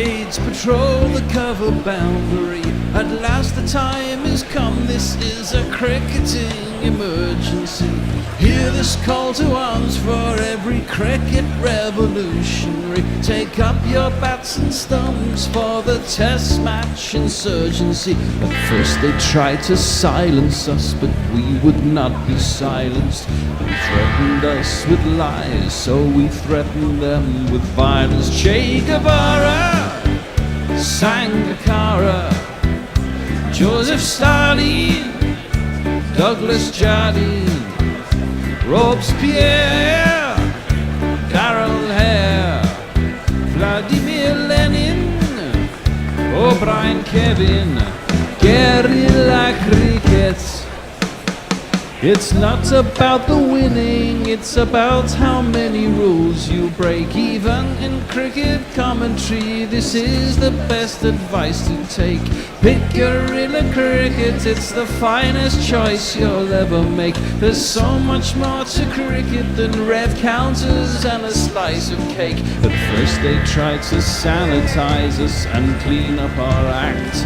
brigades patrol the cover boundary. At last the time has come, this is a cricketing emergency. Hear this call to arms for every cricket revolutionary. Take up your bats and stumps for the test match insurgency. At first they tried to silence us, but we would not be silenced. They threatened us with lies, so we threatened them with violence. Che Guevara, Sangakkara, Joseph Stalin, Douglas Jardine, Robespierre, Darrell Hare, Vladimir Lenin, O'Brien Kevin, guerrilla cricket. It's not about the winning, it's about how many rules you break. Even in cricket commentary, this is the best advice to take. Pick guerrilla cricket, it's the finest choice you'll ever make. There's so much more to cricket than rev counters and a slice of cake. At first they tried to sanitize us and clean up our act.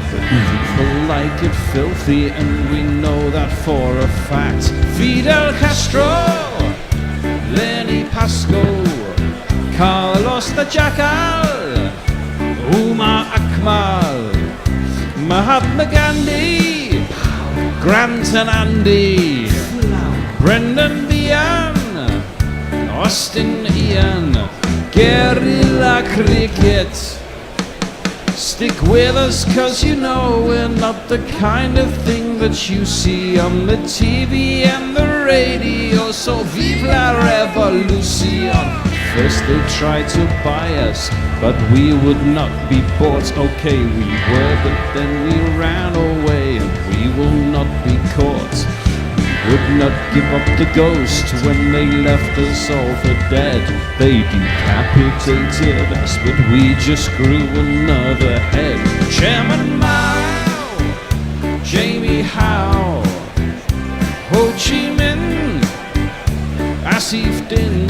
But people like it filthy, and we know that for a fact. Fidel Castro, Lenny Pasco, Carlos the Jackal, Umar Akmal, Mahatma Gandhi, Grant and Andy, Brendan Behan, Austin Ian, guerrilla cricket. Stick with us, cause you know we're not the kind of thing that you see on the TV and the radio. So vive la revolution. First they tried to buy us, but we would not be bought. Okay, we were, but then we ran away, and we will not be caught. Would not give up the ghost when they left us all for dead. They decapitated us, but we just grew another head. Chairman Mao, Jamie Howe, Ho Chi Minh, Asif Din,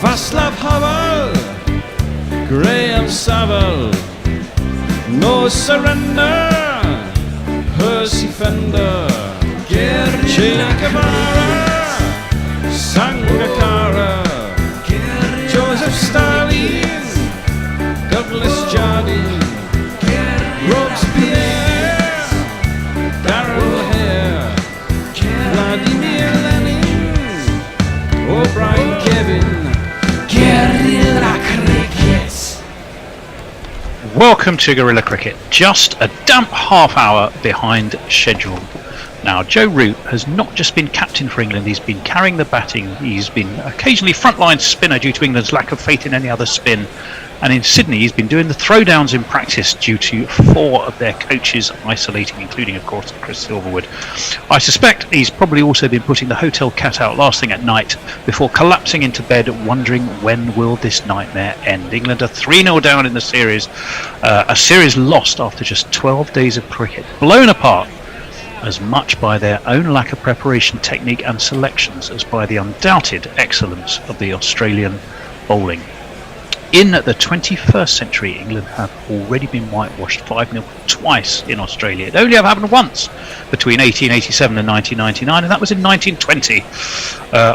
Václav Havel, Graham Saville, No Surrender, Percy Fender, Che Guevara, Sangakkara, Joseph Stalin, Douglas Jardine, Robespierre, Darrell Hare, Vladimir Lenin, O'Brien Kevin, guerrilla cricket. Welcome to Guerrilla Cricket, just a damp half hour behind schedule. Now, Joe Root has not just been captain for England, he's been carrying the batting, he's been occasionally frontline spinner due to England's lack of faith in any other spin, and in Sydney he's been doing the throwdowns in practice due to 4 of their coaches isolating, including of course Chris Silverwood. I suspect he's probably also been putting the hotel cat out last thing at night before collapsing into bed wondering when will this nightmare end. England are 3-0 down in the series, a series lost after just 12 days of cricket, blown apart as much by their own lack of preparation, technique and selections as by the undoubted excellence of the Australian bowling. In the 21st century, England have already been whitewashed 5-0 twice in Australia. It only ever happened once between 1887 and 1999, and that was in 1920,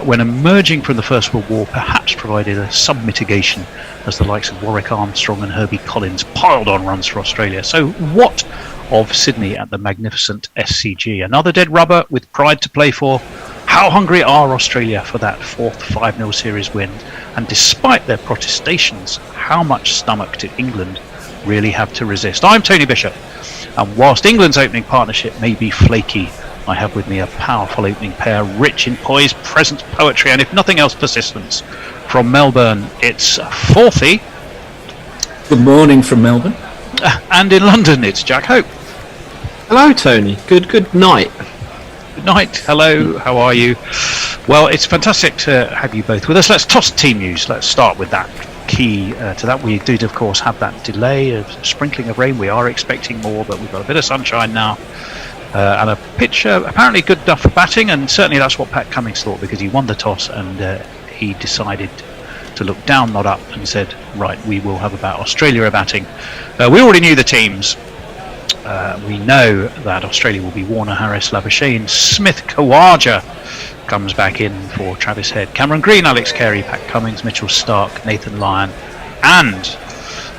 when emerging from the First World War perhaps provided some mitigation as the likes of Warwick Armstrong and Herbie Collins piled on runs for Australia. So what of Sydney at the magnificent SCG? Another dead rubber with pride to play for. How hungry are Australia for that 4th 5-0 series win? And despite their protestations, how much stomach do England really have to resist? I'm Tony Bishop, and whilst England's opening partnership may be flaky, I have with me a powerful opening pair, rich in poise, presence, poetry, and if nothing else, persistence. From Melbourne, it's Forthy. Good morning from Melbourne. And in London, it's Jack Hope. Hello, Tony. Good night. Good night. Hello. How are you? Well, it's fantastic to have you both with us. Let's toss team news. Let's start with that. Key to that, we did of course have that delay of sprinkling of rain. We are expecting more, but we've got a bit of sunshine now, and a pitch apparently good enough for batting, and certainly that's what Pat Cummings thought, because he won the toss and he decided to look down, not up, and said, right, we will have Australia are batting. We already knew the teams. We know that Australia will be Warner, Harris, Labuschagne, Smith, Khawaja comes back in for Travis Head, Cameron Green, Alex Carey, Pat Cummins, Mitchell Stark, Nathan Lyon, and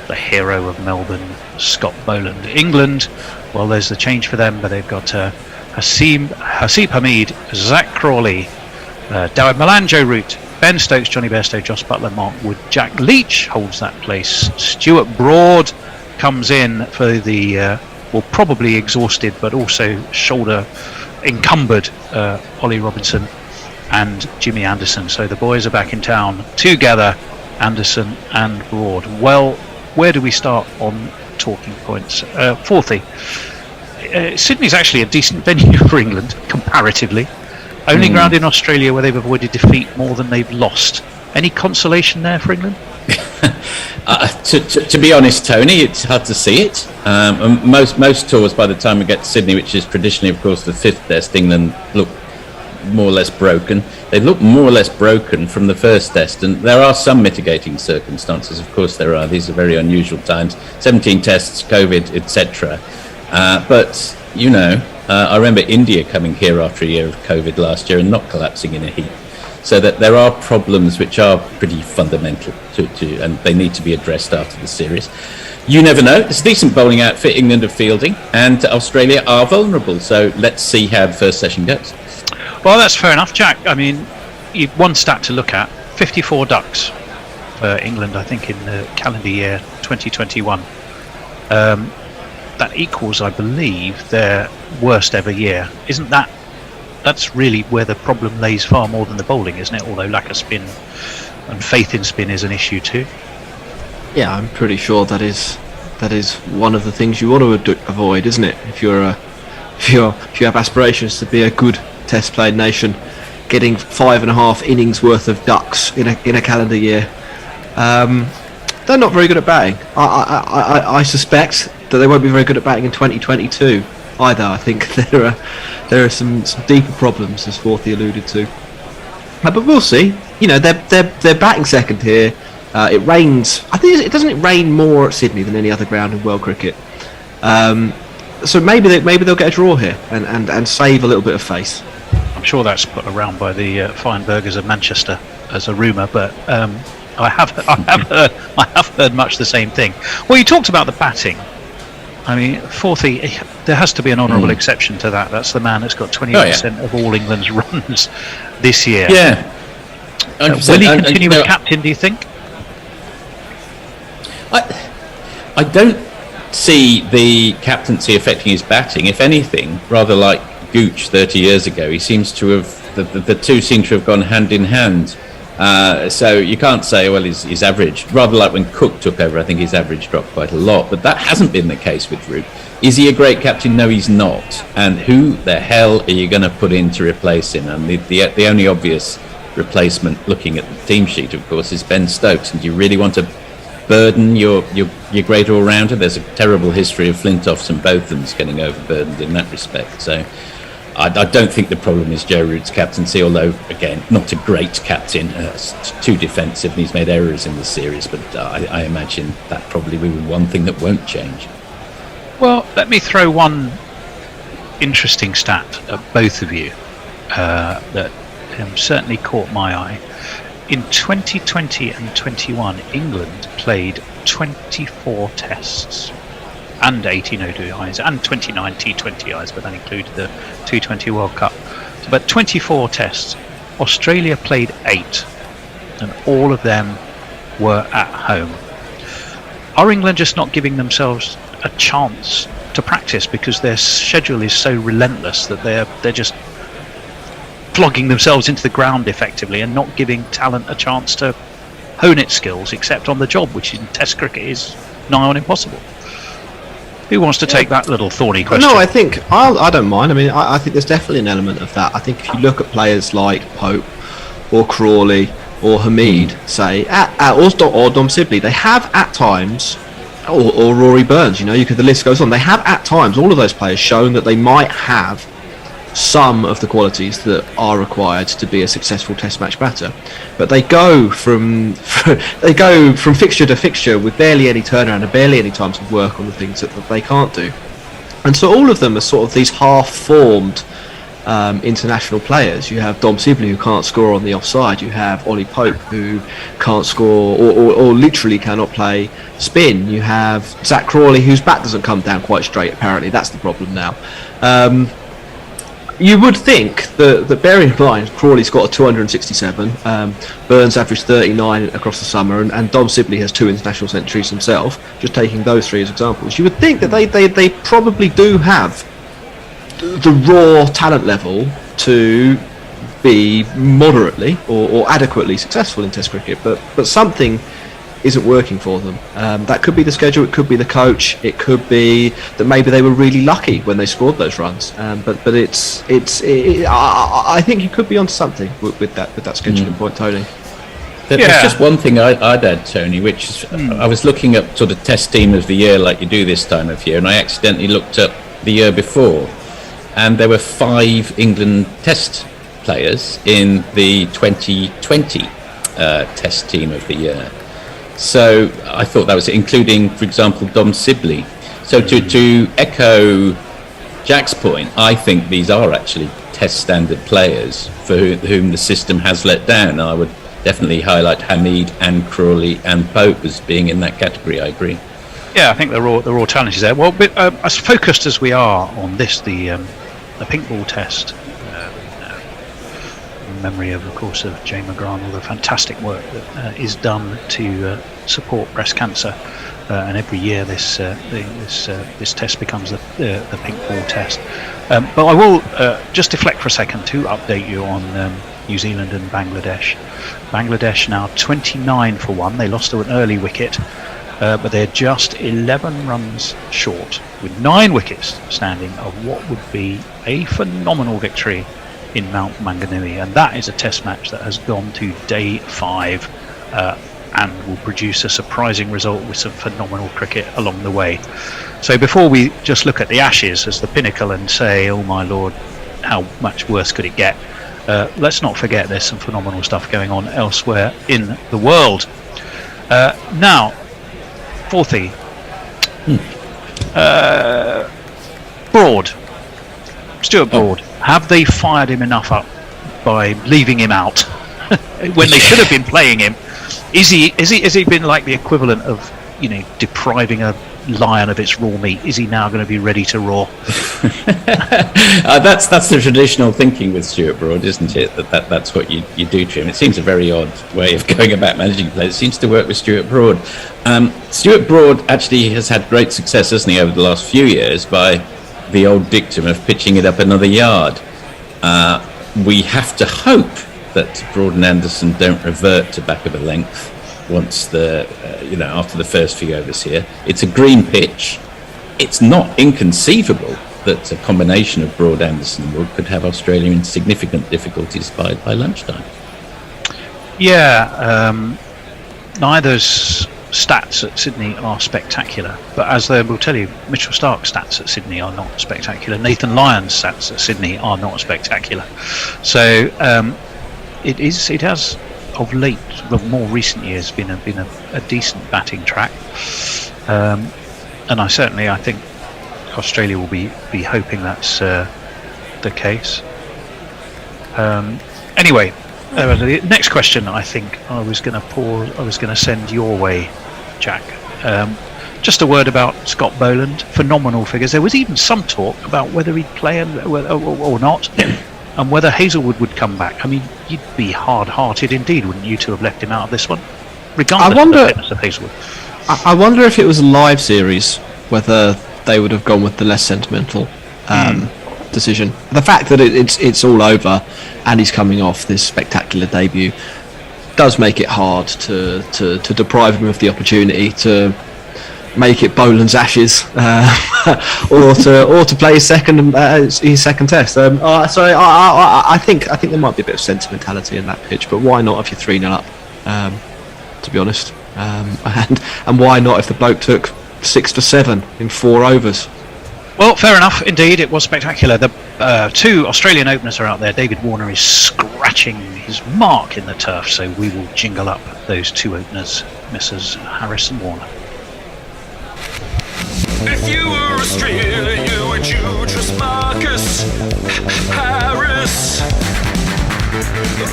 the hero of Melbourne, Scott Boland. England, well, there's the change for them, but they've got Haseeb Hamid, Zach Crawley, Dawid Malan, Joe Root, Ben Stokes, Johnny Bairstow, Josh Butler, Mark Wood, Jack Leach holds that place. Stuart Broad comes in for the probably exhausted but also shoulder encumbered Ollie Robinson and Jimmy Anderson. So the boys are back in town together, Anderson and Broad. Well, where do we start on talking points? Fourthly, Sydney's actually a decent venue for England comparatively. Only ground in Australia where they've avoided defeat more than they've lost. Any consolation there for England? To be honest, Tony, it's hard to see it. Most tours, by the time we get to Sydney, which is traditionally, of course, the fifth test, England look more or less broken. They look more or less broken from the first test, and there are some mitigating circumstances. Of course, there are. These are very unusual times. 17 tests, COVID, etc. But I remember India coming here after a year of COVID last year and not collapsing in a heap. So that there are problems which are pretty fundamental to and they need to be addressed after the series. You never know. It's a decent bowling outfit England are fielding, and Australia are vulnerable. So let's see how the first session goes. Well, that's fair enough, Jack. I mean, one stat to look at: 54 ducks for England, I think, in the calendar year 2021. That equals, I believe, their worst ever year. Isn't that? That's really where the problem lays far more than the bowling, isn't it? Although lack of spin and faith in spin is an issue too. Yeah, I'm pretty sure that is one of the things you want to avoid, isn't it? If you have aspirations to be a good Test played nation, getting 5.5 innings worth of ducks in a calendar year, they're not very good at batting. I suspect that they won't be very good at batting in 2022 either. I think there are some deeper problems, as Forthy alluded to. But we'll see. They're batting second here. It rains. I think it doesn't rain more at Sydney than any other ground in world cricket. So maybe they'll get a draw here and save a little bit of face. I'm sure that's put around by the fine burgers of Manchester as a rumour, but I have heard much the same thing. Well, you talked about the batting. I mean, Forthy, there has to be an honourable exception to that. That's the man that's got 28% of all England's runs this year. Yeah. Will he continue as captain, do you think? I don't see the captaincy affecting his batting. If anything, rather like Gooch 30 years ago, he seems to have, the two seem to have gone hand in hand. So you can't say, well, his average, rather like when Cook took over, I think his average dropped quite a lot, but that hasn't been the case with Root. Is he a great captain? No, he's not. And who the hell are you going to put in to replace him? And the only obvious replacement, looking at the team sheet, of course, is Ben Stokes. And do you really want to burden your great all-rounder? There's a terrible history of Flintoffs and Bothams getting overburdened in that respect. So I don't think the problem is Joe Root's captaincy, although, again, not a great captain. Too defensive, and he's made errors in the series, but I imagine that probably will be one thing that won't change. Well, let me throw one interesting stat at both of you that certainly caught my eye. In 2020 and 21, England played 24 tests and 18 ODIs and 29 T20Is, but that included the T20 World Cup. So about 24 tests. Australia played 8, and all of them were at home. Are England just not giving themselves a chance to practice because their schedule is so relentless that they're just flogging themselves into the ground effectively and not giving talent a chance to hone its skills except on the job, which in Test cricket is nigh on impossible? Who wants to take that little thorny question? No, I think I don't mind. I mean, I think there's definitely an element of that. I think if you look at players like Pope or Crawley or Hamid, say, or Dom Sibley, they have at times, or Rory Burns, the list goes on. They have at times, all of those players, shown that they might have some of the qualities that are required to be a successful Test match batter, but they go from fixture to fixture with barely any turnaround and barely any time to work on the things that they can't do. And so all of them are sort of these half-formed international players. You have Dom Sibley, who can't score on the offside. You have Ollie Pope, who can't score or literally cannot play spin. You have Zach Crawley, whose bat doesn't come down quite straight, apparently. That's the problem now. You would think that bearing in mind Crawley's got a 267, Burns averaged 39 across the summer, and Dom Sibley has 2 international centuries himself, just taking those 3 as examples, you would think that they probably do have the raw talent level to be moderately or adequately successful in Test cricket, but something isn't working for them. That could be the schedule, it could be the coach, it could be that maybe they were really lucky when they scored those runs. But I think you could be onto something with that scheduling point, Tony. There's just one thing I'd add, Tony, which is I was looking up sort of Test team of the year like you do this time of year, and I accidentally looked up the year before, and there were 5 England Test players in the 2020 Test team of the year. So I thought that was including, for example, Dom Sibley. So to echo Jack's point, I think these are actually Test standard players for whom the system has let down. I would definitely highlight Hamid and Crawley and Pope as being in that category. I agree. Yeah, I think they're all talented there. Well, as focused as we are on this, the pink ball test, in memory of course, of Jane McGrath, all the fantastic work that is done to support breast cancer, and every year this test becomes the pink ball test. But I will just deflect for a second to update you on New Zealand and Bangladesh. Bangladesh now 29 for 1. They lost to an early wicket. But they're just 11 runs short, with 9 wickets standing, of what would be a phenomenal victory in Mount Maunganui, and that is a Test match that has gone to day 5 and will produce a surprising result with some phenomenal cricket along the way. So before we just look at the Ashes as the pinnacle and say, oh my lord, how much worse could it get, let's not forget there's some phenomenal stuff going on elsewhere in the world. Now, fourthly, Stuart Broad. Have they fired him enough up by leaving him out when they should have been playing him? Is he been like the equivalent of, depriving a lion of its raw meat? Is he now going to be ready to roar? That's the traditional thinking with Stuart Broad, isn't it? That's what you do to him. It seems a very odd way of going about managing players. It seems to work with Stuart Broad. Stuart Broad actually has had great success, hasn't he, over the last few years by the old dictum of pitching it up another yard. We have to hope that Broad and Anderson don't revert to back of a length once after the first few overs here. It's a green pitch. It's not inconceivable that a combination of Broad, Anderson and Wood could have Australia in significant difficulties by lunchtime. Yeah, neither's stats at Sydney are spectacular, but as we'll tell you, Mitchell Stark's stats at Sydney are not spectacular. Nathan Lyon's stats at Sydney are not spectacular. So it has of late, the more recent years, been a decent batting track, and I think Australia will be hoping that's the case. Anyway, the next question I think I was going to send your way, Jack. Just a word about Scott Boland. Phenomenal figures. There was even some talk about whether he'd play or not, and whether Hazelwood would come back. I mean, you'd be hard-hearted indeed, wouldn't you, to have left him out of this one, regardless of the fitness of Hazelwood. I wonder if it was a live series, whether they would have gone with the less sentimental decision. The fact that it's all over and he's coming off this spectacular debut does make it hard to deprive him of the opportunity to make it Boland's Ashes, or to play his second test. I think there might be a bit of sentimentality in that pitch, but why not if you're 3-0 up? To be honest, and why not if the bloke took 6 for 7 in 4 overs? Well, fair enough. Indeed, it was spectacular. The two Australian openers are out there. David Warner is scratching his mark in the turf, so we will jingle up those two openers, Mrs. Harris and Warner. If you were Australia, you would choose Marcus Harris.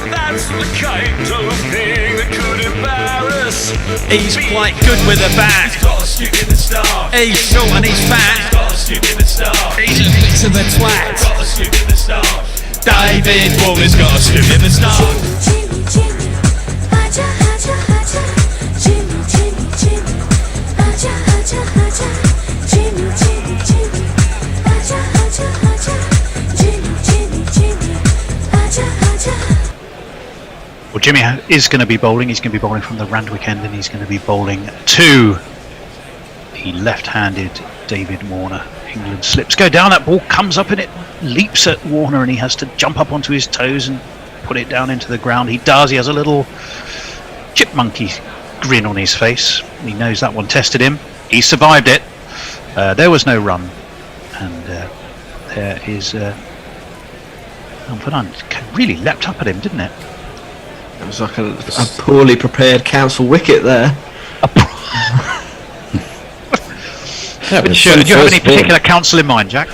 That's the kind of thing that could embarrass. He's quite good with a bat. He's got a stick in the star. He's short and he's He's fat. got a stick in the star. He's a bit of a He's twat. got a stick in the star. David Warner's got a stick in the star. Jimmy, Jimmy, aja, aja, aja. Jimmy, Jimmy, Jimmy, aja, aja, aja. Jimmy, Jimmy, Jimmy, aja, aja, aja. Jimmy, Jimmy, Jimmy, aja, aja. Well, Jimmy is going to be bowling. He's going to be bowling from the Randwick end, and he's going to be bowling to the left-handed David Warner. England slips, go down. That ball comes up and it leaps at Warner, and he has to jump up onto his toes and put it down into the ground. He does. He has a little chipmunky grin on his face. He knows that one tested him. He survived it. There was no run, and there is. Really leapt up at him, didn't it? It was like a poorly prepared council wicket there. That was Do you have any first ball. particular council in mind, Jack?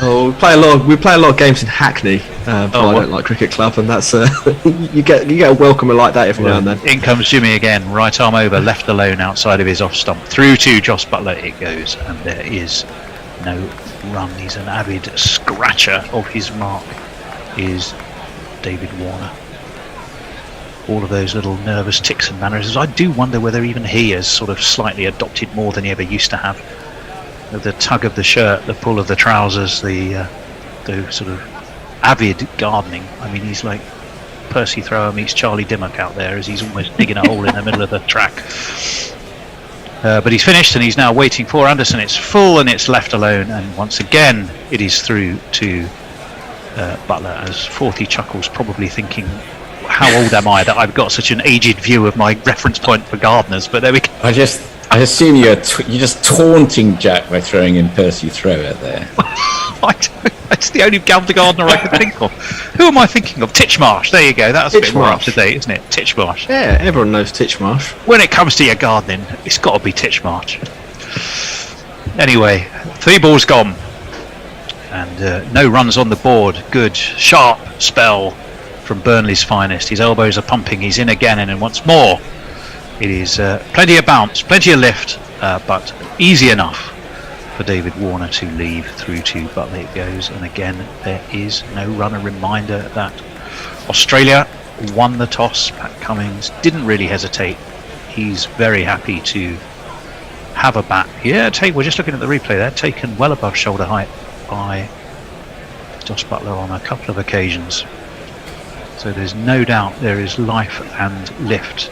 Oh, we play a lot of games in Hackney, but I don't like cricket club, and that's you get a welcomer like that every now and then. In comes Jimmy again, right arm over, left alone outside of his off stump, through to Joss Butler it goes, and there is no run. He's an avid scratcher of his mark, is David Warner. All of those little nervous tics and mannerisms. I do wonder whether even he has sort of slightly adopted more than he ever used to have. The tug of the shirt, the pull of the trousers, the sort of avid gardening. I mean, he's like Percy Thrower meets Charlie Dimmock out there, as he's almost digging a hole in the middle of the track. But he's finished, and he's now waiting for Anderson. It's full, and it's left alone, and once again it is through to Butler, as Forthy chuckles, probably thinking, how old am I that I've got such an aged view of my reference point for gardeners? But there we go. I assume you're just taunting Jack by throwing in Percy Thrower there. That's the only gardener I can think of. Who am I thinking of? Titchmarsh. There you go. That's a bit more up to date, isn't it? Titchmarsh. Yeah, everyone knows Titchmarsh. When it comes to your gardening, it's got to be Titchmarsh. Anyway, 3 balls gone, and no runs on the board. Good, sharp spell from Burnley's finest. His elbows are pumping. He's in again, and then once more. It is plenty of bounce, plenty of lift, but easy enough for David Warner to leave. Through to Butler it goes, and again there is no run. A reminder that Australia won the toss. Pat Cummins didn't really hesitate. He's very happy to have a bat. Yeah, we're just looking at the replay there, taken well above shoulder height by Joss Butler on a couple of occasions. So there's no doubt there is life and lift.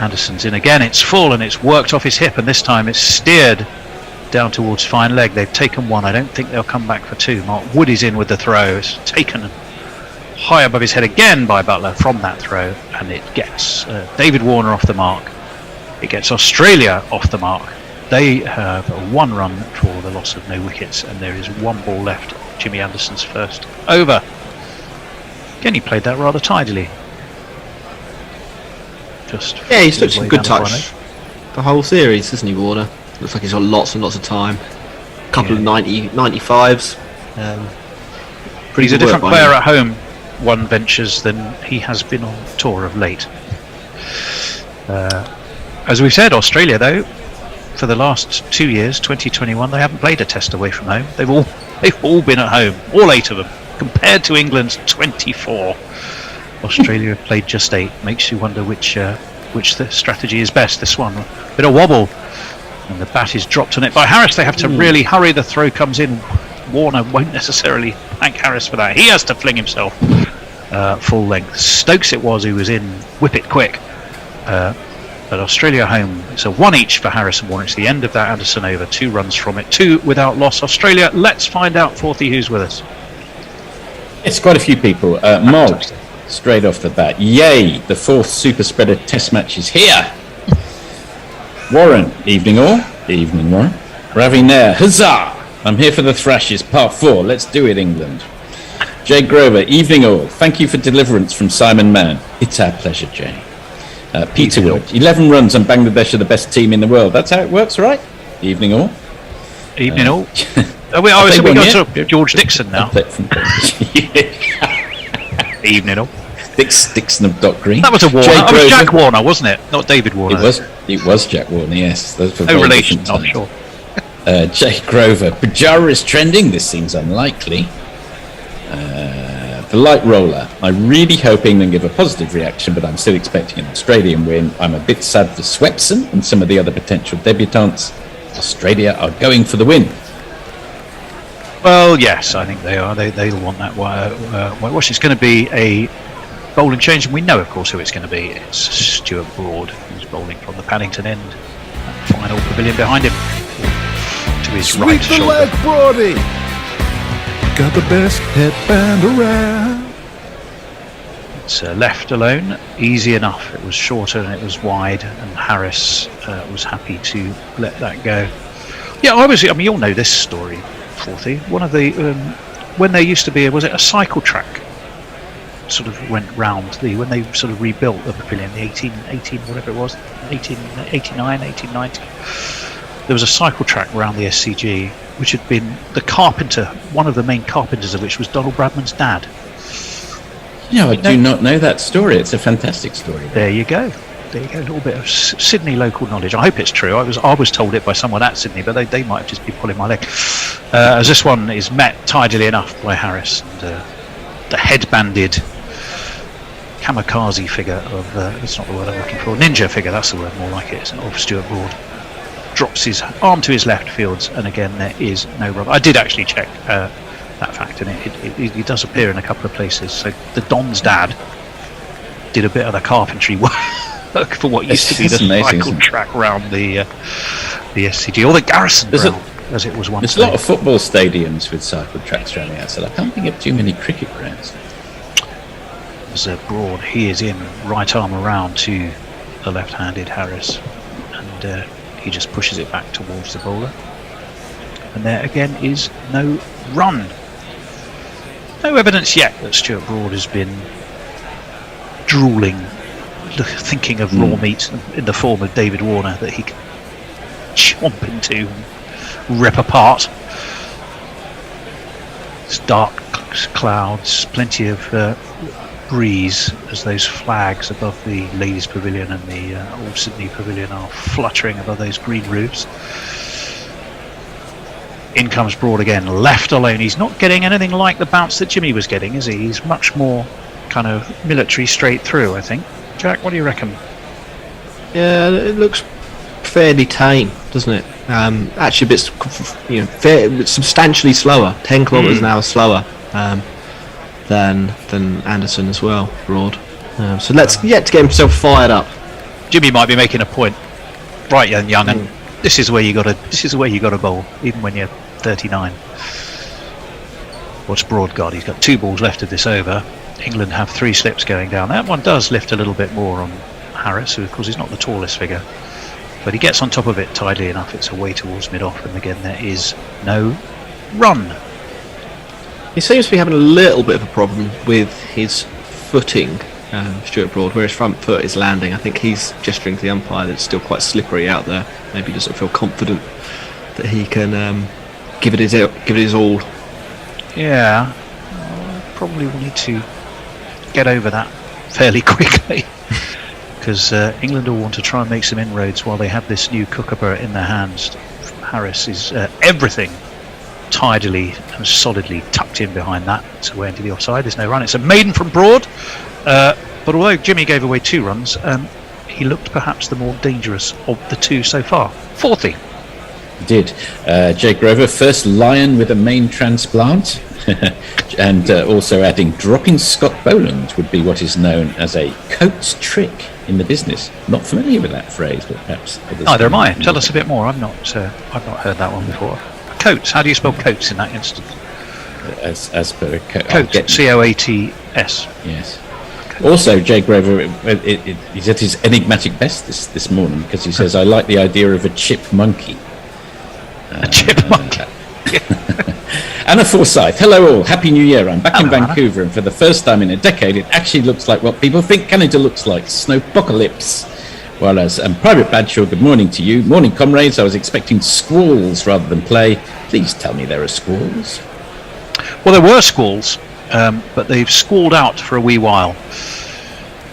Anderson's in again, it's full, and it's worked off his hip, and this time it's steered down towards fine leg. They've taken 1. I don't think they'll come back for 2. Mark Wood is in with the throw. It's taken high above his head again by Butler from that throw, and it gets David Warner off the mark. It gets Australia off the mark. They have 1 run for the loss of no wickets, and there is 1 ball left. Jimmy Anderson's first over. Again, he played that rather tidily. Yeah, he's looked some good touch the whole series, isn't he, Warner? Looks like he's got lots and lots of time. A couple of 95s. He's a different player at home, one ventures, than he has been on tour of late. As we've said, Australia, though, for the last 2 years, 2021, they haven't played a test away from home. They've all been at home, all 8 of them, compared to England's 24. Australia have played just 8. Makes you wonder which the strategy is best. This one, a bit of wobble, and the bat is dropped on it by Harris. They have to really hurry. The throw comes in. Warner won't necessarily thank Harris for that. He has to fling himself full length. Stokes it was who was in whip it quick, but Australia home. It's a 1 each for Harris and Warner. It's the end of that Anderson over. 2 runs from it, 2 without loss. Australia. Let's find out, Forthy, who's with us. It's quite a few people. Mog, straight off the bat. Yay, the 4th super spreader test match is here. Warren, evening all. Evening, Warren. Ravinair, huzzah! I'm here for the thrashes, part 4. Let's do it, England. Jay Grover, evening all. Thank you for deliverance from Simon Mann. It's our pleasure, Jay. Peter Wood, 11 runs and Bangladesh are the best team in the world. That's how it works, right? Evening all. Evening all. We go to George Dixon now. Evening all. Dixon of Dock Green. That was a Warner. That was Jack Warner, wasn't it? Not David Warner. It was Jack Warner, yes. Those were no relation, I'm sure. Jay Grover, Bajara is trending. This seems unlikely. The light roller. I really hope England give a positive reaction, but I'm still expecting an Australian win. I'm a bit sad for Swepson and some of the other potential debutantes. Australia are going for the win. Well, yes, I think they are. They'll want that whitewash. It's going to be a bowling change, and we know, of course, who it's going to be. It's Stuart Broad, who's bowling from the Paddington end. Final pavilion behind him. To his right Sweep the shoulder. leg, Brody. Got the best headband around. It's left alone, easy enough. It was shorter and it was wide, and Harris was happy to let that go. Yeah, I mean, you'll know this story, Forthy. One of the when there used to be, was it a cycle track? Sort of went round when they sort of rebuilt the pavilion, the 18 whatever it was, 1889, 1890. There was a cycle track around the SCG, which had been the carpenter, one of the main carpenters of which was Donald Bradman's dad. I do not know that story. It's a fantastic story. There you go. A little bit of Sydney local knowledge. I hope it's true. I was told it by someone at Sydney, but they might have just been pulling my leg. As this one is met tidily enough by Harris, and the headbanded kamikaze figure of that's not the word I'm looking for. Ninja figure. That's the word, more like it. Of Stuart Broad. Drops his arm to his left fields, and again there is no rubber. I did actually check that fact, and it does appear in a couple of places. So the Don's dad did a bit of the carpentry work for what used to be the cycle track round the SCG, or the Garrison ground, as it was once. There's a lot of football stadiums with cycle tracks around the outside. I can't think of too many cricket grounds. As Broad, he is in, right arm around to the left-handed Harris, and he just pushes it back towards the bowler, and there again is no run. No evidence yet that Stuart Broad has been drooling, thinking of raw meat in the form of David Warner that he can chomp into and rip apart. It's dark clouds, plenty of breeze as those flags above the Ladies Pavilion and the Old Sydney Pavilion are fluttering above those green roofs. In comes Broad again, left alone. He's not getting anything like the bounce that Jimmy was getting, is he? He's much more kind of military straight through, I think. Jack, what do you reckon? Yeah, it looks fairly tame, doesn't it? Actually, a bit, substantially slower, 10 kilometres an hour slower than Anderson as well, Broad. So let's yet to get himself fired up. Jimmy might be making a point, right, young, and this is where you got to bowl, even when you're 39. What's Broad got? He's got 2 balls left of this over. England have 3 slips going down. That one does lift a little bit more on Harris, who of course is not the tallest figure, but he gets on top of it tidily enough. It's away towards mid-off, and again there is no run. He seems to be having a little bit of a problem with his footing, Stuart Broad, where his front foot is landing. I think he's gesturing to the umpire that it's still quite slippery out there. Maybe he doesn't feel confident that he can give it his all. Yeah, probably will need to get over that fairly quickly, because England will want to try and make some inroads while they have this new kookaburra in their hands. Harris is everything tidily and solidly tucked in behind that. It's away into the offside. There's no run. It's a maiden from Broad, but although Jimmy gave away 2 runs, he looked perhaps the more dangerous of the 2 so far. 40. Did Jay Grover, first lion with a main transplant, and also adding dropping Scott Boland would be what is known as a Coates trick in the business. Not familiar with that phrase, but perhaps others. Neither am I. Tell us a bit more. I've not heard that one before. Coates. How do you spell Coates in that instance? As per Coates, C-O-A-T-S. Yes. Also, Jay Grover, he's at his enigmatic best this morning, because he says, I like the idea of a chip monkey. A chipmunk. Anna Forsyth, hello all, Happy New Year. I'm back in Hello, Anna. Vancouver, and for the first time in a decade, it actually looks like what people think Canada looks like, snowpocalypse. Whereas, Private Badshaw, good morning to you. Morning, comrades. I was expecting squalls rather than play. Please tell me there are squalls. Well, there were squalls, but they've squalled out for a wee while.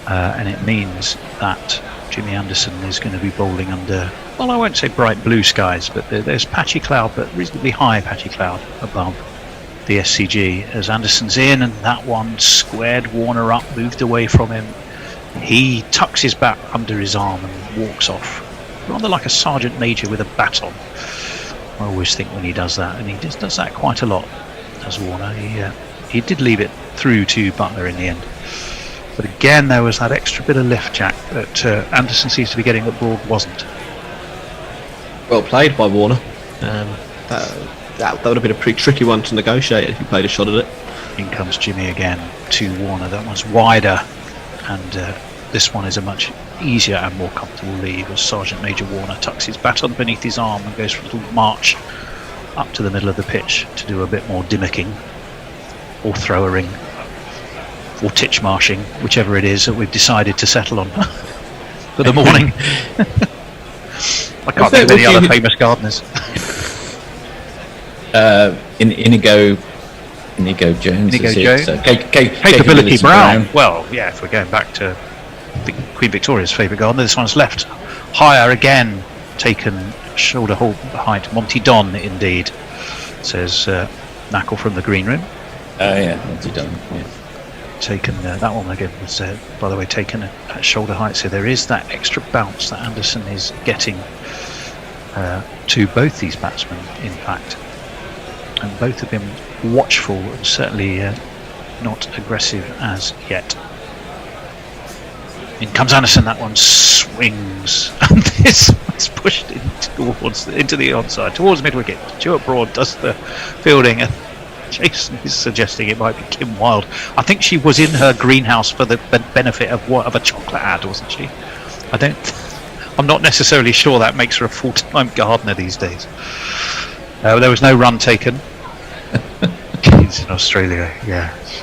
And it means that Jimmy Anderson is going to be bowling under, well, I won't say bright blue skies, but there's patchy cloud, but reasonably high patchy cloud above the SCG as Anderson's in, and that one squared Warner up, moved away from him. He tucks his bat under his arm and walks off, rather like a sergeant major with a baton. I always think when he does that, and he just does that quite a lot, as Warner. He did leave it through to Butler in the end. But again, there was that extra bit of lift, Jack, that Anderson seems to be getting that Broad wasn't. Well played by Warner. That would have been a pretty tricky one to negotiate if he played a shot at it. In comes Jimmy again to Warner. That one's wider, and this one is a much easier and more comfortable lead as Sergeant Major Warner tucks his bat underneath his arm and goes for a little march up to the middle of the pitch to do a bit more dimmicking or throwering or titchmarshing, whichever it is that we've decided to settle on for the morning. I can't think of any other famous gardeners. Inigo Jones. Inigo is it? Jones. Capability Brown. Well, yeah, if we're going back to Queen Victoria's favourite gardener, this one's left higher again, taken shoulder height. Monty Don, indeed, says Knackle from the green room. Oh yeah, Monty Don. Yeah. Taken that one again was, by the way, taken at shoulder height. So there is that extra bounce that Anderson is getting to both these batsmen, in fact, and both have been watchful and certainly not aggressive as yet. In comes Anderson. That one swings, and this one's pushed into the onside towards mid wicket. Stuart Broad does the fielding, and Jason is suggesting it might be Kim Wilde. I think she was in her greenhouse for the benefit of a chocolate ad, wasn't she? I'm not necessarily sure that makes her a full-time gardener these days. There was no run taken. Kids in Australia, yes.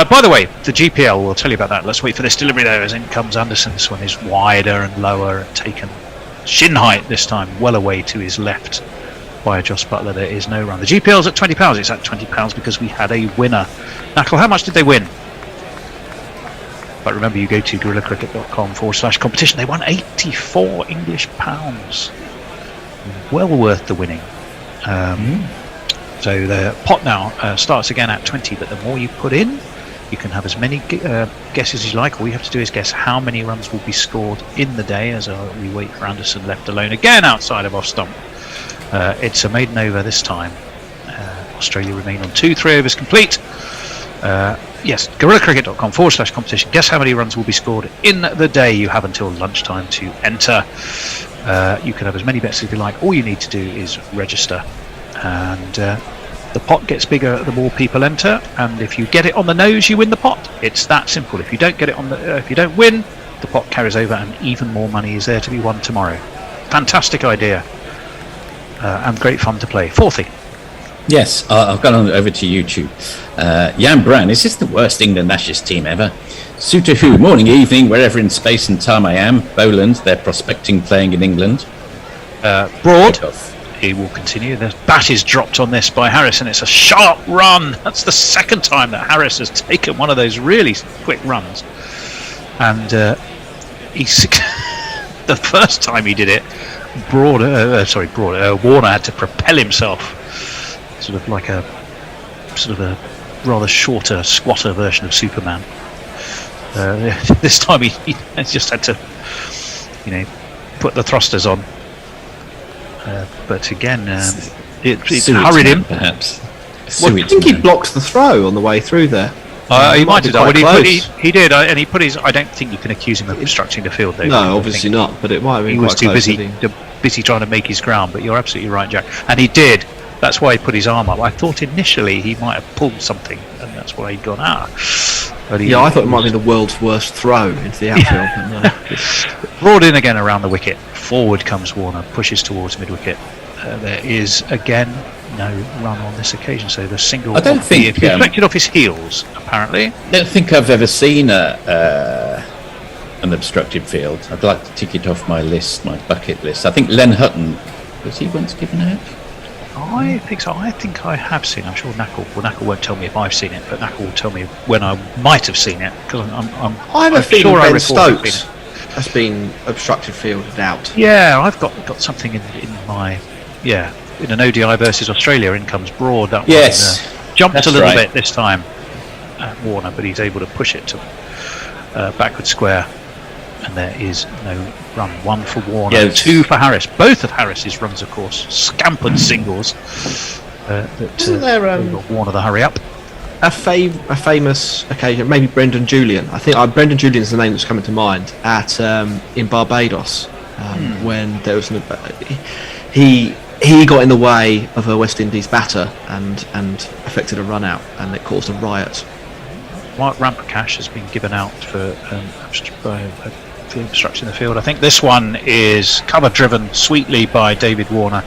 By the way, the GPL, we'll tell you about that. Let's wait for this delivery there as in comes Anderson. This one is wider and lower and taken shin height this time, well away to his left by Joss Butler. There is no run. The GPL's at £20. It's at £20 because we had a winner. Knackle, how much did they win? But remember, you go to guerrillacricket.com/competition. They won £84 English. Well worth the winning. So the pot now starts again at 20, but the more you put in, you can have as many guesses as you like. All you have to do is guess how many runs will be scored in the day as we wait for Anderson left alone again outside of off stump. It's a maiden over this time. Australia remain on 2, 3 overs complete. Yes, guerrillacricket.com/competition. Guess how many runs will be scored in the day. You have until lunchtime to enter. You can have as many bets as you like. All you need to do is register, and the pot gets bigger the more people enter. And if you get it on the nose, you win the pot. It's that simple. If you don't get it if you don't win, the pot carries over, and even more money is there to be won tomorrow. Fantastic idea, and great fun to play. Fourthie. Yes, I've gone on over to YouTube. Jan Brown, is this the worst England Ashes team ever? Suitor who, morning, evening, wherever in space and time I am. Boland, they're prospecting playing in England. Broad, he will continue. The bat is dropped on this by Harris, and it's a sharp run. That's the second time that Harris has taken one of those really quick runs. And the first time he did it, Warner had to propel himself. Sort of like a rather shorter, squatter version of Superman. This time he just had to, put the thrusters on. But again, it hurried him. Perhaps. Well, I think he blocked the throw on the way through there. He might have done. He did, and he put his. I don't think you can accuse him of obstructing the field, though. No, obviously not. But it might have been. He was quite too close, busy trying to make his ground. But you're absolutely right, Jack. And he did. That's why he put his arm up. I thought initially he might have pulled something, and that's why he'd gone, But Yeah, I thought it might be the world's worst throw into the outfield. But no, it's- brought in again around the wicket. Forward comes Warner, pushes towards mid-wicket. There is again no run on this occasion, so the single I don't think, deflected off his heels, apparently. I don't think I've ever seen an obstructed field. I'd like to tick it off my list, my bucket list. I think Len Hutton, was he once given out? I think so. I think I have seen. I'm sure Knackle won't tell me if I've seen it, but Knackle will tell me when I might have seen it, because I have a I'm feeling sure I Ben recall it Stokes has been obstructed fielded out. Yeah, I've got something in my in an ODI versus Australia. In comes Broad. That Yes, one, jumped that's a little right. bit this time, Warner, but he's able to push it to backward square, and there is no run. One for Warner, Yes. two for Harris. Both of Harris's runs, of course, scampered singles. Isn't there, got Warner the hurry up. A famous occasion, maybe Brendan Julian. I think Brendan Julian is the name that's coming to mind at in Barbados when there was he got in the way of a West Indies batter and affected a run out, and it caused a riot. Mark Ramprakash has been given out for obstructing the field. I think this one is cover driven sweetly by David Warner.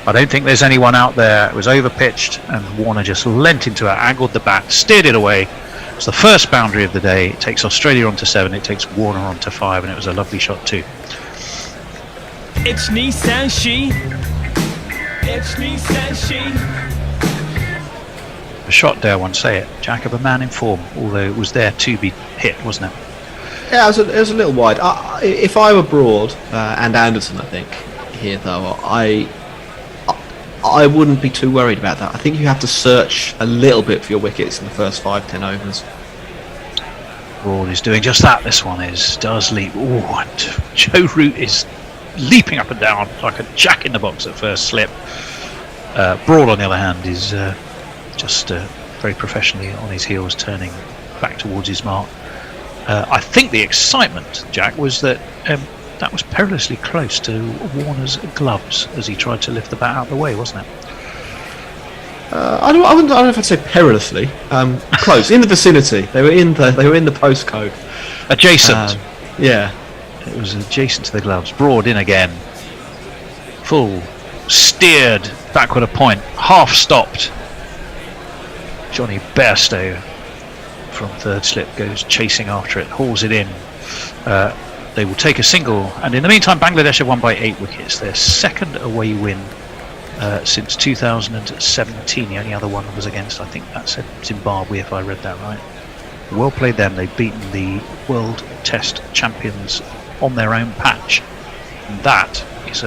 I don't think there's anyone out there. It was over pitched, and Warner just leant into it, angled the bat, steered it away. It's the first boundary of the day. It takes Australia on to 7, it takes Warner on to 5, and it was a lovely shot too. It's Nissan She. It's Nissan She. A shot, dare one say it, Jack, of a man in form, although it was there to be hit, wasn't it? Yeah, it was a little wide. If I were Broad and Anderson, I think here though, I wouldn't be too worried about that. I think you have to search a little bit for your wickets in the first 5-10 overs. Broad is doing just that. This one does leap. Oh, and Joe Root is leaping up and down like a jack in the box at first slip. Broad, on the other hand, is just very professionally on his heels, turning back towards his mark. I think the excitement, Jack, was that that was perilously close to Warner's gloves as he tried to lift the bat out of the way, wasn't it? I don't know if I'd say perilously. Close, in the vicinity. They were in the postcode. Adjacent. Yeah. It was adjacent to the gloves. Broad in again. Full. Steered backward a point. Half stopped. Johnny Bairstow from third slip goes chasing after it. Hauls it in. They will take a single. And in the meantime, Bangladesh have won by 8 wickets. Their second away win since 2017. The only other one was against, I think that's Zimbabwe, if I read that right. Well played them. They've beaten the World Test champions on their own patch. And that is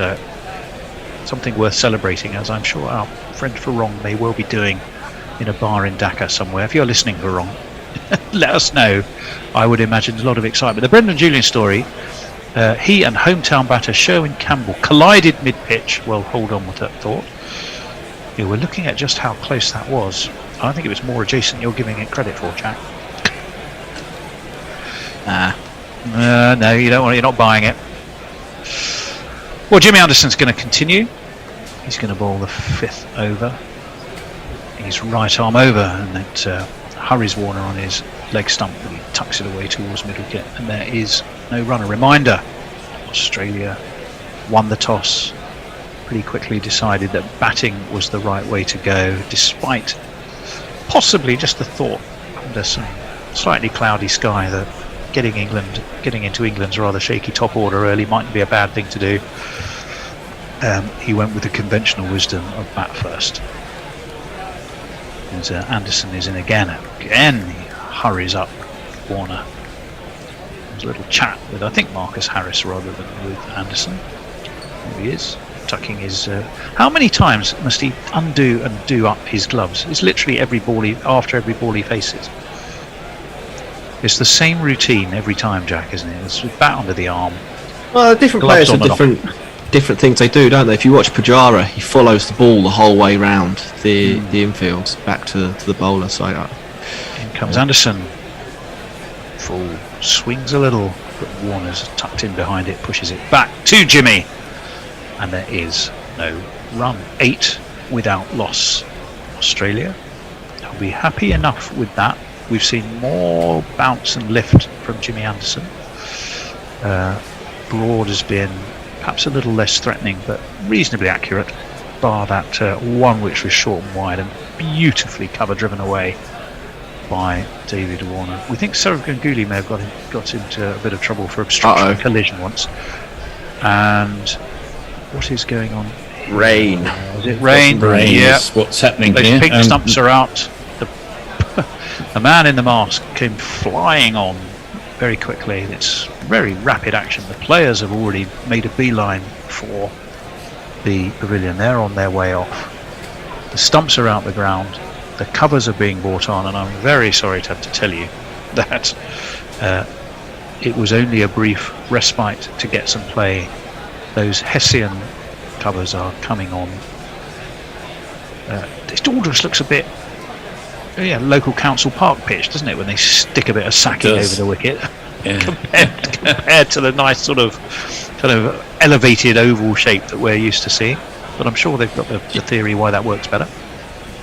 something worth celebrating, as I'm sure our friend Farong may well be doing in a bar in Dhaka somewhere. If you're listening, Farong, let us know. I would imagine a lot of excitement. The Brendan Julian story, he and hometown batter Sherwin Campbell collided mid-pitch. Well, hold on with that thought. Yeah, we're looking at just how close that was. I think it was more adjacent you're giving it credit for, Jack. No, you don't want. You're not buying it. Well, Jimmy Anderson's going to continue. He's going to bowl the 5th over. He's right arm over, and it hurries Warner on his leg stump, but he tucks it away towards mid wicket, and there is no run. A reminder: Australia won the toss, pretty quickly decided that batting was the right way to go, despite possibly just the thought under some slightly cloudy sky that getting into England's rather shaky top order early mightn't be a bad thing to do. He went with the conventional wisdom of bat first. And Anderson is in again. Again, he hurries up Warner. There's a little chat with, I think, Marcus Harris rather than with Anderson. There he is, tucking his... how many times must he undo and do up his gloves? It's literally after every ball he faces. It's the same routine every time, Jack, isn't it? It's bat under the arm. Well, different gloves players have different things they do, don't they? If you watch Pujara, he follows the ball the whole way round the infield back to the bowler. So in comes Anderson. Full swings a little, but Warner's tucked in behind it, pushes it back to Jimmy, and there is no run. 8 without loss. Australia will be happy enough with that. We've seen more bounce and lift from Jimmy Anderson. Broad has been perhaps a little less threatening, but reasonably accurate, bar that one which was short and wide and beautifully cover driven away by David Warner. We think Sourav Ganguly may have got into a bit of trouble for obstruction collision once. And what is going on? Rain. Is it rain? Rain Yeah. is what's happening Those here. pink stumps are out. The man in the mask came flying on very quickly. It's very rapid action. The players have already made a beeline for the pavilion. They're on their way off. The stumps are out the ground. The covers are being brought on, and I'm very sorry to have to tell you that it was only a brief respite to get some play. Those Hessian covers are coming on. This Aldris looks a bit local council park pitch, doesn't it, when they stick a bit of sacking over the wicket. Yeah. compared to the nice sort of kind of elevated oval shape that we're used to seeing. But I'm sure they've got the theory why that works better.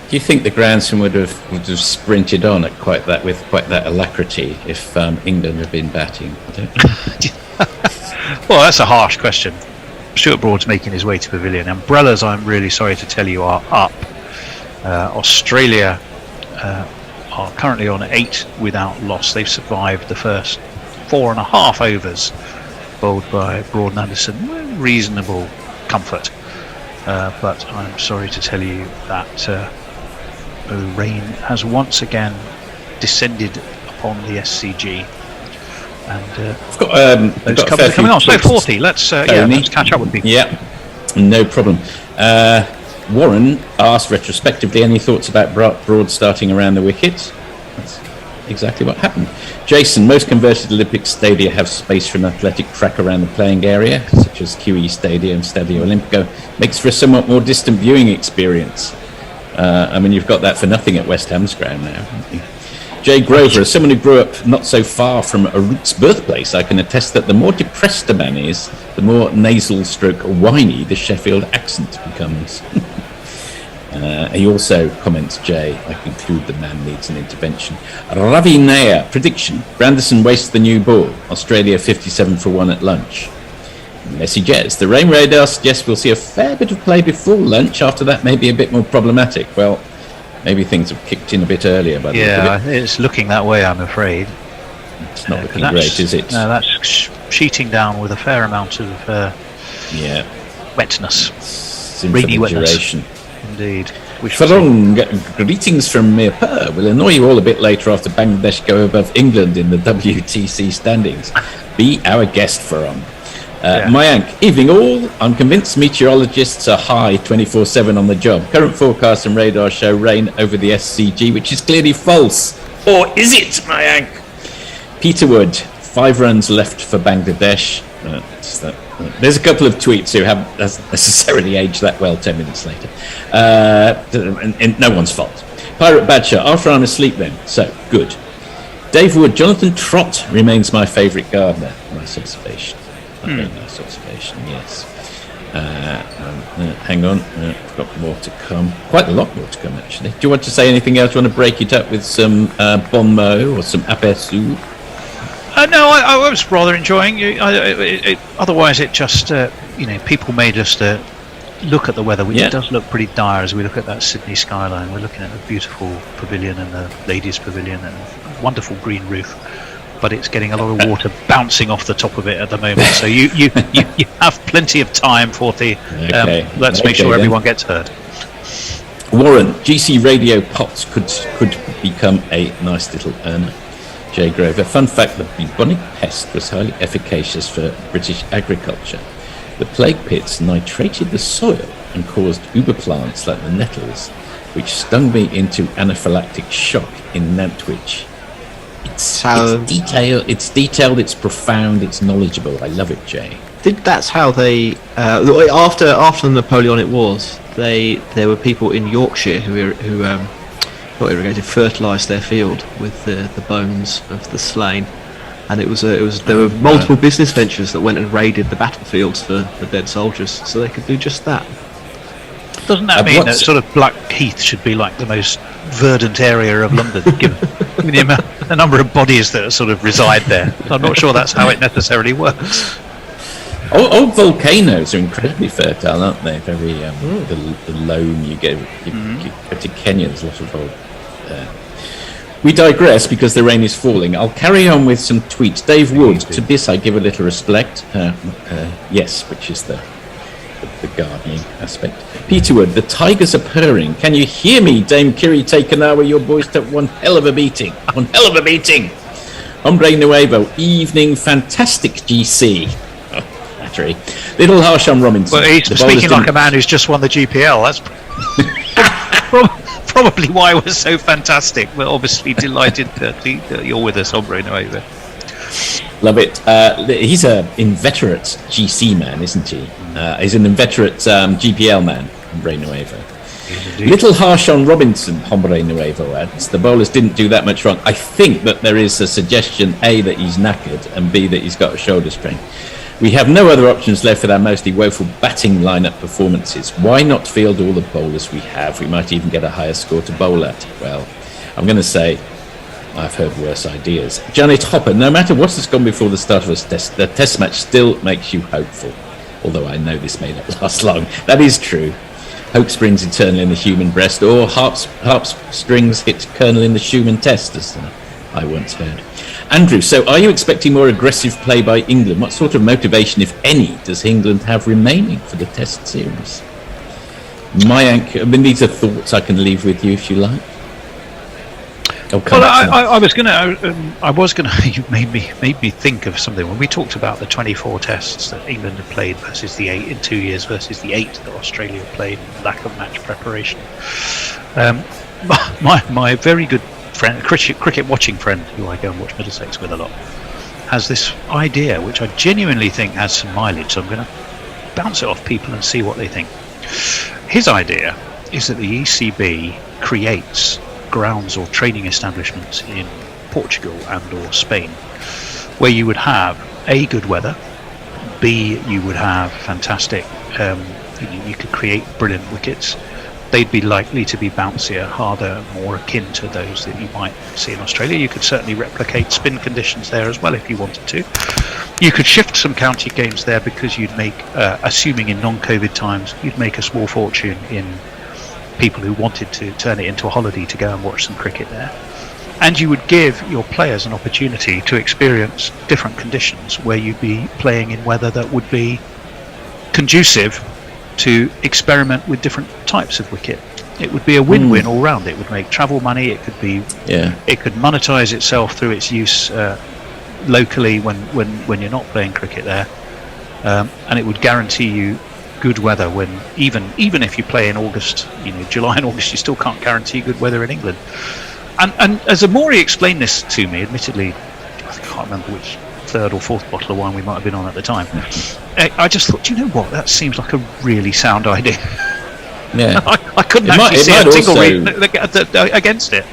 Do you think the groundsman would have sprinted on at with quite that alacrity if England had been batting? I don't know. Well, that's a harsh question. Stuart Broad's making his way to pavilion. Umbrellas, I'm really sorry to tell you, are up. Australia are currently on 8 without loss. They've survived the first 4.5 overs bowled by Broad and Anderson with reasonable comfort. But I'm sorry to tell you that rain has once again descended upon the SCG. And I've got those covers are coming on. So 40. Let's catch up with people. Yeah, no problem. Warren asked retrospectively, any thoughts about Broad starting around the wicket? That's exactly what happened. Jason, most converted Olympic stadia have space for an athletic track around the playing area, such as QE Stadium, Stadio Olimpico. Makes for a somewhat more distant viewing experience. I mean, you've got that for nothing at West Ham's ground now, haven't you? Jay Grover, as someone who grew up not so far from a root's birthplace, I can attest that the more depressed a man is, the more nasal stroke whiny the Sheffield accent becomes. He also comments, Jay, I conclude the man needs an intervention. Ravi Nair, prediction, Branderson wastes the new ball, Australia 57 for 1 at lunch. Messi Jez, the rain radar suggests we'll see a fair bit of play before lunch, after that may be a bit more problematic. Well, maybe things have kicked in a bit earlier. But it's looking that way, I'm afraid. It's not looking great, is it? No, that's sheeting down with a fair amount of wetness. Rainy wetness. Duration. Indeed. Farong, greetings from Mirpur. We'll annoy you all a bit later after Bangladesh go above England in the WTC standings. Be our guest, Farong. Mayank, evening all. I'm convinced meteorologists are high 24/7 on the job. Current forecasts and radar show rain over the SCG, which is clearly false. Or is it, Mayank? Peterwood, 5 runs left for Bangladesh. There's a couple of tweets who haven't necessarily aged that well 10 minutes later. And no one's fault. Pirate Badger, after I'm asleep then. So, good. Dave Wood, Jonathan Trott remains my favourite gardener. Nice observation. Very nice observation, yes. Hang on, I've got more to come. Quite a lot more to come, actually. Do you want to say anything else? Do you want to break it up with some bon mot or some aperçu? No, I was rather enjoying it. Otherwise, it just, people may just look at the weather, which does look pretty dire as we look at that Sydney skyline. We're looking at a beautiful pavilion and the ladies' pavilion and a wonderful green roof. But it's getting a lot of water bouncing off the top of it at the moment. So you have plenty of time for the. Let's make sure everyone gets heard. Warren, GC radio pots could become a nice little earner. Jay Grover, fun fact: the bubonic pest was highly efficacious for British agriculture. The plague pits nitrated the soil and caused uber plants like the nettles, which stung me into anaphylactic shock in Nantwich. It's detailed, it's profound, it's knowledgeable. I love it, Jay. That's how they after the Napoleonic Wars, there were people in Yorkshire who not irrigated, fertilised their field with the bones of the slain, and there were multiple business ventures that went and raided the battlefields for dead soldiers, so they could do just that. Doesn't that mean that sort of Blackheath should be like the most verdant area of London? the number of bodies that sort of reside there. I'm not sure that's how it necessarily works. Old volcanoes are incredibly fertile, aren't they? Very the loam you go to Kenya. There's a lot of old. We digress because the rain is falling. I'll carry on with some tweets. Dave Wood, to this I give a little respect. Yes, which is the gardening aspect. Peter Wood, the tigers are purring. Can you hear me, Dame Kiri Takanawa? Your boys took one hell of a beating. One hell of a beating. Hombre Nuevo, evening, fantastic GC. Battery. Little harsh on Robinson. Well, he's speaking like a man who's just won the GPL. That's probably why it was so fantastic. But obviously delighted that you're with us, Hombre Nuevo. Love it. He's an inveterate GC man, isn't he? He's an inveterate GPL man, Hombre Nuevo. Little harsh on Robinson, Hombre Nuevo adds. The bowlers didn't do that much wrong. I think that there is a suggestion, A, that he's knackered, and B, that he's got a shoulder strain. We have no other options left with our mostly woeful batting lineup performances. Why not field all the bowlers we have? We might even get a higher score to bowl at. Well, I'm going to say I've heard worse ideas. Janet Hopper, no matter what has gone before the start of a test, the test match still makes you hopeful. Although I know this may not last long. That is true. Hope springs eternal in the human breast, or harp strings hit kernel in the Schumann test, as I once heard. Andrew, so are you expecting more aggressive play by England? What sort of motivation, if any, does England have remaining for the test series? These are thoughts I can leave with you if you like. Well, I was going to. You made me think of something when we talked about the 24 tests that England have played versus the 8 in 2 years versus the 8 that Australia played. Lack of match preparation. My very good friend, cricket watching friend, who I go and watch Middlesex with a lot, has this idea which I genuinely think has some mileage. So I'm going to bounce it off people and see what they think. His idea is that the ECB creates grounds or training establishments in Portugal and or Spain where you would have A, good weather, B, you would have fantastic you could create brilliant wickets. They'd be likely to be bouncier, harder, more akin to those that you might see in Australia. You could certainly replicate spin conditions there as well if you wanted to. You could shift some county games there because you'd make, assuming in non-COVID times, you'd make a small fortune in people who wanted to turn it into a holiday to go and watch some cricket there. And you would give your players an opportunity to experience different conditions where you'd be playing in weather that would be conducive to experiment with different types of wicket. It would be a win-win all round. It would make travel money. It could be, it could monetize itself through its use locally when you're not playing cricket there, and it would guarantee you good weather when even if you play in August, July and August, you still can't guarantee good weather in England. And as Amori explained this to me, admittedly, I can't remember which third or fourth bottle of wine we might have been on at the time. I just thought, you know what, that seems like a really sound idea. Yeah, I couldn't actually see a single reason against it.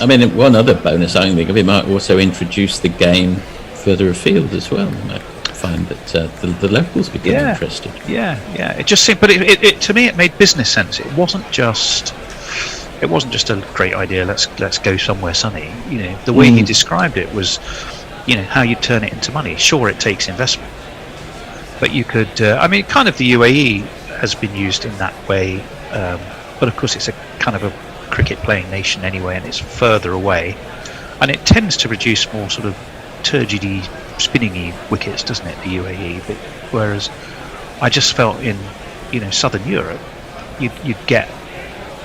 I mean, one other bonus I can think of, it might also introduce the game further afield as well. You might find that the locals become interested. Yeah. It just seemed, but it to me, it made business sense. It wasn't just a great idea. Let's go somewhere sunny. The way he described it was, how you turn it into money. Sure, it takes investment, but you could. Kind of the UAE has been used in that way, but of course it's a kind of a cricket-playing nation anyway, and it's further away, and it tends to produce more sort of turgidy, spinningy wickets, doesn't it? The UAE, but whereas I just felt in Southern Europe, you'd get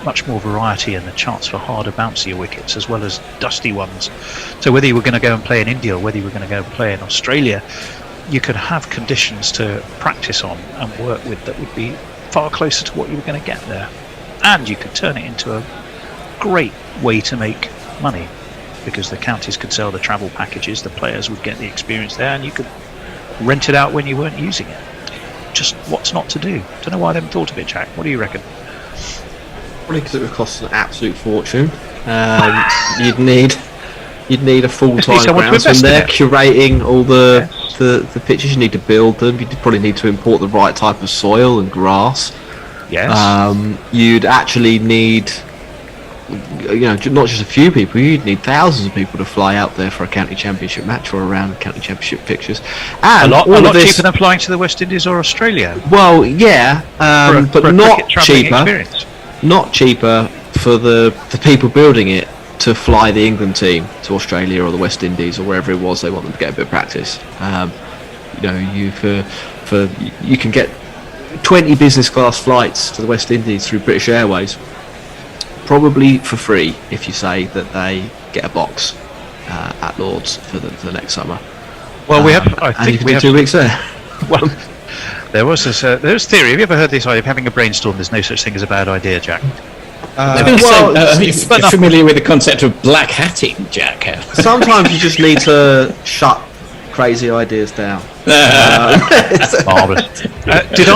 much more variety and the chance for harder, bouncier wickets as well as dusty ones. So whether you were going to go and play in India or whether you were going to go and play in Australia, you could have conditions to practice on and work with that would be far closer to what you were going to get there. And you could turn it into a great way to make money because the counties could sell the travel packages, the players would get the experience there, and you could rent it out when you weren't using it. Just what's not to do? Don't know why I haven't thought of it, Jack. What do you reckon? Probably because it would cost an absolute fortune. You'd need a full-time groundsman there curating all the pitches. You need to build them. You'd probably need to import the right type of soil and grass. Yes. You'd actually need not just a few people. You'd need thousands of people to fly out there for a county championship match or around county championship fixtures. And a lot cheaper than flying to the West Indies or Australia. Well, yeah, but not cheaper. Experience. Not cheaper for the people building it to fly the England team to Australia or the West Indies or wherever it was they want them to get a bit of practice. You can get 20 business class flights to the West Indies through British Airways, probably for free if you say that they get a box at Lords for the next summer. Well, I think we have 2 weeks there. Well, there's theory. Have you ever heard this idea of having a brainstorm? There's no such thing as a bad idea, Jack. You're familiar with the concept of black hatting, Jack? Sometimes you just need to shut crazy ideas down. Marvellous. Did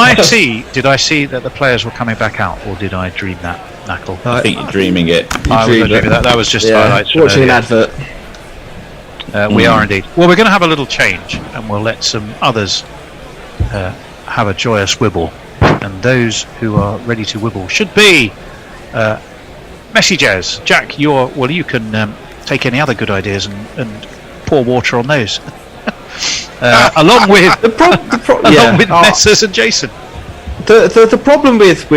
I see that the players were coming back out, or did I dream that, Knackle? I think you're dreaming it. That was just highlights. Watching an advert. We are indeed. Well, we're going to have a little change, and we'll let some others have a joyous wibble. And those who are ready to wibble should be messages. Jack, you can take any other good ideas and pour water on those. Along with Messers and Jason. The problem with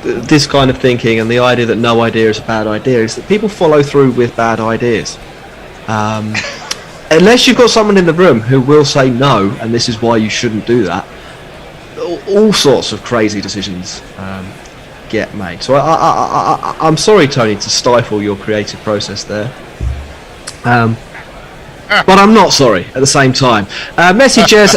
this kind of thinking and the idea that no idea is a bad idea is that people follow through with bad ideas. Unless you've got someone in the room who will say no, and this is why you shouldn't do that, all sorts of crazy decisions get made. So I'm sorry, Tony, to stifle your creative process there. But I'm not sorry at the same time. Messages.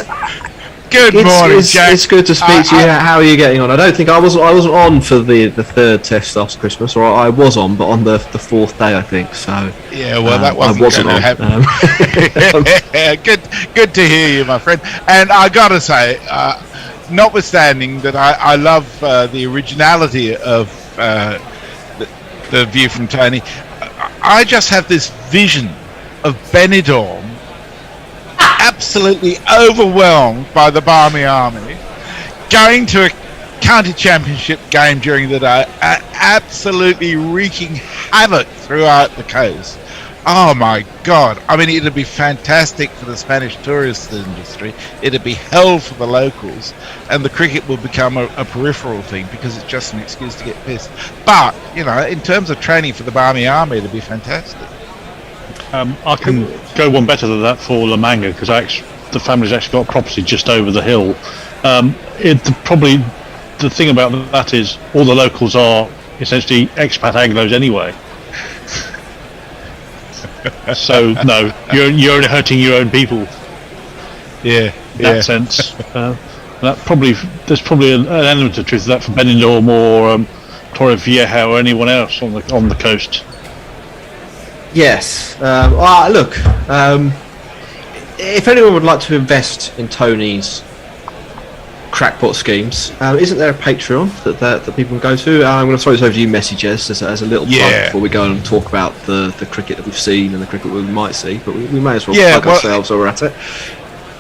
Good morning, Jack. It's good to speak to you. How are you getting on? I don't think I wasn't on for the third test after Christmas, or I was on, but on the fourth day, I think. So yeah, well, that wasn't going to happen. Good to hear you, my friend. And I got to say, notwithstanding that I love the originality of the view from Tony, I just have this vision of Benidorm absolutely overwhelmed by the Barmy Army, going to a county championship game during the day, absolutely wreaking havoc throughout the coast. Oh my God. I mean, it'd be fantastic for the Spanish tourist industry. It'd be hell for the locals, and the cricket will become a peripheral thing because it's just an excuse to get pissed. But, in terms of training for the Barmy Army, it'd be fantastic. I can go one better than that for La Manga, because the family's actually got a property just over the hill. Probably the thing about that is all the locals are essentially expat Anglos anyway. So no, you're only hurting your own people. Yeah, in that sense. There's probably an element of truth to that for Benidorm or Torrevieja or anyone else on the coast. Yes. Look, if anyone would like to invest in Tony's crackpot schemes, isn't there a Patreon that people can go to? I'm going to throw this over to you, Messages, as a little plug before we go and talk about the cricket that we've seen and the cricket we might see, but we may as well plug ourselves while we're at it.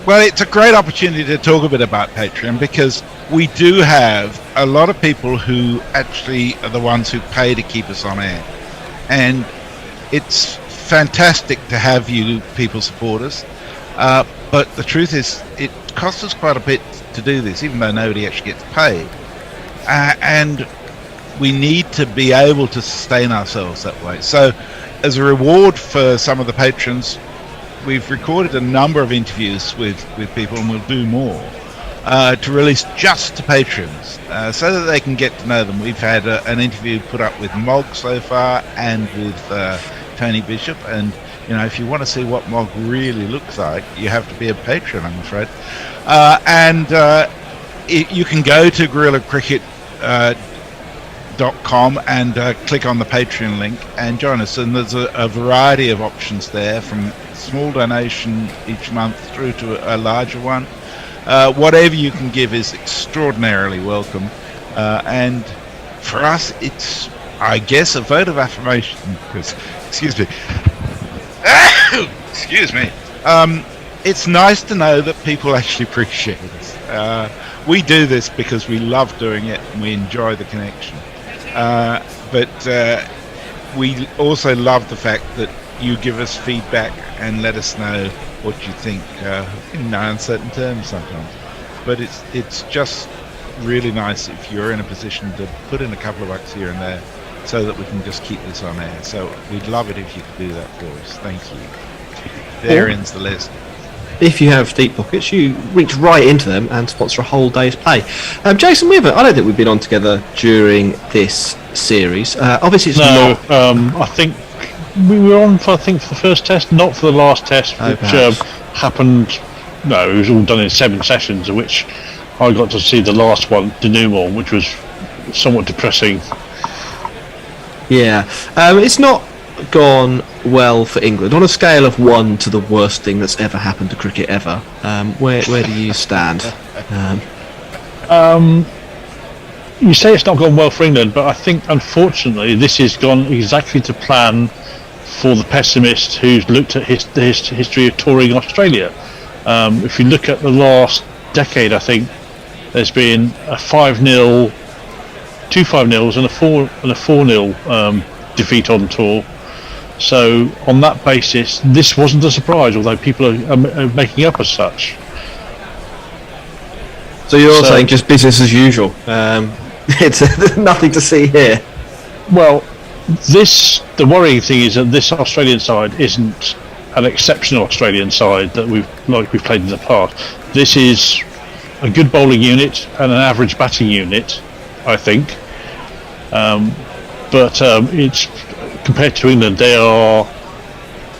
Well, it's a great opportunity to talk a bit about Patreon, because we do have a lot of people who actually are the ones who pay to keep us on air. And it's fantastic to have you people support us, but the truth is it costs us quite a bit to do this, even though nobody actually gets paid, and we need to be able to sustain ourselves that way. So as a reward for some of the patrons, we've recorded a number of interviews with people, and we'll do more to release just to patrons, so that they can get to know them. We've had an interview put up with Mog so far, and with Tony Bishop, and if you want to see what Mog really looks like, you have to be a patron, I'm afraid. You can go to GorillaCricket.com and click on the Patreon link and join us, and there's a variety of options there, from small donation each month through to a larger one. Whatever you can give is extraordinarily welcome, and for us it's, I guess, a vote of affirmation, because excuse me. It's nice to know that people actually appreciate us. We do this because we love doing it and we enjoy the connection. but we also love the fact that you give us feedback and let us know what you think in no uncertain terms sometimes. But it's just really nice if you're in a position to put in a couple of bucks here and there so that we can just keep this on air. So we'd love it if you could do that for us. Thank you. There ends the list. If you have deep pockets, you reach right into them and sponsor a whole day's play. Jason Weaver, I don't think we've been on together during this series. Obviously, it's not. I think we were on for the first test, not for the last test, which happened. No, it was all done in 7 sessions, of which I got to see the last one, denouement, which was somewhat depressing. Yeah, it's not gone well for England. On a scale of 1 to the worst thing that's ever happened to cricket ever, where do you stand? You say it's not gone well for England, but I think unfortunately this has gone exactly to plan for the pessimist who's looked at the history of touring Australia. If you look at the last decade, I think there's been a 5-0, 2 5-0s and a 4-0 defeat on tour. So on that basis, this wasn't a surprise, although people are making up as such. So you're saying just business as usual? It's nothing to see here. Well, the worrying thing is that this Australian side isn't an exceptional Australian side that we've played in the past. This is a good bowling unit and an average batting unit, I think. But it's compared to England, they are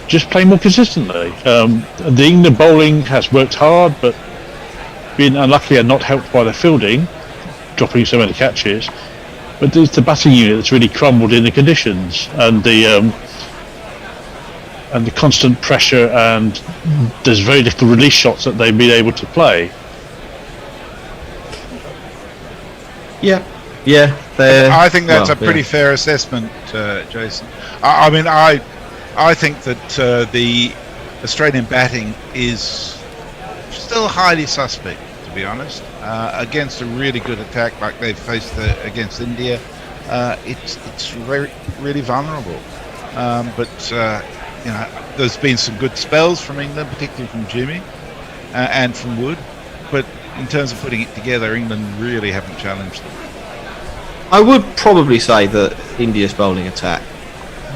just playing more consistently. The England bowling has worked hard, but been unlucky and not helped by the fielding, dropping so many catches. But it's the batting unit that's really crumbled in the conditions, and the constant pressure, and there's very little release shots that they've been able to play. Yeah. I think that's a pretty fair assessment, Jason. I mean, I think that the Australian batting is still highly suspect, to be honest. Against a really good attack like they've faced against India, it's really vulnerable. But there's been some good spells from England, particularly from Jimmy and from Wood. But in terms of putting it together, England really haven't challenged them. I would probably say that India's bowling attack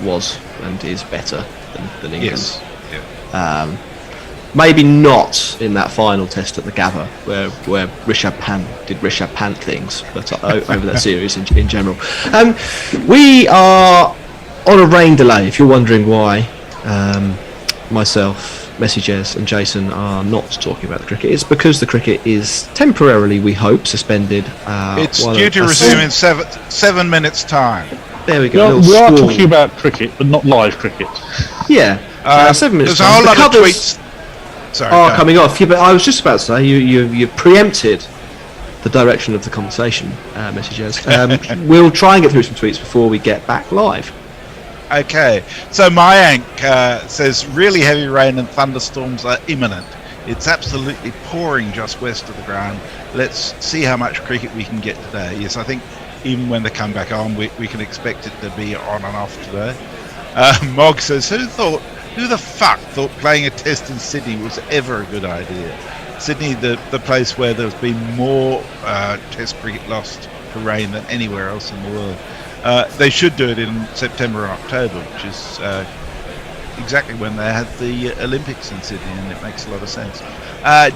was and is better than England's. Yes. Yeah. Maybe not in that final test at the Gabba, where Rishabh Pant things, but over that series in general. We are on a rain delay, if you're wondering why. Myself, Messages and Jason are not talking about the cricket. It's because the cricket is temporarily, we hope, suspended. It's due to resume in 7 minutes' time. There we go. We are talking about cricket, but not live cricket. Yeah, 7 minutes. There's a whole lot of tweets. Sorry, coming off. Yeah, but I was just about to say you preempted the direction of the conversation, Messages. We'll try and get through some tweets before we get back live. Okay, so Mayank says really heavy rain and thunderstorms are imminent. It's absolutely pouring just west of the ground. Let's see how much cricket we can get today. Yes, I think even when they come back on, we can expect it to be on and off today. Mog says, who the fuck thought playing a test in Sydney was ever a good idea? Sydney, the place where there's been more test cricket lost to rain than anywhere else in the world. They should do it in September and October, which is exactly when they had the Olympics in Sydney, and it makes a lot of sense.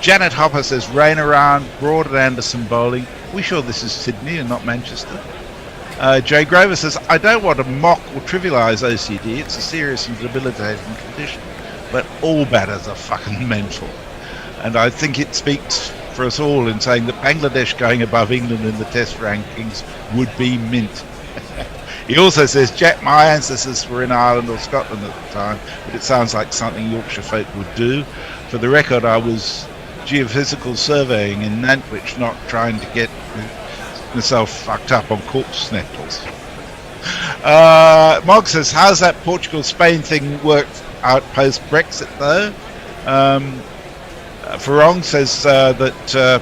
Janet Hopper says, rain around, Broad and Anderson bowling. We sure this is Sydney and not Manchester? Jay Grover says, I don't want to mock or trivialise OCD. It's a serious and debilitating condition, but all batters are fucking mental. And I think it speaks for us all in saying that Bangladesh going above England in the test rankings would be mint. He also says, Jack, my ancestors were in Ireland or Scotland at the time, but it sounds like something Yorkshire folk would do. For the record, I was geophysical surveying in Nantwich, not trying to get myself fucked up on corpse nettles. Mog says, how's that Portugal-Spain thing worked out post-Brexit, though? Farong says that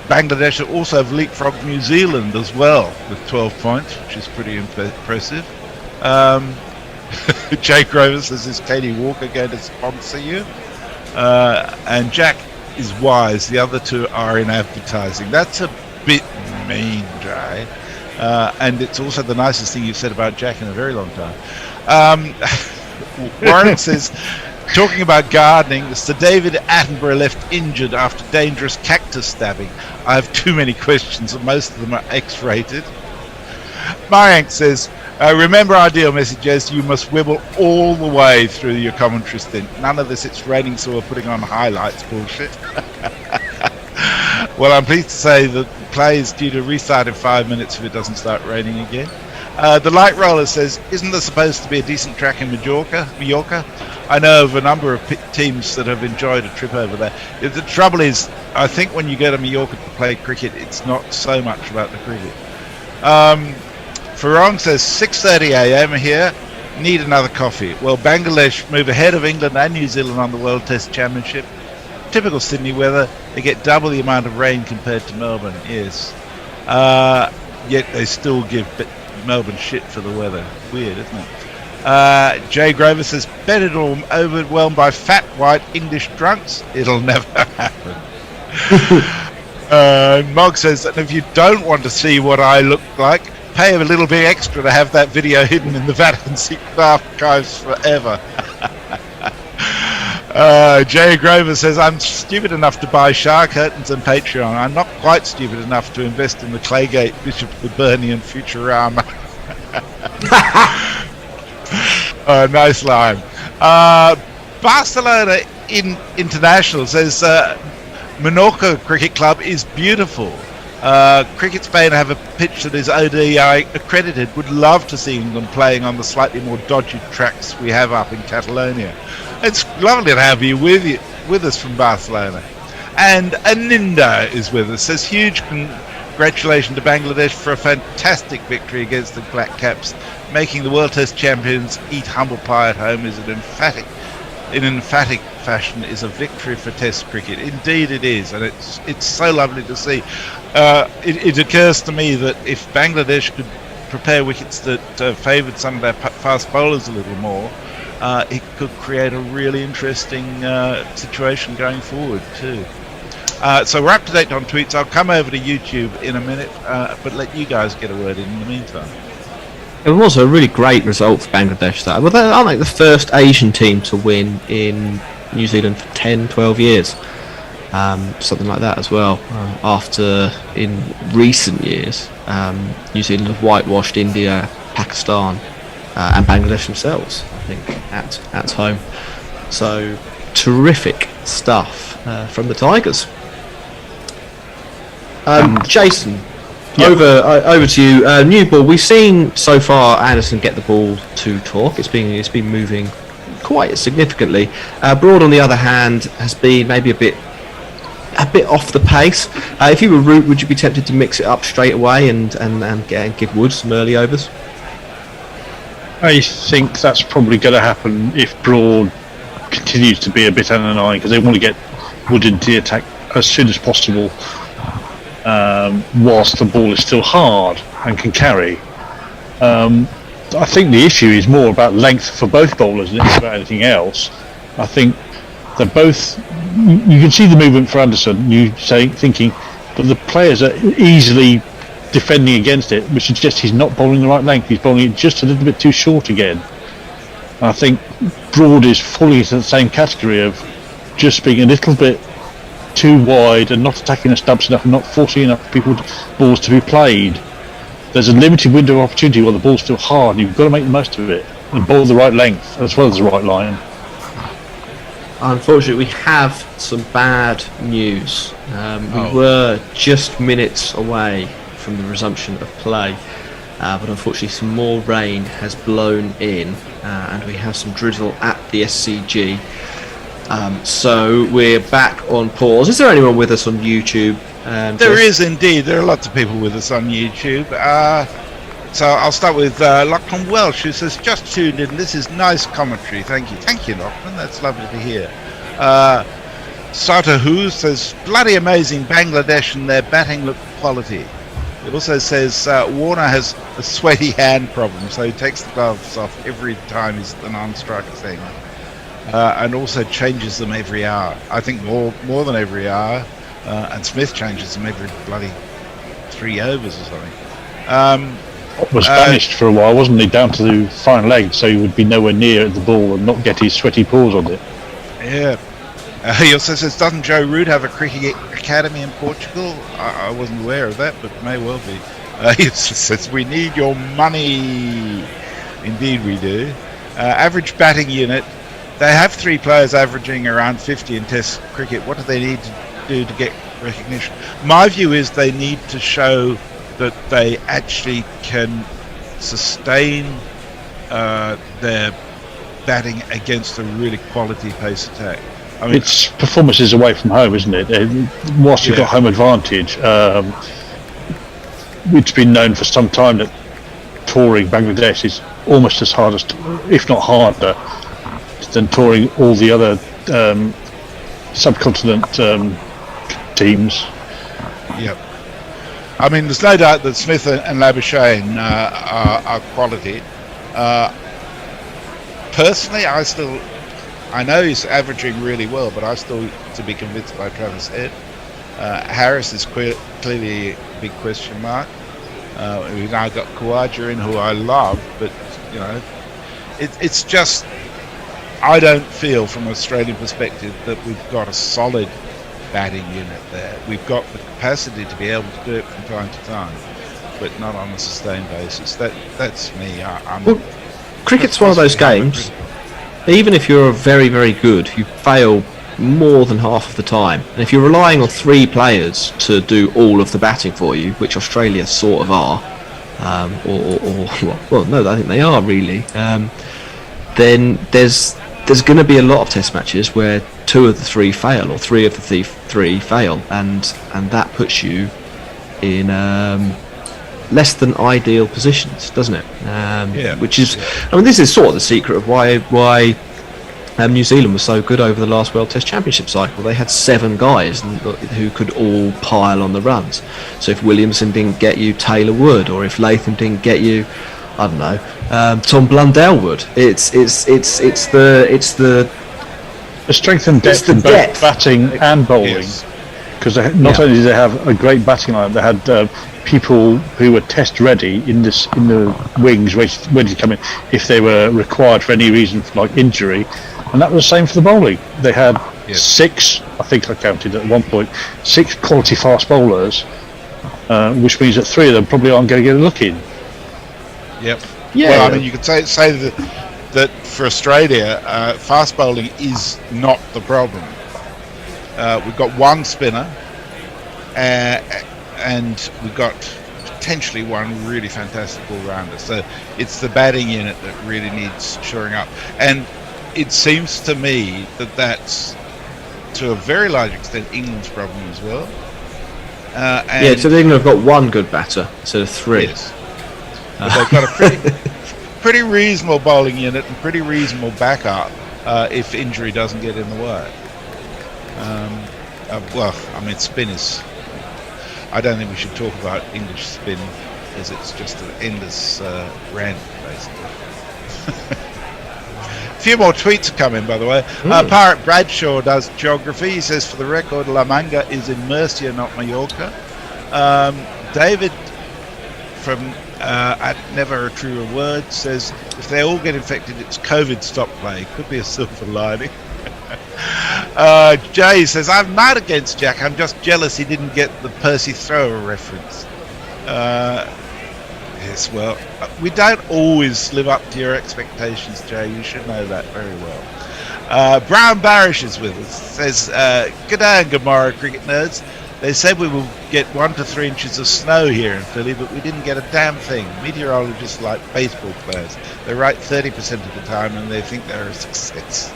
Bangladesh also have leapfrogged New Zealand as well with 12 points, which is pretty impressive. Jay Grover says, is Katie Walker going to sponsor you? And Jack is wise. The other two are in advertising. That's a bit mean, Jay. And it's also the nicest thing you've said about Jack in a very long time. Warren says, talking about gardening, Sir David Attenborough left injured after dangerous cactus stabbing. I have too many questions, and most of them are X-rated. Mayank says, remember our deal messages, you must wibble all the way through your commentary stint. None of this, it's raining, so we're putting on highlights bullshit. Well, I'm pleased to say that the play is due to restart in 5 minutes if it doesn't start raining again. The Light Roller says, isn't there supposed to be a decent track in Mallorca? I know of a number of teams that have enjoyed a trip over there. The trouble is, I think when you go to Mallorca to play cricket, it's not so much about the cricket. Farong says, 6:30 a.m. here, need another coffee. Well, Bangladesh move ahead of England and New Zealand on the World Test Championship. Typical Sydney weather, they get double the amount of rain compared to Melbourne, yes. Yet they still give Melbourne shit for the weather. Weird, isn't it? Jay Grover says, Benidorm overwhelmed by fat white English drunks. It'll never happen. Mog says, and if you don't want to see what I look like, pay a little bit extra to have that video hidden in the Vatican secret archives forever. Jay Grover says, I'm stupid enough to buy shower curtains and Patreon. I'm not quite stupid enough to invest in the Claygate, Bishop of the Burney and Futurama. Nice line. Barcelona International says, Menorca Cricket Club is beautiful. Cricket Spain have a pitch that is ODI accredited. Would love to see them playing on the slightly more dodgy tracks we have up in Catalonia. It's lovely to have you with us from Barcelona. And Aninda is with us. Says, huge congratulations to Bangladesh for a fantastic victory against the Black Caps. Making the World Test champions eat humble pie at home is in emphatic fashion is a victory for Test cricket. Indeed it is, and it's so lovely to see. It occurs to me that if Bangladesh could prepare wickets that favoured some of their fast bowlers a little more, it could create a really interesting situation going forward too. So we're up to date on tweets. I'll come over to YouTube in a minute, but let you guys get a word in the meantime. It was also a really great result for Bangladesh. That, well, they aren't like the first Asian team to win in New Zealand for 10, 12 years. Something like that as well. After, in recent years, New Zealand have whitewashed India, Pakistan, and Bangladesh themselves, I think, at home. So, terrific stuff from the Tigers. Jason, over to you. New ball. We've seen so far Anderson get the ball to talk. It's been moving quite significantly. Broad, on the other hand, has been maybe a bit off the pace. If you were Root, would you be tempted to mix it up straight away and give Wood some early overs? I think that's probably going to happen if Broad continues to be a bit annoying, because they want to get Wood into the attack as soon as possible, whilst the ball is still hard and can carry. I think the issue is more about length for both bowlers than it's about anything else. I think they're both. You can see the movement for Anderson. Thinking, but the players are easily defending against it, which suggests he's not bowling the right length. He's bowling it just a little bit too short again. I think Broad is fully into the same category of just being a little bit too wide and not attacking the stumps enough and not forcing enough balls to be played. There's a limited window of opportunity while the ball's still hard, and you've got to make the most of it and bowl the right length as well as the right line. Unfortunately, we have some bad news. We were just minutes away from the resumption of play, but unfortunately some more rain has blown in, and we have some drizzle at the SCG. So we're back on pause. Is there anyone with us on YouTube? There is indeed. There are lots of people with us on YouTube. So I'll start with Lachlan Welsh, who says, just tuned in. This is nice commentary. Thank you. Thank you, Lachlan. That's lovely to hear. Satahu says, bloody amazing Bangladesh and their batting look quality. It also says Warner has a sweaty hand problem, so he takes the gloves off every time he's the non-striker thing. And also changes them every hour. I think more than every hour. And Smith changes them every bloody 3 overs or something. Was banished for a while, wasn't he, down to the fine leg, so he would be nowhere near the ball and not get his sweaty paws on it. Yeah. He also says, doesn't Joe Root have a cricket academy in Portugal? I wasn't aware of that, but may well be. He says, we need your money. Indeed we do. Average batting unit. They have 3 players averaging around 50 in Test cricket. What do they need to do to get recognition? My view is they need to show that they actually can sustain their batting against a really quality pace attack. I mean, it's performances away from home, isn't it? Whilst you've got home advantage, it's been known for some time that touring Bangladesh is almost as hard as, if not harder, than touring all the other subcontinent teams. Yep. I mean, there's no doubt that Smith and Labuschagne are quality. Personally, I know he's averaging really well, but I still to be convinced by Travis Head. Harris is clearly a big question mark. We've now got Khawaja in, who I love, but you know, it's just, I don't feel from an Australian perspective that we've got a solid batting unit there. We've got the capacity to be able to do it from time to time, but not on a sustained basis. That's me. Well, cricket's one of those games. Even if you're very, very good, you fail more than half of the time. And if you're relying on 3 players to do all of the batting for you, which Australia sort of are, well, no, I think they are really, then there's going to be a lot of Test matches where 2 of the 3 fail, or 3 of the 3 fail, and that puts you in less than ideal positions, doesn't it? Which is, I mean, this is sort of the secret of why New Zealand was so good over the last World Test Championship cycle. They had 7 guys who could all pile on the runs. So if Williamson didn't get you, Taylor would, or if Latham didn't get you, I don't know, Tom Blundell would. It's the strength and depth in both batting and bowling. Because not only did they have a great batting line, they had people who were Test ready in the wings ready to come in if they were required for any reason, like injury, and that was the same for the bowling. They had 6, I think I counted at one point, 6 quality fast bowlers, which means that 3 of them probably aren't going to get a look in. Yep. Yeah. Well, I mean, you could say that for Australia, fast bowling is not the problem. We've got 1 spinner, and we've got potentially 1 really fantastic all-rounder. So it's the batting unit that really needs shoring up. And it seems to me that that's, to a very large extent, England's problem as well. So England have got 1 good batter instead of 3. Yes. But they've got a pretty reasonable bowling unit and pretty reasonable backup if injury doesn't get in the way. Well, I mean, spin is... I don't think we should talk about English spin, as it's just an endless rant, basically. A few more tweets are coming, by the way. Pirate Bradshaw does geography. He says, for the record, La Manga is in Murcia, not Mallorca. David from at Never a Truer Word says, if they all get infected, it's COVID stop play. Could be a silver lining. Jay says, I'm not against Jack, I'm just jealous he didn't get the Percy Thrower reference. Yes, well, we don't always live up to your expectations, Jay. You should know that very well. Brown Barish is with us. Says, good day and good morrow, cricket nerds. They said we will get 1 to 3 inches of snow here in Philly, but we didn't get a damn thing. Meteorologists are like baseball players. They're right 30% of the time and they think they're a success.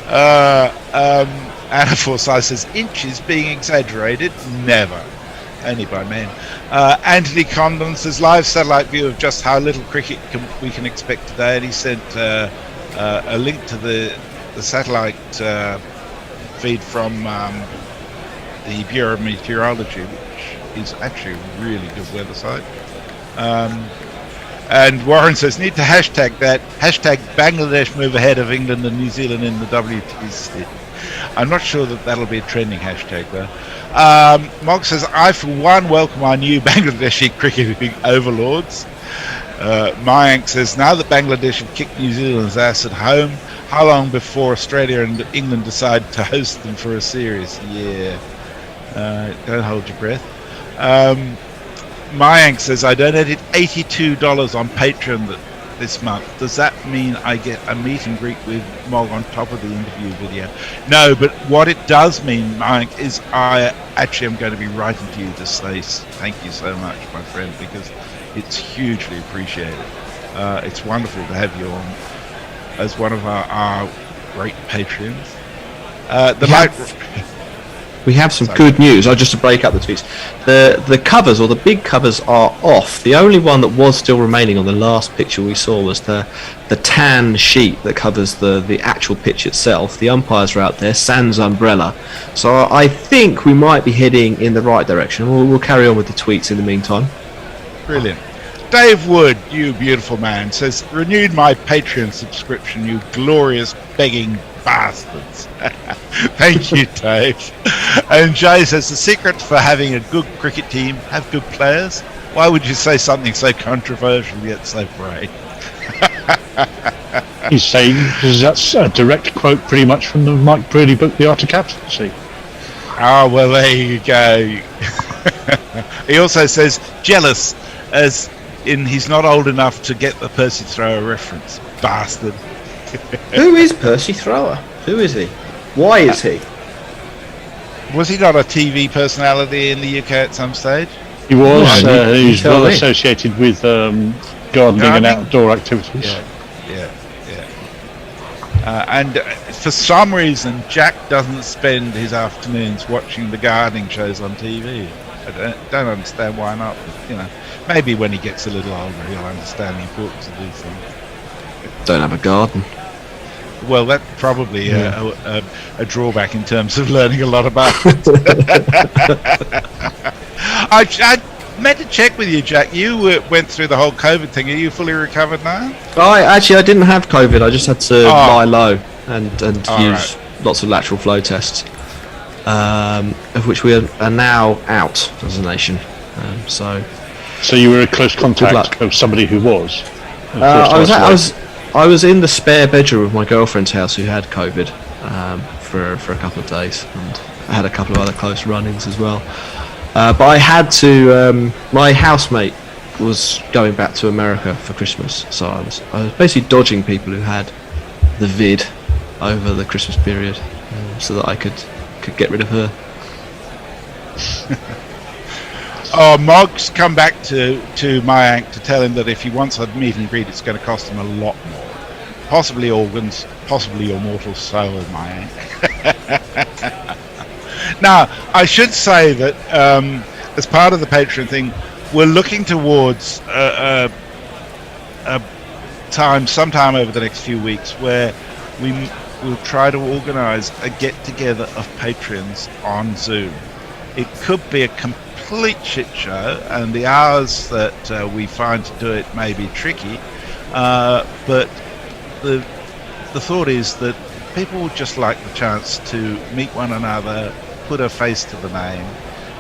Anna Forsyth says, inches being exaggerated? Never. Only by men. Anthony Condon says, live satellite view of just how little cricket we can expect today, and he sent a link to the satellite feed from the Bureau of Meteorology, which is actually a really good weather site. And Warren says, need to hashtag that. Hashtag Bangladesh move ahead of England and New Zealand in the WTC. I'm not sure that that'll be a trending hashtag, though. Mog says, I, for one, welcome our new Bangladeshi cricketing overlords. Mayank says, now that Bangladesh have kicked New Zealand's ass at home, how long before Australia and England decide to host them for a series? Yeah. Don't hold your breath. Mayank says, I donated $82 on Patreon this month. Does that mean I get a meet and greet with Mog on top of the interview video? No, but what it does mean, Mayank, is I actually am going to be writing to you to say thank you so much, my friend, because it's hugely appreciated. It's wonderful to have you on as one of our great Patreons. We have some good news. Just to break up the tweets, the covers, or the big covers, are off. The only one that was still remaining on the last picture we saw was the tan sheet that covers the actual pitch itself. The umpires are out there, sans umbrella. So I think we might be heading in the right direction. We'll carry on with the tweets in the meantime. Brilliant. Dave Wood, you beautiful man, says, renewed my Patreon subscription, you glorious begging bastards. Thank you, Dave. And Jay says, the secret for having a good cricket team, have good players. Why would you say something so controversial yet so brave? He's saying, because that's a direct quote pretty much from the Mike Brearley book, The Art of Captaincy. Oh, well, there you go. He also says, jealous, as in he's not old enough to get the Percy Thrower reference. Bastard. Who is Percy Thrower? Who is he? Why is he? Was he not a TV personality in the UK at some stage? He was. He's well me. associated with gardening and outdoor activities. Yeah. And for some reason, Jack doesn't spend his afternoons watching the gardening shows on TV. I don't understand why not. But, maybe when he gets a little older, he'll understand the importance of these things. Don't have a garden. Well, that's probably a drawback in terms of learning a lot about it. I meant to check with you, Jack. You went through the whole COVID thing. Are you fully recovered now? I didn't have COVID. I just had to lie low and use lots of lateral flow tests, of which we are now out as a nation. So you were a close contact of somebody who was. I was in the spare bedroom of my girlfriend's house who had COVID for a couple of days, and I had a couple of other close run-ins as well. But I had to. My housemate was going back to America for Christmas, so I was basically dodging people who had the vid over the Christmas period, so that I could get rid of her. Mog's come back to Mayank to tell him that if he wants a meet and greet, it's going to cost him a lot more. Possibly organs, possibly your mortal soul, Mayank. Now, I should say that as part of the Patreon thing, we're looking towards a time, sometime over the next few weeks, where we'll try to organise a get-together of Patreons on Zoom. It could be a complete shit show, and the hours that we find to do it may be tricky, but the thought is that people would just like the chance to meet one another, put a face to the name,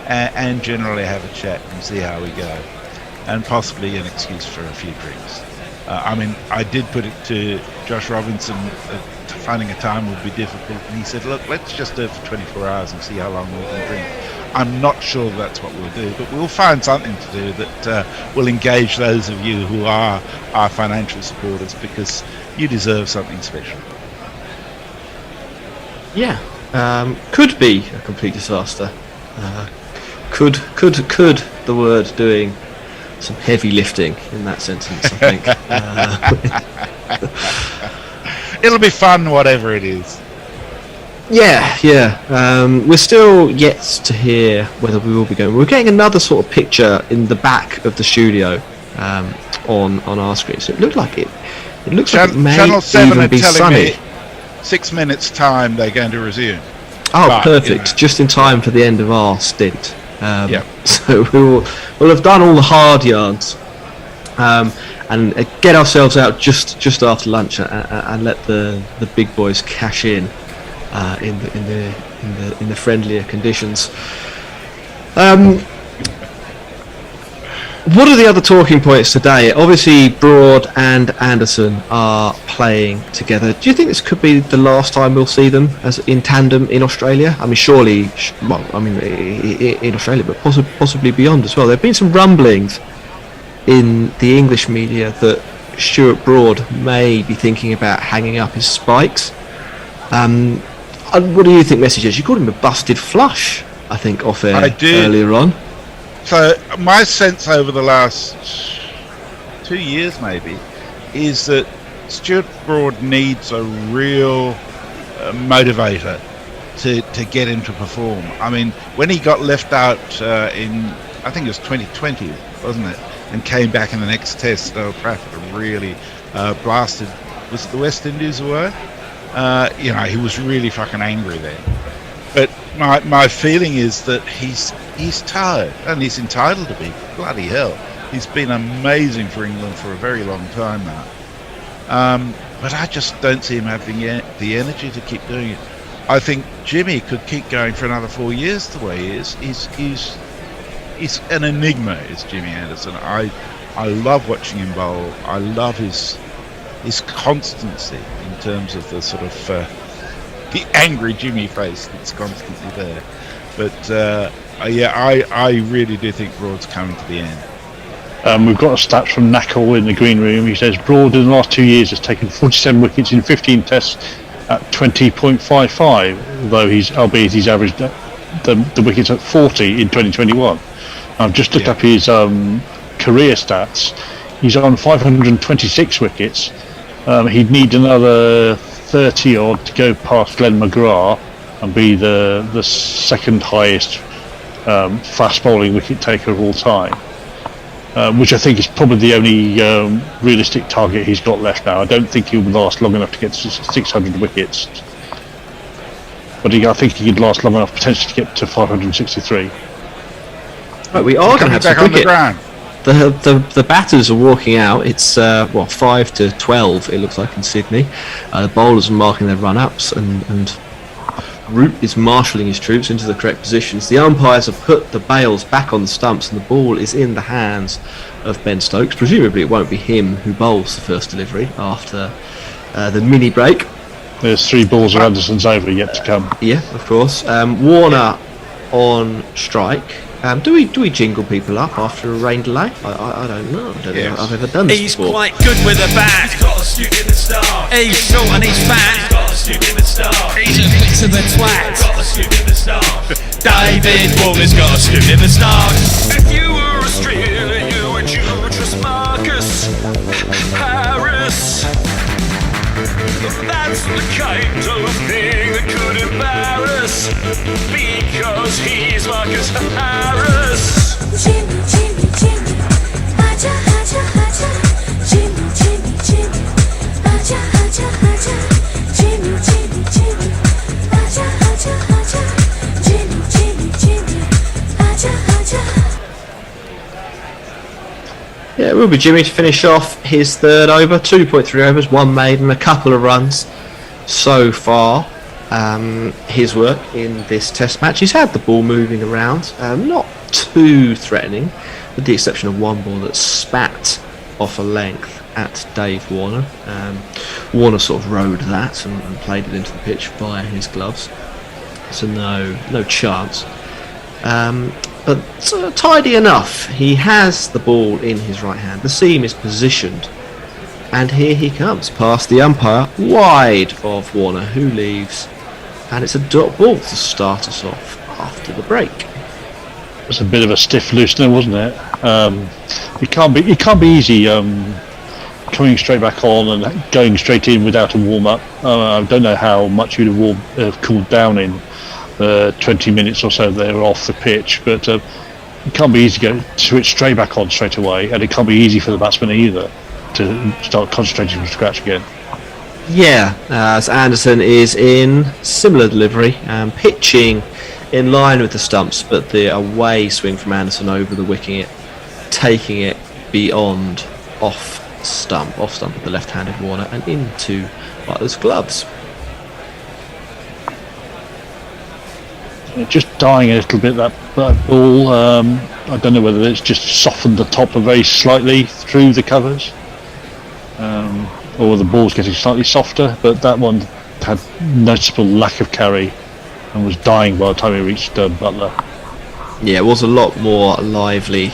and generally have a chat and see how we go, and possibly an excuse for a few drinks. I did put it to Josh Robinson finding a time would be difficult, and he said, look, let's just do it for 24 hours and see how long we can drink. I'm not sure that's what we'll do, but we'll find something to do that will engage those of you who are our financial supporters, because you deserve something special. Yeah, could be a complete disaster. Could the word doing some heavy lifting in that sentence, I think. It'll be fun, whatever it is. Yeah. We're still yet to hear whether we will be going. We're getting another sort of picture in the back of the studio on our screen. So it looked like it. It looks like it may Channel 7 even are be telling sunny. me 6 minutes time they're going to resume. Oh, But, perfect! Just in time for the end of our stint. Yeah. So we'll have done all the hard yards, and get ourselves out just after lunch, and let the big boys cash in the friendlier conditions. What are the other talking points today? Obviously, Broad and Anderson are playing together. Do you think this could be the last time we'll see them as in tandem in Australia? I mean, surely, in Australia, but possibly beyond as well. There have been some rumblings in the English media that Stuart Broad may be thinking about hanging up his spikes. What do you think, messages? You called him a busted flush, I think, off air I did. earlier on. So my sense over the last 2 years maybe is that Stuart Broad needs a real motivator to get him to perform. I mean, when he got left out in, I think it was 2020, wasn't it? And came back in the next test, Old Trafford, and really blasted, was it the West Indies away? He was really fucking angry then. But my feeling is that he's tired, and he's entitled to be. Bloody hell, he's been amazing for England for a very long time now. But I just don't see him having the energy to keep doing it. I think Jimmy could keep going for another 4 years the way he is. He's an enigma, is Jimmy Anderson. I love watching him bowl. I love his constancy in terms of the sort of the angry Jimmy face that's constantly there. But I really do think Broad's coming to the end. We've got a stat from Knackle in the green room. He says Broad in the last 2 years has taken 47 wickets in 15 tests at 20.55, albeit he's averaged the wickets at 40 in 2021. I've just looked up his career stats. He's on 526 wickets. He'd need another 30 odd to go past Glenn McGrath and be the second highest fast bowling wicket taker of all time, which I think is probably the only realistic target he's got left now. I don't think he'll last long enough to get to 600 wickets, but I think he could last long enough potentially to get to 563. Right, we are going to have some cricket. The batters are walking out. It's 5-12. It looks like in Sydney. The bowlers are marking their run-ups, and Root is marshalling his troops into the correct positions. The umpires have put the bails back on the stumps, and the ball is in the hands of Ben Stokes. Presumably, it won't be him who bowls the first delivery after the mini break. There's 3 balls of Anderson's over yet to come. Yeah, of course. Warner on strike. Do we jingle people up after a rain delay? I don't know. I don't know if I've ever done this He's before. quite good with a bat. He's got a stupid start. He's short and he's fat. He's got a stupid start. He's a bit of a twat. He's got a stupid start. David Warner's got a stupid start. If you were Australia, you would trust Marcus Harris. That's the kind of thing that could embarrass, because he's Marcus Harris. Jimmy, Jimmy, Jimmy, aja, aja, aja. Jimmy, Jimmy, Jimmy, aja, aja, aja. Jimmy, Jimmy, Jimmy, aja, aja, aja. Jimmy, Jimmy, Jimmy, aja, aja. Yeah, it will be Jimmy to finish off his third over. 2.3 overs, 1 maiden, a couple of runs so far. His work in this test match. He's had the ball moving around, not too threatening, with the exception of one ball that spat off a length at Dave Warner. Warner sort of rode that and played it into the pitch via his gloves. So no chance. But tidy enough. He has the ball in his right hand. The seam is positioned. And here he comes, past the umpire, wide of Warner, who leaves. And it's a dot ball to start us off after the break. It was a bit of a stiff loosener, wasn't it? It can't be easy coming straight back on and going straight in without a warm up. I don't know how much you'd have cooled down in 20 minutes or so they were off the pitch, but it can't be easy to switch straight back on straight away, and it can't be easy for the batsman either to start concentrating from scratch again. Yeah, as Anderson is in similar delivery, pitching in line with the stumps, but the away swing from Anderson over the wicket, taking it beyond off stump of the left-handed Warner and into Butler's gloves. Just dying a little bit, that ball. I don't know whether it's just softened the top very slightly through the covers, or the ball's getting slightly softer, but that one had noticeable lack of carry and was dying by the time it reached Butler. Yeah, it was a lot more lively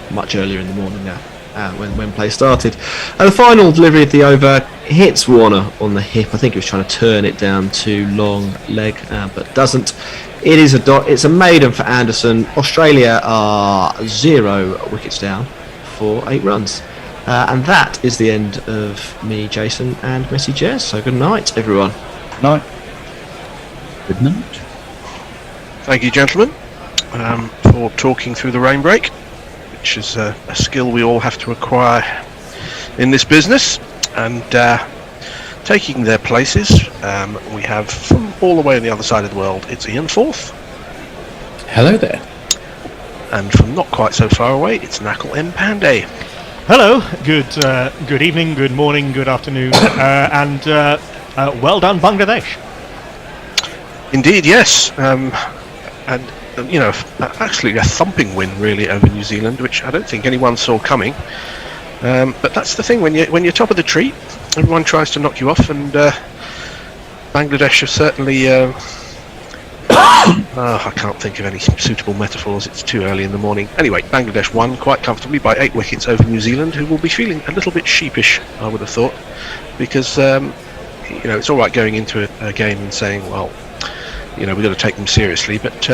much earlier in the morning now when play started. And the final delivery of the over hits Warner on the hip. I think he was trying to turn it down to long leg, but doesn't. It is it's a maiden for Anderson. Australia are 0 wickets down for 8 runs. And that is the end of me, Jason, and Messi Jez. So good night, everyone. Night. Good night. Thank you, gentlemen, for talking through the rain break, which is a skill we all have to acquire in this business. And taking their places, we have from all the way on the other side of the world, it's Ian Forth. Hello there. And from not quite so far away, it's Nakul M. Pandey. Hello, good evening, good morning, good afternoon, and well done, Bangladesh. Indeed, yes. And actually a thumping win really over New Zealand, which I don't think anyone saw coming. But that's the thing, when you're top of the tree, everyone tries to knock you off, and Bangladesh have certainly. I can't think of any suitable metaphors. It's too early in the morning. Anyway, Bangladesh won quite comfortably by 8 wickets over New Zealand, who will be feeling a little bit sheepish, I would have thought, because it's all right going into a game and saying, well, we've got to take them seriously, but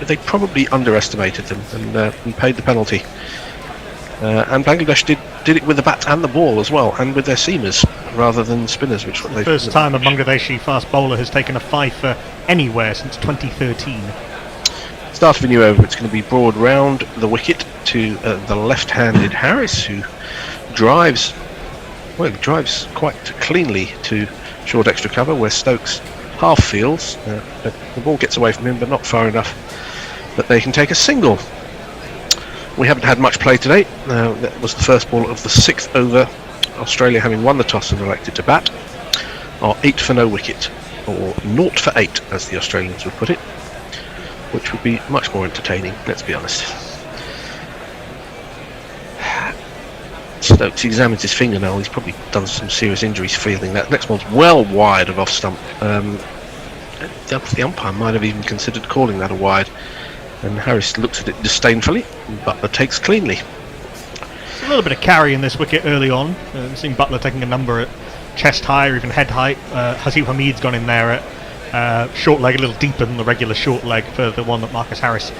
they probably underestimated them and paid the penalty. And Bangladesh did it with the bat and the ball as well, and with their seamers rather than spinners, which they first time a Bangladeshi fast bowler has taken a fifer anywhere since 2013. Start of a new over. It's going to be broad round the wicket to the left-handed Harris, who drives quite cleanly to short extra cover, where Stokes half fields. But the ball gets away from him, but not far enough that they can take a single. We haven't had much play today. That was the first ball of the 6th over. Australia, having won the toss and elected to bat, are 8 for no wicket, or 0 for 8, as the Australians would put it, which would be much more entertaining, let's be honest. Stokes examines his fingernail. He's probably done some serious injuries feeling that. Next one's well wide of off stump. The umpire might have even considered calling that a wide, and Harris looks at it disdainfully. Butler takes cleanly. A little bit of carry in this wicket early on. Seeing Butler taking a number at chest high or even head height. Hasib Hamid's gone in there at short leg, a little deeper than the regular short leg for the one that Marcus Harris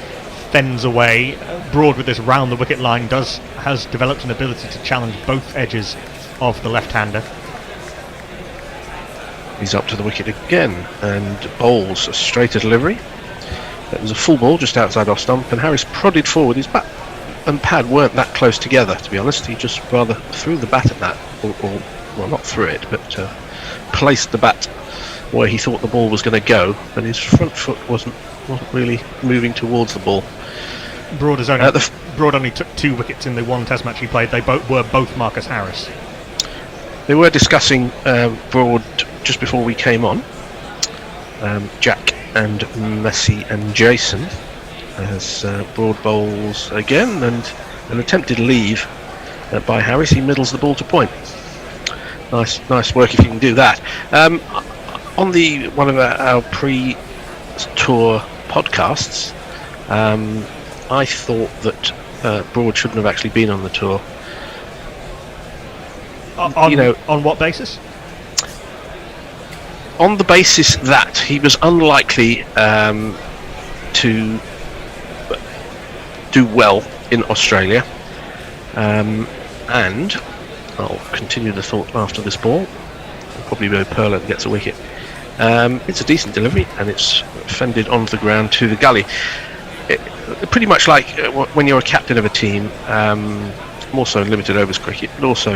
fends away. Broad with this round the wicket line has developed an ability to challenge both edges of the left-hander. He's up to the wicket again and bowls a straighter delivery. It was a full ball just outside off stump, and Harris prodded forward. His bat and pad weren't that close together, to be honest. He just rather threw the bat at that, or well, not threw it, but placed the bat where he thought the ball was going to go, but his front foot wasn't really moving towards the ball. Broad only took 2 wickets in the one Test match he played. They were both Marcus Harris. They were discussing Broad just before we came on. Jack and Messi and Jason, as Broad bowls again, and an attempted leave by Harris. He middles the ball to point. Nice work if you can do that. On one of our pre-tour podcasts, I thought that Broad shouldn't have actually been on the tour. On what basis? On the basis that he was unlikely to do well in Australia, and I'll continue the thought after this ball. It'll probably be Perla that gets a wicket. It's a decent delivery, and it's fended onto the ground to the gully. Pretty much like when you're a captain of a team, more so in limited overs cricket, but also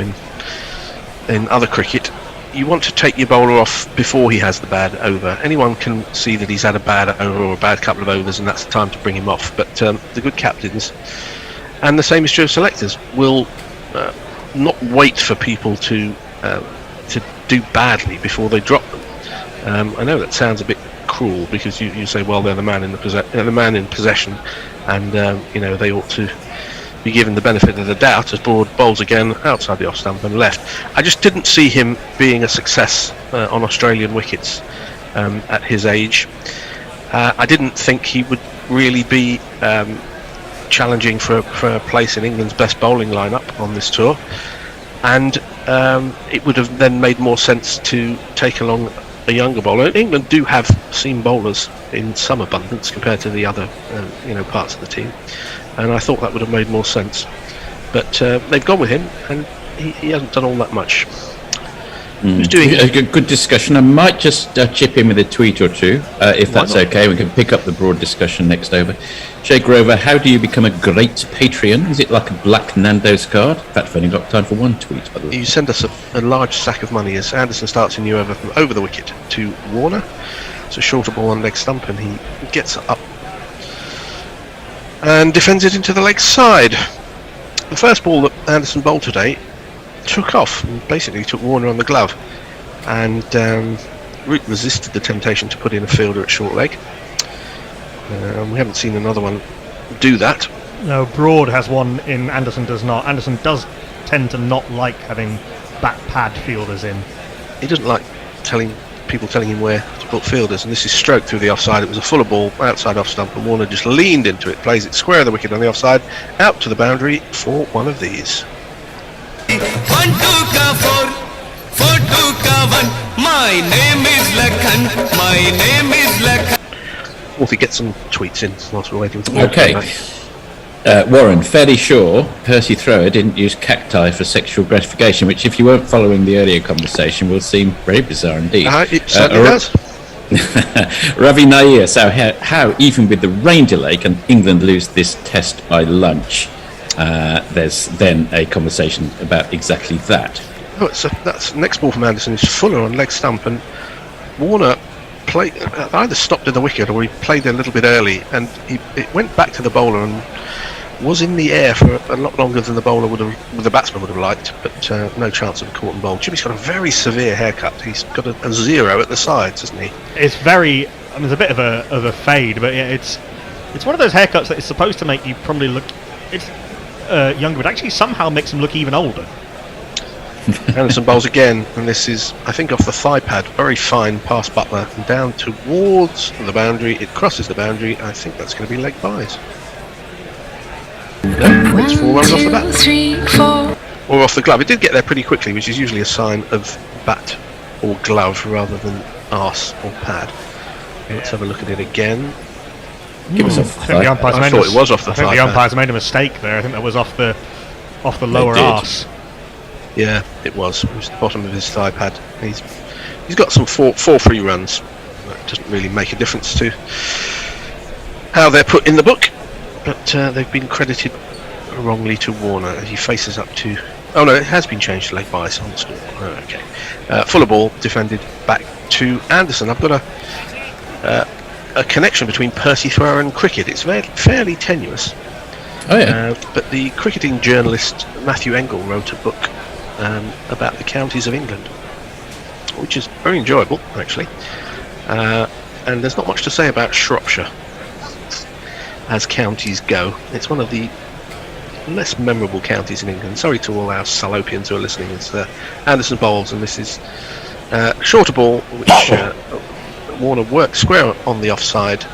in other cricket, you want to take your bowler off before he has the bad over. Anyone can see that he's had a bad over or a bad couple of overs, and that's the time to bring him off. But the good captains, and the same is true of selectors, will not wait for people to do badly before they drop them. I know that sounds a bit cruel, because you say, well, they're the man in possession, and they ought to be given the benefit of the doubt as Broad bowls again outside the off stump and left. I just didn't see him being a success on Australian wickets at his age. I didn't think he would really be challenging for a place in England's best bowling lineup on this tour, and it would have then made more sense to take along a younger bowler. England do have seam bowlers in some abundance compared to the other parts of the team, and I thought that would have made more sense, but they've gone with him, and he hasn't done all that much. Who's doing a good discussion. I might just chip in with a tweet or two, if that's okay. We can pick up the broad discussion next over. Jay Grover, how do you become a great Patreon? Is it like a black Nando's card? In fact, I've only got time for one tweet, by the way. You send us a large sack of money as Anderson starts a new over from over the wicket to Warner. It's a shorter ball on leg stump, and he gets up and defends it into the leg side. The first ball that Anderson bowled today took off and basically took Warner on the glove, and Root resisted the temptation to put in a fielder at short leg. We haven't seen another one do that. No, Broad has one in, Anderson does not. Anderson does tend to not like having back pad fielders in. He doesn't like people telling him where to put fielders, and this is stroked through the offside. It was a fuller ball outside off stump, and Warner just leaned into it, plays it square of the wicket on the offside, out to the boundary for one of these. 1 2 ka 4 4 2 ka 1. My name is Lakhan. My name is Lakhan. Wolfie, get some tweets in whilst we're waiting for the Okay. Warren, fairly sure Percy Thrower didn't use cacti for sexual gratification, which, if you weren't following the earlier conversation, will seem very bizarre indeed. It certainly does. Ravi Nair, so how, even with the rain delay, can England lose this test by lunch? There's then a conversation about exactly that. Oh, that's next ball from Anderson is Fuller on leg stump, and Warner either stopped at the wicket or he played a little bit early, and it went back to the bowler and was in the air for a lot longer than the batsman would have liked, but no chance of a caught and bowled. Jimmy's got a very severe haircut. He's got a zero at the sides, hasn't he? It's very, there's a bit of a fade, but yeah, it's one of those haircuts that is supposed to make you probably look younger, but actually somehow makes him look even older. Anderson bowls again, and this is, I think, off the thigh pad. Very fine past Butler and down towards the boundary. It crosses the boundary. I think that's going to be leg byes. No, it's 4 runs off the bat. 1 2 3 4. Or off the glove. It did get there pretty quickly, which is usually a sign of bat or glove rather than arse or pad. Let's have a look at it again. Give us a I think the umpires I thought it was off the thigh the pad. umpires made a mistake there. I think that was off the lower did. arse. Yeah, it was. It was the bottom of his thigh pad. He's got some four free runs. That doesn't really make a difference to how they're put in the book, but they've been credited wrongly to Warner as he faces up to. Oh no, it has been changed to leg byes on the score. Oh, okay. Fuller ball defended back to Anderson. I've got a connection between Percy Thrower and cricket. It's fairly tenuous. Oh yeah. But the cricketing journalist Matthew Engel wrote a book about the counties of England, which is very enjoyable, actually. And there's not much to say about Shropshire as counties go. It's one of the less memorable counties in England. Sorry to all our Salopians who are listening. It's Anderson bowls, and this is shorter ball, which Warner worked square on the offside.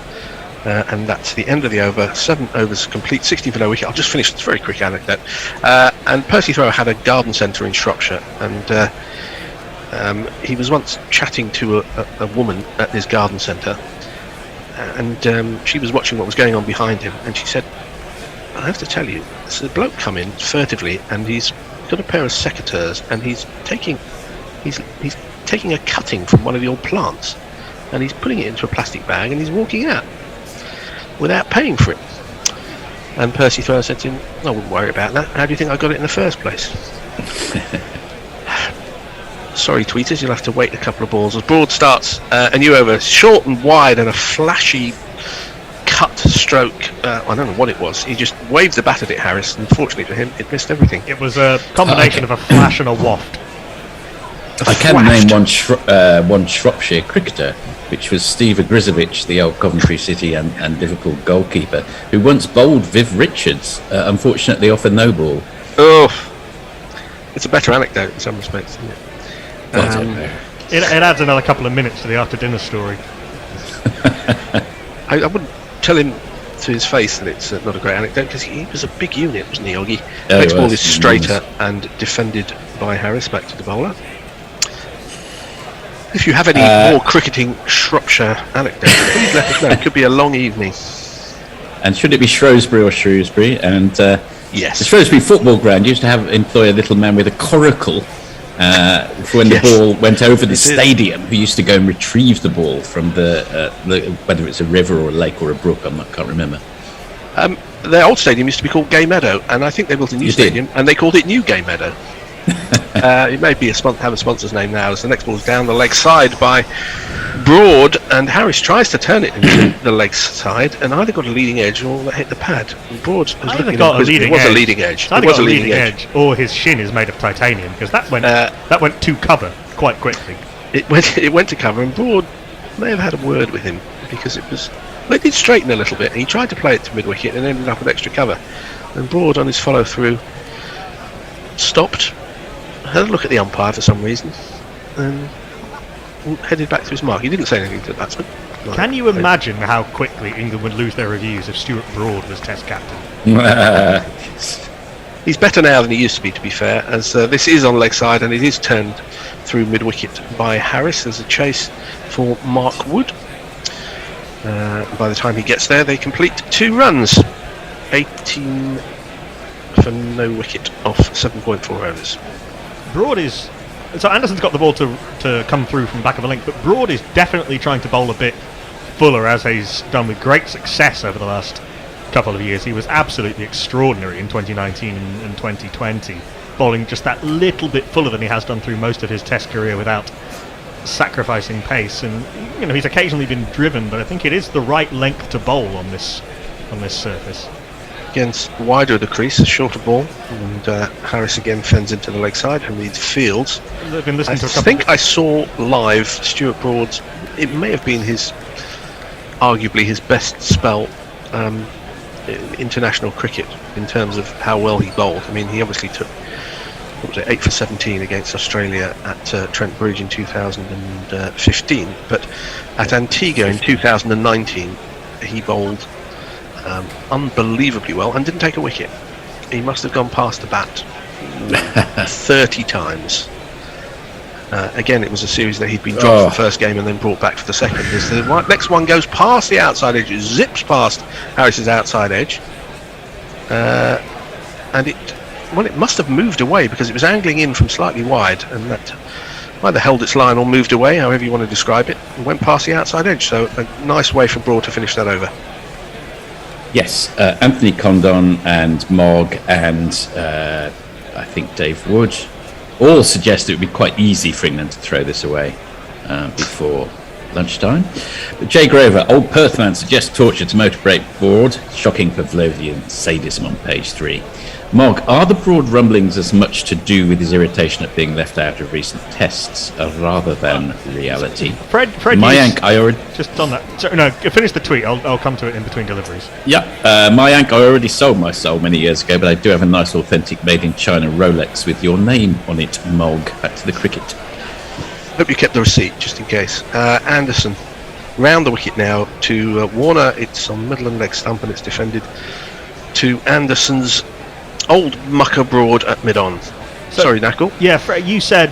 And that's the end of the over. 7 overs complete, 60 for no wicket. I'll just finish this very quick anecdote. And Percy Thrower had a garden centre in Shropshire, and he was once chatting to a woman at this garden centre, and she was watching what was going on behind him, and she said, I have to tell you, there's a bloke come in furtively, and he's got a pair of secateurs, and he's taking a cutting from one of your plants, and he's putting it into a plastic bag, and he's walking out without paying for it. And Percy Thrower said to him, I wouldn't worry about that. How do you think I got it in the first place? sorry, tweeters, you'll have to wait a couple of balls as Broad starts a new over, short and wide, and a flashy cut stroke. I don't know what it was. He just waved the bat at it, Harris, and fortunately for him, it missed everything. It was a combination of a flash and a waft. I can name one Shropshire cricketer, which was Steve Ogrizovic, the old Coventry City and Liverpool goalkeeper, who once bowled Viv Richards, unfortunately off a no ball. Oh, it's a better anecdote in some respects, isn't it? It adds another couple of minutes to the after dinner story. I wouldn't tell him to his face that it's not a great anecdote, because he was a big unit, wasn't he, Oggy? Next ball is straighter and defended by Harris, back to the bowler. If you have any more cricketing Shropshire anecdotes, please let us know. It could be a long evening. And should it be Shrewsbury or Shrewsbury? And yes, the Shrewsbury football ground used to employ a little man with a coracle for when the ball went over the stadium, who used to go and retrieve the ball from the whether it's a river or a lake or a brook, can't remember. Their old stadium used to be called Gay Meadow, and I think they built a new stadium, and they called it New Gay Meadow. It may be have a sponsor's name now, as the next ball is down the leg side by Broad, and Harris tries to turn it into the leg side, and either got a leading edge or hit the pad. And Broad was looking got a leading edge. It was a leading edge. It was a leading edge, or his shin is made of titanium, because that went to cover quite quickly. It went to cover, and Broad may have had a word with him, because they did straighten a little bit. He tried to play it to mid wicket and ended up with extra cover. And Broad, on his follow through, stopped, had a look at the umpire for some reason, and headed back to his mark. He didn't say anything to the batsman. Can you imagine how quickly England would lose their reviews if Stuart Broad was Test captain? He's better now than he used to be fair, as this is on leg side and it is turned through mid wicket by Harris. There's a chase for Mark Wood. By the time he gets there, they complete 2 runs. 18 for no wicket off 7.4 overs. Broad is... So Anderson's got the ball to come through from back of a length, but Broad is definitely trying to bowl a bit fuller, as he's done with great success over the last couple of years. He was absolutely extraordinary in 2019 and 2020, bowling just that little bit fuller than he has done through most of his Test career without sacrificing pace. And he's occasionally been driven, but I think it is the right length to bowl on this surface. Against wider of the crease, a shorter ball, and Harris again fends into the leg side and leads fields. I think I saw live Stuart Broad's, it may have been arguably his best spell in international cricket in terms of how well he bowled. I mean, he obviously took 8 for 17 against Australia at Trent Bridge in 2015, but at Antigua in 2019 he bowled unbelievably well and didn't take a wicket. He must have gone past the bat 30 times. Again, it was a series that he'd been dropped for the first game and then brought back for the second. As the next one goes past the outside edge, it zips past Harris's outside edge, and it must have moved away because it was angling in from slightly wide, and that either held its line or moved away, however you want to describe it, and went past the outside edge. So a nice way for Broad to finish that over. Yes, Anthony Condon and Mogg and I think Dave Wood all suggest it would be quite easy for England to throw this away before lunchtime. But Jay Grover, old Perth man, suggests torture to motor break Broad. Shocking Pavlovian sadism on page 3. Mogg, are the Broad rumblings as much to do with his irritation at being left out of recent tests rather than reality? Fred Mayank, I already... Just on that... So, no, finish the tweet. I'll come to it in between deliveries. Yeah, Mayank, I already sold my soul many years ago, but I do have a nice authentic made-in-China Rolex with your name on it, Mogg. Back to the cricket. Hope you kept the receipt, just in case. Anderson, round the wicket now to Warner. It's on middle and leg stump, and it's defended to Anderson's old mucker Broad at mid-on. Sorry, Knuckle. Yeah, you said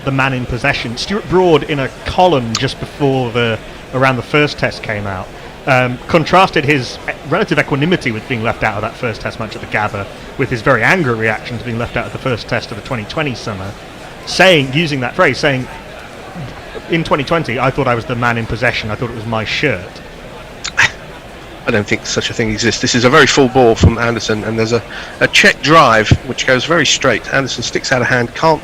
the man in possession. Stuart Broad, in a column just before around the first test came out, contrasted his relative equanimity with being left out of that first test match at the Gabba with his very angry reaction to being left out of the first test of the 2020 summer, using that phrase, saying, in 2020, I thought I was the man in possession. I thought it was my shirt. I don't think such a thing exists. This is a very full ball from Anderson, and there's a check drive which goes very straight. Anderson sticks out a hand, can't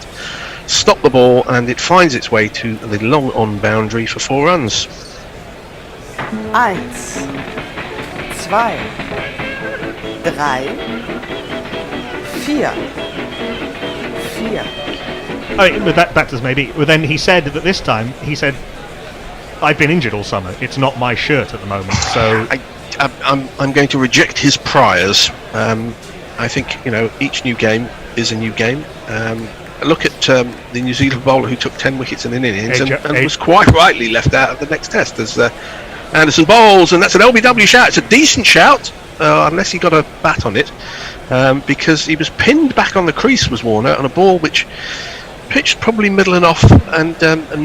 stop the ball, and it finds its way to the long on boundary for 4 runs. 1, 2, 3, 4. I mean, with that batters maybe. But then he said that this time, he said, I've been injured all summer. It's not my shirt at the moment. So I'm going to reject his priors. I think each new game is a new game. Look at the New Zealand bowler who took 10 wickets in an innings and was quite rightly left out of the next test as Anderson bowls, and that's an LBW shout. It's a decent shout, unless he got a bat on it, because he was pinned back on the crease, was Warner, on a ball which pitched probably middle and off and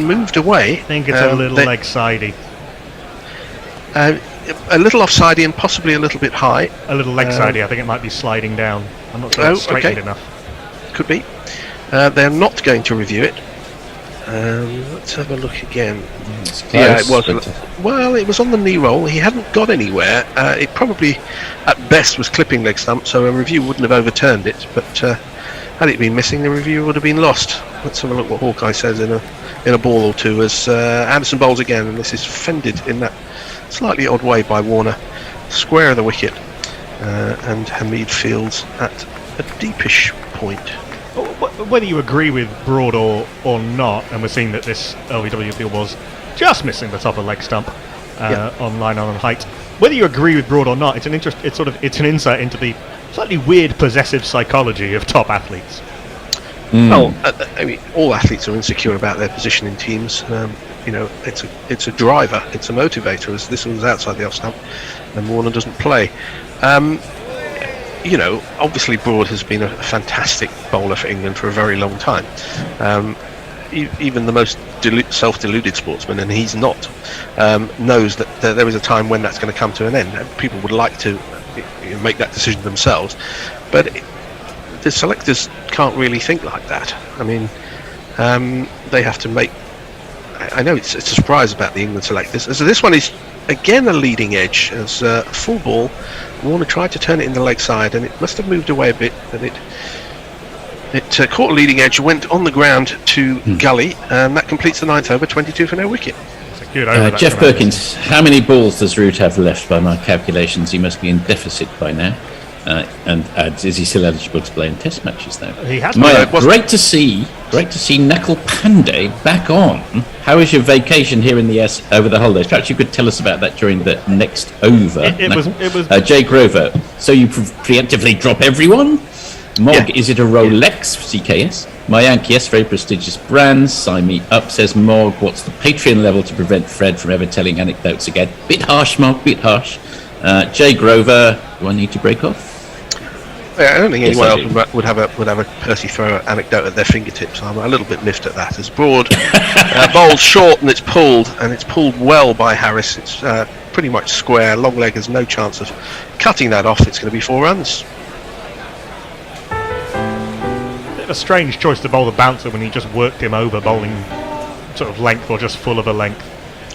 moved away. I think it's a little leg sidey. A little offsidey and possibly a little bit high. A little leg sidey. I think it might be sliding down. I'm not sure it's straightened enough. Could be. They're not going to review it. Let's have a look again. Yeah, it was. Well, it was on the knee roll. He hadn't got anywhere. It probably, at best, was clipping leg stump, so a review wouldn't have overturned it. But had it been missing, the review would have been lost. Let's have a look what Hawkeye says in a ball or two as Anderson bowls again, and this is fended in that slightly odd way by Warner, square of the wicket, and Hamid fields at a deepish point. Whether you agree with Broad or not, and we're seeing that this LBW field was just missing the top of leg stump on line on height. Whether you agree with Broad or not, it's an insight into the slightly weird possessive psychology of top athletes. Well, I mean, all athletes are insecure about their position in teams. It's a driver, it's a motivator. As this was outside the off stump, and Warner doesn't play. Obviously Broad has been a fantastic bowler for England for a very long time. Even the most self-deluded sportsman, and he's not, knows that there is a time when that's going to come to an end. People would like to make that decision themselves, but the selectors can't really think like that. I mean, they have to make. I know it's a surprise about the England selectors. So this one is again a leading edge as full ball. Warner tried to turn it in the leg side, and it must have moved away a bit. And it caught a leading edge, went on the ground to gully, and that completes the 9th over, 22 for no wicket. Good over Jeff Perkins, how many balls does Root have left? By my calculations, he must be in deficit by now. And adds, is he still eligible to play in Test matches though? He has. Great to see Nakul Pandey back on. How was your vacation here in the over the holidays? Perhaps you could tell us about that during the next over. It was Jay Grover. So you preemptively drop everyone? Mog, is it a Rolex? CKS. Mayank, yes, very prestigious brands. Sign me up, says Mog. What's the Patreon level to prevent Fred from ever telling anecdotes again? Bit harsh, Mog, bit harsh. Jay Grover, do I need to break off? Yeah, I don't think anyone else would have a Percy thrower anecdote at their fingertips. I'm a little bit miffed at that. As Broad bowls short and it's pulled well by Harris. It's pretty much square. Long leg has no chance of cutting that off. It's going to be 4 runs. Bit of a strange choice to bowl the bouncer when he just worked him over, bowling sort of length or just full of a length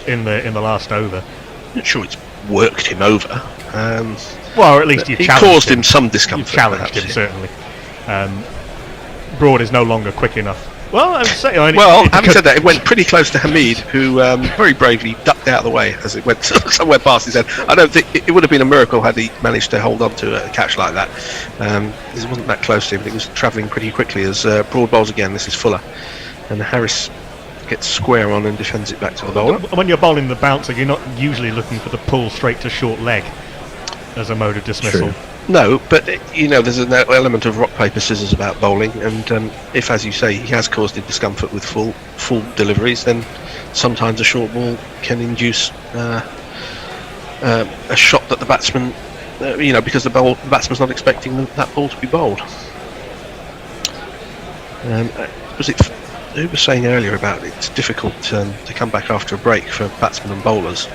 in the last over. I'm not sure it's worked him over. Well, or at least he caused him some discomfort. You challenged him, certainly. Broad is no longer quick enough. Well, I would say. Having said that, it went pretty close to Hamid, who very bravely ducked out of the way as it went somewhere past his head. I don't think it would have been a miracle had he managed to hold on to a catch like that. It wasn't that close to him, but it was travelling pretty quickly as Broad bowls again. This is Fuller, and Harris gets square on and defends it back to the bowler. When you're bowling the bouncer, you're not usually looking for the pull straight to short leg as a mode of dismissal. True. No, but there's an element of rock paper scissors about bowling, and if, as you say, he has caused him discomfort with full deliveries, then sometimes a short ball can induce a shot that the batsman, because the batsman's not expecting that ball to be bowled. Who was saying earlier about it's difficult to come back after a break for batsmen and bowlers?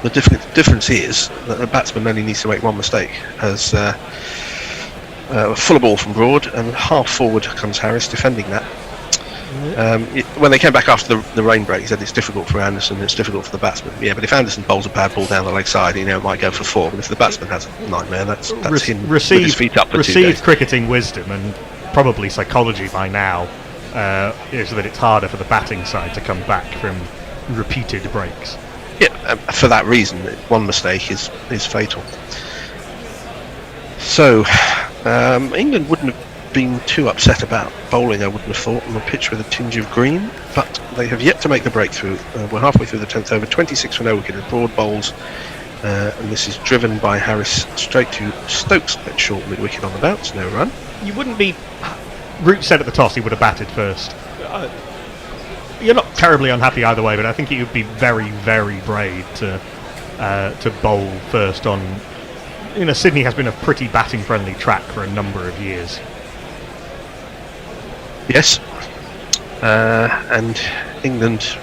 The difference is that the batsman only needs to make one mistake. As a fuller ball from Broad, and half forward comes Harris defending that. When they came back after the rain break, he said it's difficult for Anderson, it's difficult for the batsman. Yeah, but if Anderson bowls a bad ball down the leg side, it might go for 4. But if the batsman has a nightmare, that's him with his feet up for 2 days. Received cricketing wisdom and probably psychology by now is that it's harder for the batting side to come back from repeated breaks. Yeah, for that reason, one mistake is fatal. So, England wouldn't have been too upset about bowling, I wouldn't have thought, on a pitch with a tinge of green, but they have yet to make the breakthrough. We're halfway through the 10th over, 26 for no wicket, broad bowls, and this is driven by Harris straight to Stokes at short mid wicket on the bounce, no run. You wouldn't be... Root said at the toss he would have batted first. You're not terribly unhappy either way, but I think it would be very, very brave to bowl first on... Sydney has been a pretty batting-friendly track for a number of years. Yes, and England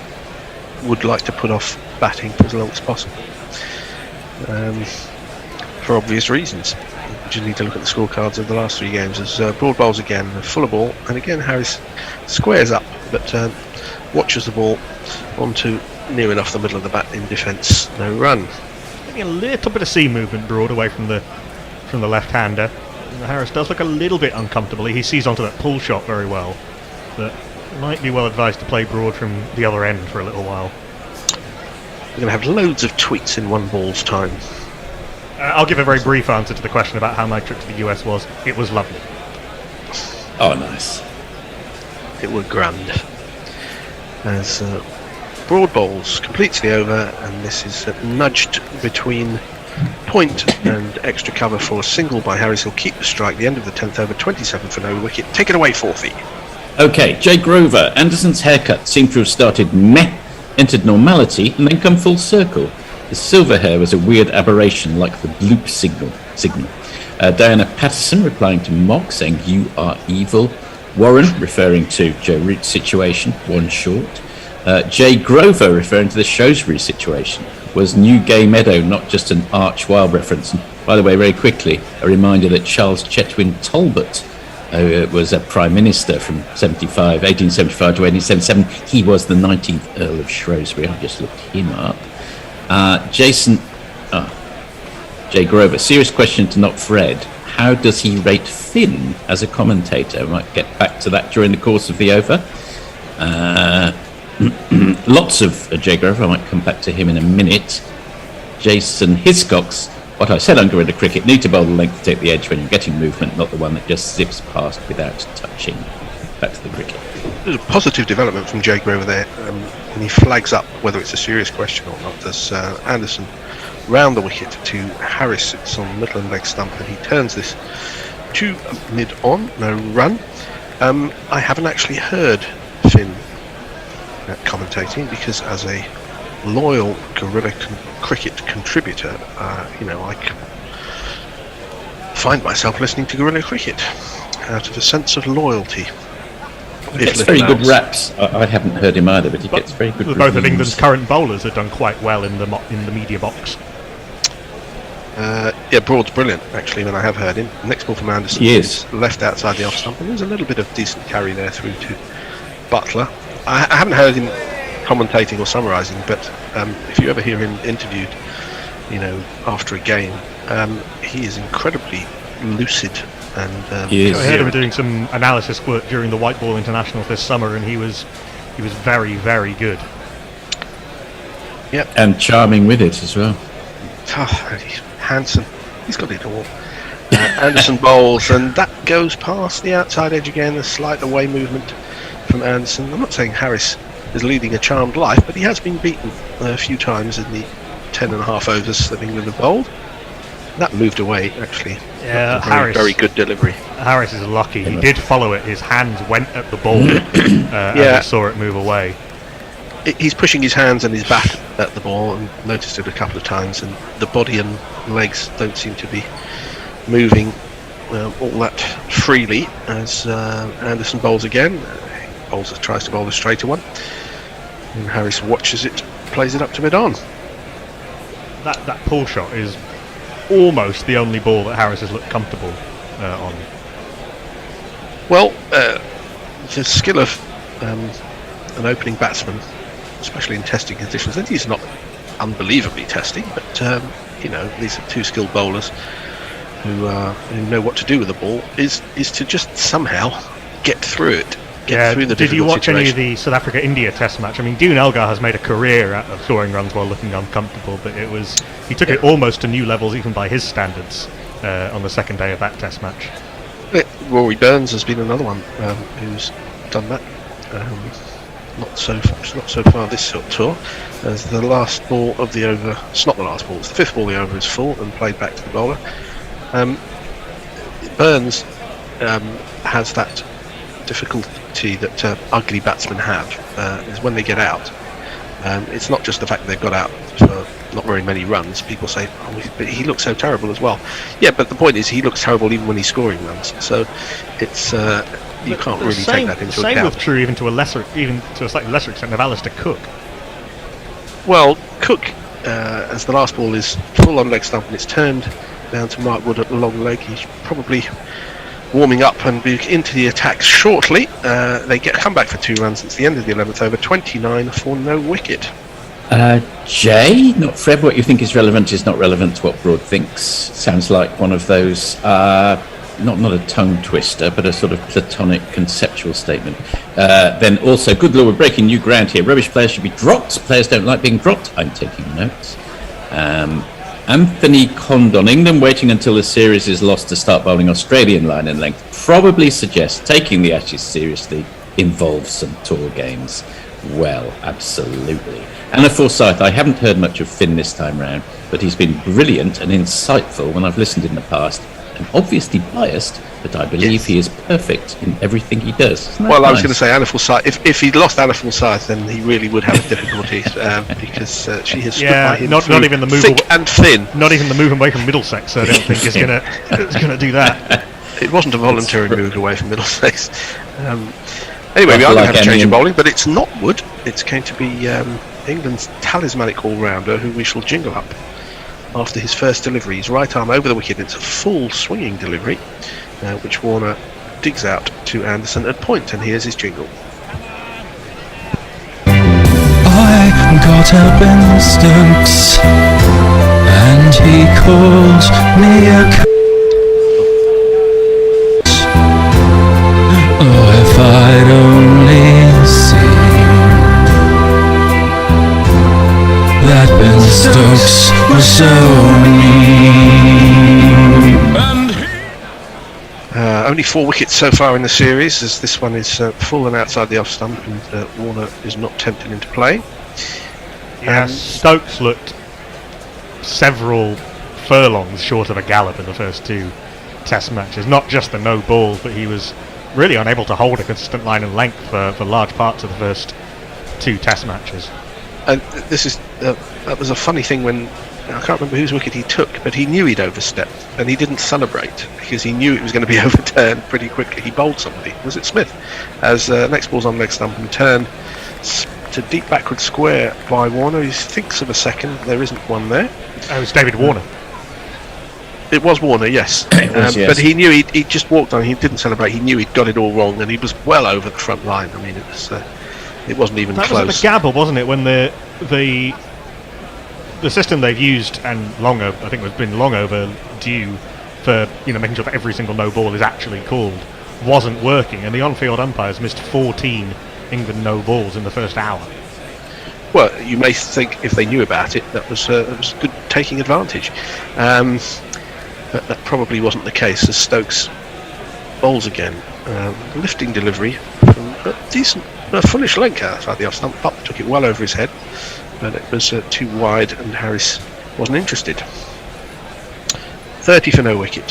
would like to put off batting for as long as possible, for obvious reasons. You just need to look at the scorecards of the last 3 games. As broad bowls again, full of ball, and again Harris squares up, but watches the ball onto near enough the middle of the bat in defence. No run. Getting a little bit of seam movement broad away from the left-hander. Harris does look a little bit uncomfortable. He sees onto that pull shot very well, but might be well advised to play broad from the other end for a little while. We're going to have loads of tweets in one ball's time. I'll give a very brief answer to the question about how my trip to the US was. It was lovely. Oh, nice. It was grand. As broad bowls completes the over, and this is nudged between point and extra cover for a single by Harris. He'll keep the strike. The end of the 10th over, 27 for no wicket. Take it away, Forthy. Okay, Jay Grover. Anderson's haircut seemed to have started meh, entered normality, and then come full circle. His silver hair was a weird aberration, like the bloop signal. Diana Patterson replying to Mogg, saying, "You are evil." Warren referring to Joe Root's situation, one short. Jay Grover referring to the Shrewsbury situation. Was Newgay Meadow not just an Arch Wild reference? And by the way, very quickly, a reminder that Charles Chetwynd Talbot was a Prime Minister from 1875 to 1877. He was the 19th Earl of Shrewsbury. I just looked him up. Jay Grover. Serious question to not Fred. How does he rate Finn as a commentator? I might get back to that during the course of the over. Lots of Jay Grover. I might come back to him in a minute. Jason Hiscox. What I said on Gorilla Cricket, need to bowl the length to take the edge when you're getting movement, not the one that just zips past without touching. Back to the cricket. There's a positive development from Jay Grover there, and he flags up whether it's a serious question or not. As Anderson round the wicket to Harris, it's on middle and leg stump, and he turns this to mid on, no run. I haven't actually heard Finn commentating, because as a loyal Gorilla Cricket contributor, I find myself listening to Gorilla Cricket out of a sense of loyalty. He gets very good raps. I haven't heard him either, but he gets very good. Both of England's current bowlers have done quite well in the media box. Broad's brilliant actually when I have heard him. Next ball from Anderson. Yes. Left outside the off stump, and there's a little bit of decent carry there through to Butler. I haven't heard him commentating or summarising, but if you ever hear him interviewed, after a game, he is incredibly lucid. And I heard him doing some analysis work during the White Ball Internationals this summer, and he was very, very good. Yep. And charming with it as well. Oh, he's handsome. He's got it all. Anderson bowls, and that goes past the outside edge again. A slight away movement from Anderson. I'm not saying Harris is leading a charmed life, but he has been beaten a few times in the 10.5 overs that England have bowled. That moved away, actually. Yeah, Harris. Very good delivery. Harris is lucky. He did follow it. His hands went at the ball as he saw it move away. He's pushing his hands and his bat at the ball, and noticed it a couple of times, and the body and legs don't seem to be moving all that freely as Anderson bowls again. Tries to bowl a straighter one, and Harris watches it, plays it up to mid-on. That pull shot is almost the only ball that Harris has looked comfortable on. Well, the skill of an opening batsman, especially in testing conditions, and he's not unbelievably testing, but these are two skilled bowlers who know what to do with the ball, is to just somehow get through it get through the Did you difficult watch any of situation. the South Africa-India Test match? I mean, Dune Elgar has made a career out of scoring runs while looking uncomfortable, but he took it almost to new levels even by his standards on the second day of that Test match. Rory Burns has been another one who's done that. Not so far this tour, as the last ball of the over. It's not the last ball. It's the fifth ball of the over is full and played back to the bowler. Burns has that difficulty that ugly batsmen have, is when they get out. It's not just the fact that they've got out for not very many runs. People say, but he looks so terrible as well. Yeah, but the point is he looks terrible even when he's scoring runs. So it's you can't really take that into account. Same was true even to a slightly lesser extent of Alistair Cook. Well, Cook, as the last ball is full on leg stump and it's turned down to Mark Wood at the long leg, he's probably warming up and be into the attacks shortly. They come back for 2 runs. It's the end of the 11th over, 29 for no wicket. Jay, not Fred, what you think is relevant is not relevant to what Broad thinks. Sounds like one of those, not a tongue twister, but a sort of platonic conceptual statement. Then also, good lord, we're breaking new ground here. Rubbish players should be dropped. Players don't like being dropped. I'm taking notes. Anthony Condon, England waiting until the series is lost to start bowling Australian line and length probably suggests taking the Ashes seriously involves some tour games. Well, absolutely. Anna Forsyth, I haven't heard much of Finn this time round, but he's been brilliant and insightful when I've listened in the past. I'm obviously biased, but I believe he is perfect in everything he does. Well, I was going to say Anna Forsyth. If he'd lost Anna Forsyth, then he really would have difficulties because she has stood by him not even the move thick and thin. Not even the move away from Middlesex, I don't think is going to do that. It wasn't a voluntary move away from Middlesex. Anyway, we are going to have a change of bowling, but it's not Wood. It's going to be England's talismanic all-rounder, who we shall jingle up after his first delivery. His right arm over the wicket. It's a full swinging delivery, which Warner digs out to Anderson at point, and here's his jingle. I got up in Stokes, and he called me a oh, if I'd only seen that Ben Stokes was so mean. Only 4 wickets so far in the series, as this one is full and outside the off stump, and Warner is not tempted into play. Yeah, Stokes looked several furlongs short of a gallop in the first 2 Test matches. Not just the no balls, but he was really unable to hold a consistent line and length for large parts of the first 2 Test matches. And this is that was a funny thing when I can't remember whose wicket he took, but he knew he'd overstepped and he didn't celebrate because he knew it was going to be overturned pretty quickly. He bowled somebody. Was it Smith? As next ball's on leg stump and turned to deep backward square by Warner. He thinks of a second. There isn't one there. Oh, it was David Warner. It was Warner, yes. Yes. But he knew he just walked on. He didn't celebrate. He knew he'd got it all wrong, and he was well over the front line. I mean, it wasn't even that close. That was at the Gabble, wasn't it? When the system they've used and I think it's been long overdue for making sure that every single no ball is actually called wasn't working, and the on-field umpires missed 14 England no balls in the first hour. Well, you may think if they knew about it, that was good taking advantage. But that probably wasn't the case, as Stokes bowls again. Lifting delivery from a decent, fullish length outside the off stump. Pup took it well over his head, but it was too wide and Harris wasn't interested. 30 for no wicket.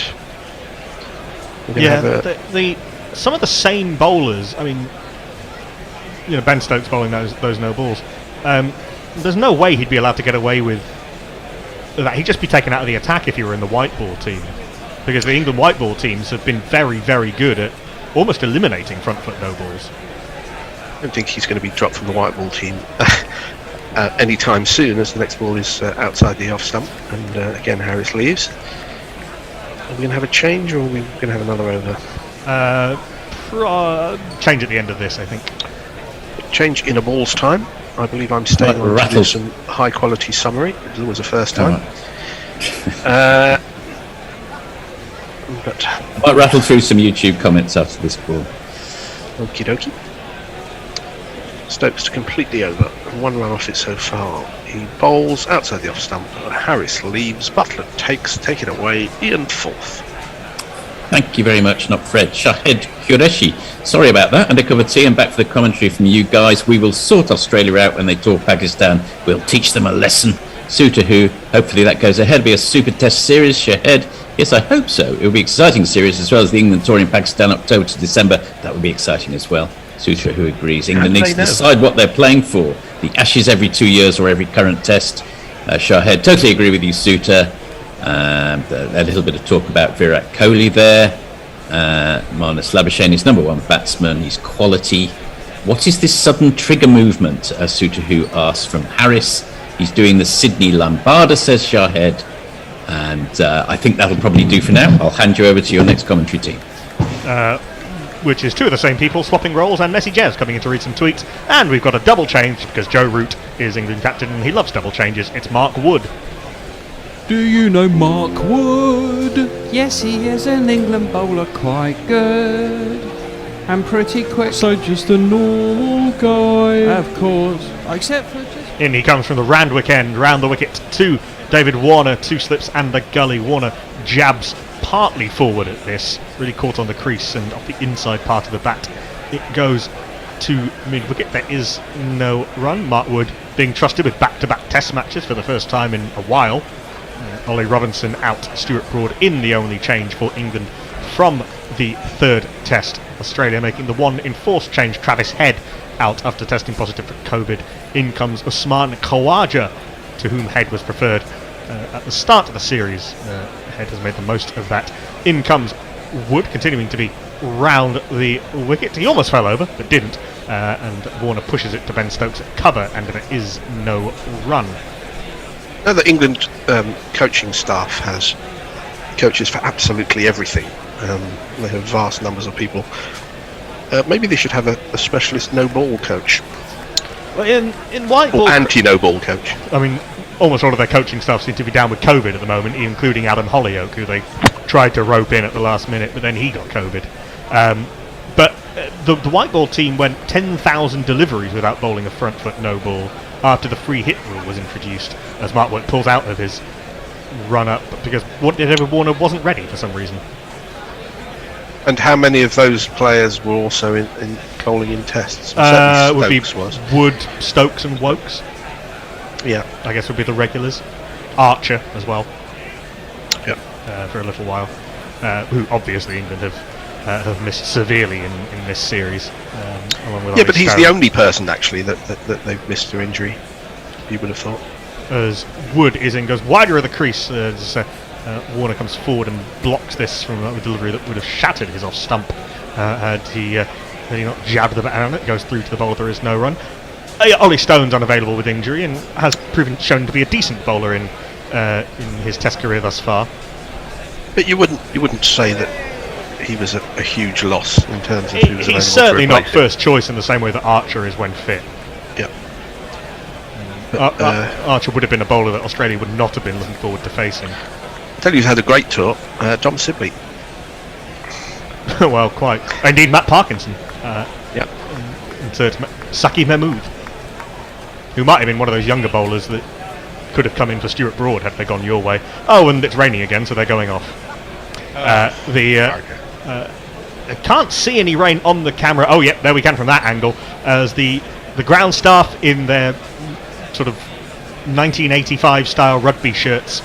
Some of the same bowlers, I mean, Ben Stokes bowling those no balls. There's no way he'd be allowed to get away with that. He'd just be taken out of the attack if he were in the white ball team, because the England white ball teams have been very, very good at almost eliminating front foot no balls. I don't think he's going to be dropped from the white ball team anytime soon, as the next ball is outside the off stump, and again Harris leaves. Are we going to have a change, or are we going to have another over? Change at the end of this, I think. Change in a ball's time. I believe I'm staying on to do some high quality summary. It was always the first time. But I might rattle through some YouTube comments after this ball. Okie dokie. Stokes completely over. 1 run off it so far. He bowls outside the off stump. Harris leaves. Butler take it away. Ian 4th. Thank you very much, not Fred. Shahid Qureshi. Sorry about that. Undercover tea and back for the commentary from you guys. We will sort Australia out when they tour Pakistan. We'll teach them a lesson. Suter who, hopefully that goes ahead. Be a super test series. Shahid. Yes, I hope so. It will be an exciting series as well as the England tour in Pakistan October to December. That would be exciting as well. Sutra who agrees. England needs to decide what they're playing for. The Ashes every 2 years or every current test. Shahid, totally agree with you, Suter. A little bit of talk about Virat Kohli there. Marnus Labuschagne is number 1 batsman. He's quality. What is this sudden trigger movement? Suter who asks from Harris. He's doing the Sydney Lambada, says Shahid. And I think that'll probably do for now. I'll hand you over to your next commentary team. Which is 2 of the same people swapping roles, and Messi Jez coming in to read some tweets. And we've got a double change because Joe Root is England captain and he loves double changes. It's Mark Wood. Do you know Mark Wood? Yes, he is an England bowler, quite good and pretty quick. So just a normal guy, of course, except for just. In he comes from the Randwick end, round the wicket to David Warner, 2 slips and a gully. Warner jabs partly forward at this, really caught on the crease and off the inside part of the bat. It goes to mid-wicket. There is no run. Mark Wood being trusted with back-to-back test matches for the first time in a while. Ollie Robinson out, Stuart Broad in the only change for England from the 3rd test. Australia making the 1 enforced change. Travis Head out after testing positive for COVID. In comes Usman Khawaja, to whom Head was preferred at the start of the series. Head has made the most of that. In comes Wood, continuing to be round the wicket. He almost fell over, but didn't. And Warner pushes it to Ben Stokes at cover, and there is no run. Now the England coaching staff has coaches for absolutely everything. They have vast numbers of people. Maybe they should have a specialist no-ball coach. Well, in white ball, or anti-no-ball coach. I mean, almost all of their coaching staff seem to be down with COVID at the moment, including Adam Hollyoak, who they tried to rope in at the last minute, but then he got COVID. But the white ball team went 10,000 deliveries without bowling a front foot no ball after the free hit rule was introduced, as Mark Wood pulls out of his run up because David Warner wasn't ready for some reason. And how many of those players were also in bowling in tests? Would be Wood, Stokes and Wokes. Yeah, I guess would be the regulars. Archer as well. Yep. For a little while, who obviously England have missed severely in this series. Along with but he's the only person actually that they've missed through injury. You would have thought. As Wood is in, goes wider of the crease. Warner comes forward and blocks this from a delivery that would have shattered his off stump had he not jabbed the bat on it. Goes through to the bowler. There is no run. Ollie Stone's unavailable with injury and has shown to be a decent bowler in his Test career thus far. But you wouldn't say that he was a huge loss in terms of who was available. He's certainly to not replace first choice in the same way that Archer is when fit. Yep. Archer would have been a bowler that Australia would not have been looking forward to facing. I tell you who's had a great tour, Dom Sibley. Well, quite. Indeed, Matt Parkinson. Yep. And third, Saki Mahmood, who might have been one of those younger bowlers that could have come in for Stuart Broad had they gone your way. Oh, and it's raining again, so they're going off. I can't see any rain on the camera. Oh, yep, there we can from that angle. As the ground staff in their sort of 1985 style rugby shirts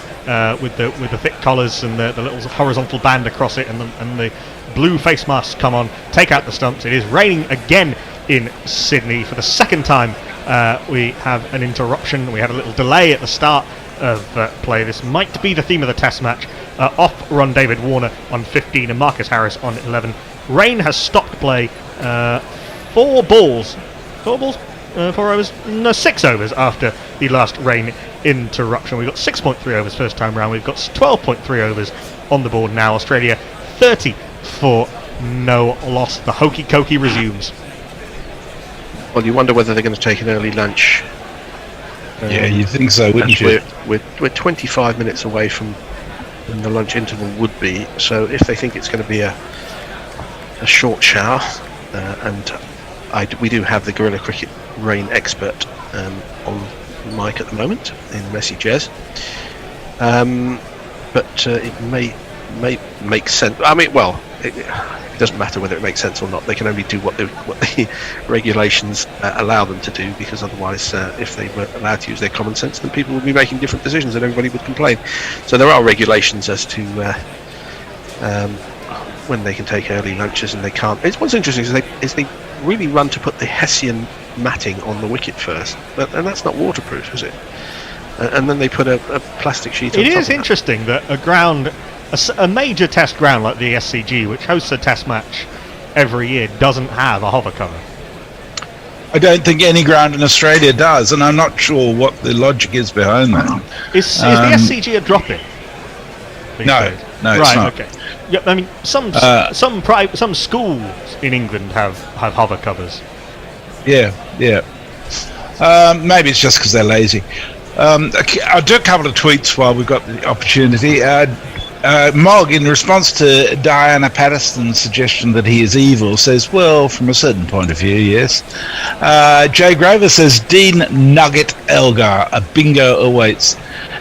with the thick collars and the little horizontal band across it, and the blue face masks come on, take out the stumps. It is raining again in Sydney for the second time. We have an interruption. We had a little delay at the start of play. This might be the theme of the Test match. Off run David Warner on 15 and Marcus Harris on 11. Rain has stopped play. 4 overs? No, 6 overs after the last rain interruption. We've got 6.3 overs first time round. We've got 12.3 overs on the board now. Australia 30 for no loss. The hokey cokey resumes. Well, you wonder whether they're going to take an early lunch. Yeah, you'd think so, wouldn't you? We're 25 minutes away from when the lunch interval would be, so if they think it's going to be a short shower, and we do have the Guerrilla Cricket Rain expert on mic at the moment in Messi Jez. But it may make sense. I mean, well, it doesn't matter whether it makes sense or not. They can only do what the regulations allow them to do, because otherwise, if they were allowed to use their common sense, then people would be making different decisions and everybody would complain. So there are regulations as to when they can take early lunches and they can't. What's interesting is they really run to put the Hessian matting on the wicket first, and that's not waterproof, is it? And then they put a plastic sheet on top. It is interesting that a ground, a major test ground like the SCG, which hosts a test match every year, doesn't have a hover cover. I don't think any ground in Australia does, and I'm not sure what the logic is behind that. Is the SCG a drop-in? No, it's not. Okay. Yeah, I mean, some schools in England have hover covers. Yeah. Maybe it's just because they're lazy. I'll do a couple of tweets while we've got the opportunity. Mog, in response to Diana Patterson's suggestion that he is evil, says, well, from a certain point of view, yes. Jay Grover says, Dean Nugget Elgar, a bingo awaits.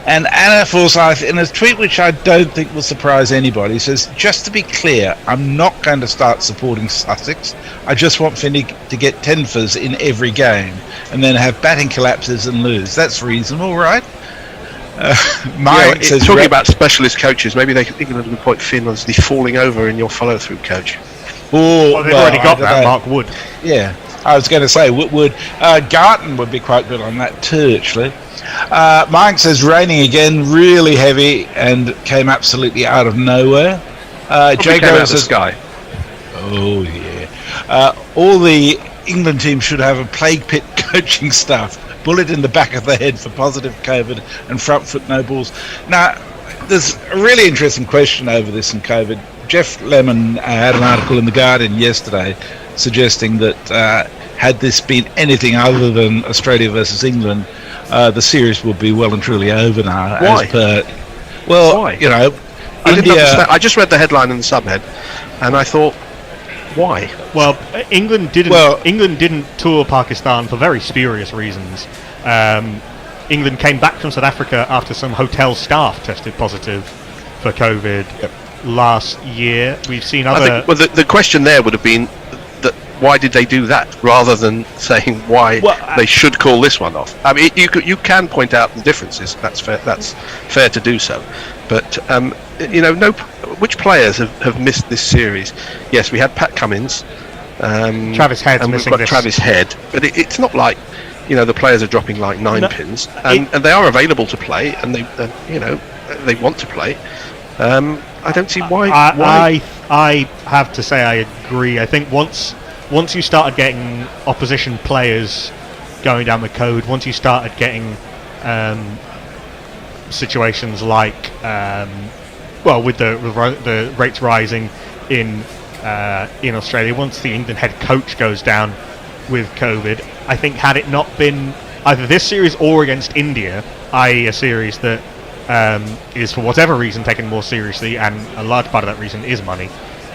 And Anna Forsyth, in a tweet which I don't think will surprise anybody, says, just to be clear, I'm not going to start supporting Sussex. I just want Finney to get 10 fers in every game and then have batting collapses and lose. That's reasonable, right? Mike says, talking about specialist coaches, maybe England would point Finn as the falling over in your follow-through coach. Well, they've already got that, Mark Wood. Yeah, I was going to say Wood. Garton would be quite good on that too, actually. Mike says, raining again, really heavy, and came absolutely out of nowhere. Jay Grover says, sky. Oh, yeah. All the England team should have a plague pit coaching staff. Bullet in the back of the head for positive COVID and front foot no balls. Now, there's a really interesting question over this in COVID. Jeff Lemon had an article in The Guardian yesterday suggesting that had this been anything other than Australia versus England, the series would be well and truly over now. Why? Why? You know, I didn't understand. I just read the headline in the subhead, and I thought, why? Well, England didn't tour Pakistan for very spurious reasons. England came back from South Africa after some hotel staff tested positive for COVID last year. We've seen other. The question there would have been that why did they do that, rather than saying why they should call this one off. I mean, you can point out the differences. That's fair. That's fair to do so. But which players have missed this series? Yes, we had Pat Cummins, Travis Head, and we've got Travis Head. But it's not like the players are dropping like nine pins, and they are available to play, and they want to play. I don't see why. I have to say I agree. I think once you started getting opposition players going down the code, once you started getting situations like with the rates rising in Australia, once the England head coach goes down with COVID, I think had it not been either this series or against India, i.e. a series that is for whatever reason taken more seriously, and a large part of that reason is money.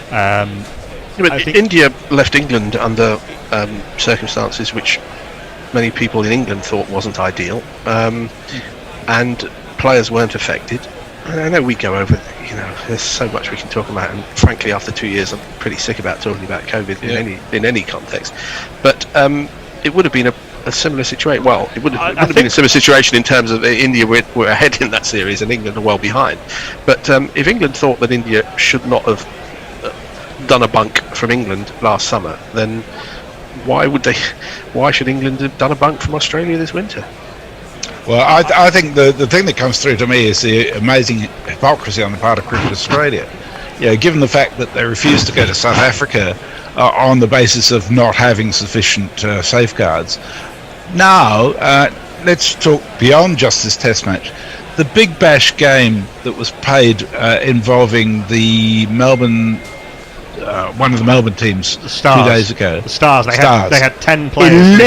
But India left England under circumstances which many people in England thought wasn't ideal, and players weren't affected. I know we go over, there's so much we can talk about, and frankly, after 2 years, I'm pretty sick about talking about COVID in any context. But it would have been a similar situation. Well, it would have been a similar situation in terms of India were ahead in that series, and England are well behind. But if England thought that India should not have done a bunk from England last summer, then why should England have done a bunk from Australia this winter? Well, I think the thing that comes through to me is the amazing hypocrisy on the part of Cricket Australia. Given the fact that they refused to go to South Africa on the basis of not having sufficient safeguards. Now, let's talk beyond just this test match. The Big Bash game that was played involving the Melbourne, one of the Melbourne teams, the Stars. 2 days ago. The Stars. They had 10 players.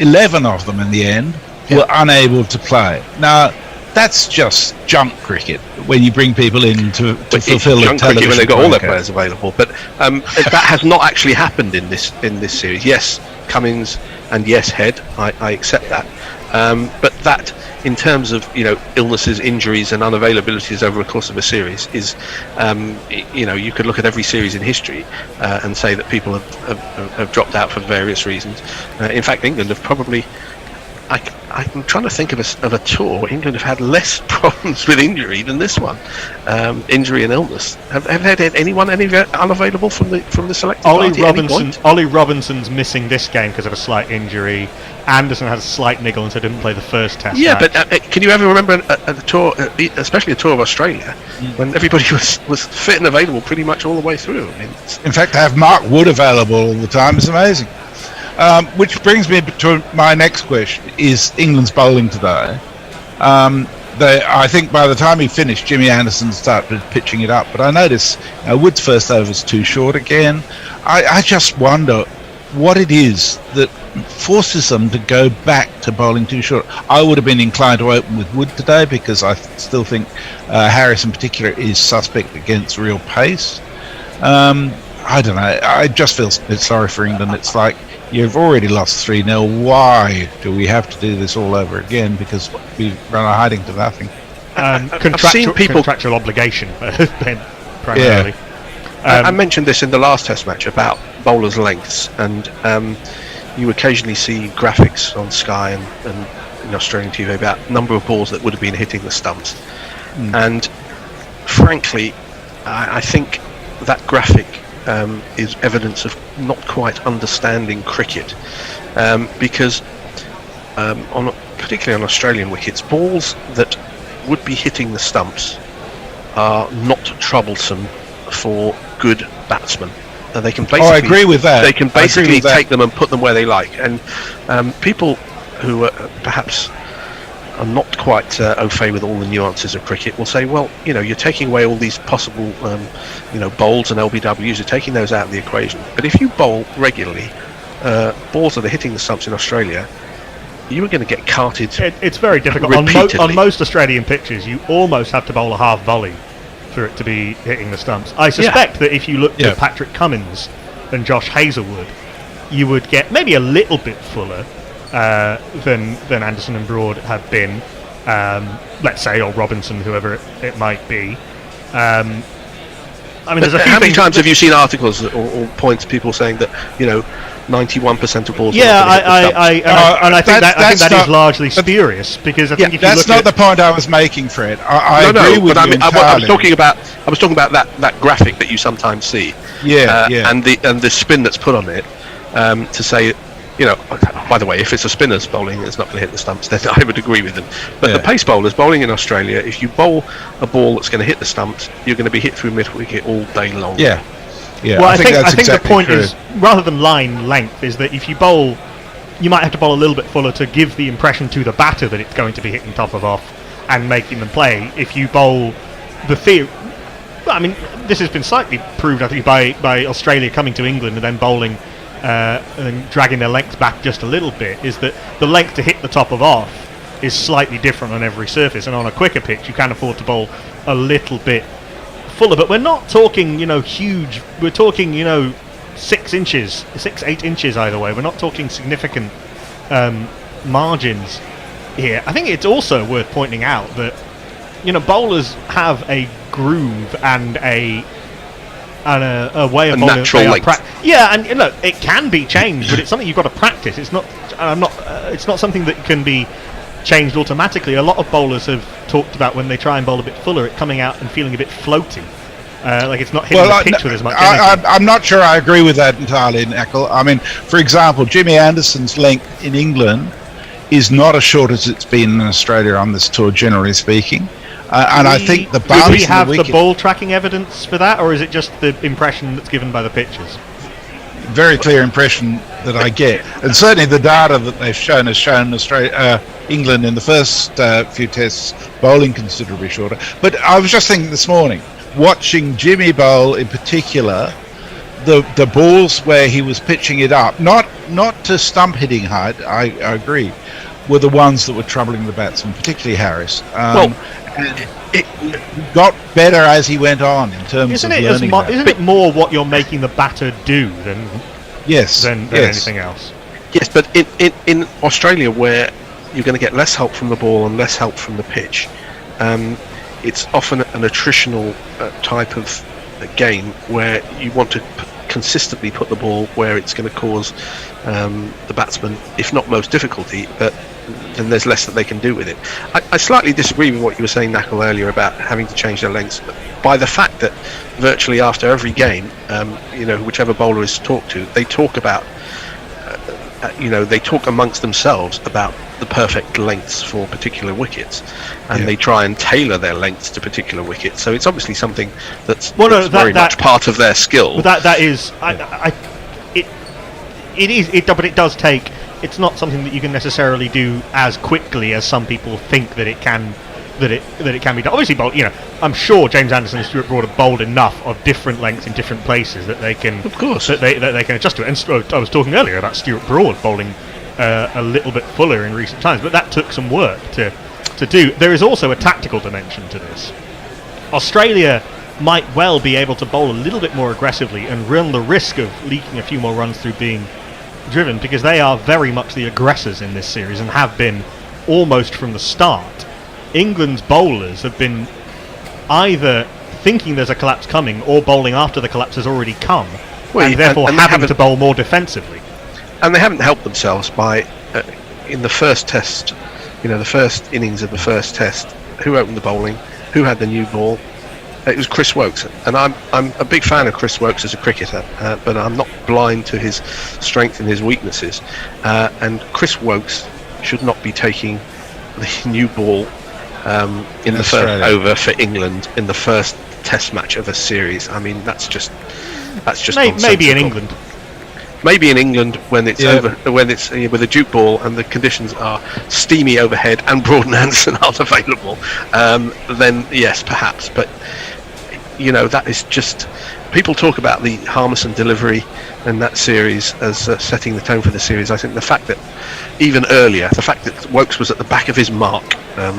11 of them in the end were unable to play. Now, that's just junk cricket when you bring people in to fulfil a junk television cricket when they've got all their broadcast. players available. But that has not actually happened in this series. Yes, Cummins and yes, Head. I accept that. But that, in terms of illnesses, injuries, and unavailabilities over the course of a series, is you could look at every series in history and say that people have dropped out for various reasons. In fact, England have probably. I'm trying to think of a tour where England have had less problems with injury than this one. Injury and illness. Have had anyone unavailable from the selected party at any point? Ollie Robinson's missing this game because of a slight injury. Anderson had a slight niggle and so didn't play the first test. Yeah, match. but can you ever remember a tour, especially a tour of Australia, when everybody was fit and available pretty much all the way through? I mean, in fact, to have Mark Wood available all the time is amazing. Which brings me to my next question: is England's bowling today? I think by the time he finished, Jimmy Anderson started pitching it up. But I notice Wood's first over's too short again. I just wonder what it is that forces them to go back to bowling too short. I would have been inclined to open with Wood today because I still think Harris in particular is suspect against real pace. I don't know. I just feel a bit sorry for England. It's like, you've already lost 3-0. Why do we have to do this all over again? Because we run a hiding to nothing. Contractual obligation, primarily. I mentioned this in the last Test match about bowlers' lengths, and you occasionally see graphics on Sky and in Australian TV about number of balls that would have been hitting the stumps. And frankly, I think that graphic is evidence of not quite understanding cricket, because particularly on Australian wickets, balls that would be hitting the stumps are not troublesome for good batsmen. They can basically, I agree with that. They can basically take them and put them where they like. And people who perhaps are not quite au fait with all the nuances of cricket will say, well, you're taking away all these possible, bowls and LBWs, you're taking those out of the equation. But if you bowl regularly, balls that are hitting the stumps in Australia, you are going to get carted. It's very difficult. On most Australian pitches, you almost have to bowl a half volley for it to be hitting the stumps. I suspect that if you looked at Patrick Cummins and Josh Hazlewood, you would get maybe a little bit fuller than Anderson and Broad have been, let's say, or Robinson, whoever it might be. There's a few. How many times have you seen articles or points people saying that 91% of balls? Yeah, I think that is largely spurious, because I think if you that's look not the point I was making, Fred. I agree with you entirely. I was talking about that graphic that you sometimes see. And the spin that's put on it to say, by the way, if it's a spinner's bowling, it's not going to hit the stumps, then I would agree with them. But the pace bowlers bowling in Australia, if you bowl a ball that's going to hit the stumps, you're going to be hit through mid-wicket all day long. Yeah. Well, I think the point is, rather than line length, is that if you bowl, you might have to bowl a little bit fuller to give the impression to the batter that it's going to be hitting top of off and making them play. If you bowl the theory... this has been slightly proved, I think, by Australia coming to England and then bowling and dragging their length back just a little bit, is that the length to hit the top of off is slightly different on every surface, and on a quicker pitch you can afford to bowl a little bit fuller. But we're not talking huge, we're talking 6 inches, 6-8 inches either way. We're not talking significant margins here. I think it's also worth pointing out that bowlers have a groove and a way of bowling, natural length. And look, it can be changed, but it's something you've got to practice. It's not something that can be changed automatically. A lot of bowlers have talked about when they try and bowl a bit fuller, it coming out and feeling a bit floaty, like it's not hitting the pitch with as much energy. I'm not sure I agree with that entirely, Nickel. For example, Jimmy Anderson's length in England is not as short as it's been in Australia on this tour, generally speaking. And I think the bounce. Do we have the ball tracking evidence for that, or is it just the impression that's given by the pitches? Very clear impression that I get, and certainly the data that they've shown has shown England in the first few tests bowling considerably shorter. But I was just thinking this morning, watching Jimmy bowl in particular, the balls where he was pitching it up, not to stump hitting height, I agree, were the ones that were troubling the batsman, particularly Harris. Well, and it got better as he went on in terms of learning that. Isn't it more what you're making the batter do than Yes, than yes. anything else? yes, but in Australia, where you're going to get less help from the ball and less help from the pitch, it's often an attritional type of game where you want to consistently put the ball where it's going to cause the batsman, if not most difficulty, but then there's less that they can do with it. I slightly disagree with what you were saying, Knuckle, earlier about having to change their lengths. By the fact that virtually after every game, whichever bowler is talked to, they talk about, they talk amongst themselves about the perfect lengths for particular wickets, and they try and tailor their lengths to particular wickets. So it's obviously something that's very much part of their skill. But that is, but it does take. It's not something that you can necessarily do as quickly as some people think that it can. That it can be done. Obviously, I'm sure James Anderson and Stuart Broad have bowled enough of different lengths in different places that they can, of course, that they can adjust to it. And I was talking earlier about Stuart Broad bowling a little bit fuller in recent times, but that took some work to do. There is also a tactical dimension to this. Australia might well be able to bowl a little bit more aggressively and run the risk of leaking a few more runs through being driven, because they are very much the aggressors in this series and have been almost from the start. England's bowlers have been either thinking there's a collapse coming or bowling after the collapse has already come, and therefore having to bowl more defensively. And they haven't helped themselves by, in the first test, the first innings of the first test, who opened the bowling, who had the new ball? It was Chris Woakes, and I'm a big fan of Chris Woakes as a cricketer, but I'm not blind to his strength and his weaknesses. And Chris Woakes should not be taking the new ball in the first over for England in the first test match of a series. I mean, that's just maybe in England. Maybe in England when it's over, when it's with a Duke ball and the conditions are steamy overhead and Broad and Anderson aren't available, then yes, perhaps. But that is just, people talk about the Harmison delivery and that series as setting the tone for the series. I think the fact that even earlier, the fact that Woakes was at the back of his mark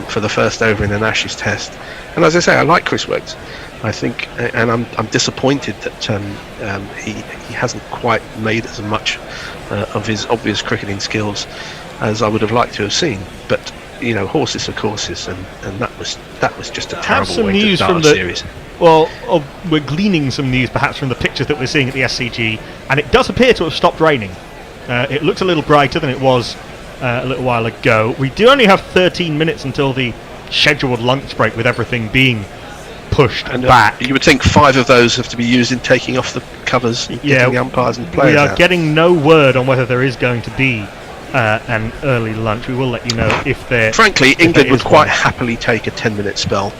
for the first over in an Ashes test, and as I say, I like Chris Woakes. I think, and I'm disappointed that he hasn't quite made as much of his obvious cricketing skills as I would have liked to have seen. But horses are courses, and that was just a terrible way to start a series. Well, we're gleaning some news perhaps from the pictures that we're seeing at the SCG, and it does appear to have stopped raining. It looks a little brighter than it was a little while ago. We do only have 13 minutes until the scheduled lunch break, with everything being pushed back. You would think 5 of those have to be used in taking off the covers, getting the umpires and players out. We are getting no word on whether there is going to be an early lunch. We will let you know if there. Frankly, England would quite happily take a 10-minute spell.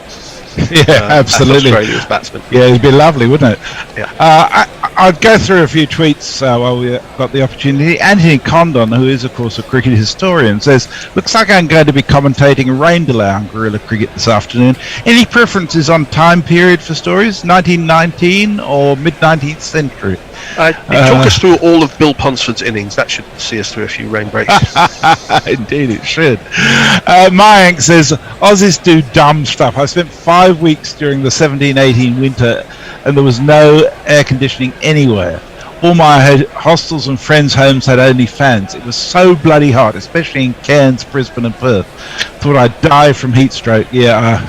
Yeah, absolutely. Australia's batsman. Yeah, it'd be lovely, wouldn't it? Yeah. I'd go through a few tweets while we got the opportunity. Anthony Condon, who is, of course, a cricket historian, says, "Looks like I'm going to be commentating a rain delay on Guerrilla Cricket this afternoon. Any preferences on time period for stories? 1919 or mid-19th century?" Talk us through all of Bill Ponsford's innings. That should see us through a few rain breaks. Indeed, it should. Mayank says, "Aussies do dumb stuff. I spent 5 weeks during the 17-18 winter and there was no air conditioning anywhere. All my hostels and friends' homes had only fans. It was so bloody hot, especially in Cairns, Brisbane and Perth. Thought I'd die from heat stroke." Yeah,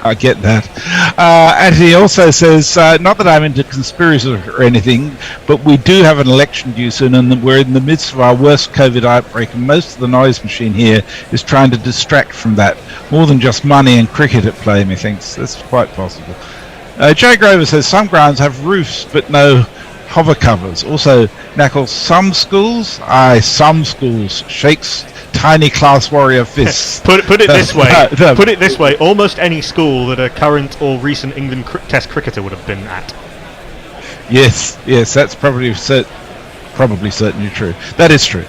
I get that. Anthony also says, not that I'm into conspiracies or anything, but we do have an election due soon, and we're in the midst of our worst COVID outbreak, and most of the noise machine here is trying to distract from that. More than just money and cricket at play, methinks. That's quite possible. Joe Grover says, some grounds have roofs, but no hover covers. Also, Knuckles, some schools shakes tiny class warrior fists. Put it this way. Put it this way. Almost any school that a current or recent England Test cricketer would have been at. Yes, that's probably certainly true. That is true.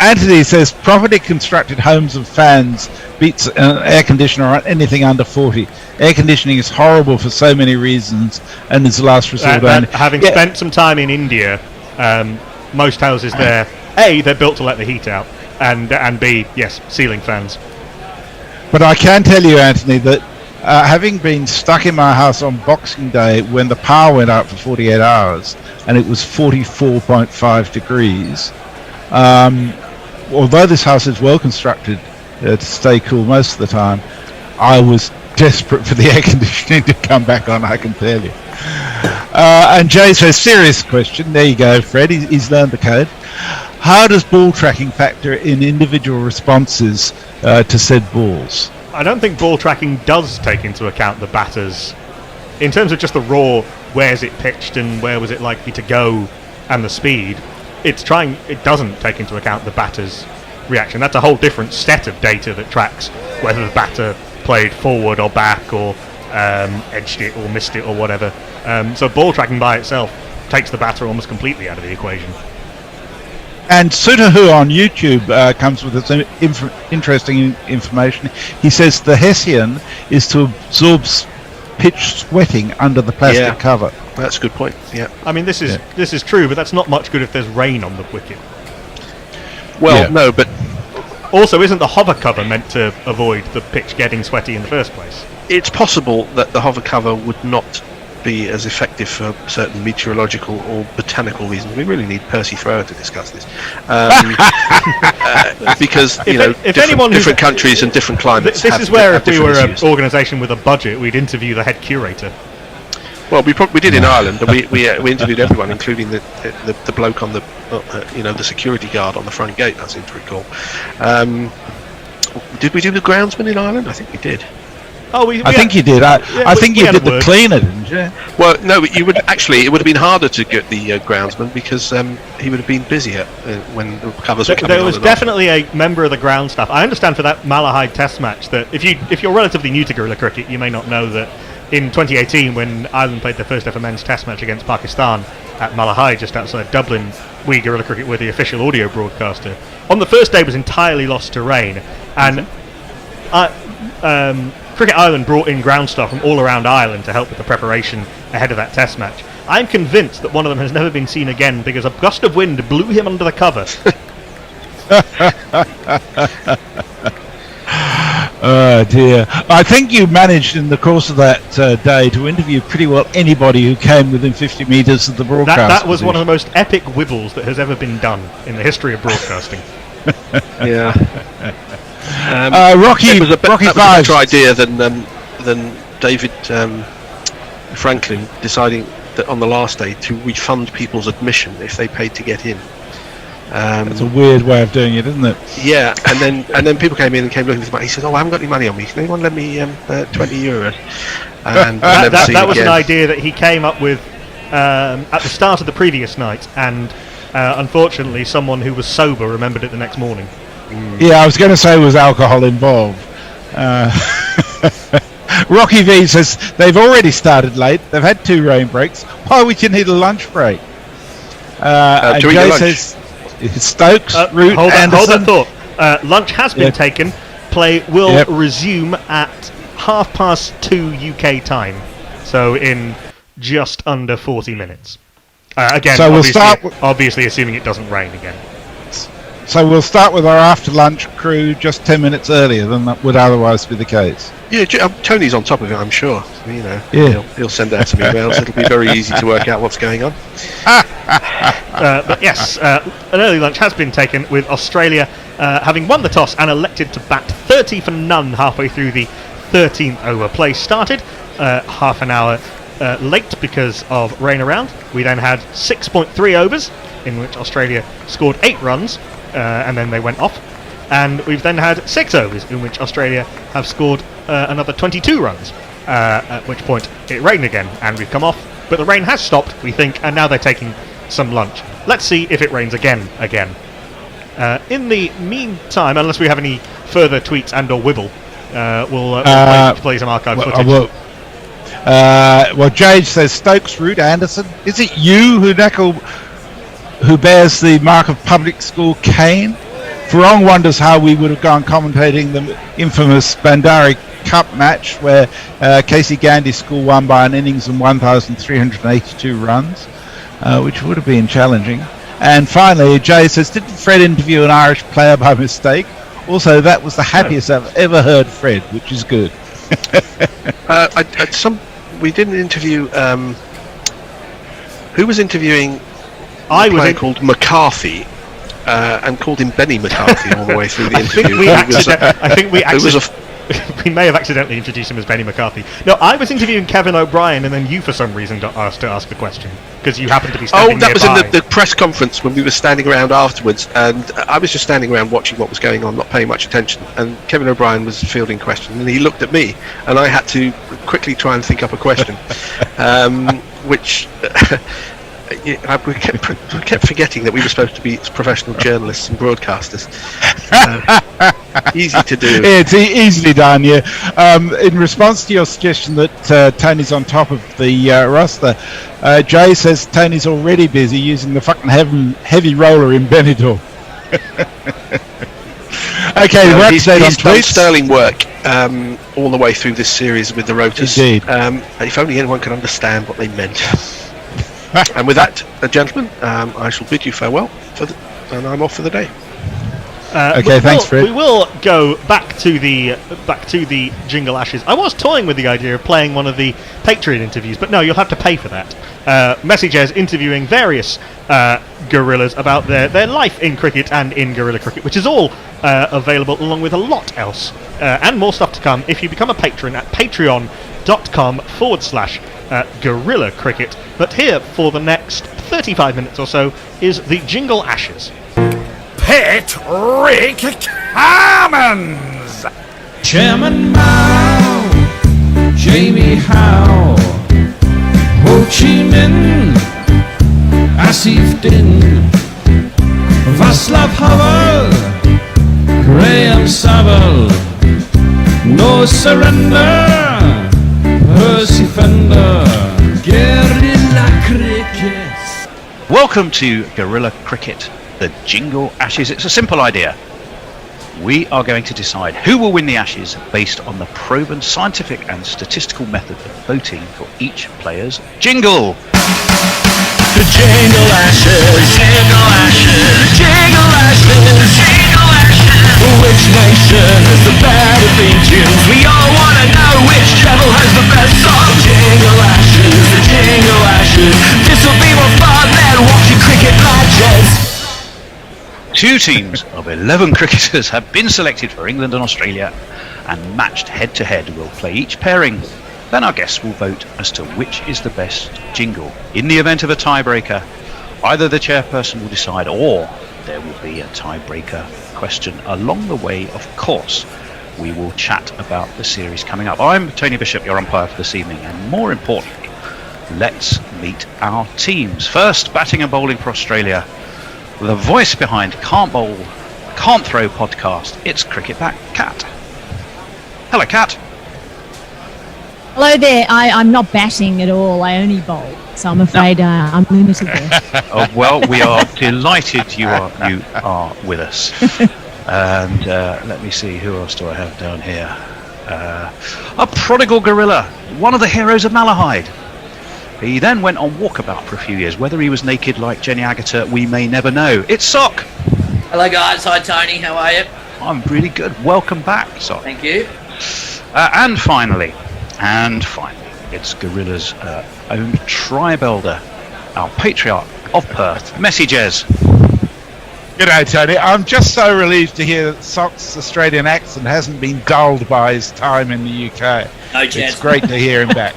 Anthony says, properly constructed homes and fans beats an air conditioner on anything under 40. Air conditioning is horrible for so many reasons, and is the last resort only. Having spent some time in India, most houses there, they're built to let the heat out. and B, yes, ceiling fans. But I can tell you, Anthony, that having been stuck in my house on Boxing Day when the power went out for 48 hours and it was 44.5 degrees, although this house is well constructed to stay cool most of the time, I was desperate for the air conditioning to come back on, I can tell you. And Jay says, serious question. There you go, Fred. He's learned the code. How does ball tracking factor in individual responses to said balls? I don't think ball tracking does take into account the batters. In terms of just the raw, where's it pitched and where was it likely to go and the speed, it doesn't take into account the batter's reaction. That's a whole different set of data that tracks whether the batter played forward or back or edged it or missed it or whatever. So ball tracking by itself takes the batter almost completely out of the equation. And Sutahu on YouTube comes with some interesting information. He says the Hessian is to absorb pitch sweating under the plastic cover. That's a good point. Yeah. I mean, this is true, but that's not much good if there's rain on the wicket. Well, no, but also, isn't the hover cover meant to avoid the pitch getting sweaty in the first place? it's possible that the hover cover would not be as effective for certain meteorological or botanical reasons. We really need Percy Thrower to discuss this, because different countries and different climates. This is where, if we were an organisation with a budget, we'd interview the head curator. Well, we did in Ireland, and we interviewed everyone, including the bloke on the security guard on the front gate. I seem to recall. Did we do the groundsman in Ireland? I think we did. Oh, I think you did. I think you did the cleaner, didn't you? Well, no, you would actually. It would have been harder to get the groundsman because he would have been busier when the covers were coming on. There was definitely a member of the ground staff. I understand for that Malahide Test match that if you're relatively new to guerrilla cricket, you may not know that in 2018, when Ireland played their first ever men's Test match against Pakistan at Malahide, just outside Dublin, we guerrilla cricket were the official audio broadcaster. On the first day, was entirely lost to rain, and Cricket Ireland brought in ground staff from all around Ireland to help with the preparation ahead of that Test match. I'm convinced that one of them has never been seen again because a gust of wind blew him under the cover. Oh dear. I think you managed in the course of that day to interview pretty well anybody who came within 50 metres of the broadcast. That was one of the most epic wibbles that has ever been done in the history of broadcasting. Yeah. Rocky, it was a better idea than David Franklin deciding that on the last day to refund people's admission if they paid to get in. That's a weird way of doing it, isn't it? Yeah, and then people came in and came looking for money. He said, "Oh, I haven't got any money on me. Can anyone lend me 20 euros?" And that was an idea that he came up with at the start of the previous night, and unfortunately, someone who was sober remembered it the next morning. Yeah, I was going to say was alcohol involved. Rocky V says they've already started late. They've had 2 rain breaks. Why would you need a lunch break? And Joe says Stokes, Root, Anderson. Hold that thought. Lunch has been taken. Play will resume at 2:30 UK time. So in just under 40 minutes. Again, so obviously assuming it doesn't rain again. So we'll start with our after-lunch crew just 10 minutes earlier than that would otherwise be the case. Yeah, Tony's on top of it, I'm sure. He'll send out some emails. It'll be very easy to work out what's going on. But yes, an early lunch has been taken with Australia having won the toss and elected to bat 30 for none halfway through the 13th over. Play started half an hour late because of rain around. We then had 6.3 overs in which Australia scored 8 runs. And then they went off, and we've then had 6 overs in which Australia have scored another 22 runs, at which point it rained again and we've come off, but the rain has stopped, we think, and now they're taking some lunch. Let's see if it rains again. In the meantime, unless we have any further tweets and or wibble, we'll play some archive footage. Well, Jade says Stokes, Root, Anderson. Is it you who bears the mark of public school cane? Farong wonders how we would have gone commentating the infamous Bandari Cup match where Casey Gandy's school won by an innings and 1,382 runs, which would have been challenging. And finally, Jay says, didn't Fred interview an Irish player by mistake? Also, that was the happiest I've ever heard Fred, which is good. We didn't interview. Who was interviewing? I was called McCarthy, and called him Benny McCarthy all the way through the interview. We may have accidentally introduced him as Benny McCarthy. No, I was interviewing Kevin O'Brien, and then you, for some reason, got asked to ask the question because you happened to be standing Oh, that was nearby. in the press conference when we were standing around afterwards, and I was just standing around watching what was going on, not paying much attention. And Kevin O'Brien was fielding questions, and he looked at me, and I had to quickly try and think up a question, which. We kept forgetting that we were supposed to be professional journalists and broadcasters. Easy to do. Yeah, it's easily done, yeah. In response to your suggestion that Tony's on top of the roster, Jay says Tony's already busy using the fucking heavy roller in Benidorm. Okay, we're up to date on he's done tweets. sterling work all the way through this series with the rotors. Indeed. If only anyone could understand what they meant. And with that, gentlemen, I shall bid you farewell, and I'm off for the day. Okay, thanks, Fred. We will go back to the Jingle Ashes. I was toying with the idea of playing one of the Patreon interviews, but no, you'll have to pay for that. Messages interviewing various gorillas about their life in cricket and in guerrilla cricket, which is all available along with a lot else and more stuff to come if you become a patron at patreon.com/Guerrilla Cricket. But here for the next 35 minutes or so is the Jingle Ashes. Patrick Commons! Chairman Mao, Jamie Howe, Ho Chi Minh, Asif Din, Václav Havel, Graham Saville, No Surrender, Percy Fender, Guerrilla Cricket. Welcome to Guerrilla Cricket, the Jingle Ashes. It's a simple idea. We are going to decide who will win the Ashes based on the proven scientific and statistical method of voting for each player's jingle. The Jingle Ashes, Jingle Ashes, Jingle Ashes, Jingle Ashes. Which nation has the better theme tunes? We all want to know which treble has the best song. Jingle Ashes, the Jingle Ashes. This'll be more fun than watching cricket matches. 2 teams of 11 cricketers have been selected for England and Australia and matched head to head. We'll play each pairing. Then our guests will vote as to which is the best jingle. In the event of a tiebreaker, either the chairperson will decide or there will be a tiebreaker question along the way. Of course, we will chat about the series coming up. I'm Tony Bishop, your umpire for this evening, and more importantly, let's meet our teams. First, batting and bowling for Australia, the voice behind Can't Bowl, Can't Throw podcast, it's Cricket Back, Kat. Hello, Kat. Hello there. I'm not batting at all. I only bowl, so I'm afraid I'm limited there. Well, we are delighted you are with us. And let me see, who else do I have down here? A prodigal gorilla, one of the heroes of Malahide. He then went on walkabout for a few years. Whether he was naked like Jenny Agutter, we may never know. It's Sock. Hello guys, hi Tony, how are you? I'm really good. Welcome back, Sock. Thank you. And finally, it's Gorilla's own tribe elder, our patriarch of Perth, Messages. G'day, Tony. I'm just so relieved to hear that Sock's Australian accent hasn't been dulled by his time in the UK. No chance. It's great to hear him back.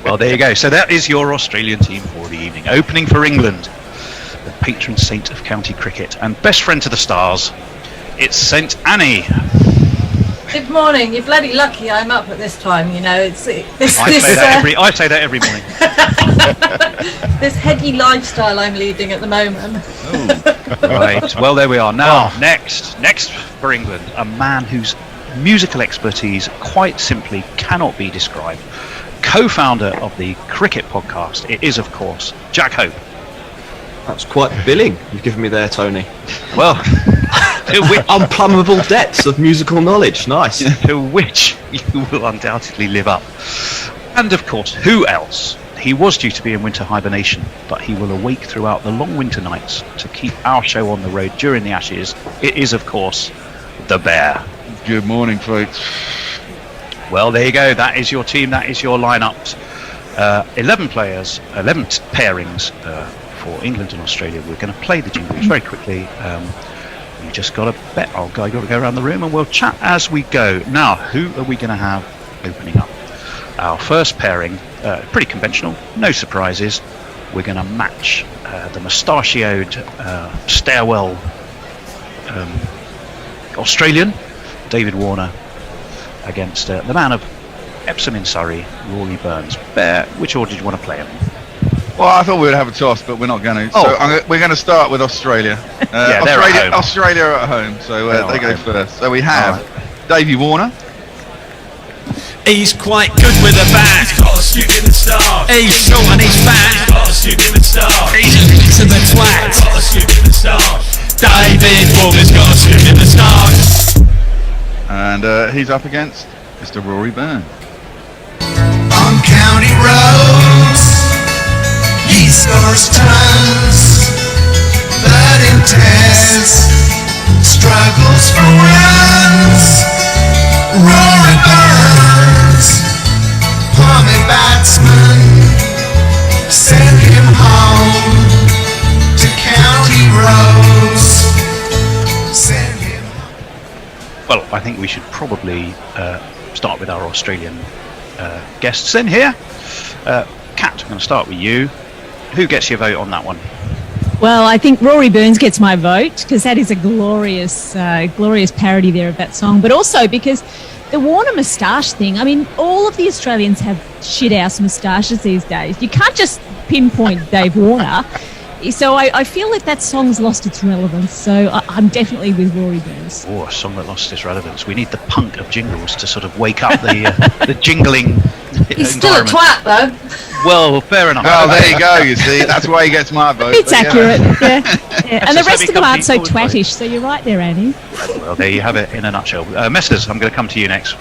Well, there you go. So that is your Australian team for the evening. Opening for England, the patron saint of county cricket and best friend to the stars, it's St Annie. Good morning. You're bloody lucky I'm up at this time, you know. I say that every morning. This heady lifestyle I'm leading at the moment. Right. Well, there we are. Now, next for England, a man whose musical expertise quite simply cannot be described. Co-founder of the Cricket Podcast, it is, of course, Jack Hope. That's quite the billing you've given me there, Tony. Well, unplumbable depths of musical knowledge. Nice. To which you will undoubtedly live up. And of course, who else He was due to be in winter hibernation, but he will awake throughout the long winter nights to keep our show on the road during the Ashes. It is, of course, the Bear. Good morning, folks. Well, there you go. That is your team. That is your lineups. 11 players, 11 pairings for England and Australia. We're going to play the jingles very quickly. You just got to bet. I've got to go around the room and we'll chat as we go. Now, who are we going to have opening up? Our first pairing, pretty conventional, no surprises. We're going to match the mustachioed stairwell Australian, David Warner, against the man of Epsom in Surrey, Rory Burns. Bear, which order do you want to play him? Well, I thought we would have a toss, but we're not going to. So we're going to start with Australia. Yeah, they're at home. Australia are at home, so they go first. So we have Davey Warner. He's quite good with a bat. He's got a stupid star. He's short and he's fat. He's got a stupid star. He's a bit of a twat. He's got a stupid star. David Warner's got a stupid star. And he's up against Mr. Rory Burns. On county roads, he scores tons, but in tests, struggles for runs. Rory Burns, palmy batsman, send him home to county roads. Send him. Well, I think we should probably start with our Australian guests in here. Kat, I'm going to start with you. Who gets your vote on that one? Well, I think Rory Burns gets my vote because that is a glorious parody there of that song, but also because the Warner moustache thing. I mean, all of the Australians have shit-house moustaches these days. You can't just pinpoint Dave Warner. So I feel like that song's lost its relevance. So I'm definitely with Rory Burns. Oh, a song that lost its relevance. We need the punk of jingles to sort of wake up the jingling He's still a twat, though. Well, fair enough. Well, there you go, you see. That's why he gets my vote. It's accurate, yeah. And the rest of them aren't so twattish, so you're right there, Annie. Well, there you have it in a nutshell. Messers, I'm going to come to you next.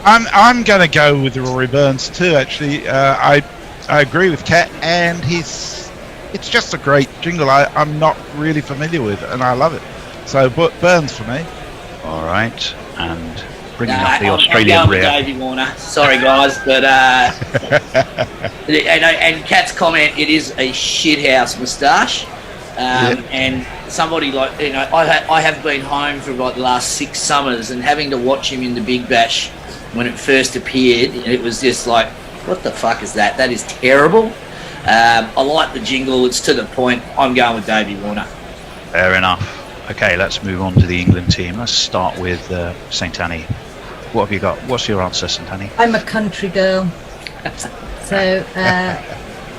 I'm going to go with Rory Burns too, actually. I agree with Kat, and it's just a great jingle I'm not really familiar with, and I love it. So, Burns for me. All right, and bringing up the Australian I'm rear. going with Davey Warner. Sorry, guys, but and Kat's comment, it is a shithouse moustache, and somebody like I have been home for like the last 6 summers, and having to watch him in the Big Bash when it first appeared, it was just like, what the fuck is that? That is terrible. I like the jingle. It's to the point. I'm going with Davey Warner. Fair enough. Okay, let's move on to the England team. Let's start with St Annie. What have you got? What's your answer, St Annie? I'm a country girl. So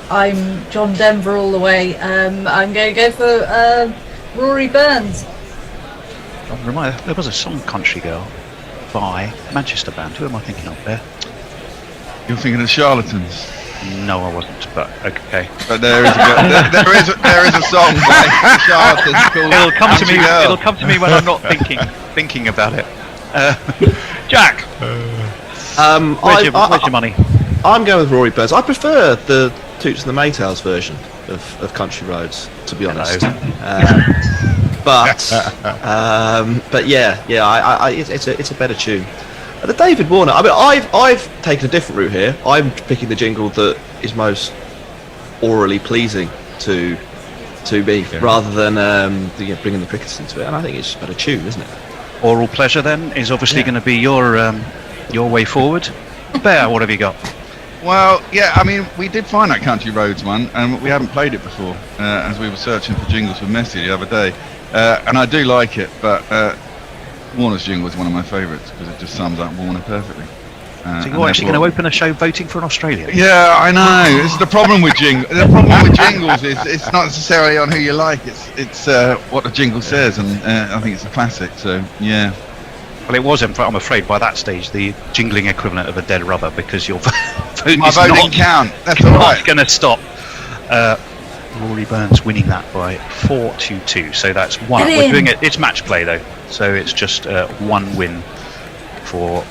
I'm John Denver all the way. I'm going to go for Rory Burns. There was a song, Country Girl, by Manchester band. Who am I thinking of there? You're thinking of the Charlatans. No, I wasn't, but okay. But there is a song by the Charlatans called It'll come to me. Girl. It'll come to me when I'm not thinking about it. Jack, where's your money? I'm going with Rory Burns. I prefer the Toots and the Maytals version of Country Roads, to be honest. But yeah, it's a better tune. The David Warner. I mean, I've taken a different route here. I'm picking the jingle that is most orally pleasing to me, rather than bringing the crickets into it. And I think it's just a better tune, isn't it? Oral pleasure then is obviously going to be your way forward. Bear, what have you got? Well, yeah, I mean, we did find that Country Roads one, and we haven't played it before, as we were searching for jingles with Messi the other day. And I do like it, but Warner's jingle is one of my favourites because it just sums up Warner perfectly. So you're actually going to open a show voting for an Australian? Yeah, I know. This is the problem with jingles. The problem with jingles is it's not necessarily on who you like. It's what the jingle says, and I think it's a classic. So yeah. Well, it was, I'm afraid, by that stage, the jingling equivalent of a dead rubber, because your vote my is vote not didn't count. That's all right. going to stop. Rory Burns winning that by 4-2. So that's one. We're doing it. It's match play though, so it's just one win for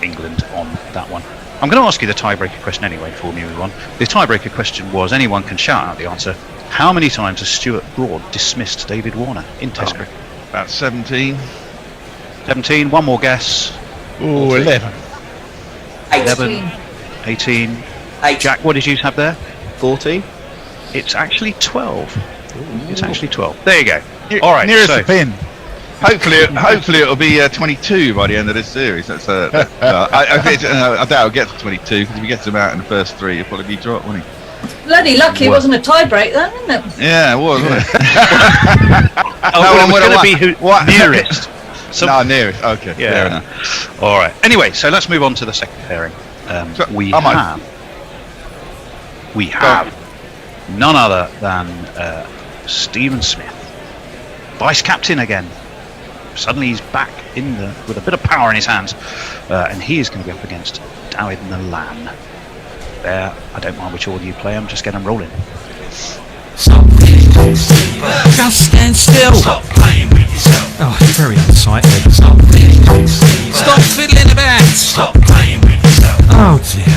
England on that one. I'm going to ask you the tiebreaker question anyway before we move on. The tiebreaker question was, anyone can shout out the answer. How many times has Stuart Broad dismissed David Warner in Test cricket? About 17. 17. One more guess. Ooh, 11. 18. Jack, what did you have there? 14. It's actually 12. It's actually 12. There you go. All right. Nearest so, the pin. Hopefully it'll be 22 by the end of this series. That's I doubt I'll get to 22 because if he gets them out in the first 3, he'll probably be dropped, won't he? Bloody lucky it wasn't a tie break then, isn't it? Yeah, it was, wasn't it? We're going to be nearest. No, nearest. Okay, Yeah. fair enough. All right. Anyway, so let's move on to the second pairing. We have none other than Stephen Smith, vice captain again. Suddenly he's back with a bit of power in his hands, and he is going to be up against Dawid Nalan. There, I don't mind which order you play. I'm just getting them rolling. Just stand still. Stop playing with yourself. Oh, it's very unsightly. Stop fiddling about. Stop playing with yourself. Oh dear.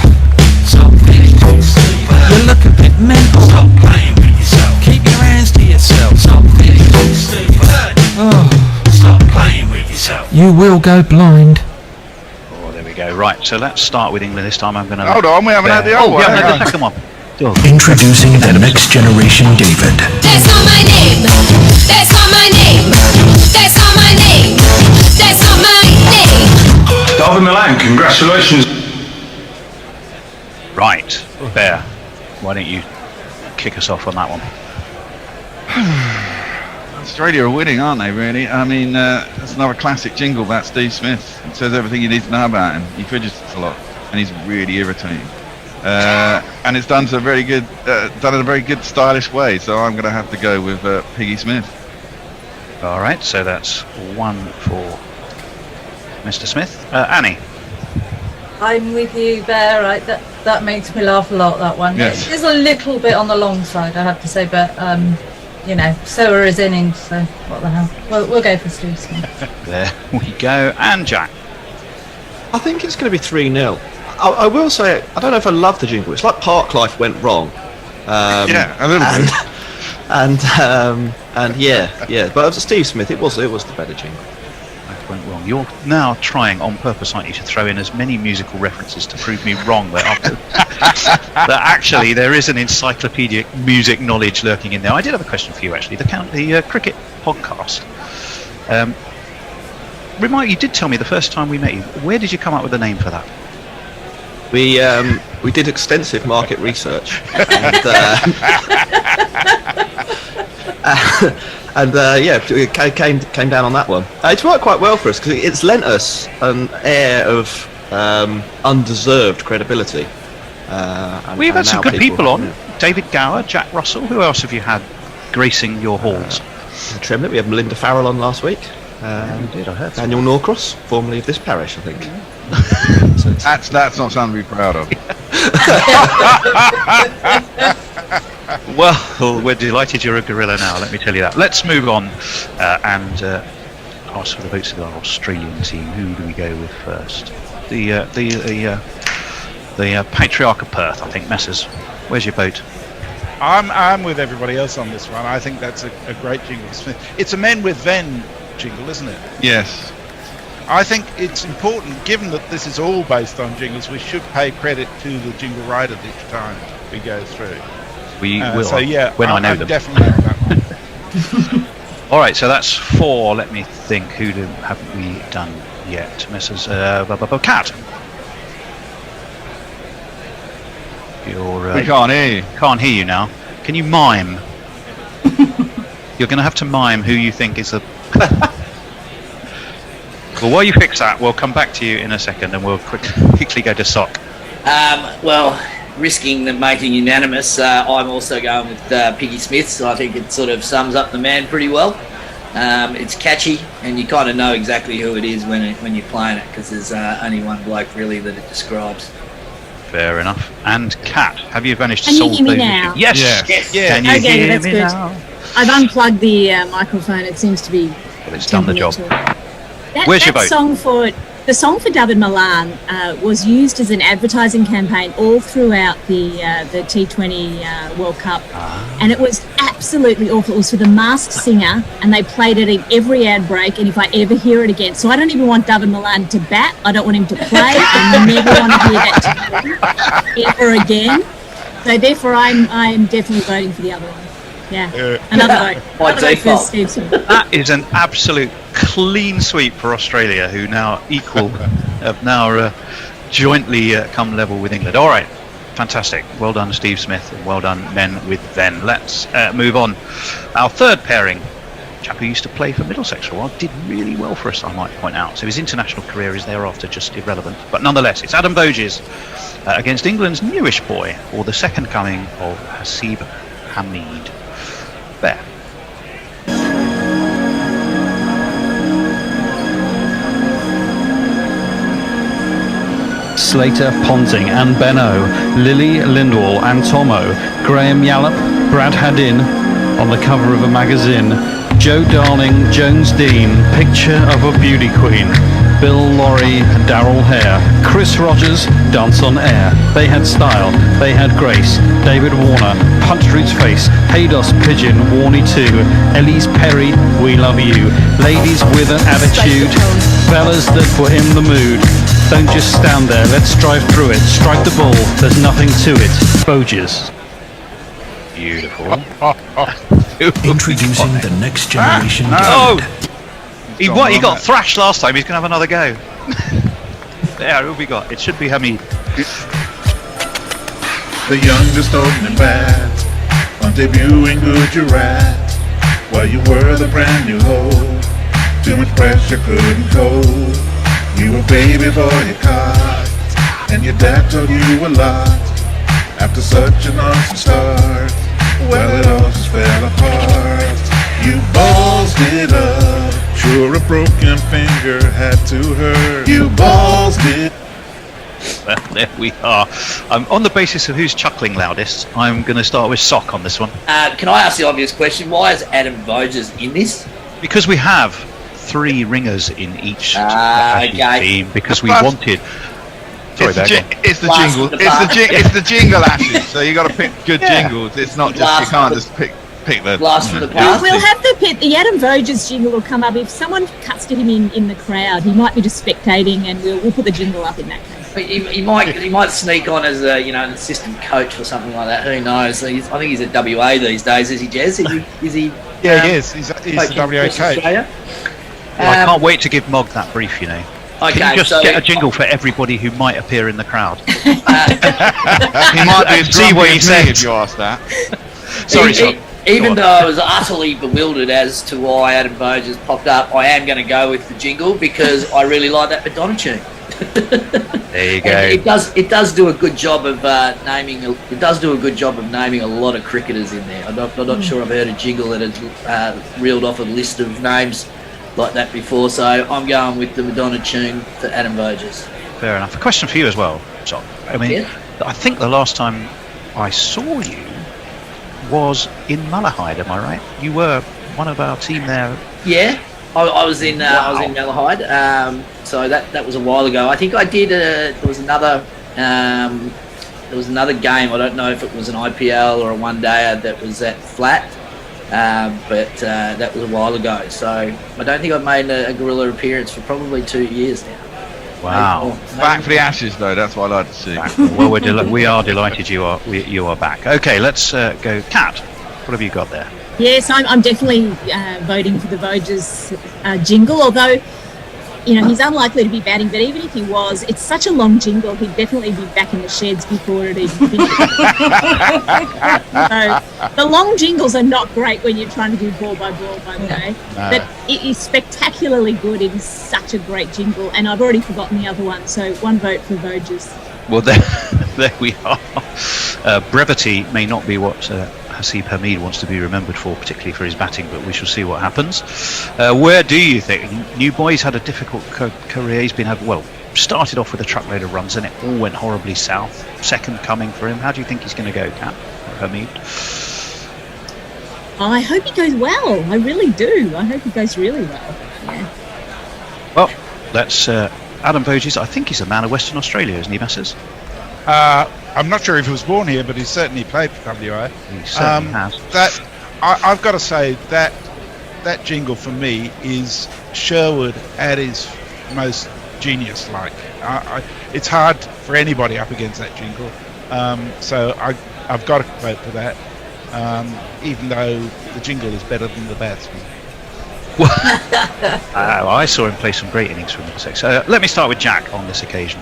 You look a bit mental. Stop playing with yourself. Keep your hands to yourself. Stop Stop playing with yourself. You will go blind. Oh, there we go. Right, so let's start with England this time. I'm going to Hold on, we haven't had the old one. We haven't had the second one. Introducing the next generation David. That's not my name. That's not my name. That's not my name. That's not my name. David Milan, congratulations. Right, Bear, why don't you kick us off on that one? Australia are winning, aren't they, really? I mean, that's another classic jingle about Steve Smith. It says everything you need to know about him. He fidgets a lot, and he's really irritating. And it's done in a very good, stylish way. So I'm going to have to go with Piggy Smith. All right, so that's one for Mr. Smith. Annie. I'm with you there. Right, that makes me laugh a lot. That one. Yes. It is a little bit on the long side, I have to say, but so are his innings. So what the hell? We'll go for Steve Smith. There we go. And Jack. I think it's going to be 3-0. I will say, I don't know if I love the jingle. It's like Park Life went wrong. Yeah, a little bit. And yeah. But as Steve Smith, it was the better jingle. That went wrong. You're now trying on purpose, aren't you, to throw in as many musical references to prove me wrong that actually there is an encyclopedic music knowledge lurking in there. I did have a question for you, actually. The cricket podcast. You did tell me the first time we met you. Where did you come up with the name for that? We did extensive market research, and it came down on that one. It's worked quite well for us because it's lent us an air of undeserved credibility. We've had some good people on. David Gower, Jack Russell. Who else have you had gracing your halls? Tremlett. We had Melinda Farrell on last week. You did, I heard. Daniel Norcross, formerly of this parish, I think. That's not something to be proud of. Well, we're delighted you're a gorilla now, let me tell you that. Let's move on and ask for the votes of our Australian team. Who do we go with first? The Patriarch of Perth, I think. Messers, where's your vote? I'm with everybody else on this one. I think that's a great jingle. It's a Men with Ven jingle, isn't it? Yes. I think it's important, given that this is all based on jingles, we should pay credit to the jingle writers each time we go through. We will. So yeah, I know I'm them. definitely on that one. All right, so that's 4. Let me think. Who haven't we done yet? Mrs. Cat. We can't hear you. Can't hear you now. Can you mime? You're going to have to mime who you think is the. Well, while you fix that, we'll come back to you in a second, and we'll quickly go to Sock. Well, risking them making unanimous, I'm also going with Piggy Smith. So I think it sort of sums up the man pretty well. It's catchy, and you kind of know exactly who it is when you're playing it, because there's only one bloke really that it describes. Fair enough. And Kat, have you managed to Can you solve hear me those now? issues? Yes. Can you Okay, hear that's me good. now? I've unplugged the microphone. It seems to be. Well, it's done the job. That, Where's your that vote? song for The song for David Milan was used as an advertising campaign all throughout the T20 World Cup, and it was absolutely awful. It was for the Masked Singer, and they played it in every ad break. And if I ever hear it again, so I don't even want David Milan to bat. I don't want him to play. I never want to hear that ever again. So therefore, I'm definitely voting for the other one. Yeah, another vote. By default. Steve Smith. That is an absolute clean sweep for Australia, who now have now jointly come level with England. All right, fantastic. Well done, Steve Smith, and well done, Men with Then. Let's move on. Our third pairing, a chap who used to play for Middlesex for a while, did really well for us, I might point out. So his international career is thereafter just irrelevant. But nonetheless, it's Adam Voges against England's newish boy, or the second coming of Hasib Hamid. There. Slater, Ponting and Benno, Lily Lindwall and Tomo, Graham Yallop, Brad Haddin on the cover of a magazine, Joe Darling, Jones Dean, picture of a beauty queen, Bill Lorry, Darryl Hare, Chris Rogers, Dance on Air, They Had Style, They Had Grace, David Warner, Punch Root's Face, Haydos Pigeon, Warney 2, Elise Perry, We Love You, Ladies with an Attitude, Fellas That Were in the Mood, Don't Just Stand There, Let's Drive Through It, Strike the Ball, There's Nothing to It, Voges. Beautiful. Introducing the next generation. He got thrashed last time. He's going to have another go. There, who have we got? It should be Hamid. The youngest opening bat on debuting Gujarat. While you were the brand new hoe, too much pressure couldn't cope. You were baby boy you caught, and your dad told you a lot. After such an awesome start, well it all just fell apart. You ballsed it up. Sure, a broken finger had to hurt. You ballsed it. Well, there we are. On the basis of who's chuckling loudest, I'm going to start with Sock on this one. Can I ask the obvious question? Why is Adam Voges in this? Because we have 3 ringers in each team, because we wanted... It's the jingle ashes. So you got to pick good jingles. It's not just you can't just pick the blast from the past. We'll have the Adam Voges jingle will come up if someone cuts to him in the crowd. He might be just spectating, and we'll put the jingle up in that case. He might sneak on as an assistant coach or something like that. Who knows? I think he's at WA these days. Is he, Jez? Is he? Yeah, he is. He's the WA coach. I can't wait to give Mog that brief. Okay, can you just get a jingle for everybody who might appear in the crowd? He might be as see what he said if you ask that. Sorry, Sock. Even though I was utterly bewildered as to why Adam Voges popped up, I am going to go with the jingle because I really like that Madonna tune. There you go. It does do a good job of naming. It does do a good job of naming a lot of cricketers in there. I'm not sure I've heard a jingle that has reeled off a list of names like that before. So I'm going with the Madonna tune for Adam Voges. Fair enough. A question for you as well, Sock. I mean, I think the last time I saw you was in Malahide, am I right? You were one of our team there. Yeah, I was in Malahide. So that was a while ago. I think I did. There was another game. I don't know if it was an IPL or a one-dayer that was at Flat, but that was a while ago. So I don't think I've made a Gorilla appearance for probably 2 years now. Wow! Back for the Ashes, though. That's what I like to see. Well, we are delighted you are back. Okay, let's go. Kat, what have you got there? Yes, I'm definitely voting for the Voges jingle, although, he's unlikely to be batting, but even if he was, it's such a long jingle, he'd definitely be back in the sheds before it even finished. So, the long jingles are not great when you're trying to do ball by the way, but it is spectacularly good. It is such a great jingle, and I've already forgotten the other one, so one vote for Voges. Well, there we are. Brevity may not be what Hasib Hamid wants to be remembered for, particularly for his batting, but we shall see what happens. Where do you think? New boy's had a difficult career. He's started off with a truckload of runs and it all went horribly south. Second coming for him. How do you think he's going to go, Kat? Hamid? I hope he goes well. I really do. I hope he goes really well. Yeah. Well, let's Adam Voges, I think he's a man of Western Australia, isn't he, Masters? I'm not sure if he was born here, but he certainly played for WA. He certainly has. I've got to say that jingle for me is Sherwood at his most genius-like. It's hard for anybody up against that jingle. So I've got to vote for that, even though the jingle is better than the batsman. I saw him play some great innings for Middlesex. Let me start with Jack on this occasion.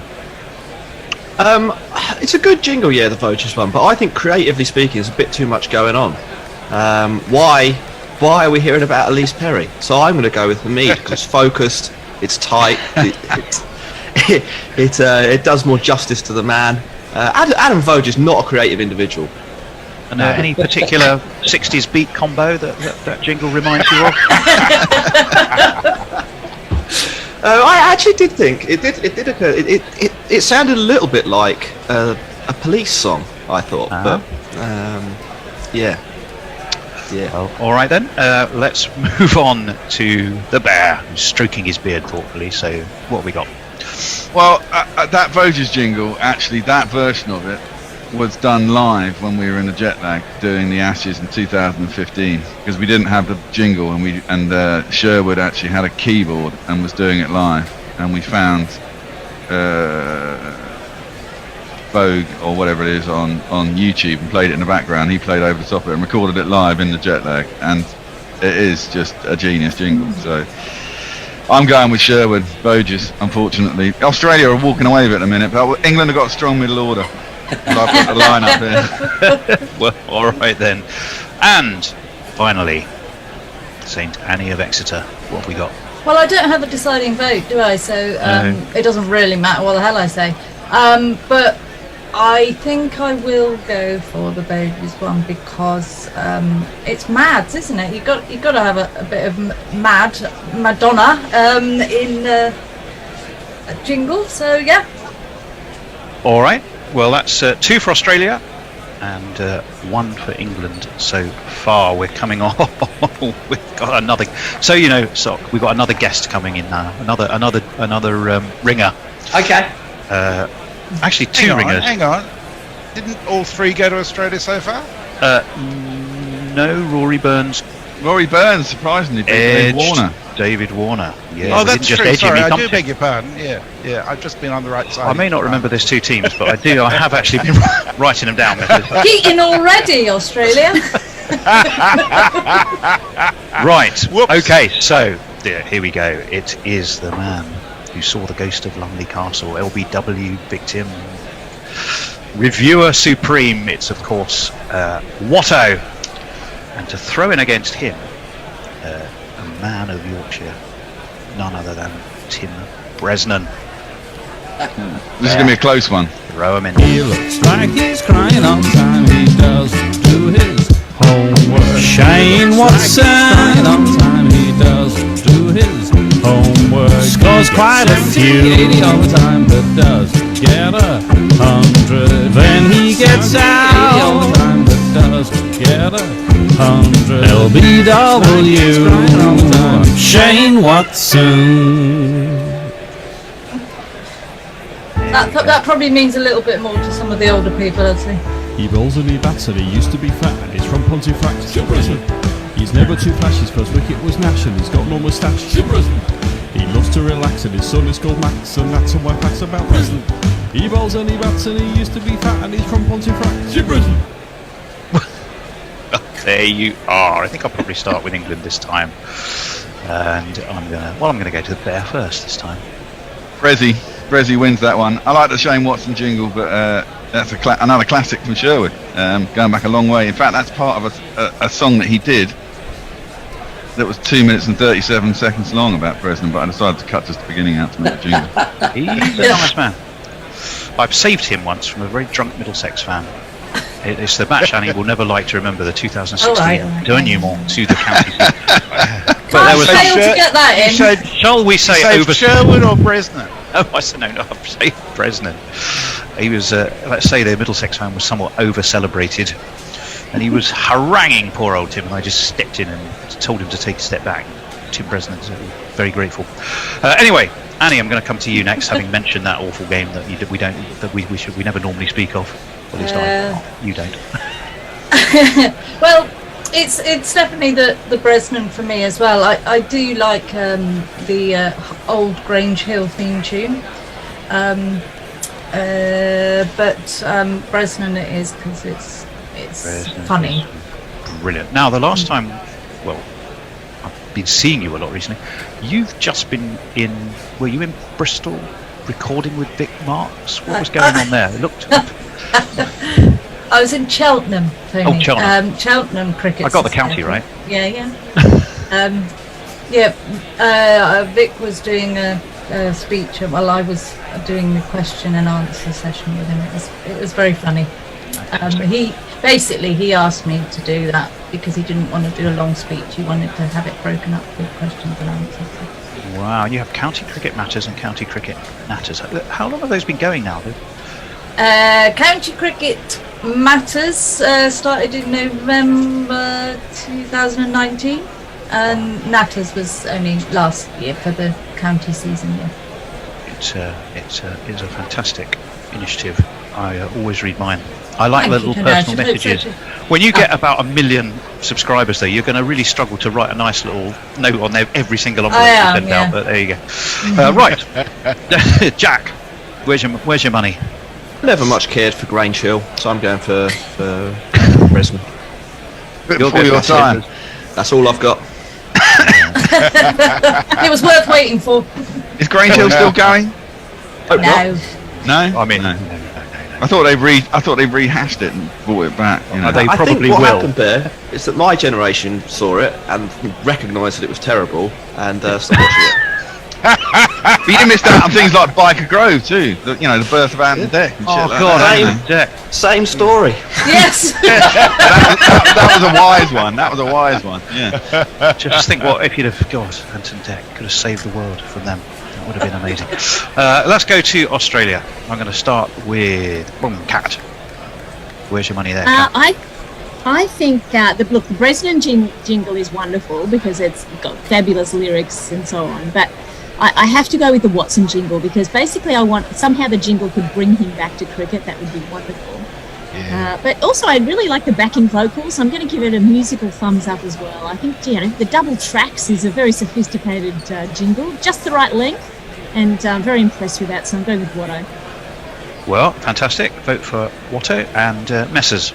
It's a good jingle, yeah, the Voges one, but I think creatively speaking, there's a bit too much going on. Why are we hearing about Elise Perry? So I'm going to go with Hamid because it's focused, it's tight, it does more justice to the man. Adam Voges not a creative individual. And any particular 60s beat combo that jingle reminds you of? I actually did think it did occur. It sounded a little bit like a police song, I thought, but yeah. Well, all right then. Let's move on to the bear, who's stroking his beard thoughtfully. So, what have we got? Well, that Voges jingle, actually, that version of it was done live when we were in the jet lag doing the Ashes in 2015, because we didn't have the jingle, and Sherwood actually had a keyboard and was doing it live, and we found Vogue or whatever it is on YouTube and played it in the background. He played over the top of it and recorded it live in the jet lag, and it is just a genius jingle. So I'm going with Sherwood, Voges, unfortunately. Australia are walking away with it at the minute, but England have got a strong middle order. I've got the line up here. Well, all right then. And finally, St Annie of Exeter. What have we got? Well, I don't have a deciding vote, do I? So it doesn't really matter what the hell I say. But I think I will go for the Voges one because it's Mads, isn't it? You've got to have a bit of Madonna in a jingle. So yeah. All right. Well, that's 2 for Australia and 1 for England so far. We're coming on. We've got another. So we've got another guest coming in now. Another ringer. Okay. Actually, 2 ringers. Hang on. Didn't all 3 go to Australia so far? No, Rory Burns, surprisingly, David Warner. David Warner. Yeah. Oh, that's just true. Sorry, I do Compton. beg your pardon. Yeah. I've just been on the right side. I may not remember there's 2 teams, but I do. I have actually been writing them down. Heating already, Australia. Right. Whoops. Okay. So here we go. It is the man who saw the ghost of Lumley Castle, LBW victim, reviewer supreme. It's of course Watto, and to throw in against him, a man of Yorkshire, none other than Tim Bresnan. This is going to be a close one. Throw him in. He looks like he's crying all the time. He doesn't do his homework. Shane Watson. Crying all the time. He doesn't do his homework. Scores quite a few. 80 all the time, but doesn't get 100. Then he gets out. 80 all the time, but doesn't get 100. LBW. Shane Watson. That probably means a little bit more to some of the older people, I'd say. He bowls and he bats and he used to be fat and he's from Pontefract. He's never too flash, his first wicket was Nash and he's got no moustache. He loves to relax and his son is called Max and that's some facts about Bresnan. He bowls and he bats and he used to be fat and he's from Pontefract. There you are. I think I'll probably start with England this time, and I'm gonna go to the bear first this time. Brezzy wins that one. I like the Shane Watson jingle, but that's another classic from Sherwood, going back a long way. In fact, that's part of a song that he did that was 2 minutes and 37 seconds long about Bresnan, but I decided to cut just the beginning out to make the jingle. He's a nice man. I've saved him once from a very drunk Middlesex fan. It's the match Annie will never like to remember, the 2016 Denouement to the county. Can't fail to get that in. Shall we say over Sherwood or Bresnan? Oh, I said no. I've saved Bresnan. He was, let's say, the Middlesex fan was somewhat over-celebrated, and he was haranguing poor old Tim, and I just stepped in and told him to take a step back. Tim Bresnan very grateful. Anyway, Annie, I'm going to come to you next, having mentioned that awful game that we never normally speak of. At least you don't. Well, it's definitely the Bresnan for me as well. I do like the old Grange Hill theme tune, but Bresnan it is because it's Bresnan funny. Brilliant. Now, the last time, well, I've been seeing you a lot recently. You've just been were you in Bristol recording with Vic Marks? What was going on there? It looked. I was in Cheltenham, Tony. Oh, Cheltenham. Cheltenham Cricket. I got the Society. county right. Yeah. Vic was doing a speech while I was doing the question and answer session with him. It was very funny. He asked me to do that because he didn't want to do a long speech. He wanted to have it broken up with questions and answers. Wow, you have County Cricket Matters and County Cricket Natters. How long have those been going now? County Cricket Matters started in November 2019, and Natters was only last year for the county season. Yeah. It's a fantastic initiative. I always read mine. I like the little personal messages. When you get about 1 million subscribers, though, you're going to really struggle to write a nice little note on there every single envelope you send out. But there you go. Right, Jack, where's your money? Never much cared for Grange Hill, so I'm going for Bresnan. Before your time. That's all I've got. It was worth waiting for. Is Grange Hill still going? No. No. I mean, no. I thought they rehashed it and brought it back. You know. They I probably think what will. happened there is that my generation saw it and recognised that it was terrible and stopped watching it. But you missed out on things like Biker Grove too. The birth of Ant and Deck. And Oh shit God, like Deck. Same story. Yes. that was a wise one. That was a wise one. Yeah. Just think what if you'd have Ant and Deck could have saved the world from them. That would have been amazing. Let's go to Australia. I'm going to start with Kat. Where's your money there, Kat? I think the Bresnan jingle is wonderful because it's got fabulous lyrics and so on. But I have to go with the Watson jingle because basically I want somehow the jingle could bring him back to cricket. That would be wonderful. Yeah. But also I really like the backing vocals. I'm going to give it a musical thumbs up as well. I think the double tracks is a very sophisticated jingle, just the right length, and I'm very impressed with that. So I'm going with Watto. Well, fantastic. Vote for Watto and Messrs.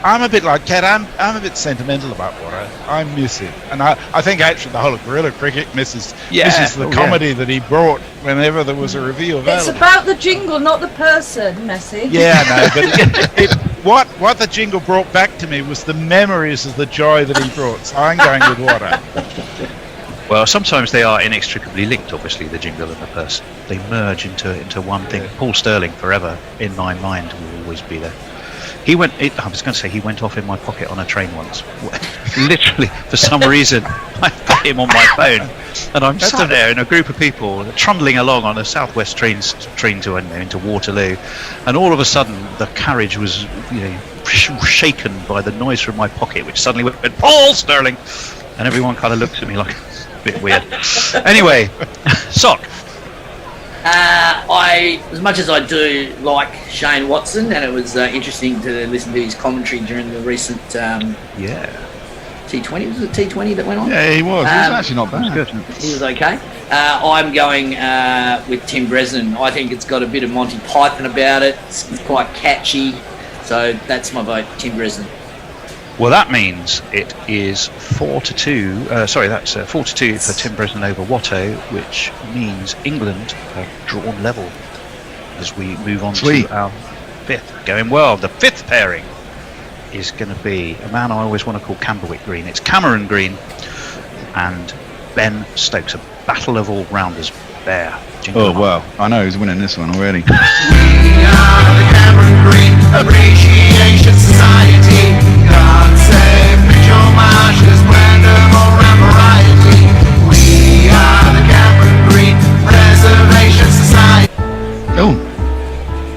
I'm a bit like Kat. I'm a bit sentimental about Watto. I miss him, and I think actually the whole of Guerrilla Cricket misses the comedy that he brought whenever there was a review available. It's about the jingle, not the person, Messi. Yeah, no, but what the jingle brought back to me was the memories of the joy that he brought. So I'm going with Watto. Well, sometimes they are inextricably linked. Obviously, the jingle and the person, they merge into one thing. Paul Sterling, forever in my mind, will always be there. I was going to say he went off in my pocket on a train once. Literally, for some reason, I've got him on my phone, and I'm sat there in a group of people trundling along on a Southwest train to into Waterloo, and all of a sudden the carriage was shaken by the noise from my pocket, which suddenly went Paul Sterling, and everyone kind of looks at me like a bit weird. Anyway, Sock. As much as I do like Shane Watson, and it was interesting to listen to his commentary during the recent T20. Was it T20 that went on? Yeah, he was. He was actually not bad. Good. He was okay. I'm going with Tim Bresnan. I think it's got a bit of Monty Python about it. It's quite catchy. So that's my vote, Tim Bresnan. Well, that means it is 4-2. That's 4-2 for Tim Bresnan over Watto, which means England have drawn level as we move on to our fifth. Going well. The fifth pairing is going to be a man I always want to call Camberwick Green. It's Cameron Green and Ben Stokes. A battle of all rounders. Bear. Well, I know who's winning this one already. We are the Cameron Green Appreciation Society. God save Mitchell Marsh's random all-round variety. We are the Cameron Green Preservation Society. Oh,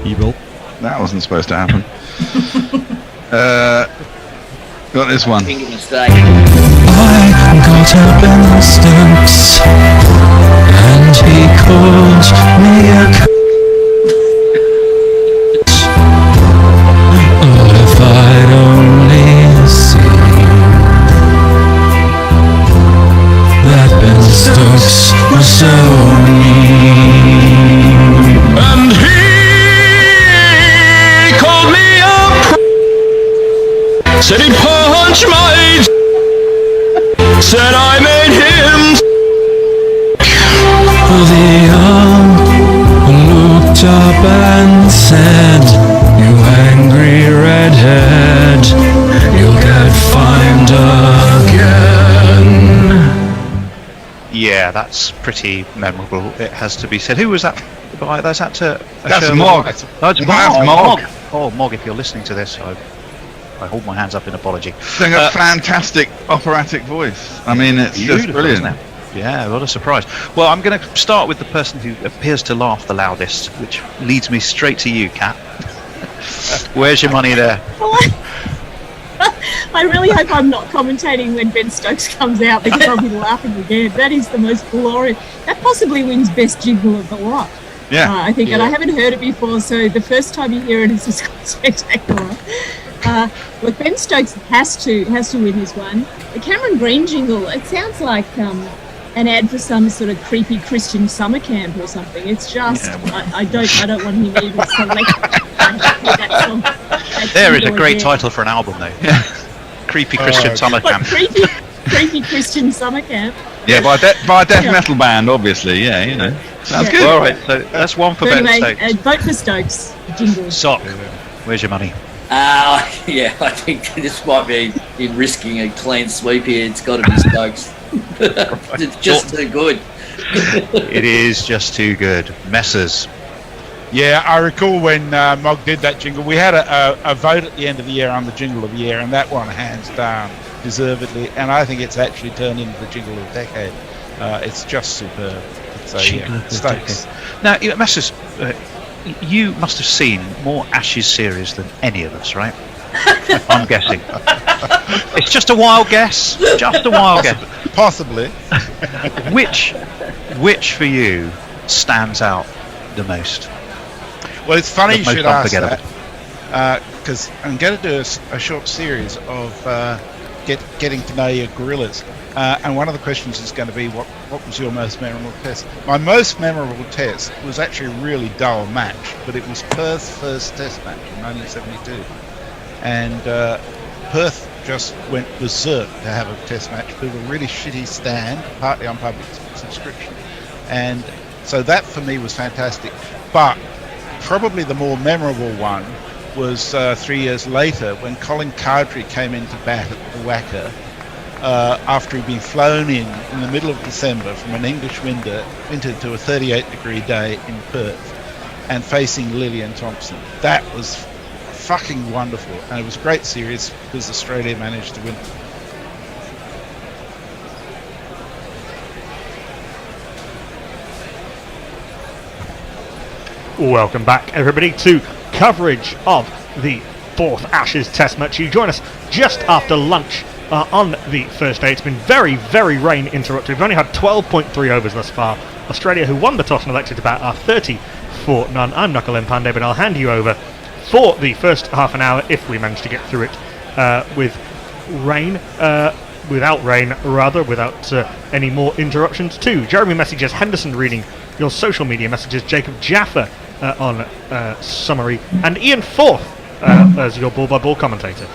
evil. That wasn't supposed to happen. Got this one. Finger mistake. I got up in Stokes, and he called me a oh, if I'd only seen that Ben Stokes was so mean. And he called me up, said he'd punch my, said I made him. The arm looked up and said, you angry redhead, you'll get fined again. Yeah, that's pretty memorable, it has to be said. Who was that by? That's That's Mog. That's Mog. Oh, Mog, if you're listening to this, I hold my hands up in apology. Doing a fantastic operatic voice. I mean, it's just brilliant. Isn't it? Yeah, what a surprise. Well, I'm going to start with the person who appears to laugh the loudest, which leads me straight to you, Kat. Where's your money there? I really hope I'm not commentating when Ben Stokes comes out, because I'll be laughing again. That is the most glorious. That possibly wins best jingle of the lot. Yeah. I think, and I haven't heard it before, so the first time you hear it is just spectacular. Look, Ben Stokes has to win this one. The Cameron Green jingle, it sounds like an ad for some sort of creepy Christian summer camp or something. It's just, I don't want him even select that song. There is a great title for an album, though. Yeah. Creepy Christian Summer Camp. Creepy Christian summer camp. Yeah, by a death metal band, obviously. Yeah, you know. Sounds good. All right, so that's one for Ben anyway, Stokes. Vote for Stokes. Jingle. Sock, where's your money? Yeah, I think this might be in risking a clean sweep here. It's got to be Stokes. It's just too good. It is just too good. Messers. Yeah, I recall when Mog did that jingle, we had a vote at the end of the year on the jingle of the year, and that one, hands down, deservedly, and I think it's actually turned into the jingle of the decade. It's just superb. So, yeah, Stokes. Now, Messers, you must have seen more Ashes series than any of us, right? I'm guessing. It's just a wild guess. Just a wild guess. Possibly. Which for you stands out the most? Well, it's funny you should ask unforgettable. that, because I'm going to do a short series of getting to know your gorillas, and one of the questions is going to be what was your most memorable test? My most memorable test was actually a really dull match, but it was Perth's first test match in 1972, and Perth just went berserk to have a test match, built a really shitty stand, partly on public subscription, and so that for me was fantastic. But probably the more memorable one was 3 years later when Colin Cowdrey came into bat at the Wacker after he'd been flown in the middle of December from an English winter to a 38-degree day in Perth and facing Lillian Thompson. That was fucking wonderful, and it was a great series because Australia managed to win. Welcome back, everybody, to coverage of the fourth Ashes Test match. You join us just after lunch on the first day. It's been very, very rain interrupted. We've only had 12.3 overs thus far. Australia, who won the toss and elected to bat, are 30-0. I'm Knuckle M. Pandey, but I'll hand you over for the first half an hour if we manage to get through it with rain. Without rain, rather, without any more interruptions. To Jeremy Messages, Henderson reading your social media messages, Jacob Jaffa on summary, and Ian Forth as your ball-by-ball commentator.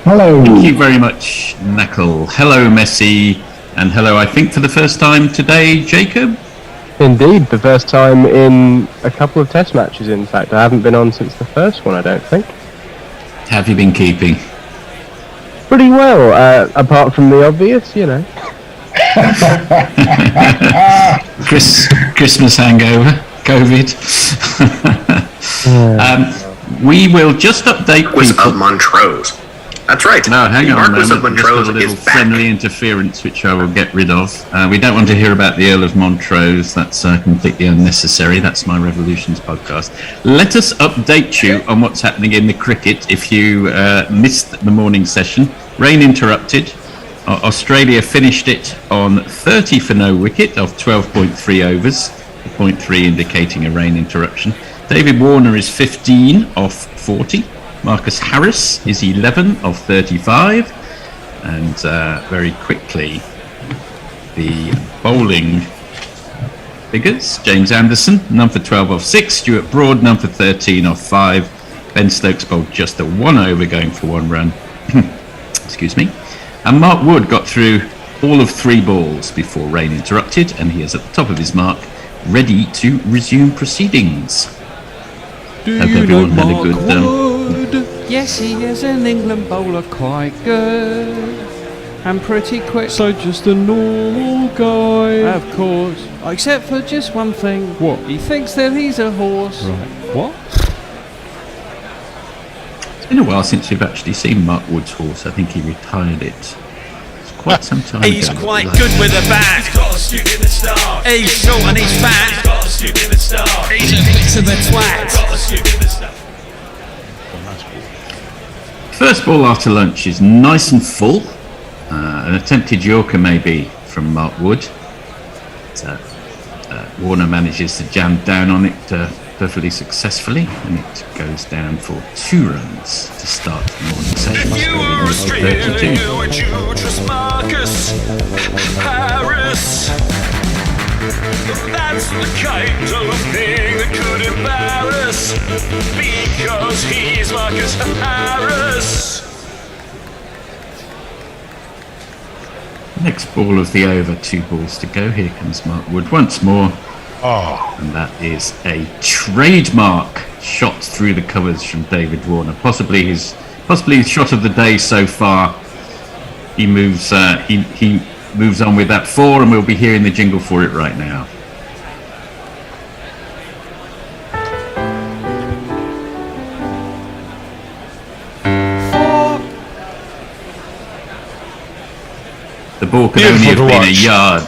Hello. Thank you very much, Knuckle. Hello, Messi, and hello, I think for the first time today, Jacob? Indeed, the first time in a couple of test matches, in fact. I haven't been on since the first one, I don't think. Have you been keeping? Pretty well, apart from the obvious, you know. Christmas hangover, COVID. We will just update Was people. of Montrose. That's right. No, hang on a Marquis of moment. Just Montrose got a little is back. friendly interference, which I will get rid of. We don't want to hear about the Earl of Montrose. That's completely unnecessary. That's my Revolutions podcast. Let us update you on what's happening in the cricket. If you missed the morning session, rain interrupted. Australia finished it on 30 for no wicket of 12.3 overs, 0.3 indicating a rain interruption. David Warner is 15 off 40. Marcus Harris is 11 of 35. And very quickly, the bowling figures. James Anderson, none for 12 off 6. Stuart Broad, none for 13 off 5. Ben Stokes bowled just a 1 over, going for 1 run. Excuse me. And Mark Wood got through all of 3 balls before rain interrupted, and he is at the top of his mark, ready to resume proceedings. Do Hope you know everyone had a Mark good Wood? Yes, he is an England bowler, quite good and pretty quick. So just a normal guy. Of course, except for just one thing. What? He thinks that he's a horse. Right. What? It's been a while since we've actually seen Mark Wood's horse. I think he retired it. It's quite some time He's ago. quite good with a bat. He's got a stupid star. He's short and he's fat. He's got a stupid star. He's a bit of a twat. He's got a stupid star. First ball after lunch is nice and full. An attempted Yorker maybe from Mark Wood. Warner manages to jam down on it perfectly successfully, and it goes down for 2 runs to start the morning session. If you were Australian, you would trust Marcus Harris. That's the kind of thing that could embarrass, because he's Marcus Harris. Next ball of the over, 2 balls to go. Here comes Mark Wood once more. And that is a trademark shot through the covers from David Warner. Possibly his shot of the day so far. He moves he moves on with that 4, and we'll be hearing the jingle for it right now. The ball could only have been a yard.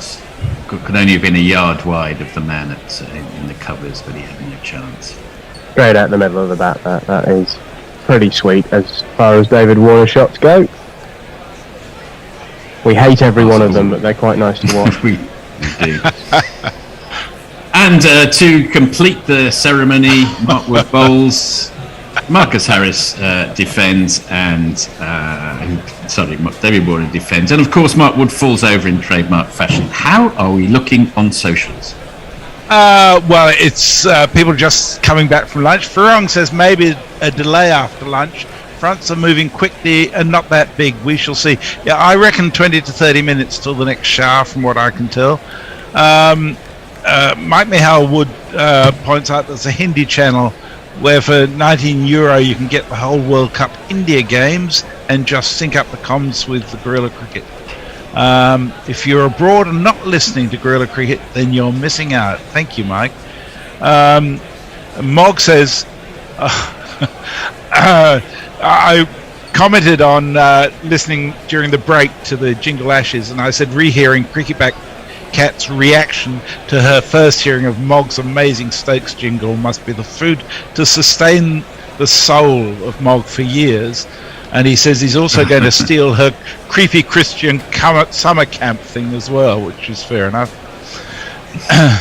Could only have been a yard wide of the man in the covers, but he had no chance. Straight out the middle of the bat. That is pretty sweet as far as David Warner shots go. We hate every one of them, but they're quite nice to watch. we do. And to complete the ceremony, Mark Wood bowls. Marcus Harris defends, and David Warner defends, and of course Mark Wood falls over in trademark fashion. How are we looking on socials? Well, it's people just coming back from lunch. Farong says maybe a delay after lunch. Fronts are moving quickly and not that big. We shall see. Yeah, I reckon 20 to 30 minutes till the next shower, from what I can tell. Mike Mihal Wood points out there's a Hindi channel where for €19 you can get the whole World Cup India games and just sync up the comms with the Guerrilla Cricket. If you're abroad and not listening to Guerrilla Cricket, then you're missing out. Thank you, Mike. Mog says, I commented on listening during the break to the Jingle Ashes, and I said rehearing Cricketback Cat's reaction to her first hearing of Mog's amazing Stokes jingle must be the food to sustain the soul of Mog for years. And he says he's also going to steal her creepy Christian summer camp thing as well, which is fair enough.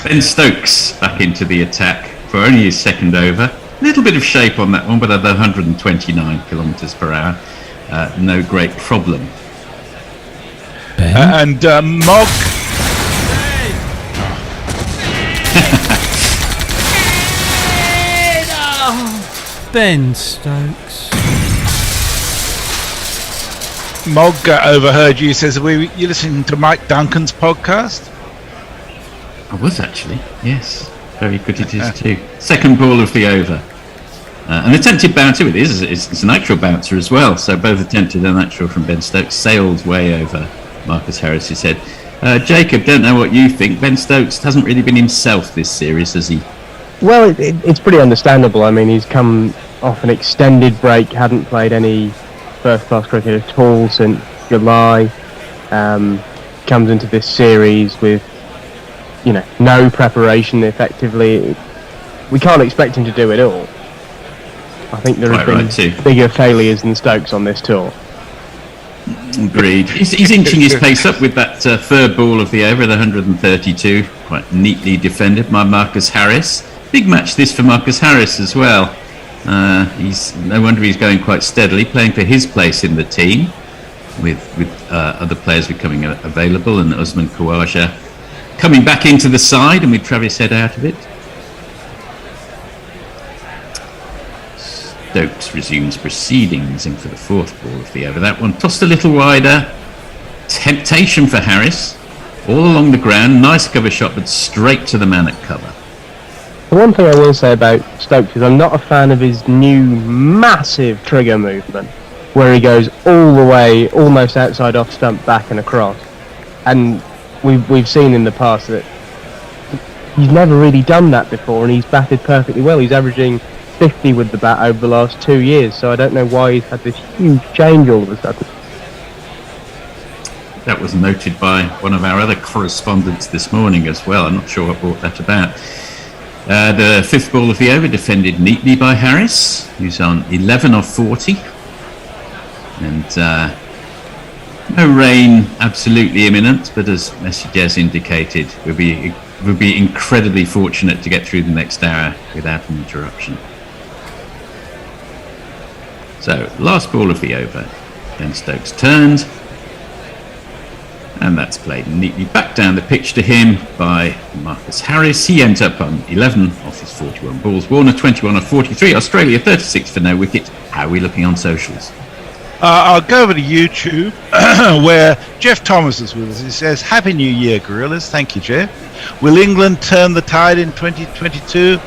Ben Stokes back into the attack for only his second over. A little bit of shape on that one, but at 129 kilometres per hour, no great problem. And Mog... Ben Stokes. Mog overheard you. Says, you listening to Mike Duncan's podcast? I was actually, yes. Very good it is too. Second ball of the over. An attempted bouncer, it's an actual bouncer as well. So both attempted and actual from Ben Stokes. Sailed way over Marcus Harris's head. Jacob, don't know what you think. Ben Stokes hasn't really been himself this series, has he? Well, it's pretty understandable. I mean, he's come off an extended break, hadn't played any first-class cricket at all since July. Comes into this series with, no preparation effectively. We can't expect him to do it all. I think there have been bigger failures than Stokes on this tour. Agreed. He's inching his pace up with that third ball of the over, the 132, quite neatly defended by Marcus Harris. Big match this for Marcus Harris as well. He's no wonder he's going quite steadily, playing for his place in the team, with other players becoming available, and Usman Khawaja coming back into the side, and with Travis Head out of it. Stokes resumes proceedings in for the fourth ball of the over. That one tossed a little wider. Temptation for Harris. All along the ground. Nice cover shot, but straight to the man at cover. The one thing I will say about Stokes is I'm not a fan of his new massive trigger movement, where he goes all the way, almost outside off stump, back and across. And we've seen in the past that he's never really done that before, and he's batted perfectly well. He's averaging 50 with the bat over the last 2 years, so I don't know why he's had this huge change all of a sudden. That was noted by one of our other correspondents this morning as well. I'm not sure what brought that about. The fifth ball of the over defended neatly by Harris, who's on 11 of 40. And no rain absolutely imminent, but as messages indicated, we'll be incredibly fortunate to get through the next hour without an interruption. So, last ball of the over. Then Stokes turns, and that's played neatly back down the pitch to him by Marcus Harris. He ends up on 11 off his 41 balls. Warner 21 of 43. Australia 36 for no wicket. How are we looking on socials? I'll go over to YouTube where Jeff Thomas is with us. He says, "Happy New Year, Gorillas." Thank you, Jeff. Will England turn the tide in 2022,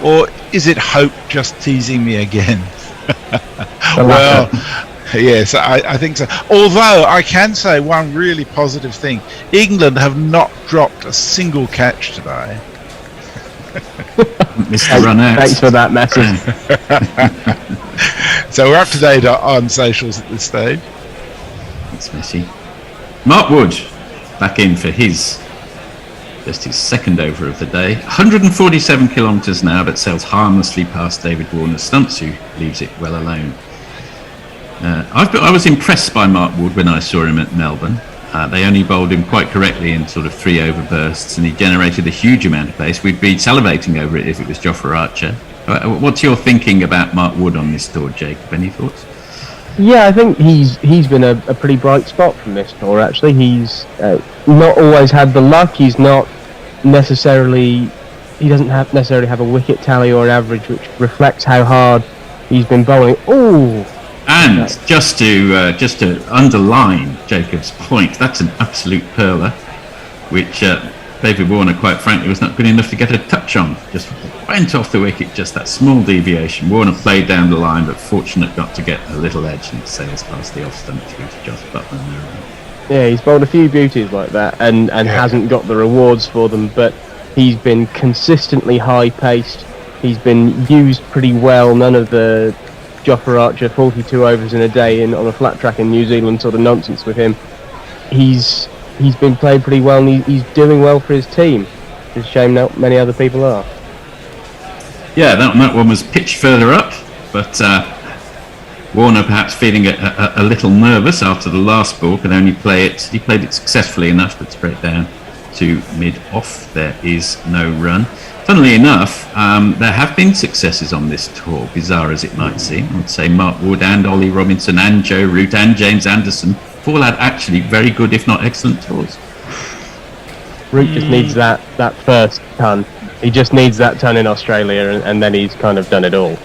or is it hope just teasing me again? Well, yes, I think so. Although I can say one really positive thing. England have not dropped a single catch today. Mr. Run Out. Thanks for that message. So we're up to date on socials at this stage. That's messy. Mark Wood back in for his second over of the day. 147 kilometres now, but sails harmlessly past David Warner's stumps, who leaves it well alone. I was impressed by Mark Wood when I saw him at Melbourne. They only bowled him quite correctly in sort of 3 over bursts, and he generated a huge amount of pace. We'd be salivating over it if it was Jofra Archer. What's your thinking about Mark Wood on this tour, Jacob? Any thoughts? Yeah, I think he's been a pretty bright spot from this tour, actually. He's not always had the luck. He's not necessarily... He doesn't necessarily have a wicket tally or an average which reflects how hard he's been bowling. Ooh! And just to underline Jacob's point, that's an absolute perler, which David Warner, quite frankly, was not good enough to get a touch on. Just went off the wicket, just that small deviation. Warner played down the line, but fortunate got to get a little edge and sails past the off stump through to Josh Butler. Yeah, he's bowled a few beauties like that and hasn't got the rewards for them, but he's been consistently high-paced. He's been used pretty well. None of the Jofra Archer 42 overs in a day on a flat track in New Zealand sort of nonsense with him. He's been played pretty well, and he's doing well for his team. It's a shame not many other people are. Yeah, that one was pitched further up, but Warner perhaps feeling a little nervous after the last ball, could only play it. He played it successfully enough, but spread down to mid-off. There is no run. Funnily enough, there have been successes on this tour, bizarre as it might seem. I would say Mark Wood and Ollie Robinson and Joe Root and James Anderson all had actually very good, if not excellent, tours. Root just needs that first ton. He just needs that ton in Australia, and then he's kind of done it all.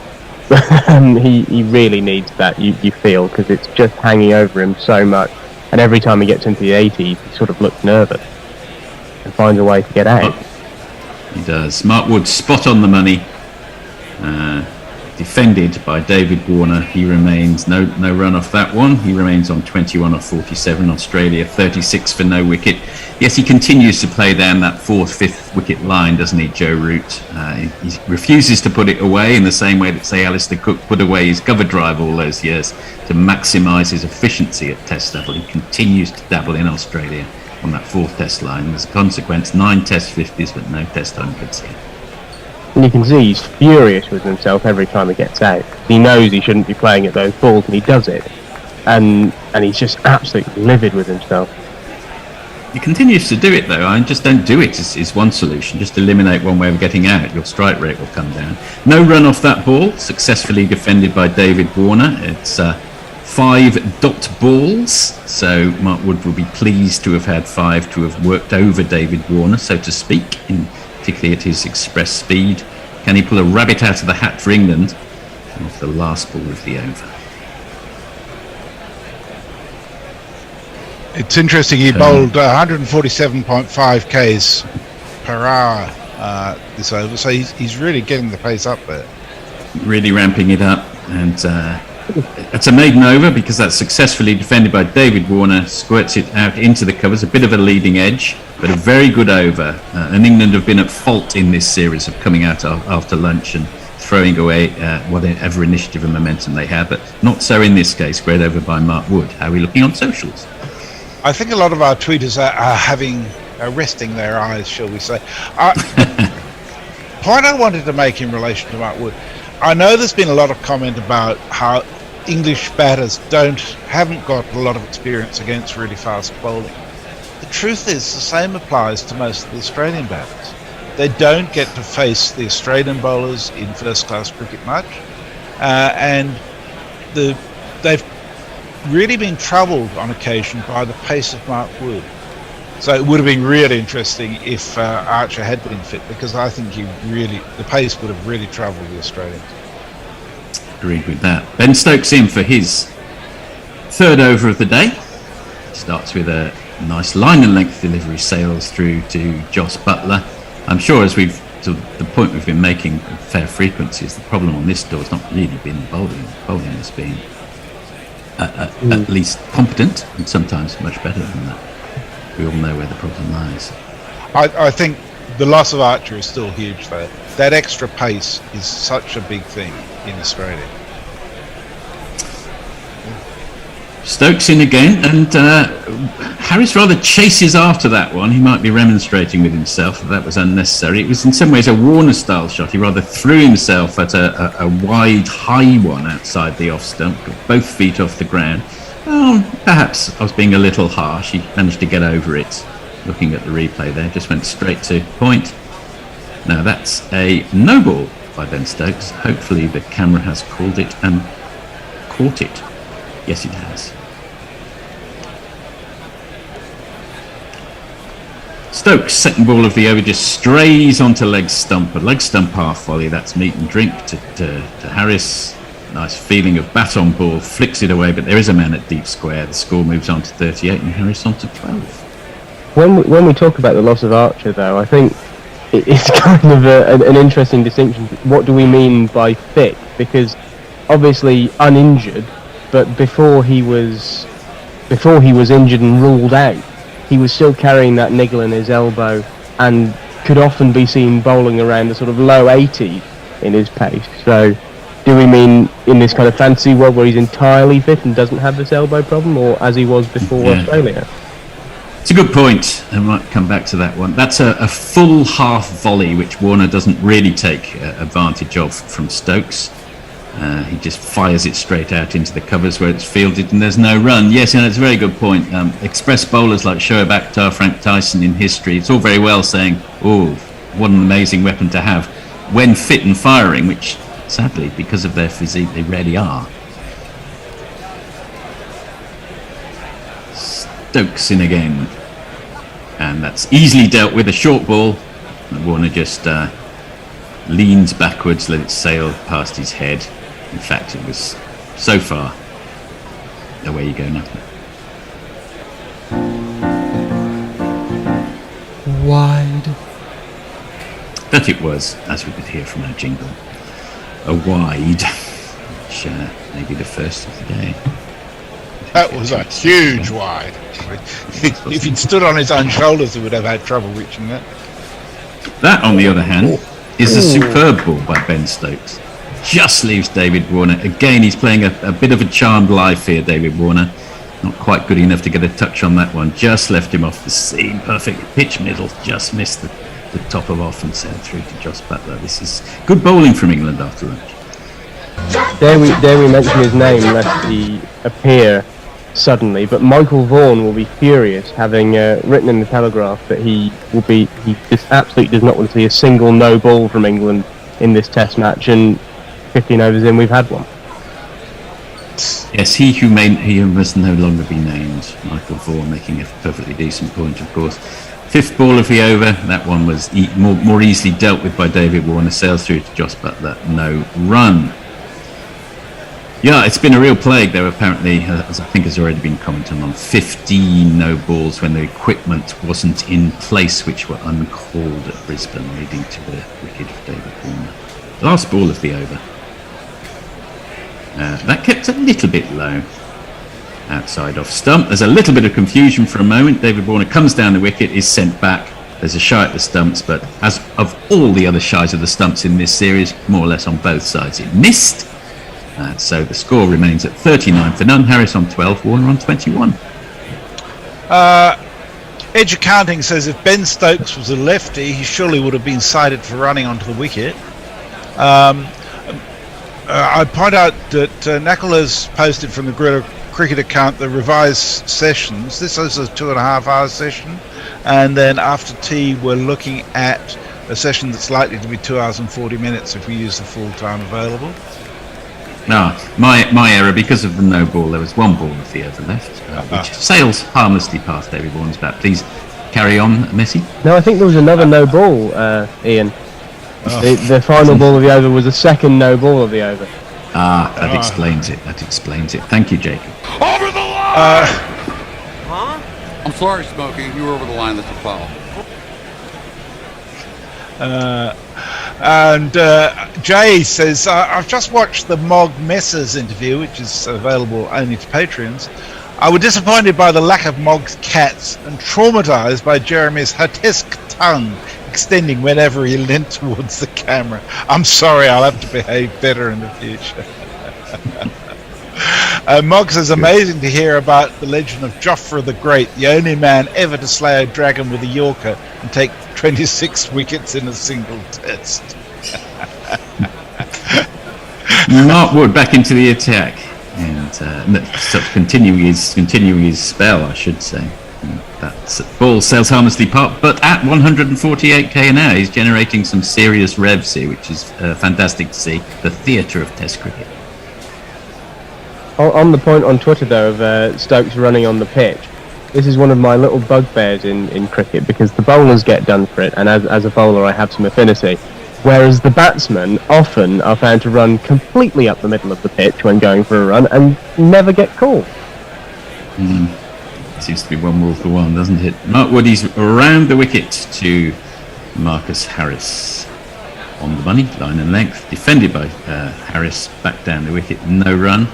He really needs that, you feel, because it's just hanging over him so much. And every time he gets into the 80s, he sort of looks nervous and finds a way to get out. He does. Mark Wood spot on the money. defended by David Warner. He remains no run off that one. He remains on 21 of 47. Australia 36 for no wicket. Yes, he continues to play down that 4th, 5th wicket line, doesn't he, Joe Root? He refuses to put it away in the same way that, say, Alistair Cook put away his cover drive all those years to maximise his efficiency at Test level. He continues to dabble in Australia on that 4th Test line. As a consequence, 9 Test 50s but no Test 100s here. And you can see he's furious with himself every time he gets out. He knows he shouldn't be playing at those balls, and he does it. And he's just absolutely livid with himself. He continues to do it, though. I just don't do it is one solution. Just eliminate one way of getting out. Your strike rate will come down. No run off that ball. Successfully defended by David Warner. It's 5 dot balls. So Mark Wood will be pleased to have had 5 to have worked over David Warner, so to speak, particularly at his express speed. Can he pull a rabbit out of the hat for England off the last ball of the over? It's interesting, he bowled 147.5 k's per hour this over, so he's really getting the pace up there. Really ramping it up, and it's a maiden over because that's successfully defended by David Warner, squirts it out into the covers, a bit of a leading edge, but a very good over. And England have been at fault in this series of coming out after lunch and throwing away whatever initiative and momentum they had, but not so in this case. Great over by Mark Wood. How are we looking on socials? I think a lot of our tweeters are resting their eyes, shall we say. Point I wanted to make in relation to Mark Wood, I know there's been a lot of comment about how English batters haven't got a lot of experience against really fast bowling. The truth is, the same applies to most of the Australian batters. They don't get to face the Australian bowlers in first-class cricket much, and they've really been troubled on occasion by the pace of Mark Wood. So it would have been really interesting if Archer had been fit, because I think the pace would have really troubled the Australians. Agreed with that. Ben Stokes in for his 3rd over of the day. Starts with a nice line and length delivery, sails through to Jos Buttler. I'm sure, as the point we've been making of fair frequencies, the problem on this tour has not really been bowling. Bowling has been at least competent, and sometimes much better than that. We all know where the problem lies. I think the loss of Archer is still huge, though. That extra pace is such a big thing in Australia. Stokes in again, and Harris rather chases after that one. He might be remonstrating with himself that was unnecessary. It was in some ways a Warner-style shot. He rather threw himself at a wide, high one outside the off stump, got both feet off the ground. Perhaps I was being a little harsh. He managed to get over it. Looking at the replay there, just went straight to point. Now that's a no ball by Ben Stokes. Hopefully the camera has called it and caught it. Yes, it has. Stokes, second ball of the over, just strays onto leg stump. A leg stump half volley, that's meat and drink to Harris. Nice feeling of bat on ball, flicks it away, but there is a man at deep square. The score moves on to 38 and Harris on to 12. When we talk about the loss of Archer, though, I think it's kind of an interesting distinction. What do we mean by fit? Because obviously uninjured, but before he was injured and ruled out, he was still carrying that niggle in his elbow and could often be seen bowling around the sort of low 80s in his pace. So do we mean in this kind of fantasy world where he's entirely fit and doesn't have this elbow problem, or as he was before Australia? It's a good point. I might come back to that one. That's a full half volley, which Warner doesn't really take advantage of from Stokes. He just fires it straight out into the covers where it's fielded and there's no run. Yes, it's a very good point. Express bowlers like Shoaib Akhtar, Frank Tyson in history, it's all very well saying, oh, what an amazing weapon to have when fit and firing, which sadly, because of their physique, they rarely are. Stokes in again. And that's easily dealt with, a short ball. And Warner just leans backwards, let it sail past his head. In fact, it was so far. Away you go, nothing. Wide. That it was, as we could hear from our jingle. a wide, which may be the first of the day. That was a huge wide. If he'd stood on his own shoulders, he would have had trouble reaching that. That, on the other hand, is a superb ball by Ben Stokes. Just leaves David Warner. Again, he's playing a bit of a charmed life here, David Warner. Not quite good enough to get a touch on that one. Just left him off the seam. Perfect pitch middle. Just missed the top of off and sent through to Joss Butler. This is good bowling from England after lunch. Dare we mention his name lest he appear suddenly, but Michael Vaughan will be furious, having written in the Telegraph that he just absolutely does not want to see a single no ball from England in this Test match, and 15 overs in we've had one. Yes, he who must no longer be named. Michael Vaughan making a perfectly decent point, of course. Fifth ball of the over. That one was more easily dealt with by David Warner. Sails through to Joss Butler. No run. Yeah, it's been a real plague, though, apparently, as I think has already been commented on. 15 no balls when the equipment wasn't in place, which were uncalled at Brisbane, leading to the wicket of David Warner. Last ball of the over. That kept a little bit low. Outside off stump. There's a little bit of confusion for a moment. David Warner comes down the wicket, is sent back. There's a shy at the stumps, but as of all the other shies of the stumps in this series, more or less on both sides, it missed. So the score remains at 39 for none. Harris on 12, Warner on 21. Edge Accounting says if Ben Stokes was a lefty, he surely would have been cited for running onto the wicket. I point out that Nakul has posted from the Gorilla Cricket account the revised sessions. This is a 2.5 hour session, and then after tea we're looking at a session that's likely to be 2 hours and 40 minutes if we use the full time available. My error, because of the no ball. There was one ball with the over left, which sails harmlessly past David Warner's bat. Please carry on, Messi. No, I think there was another no ball, Ian. The final ball of the over was the second no ball of the over. That explains it. Thank you, Jacob. Over the line! I'm sorry, Smokey. You were over the line. That's a foul. And Jay says, I've just watched the Mog Messers interview, which is available only to Patreons. I was disappointed by the lack of Mog's cats and traumatized by Jeremy's grotesque tongue extending whenever he leant towards the camera. I'm sorry, I'll have to behave better in the future. Mogg says, amazing to hear about the legend of Joffre the Great, the only man ever to slay a dragon with a Yorker and take 26 wickets in a single test. Mark Wood back into the attack, and continuing his spell, I should say. That ball sails harmlessly past, but at 148 k an hour, he's generating some serious revs here, which is fantastic to see. The theatre of Test cricket. On the point on Twitter, though, of Stokes running on the pitch, this is one of my little bugbears in cricket, because the bowlers get done for it, and as a bowler I have some affinity, whereas the batsmen often are found to run completely up the middle of the pitch when going for a run and never get called. Seems to be one rule for one, doesn't it? Mark Woody's around the wicket to Marcus Harris. On the money, line and length, defended by Harris, back down the wicket, no run.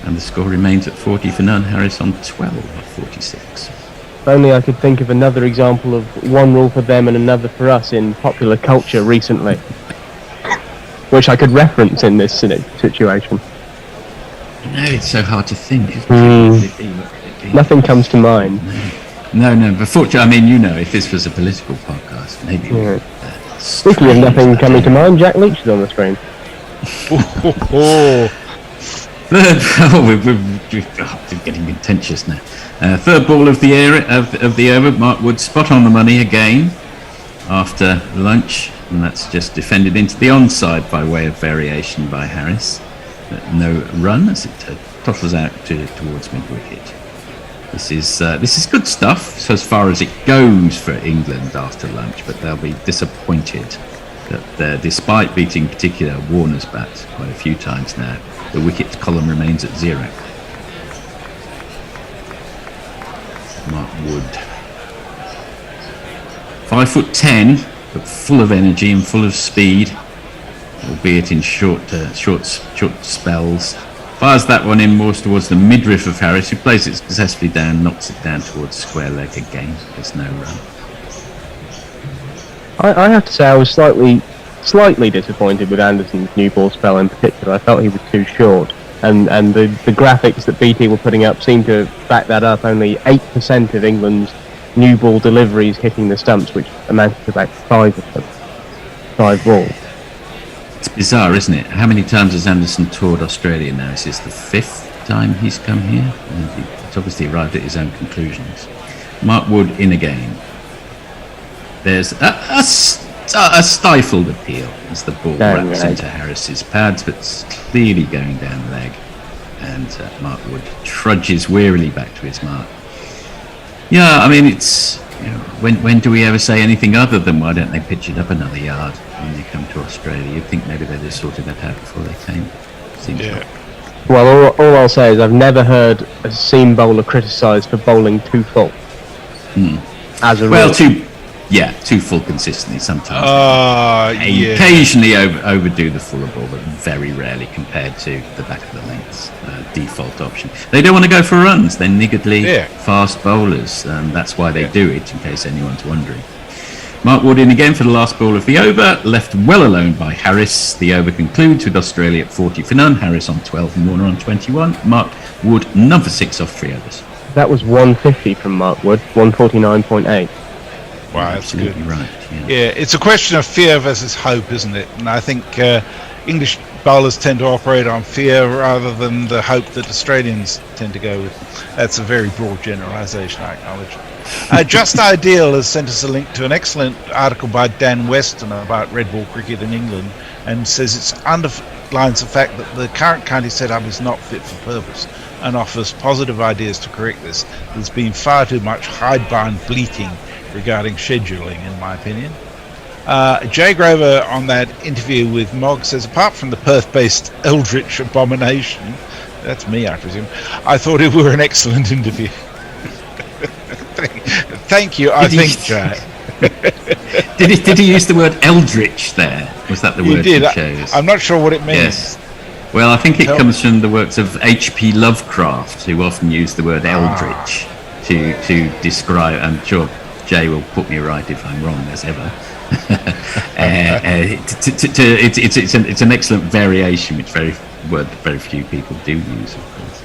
And the score remains at 40 for none. Harris on 12 of 46. If only I could think of another example of one rule for them and another for us in popular culture recently, which I could reference in this situation. No, it's so hard to think. Nothing comes to mind. No, but fortunately, I mean, if this was a political podcast, maybe. Speaking of nothing coming to mind, Jack Leach is on the screen. We're getting contentious now. Third ball of the over. Mark Wood spot on the money again after lunch, and that's just defended into the onside by way of variation by Harris. No run as it tottles out towards mid wicket. This is good stuff so as far as it goes for England after lunch, but they'll be disappointed that despite beating particular Warner's bat quite a few times now, the wicket column remains at 0. Mark Wood, 5'10", but full of energy and full of speed. albeit in short spells. Fires that one in more towards the midriff of Harris, who plays it successfully down, knocks it down towards square leg again. There's no run. I have to say I was slightly disappointed with Anderson's new ball spell in particular. I felt he was too short, and the graphics that BT were putting up seemed to back that up. Only 8% of England's new ball deliveries hitting the stumps, which amounted to about 5 of them. 5 balls. It's bizarre, isn't it? How many times has Anderson toured Australia now? Is this the 5th time he's come here? And he's obviously arrived at his own conclusions. Mark Wood in again. There's a stifled appeal as the ball wraps into Harris's pads, but it's clearly going down the leg. And Mark Wood trudges wearily back to his mark. Yeah, I mean, it's... when do we ever say anything other than why don't they pitch it up another yard when they come to Australia? You'd think maybe they'd have sorted that out before they came. Seems like. Well, all I'll say is I've never heard a seam bowler criticised for bowling too full. As a rule. Too full consistently sometimes. Occasionally overdo the fuller ball, but very rarely compared to the back of the lengths default option. They don't want to go for runs. They're niggardly fast bowlers. That's why they do it, in case anyone's wondering. Mark Wood in again for the last ball of the over, left well alone by Harris. The over concludes with Australia at 40 for none, Harris on 12 and Warner on 21. Mark Wood, none for 6 off 3 overs. That was 150 from Mark Wood, 149.8. Wow, that's good. Right. Yeah, it's a question of fear versus hope, isn't it? And I think English bowlers tend to operate on fear rather than the hope that Australians tend to go with. That's a very broad generalisation, I acknowledge. Just Ideal has sent us a link to an excellent article by Dan Weston about red ball cricket in England, and says it underlines the fact that the current county setup is not fit for purpose, and offers positive ideas to correct this. There's been far too much hidebound bleating regarding scheduling, in my opinion. Jay Grover on that interview with Mogg says, apart from the Perth-based Eldritch abomination, that's me, I presume, I thought it were an excellent interview. Thank you, Jay. Did he use the word Eldritch there? Was that the word he chose? I'm not sure what it means. Yes. Well, I think it comes from the works of H.P. Lovecraft, who often used the word Eldritch to describe. I'm sure Jay will put me right if I'm wrong, as ever. It's an excellent variation, which very few people do use, of course.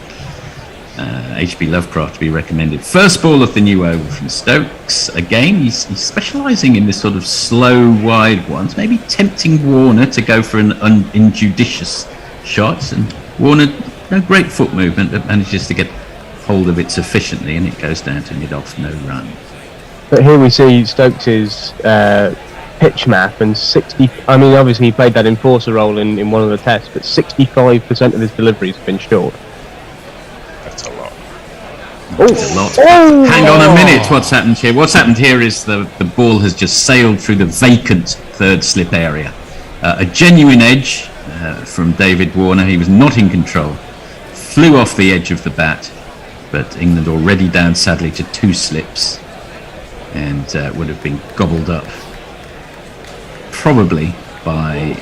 H.P. Lovecraft to be recommended. First ball of the new over from Stokes. Again, he's specialising in this sort of slow, wide ones, maybe tempting Warner to go for an injudicious shot. And Warner, no great foot movement, but manages to get hold of it sufficiently, and it goes down to mid-off, no run. But here we see Stokes' pitch map, and 60. I mean, obviously he played that enforcer role in one of the tests, but 65% of his deliveries have been short. That's a lot. That's a lot. Oh! Hang on a minute. What's happened here? What's happened here is the ball has just sailed through the vacant third slip area. A genuine edge from David Warner. He was not in control. Flew off the edge of the bat, but England already down sadly to 2 slips, and would have been gobbled up probably by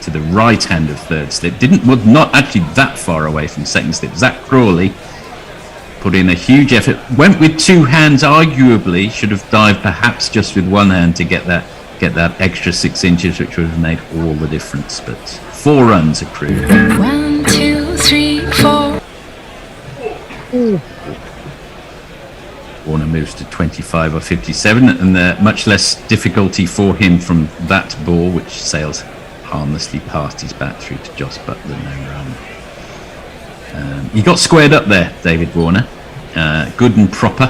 to the right hand of third slip. Was not actually that far away from second slip. Zach Crawley put in a huge effort, went with 2 hands, arguably should have dived perhaps just with 1 hand to get that extra 6 inches, which would have made all the difference. But 4 runs accrued. 1, 2, 3, 4. Warner moves to 25 or 57, and much less difficulty for him from that ball, which sails harmlessly past his bat through to Joss Butler, no run. He got squared up there, David Warner. Good and proper,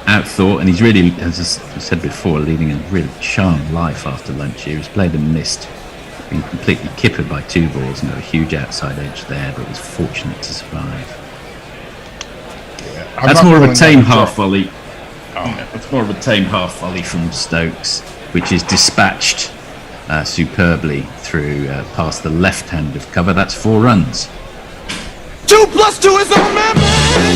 outthought, and he's really, as I said before, leading a really charmed life after lunch here. He's played and missed, been completely kippered by 2 balls, and got a huge outside edge there, but was fortunate to survive. That's more of a tame half volley. That's more of a tame half volley from Stokes, which is dispatched superbly through past the left hand of cover. That's 4 runs. 2 + 2 is a member. 2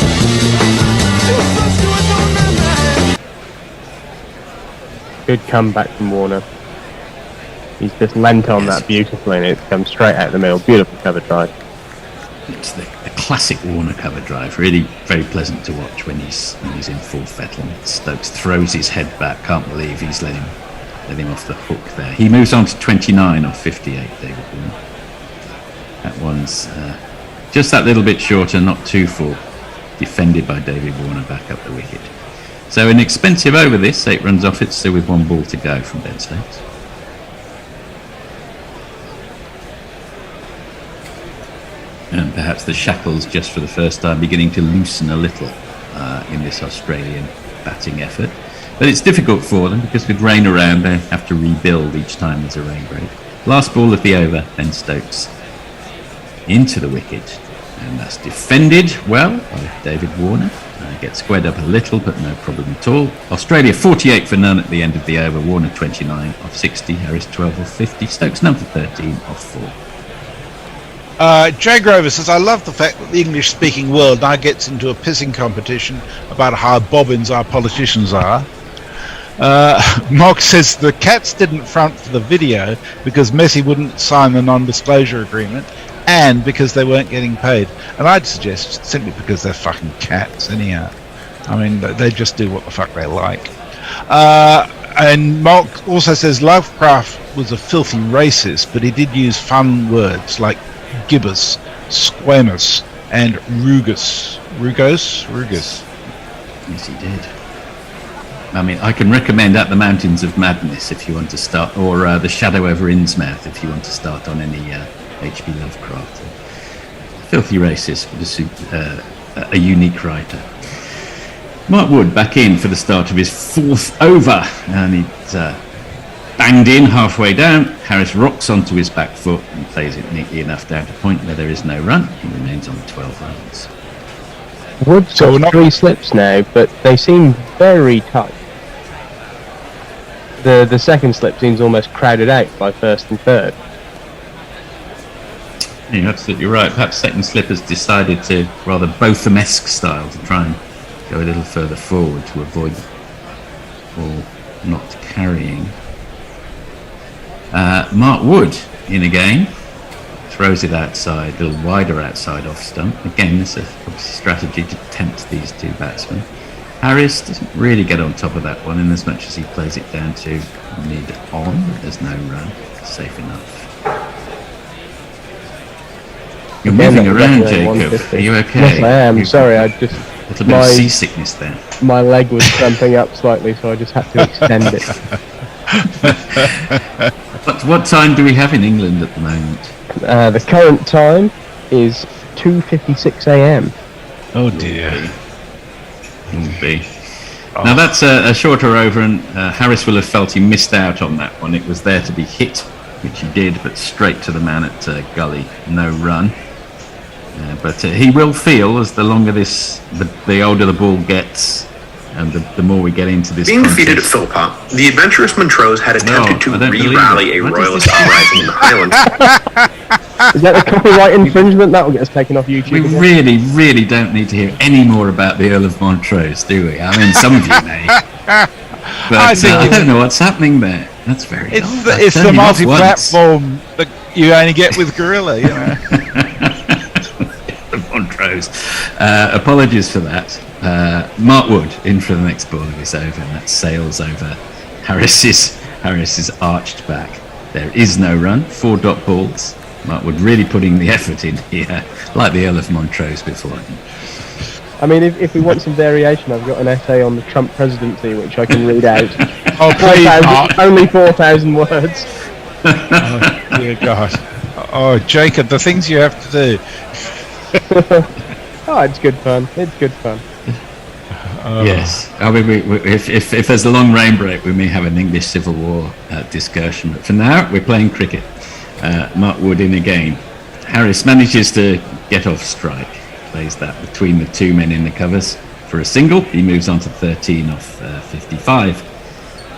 + 2 is a member. Good comeback from Warner. He's just leant on that beautifully, and it comes straight out the middle. Beautiful cover drive. It's the classic Warner cover drive. Really very pleasant to watch when he's in full fettle. Stokes throws his head back. Can't believe he's let him off the hook there. He moves on to 29 off 58, David Warner. That one's just that little bit shorter, not too full. Defended by David Warner back up the wicket. So an expensive over this. 8 runs off it, still with 1 ball to go from Ben Stokes. And perhaps the shackles just for the first time beginning to loosen a little in this Australian batting effort. But it's difficult for them because with rain around they have to rebuild each time there's a rain break. Last ball of the over, Ben Stokes into the wicket. And that's defended well by David Warner. Gets squared up a little, but no problem at all. Australia 48 for none at the end of the over. Warner 29 off 60. Harris 12 off 50. Stokes number 13 off 4. Jay Grover says, I love the fact that the English-speaking world now gets into a pissing competition about how bobbins our politicians are. Mark says the Cats didn't front for the video because Messi wouldn't sign the non-disclosure agreement and because they weren't getting paid. And I'd suggest simply because they're fucking cats anyhow. I mean, they just do what the fuck they like. And Mark also says Lovecraft was a filthy racist, but he did use fun words like gibbous, squamous, and rugus. Rugus? Yes, he did. I mean, I can recommend At the Mountains of Madness if you want to start, or The Shadow over Innsmouth if you want to start on any H.P. Lovecraft. Filthy racist, but a unique writer. Mark Wood back in for the start of his 4th over, and he's banged in halfway down. Harris rocks onto his back foot and plays it neatly enough down to point where there is no run. He remains on 12 runs. Wood's got 3 slips now, but they seem very tight. The second slip seems almost crowded out by first and third. You're absolutely right. Perhaps second slip has decided to, rather Botham-esque style, to try and go a little further forward to avoid or not carrying. Mark Wood in again. Throws it outside, a little wider outside off stump. Again, it's a strategy to tempt these two batsmen. Harris doesn't really get on top of that one in as much as he plays it down to mid-on. There's no run. Safe enough. You're moving around, Jacob. Are you okay? Yes, I am. Sorry, I just... A little bit of seasickness there. My leg was cramping up slightly, so I just had to extend it. What time do we have in England at the moment? The current time is 2:56 a.m. Oh dear. Now that's a shorter over, and Harris will have felt he missed out on that one. It was there to be hit, which he did, but straight to the man at Gully. No run. But he will feel, as the longer the older the ball gets, and the more we get into this Being contest. defeated at Philpott, the adventurous Montrose had attempted to re-rally a royalist uprising in the Highlands. Is that a copyright infringement? That will get us taken off YouTube. We really, really don't need to hear any more about the Earl of Montrose, do we? I mean, some of you may. But I don't know what's happening there. That's very odd. It's the multi-platform that you only get with Gorilla, you know. Montrose. Apologies for that. Mark Wood in for the next ball of his over, and that sails over Harris's arched back. There is no run. 4 dot balls. Mark Wood really putting the effort in here, like the Earl of Montrose before. I mean, if we want some variation, I've got an essay on the Trump presidency, which I can read out. Oh, please, only 4,000 words. Oh, dear God. Oh, Jacob, the things you have to do. Oh, it's good fun. It's good fun. Yes. I mean, if there's a long rain break, we may have an English Civil War discussion. But for now, we're playing cricket. Mark Wood in again. Harris manages to get off strike. Plays that between the two men in the covers for a single. He moves on to 13 off 55.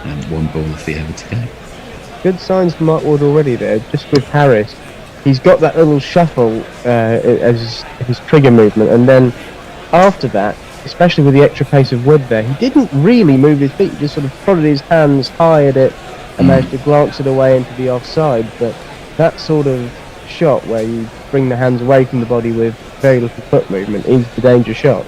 And 1 ball of the over to go. Good signs for Mark Wood already there, just with Harris. He's got that little shuffle as his trigger movement, and then after that, especially with the extra pace of Wood there, he didn't really move his feet, he just sort of prodded his hands high at it and managed to glance it away into the offside. But that sort of shot where you bring the hands away from the body with very little foot movement is the danger shot.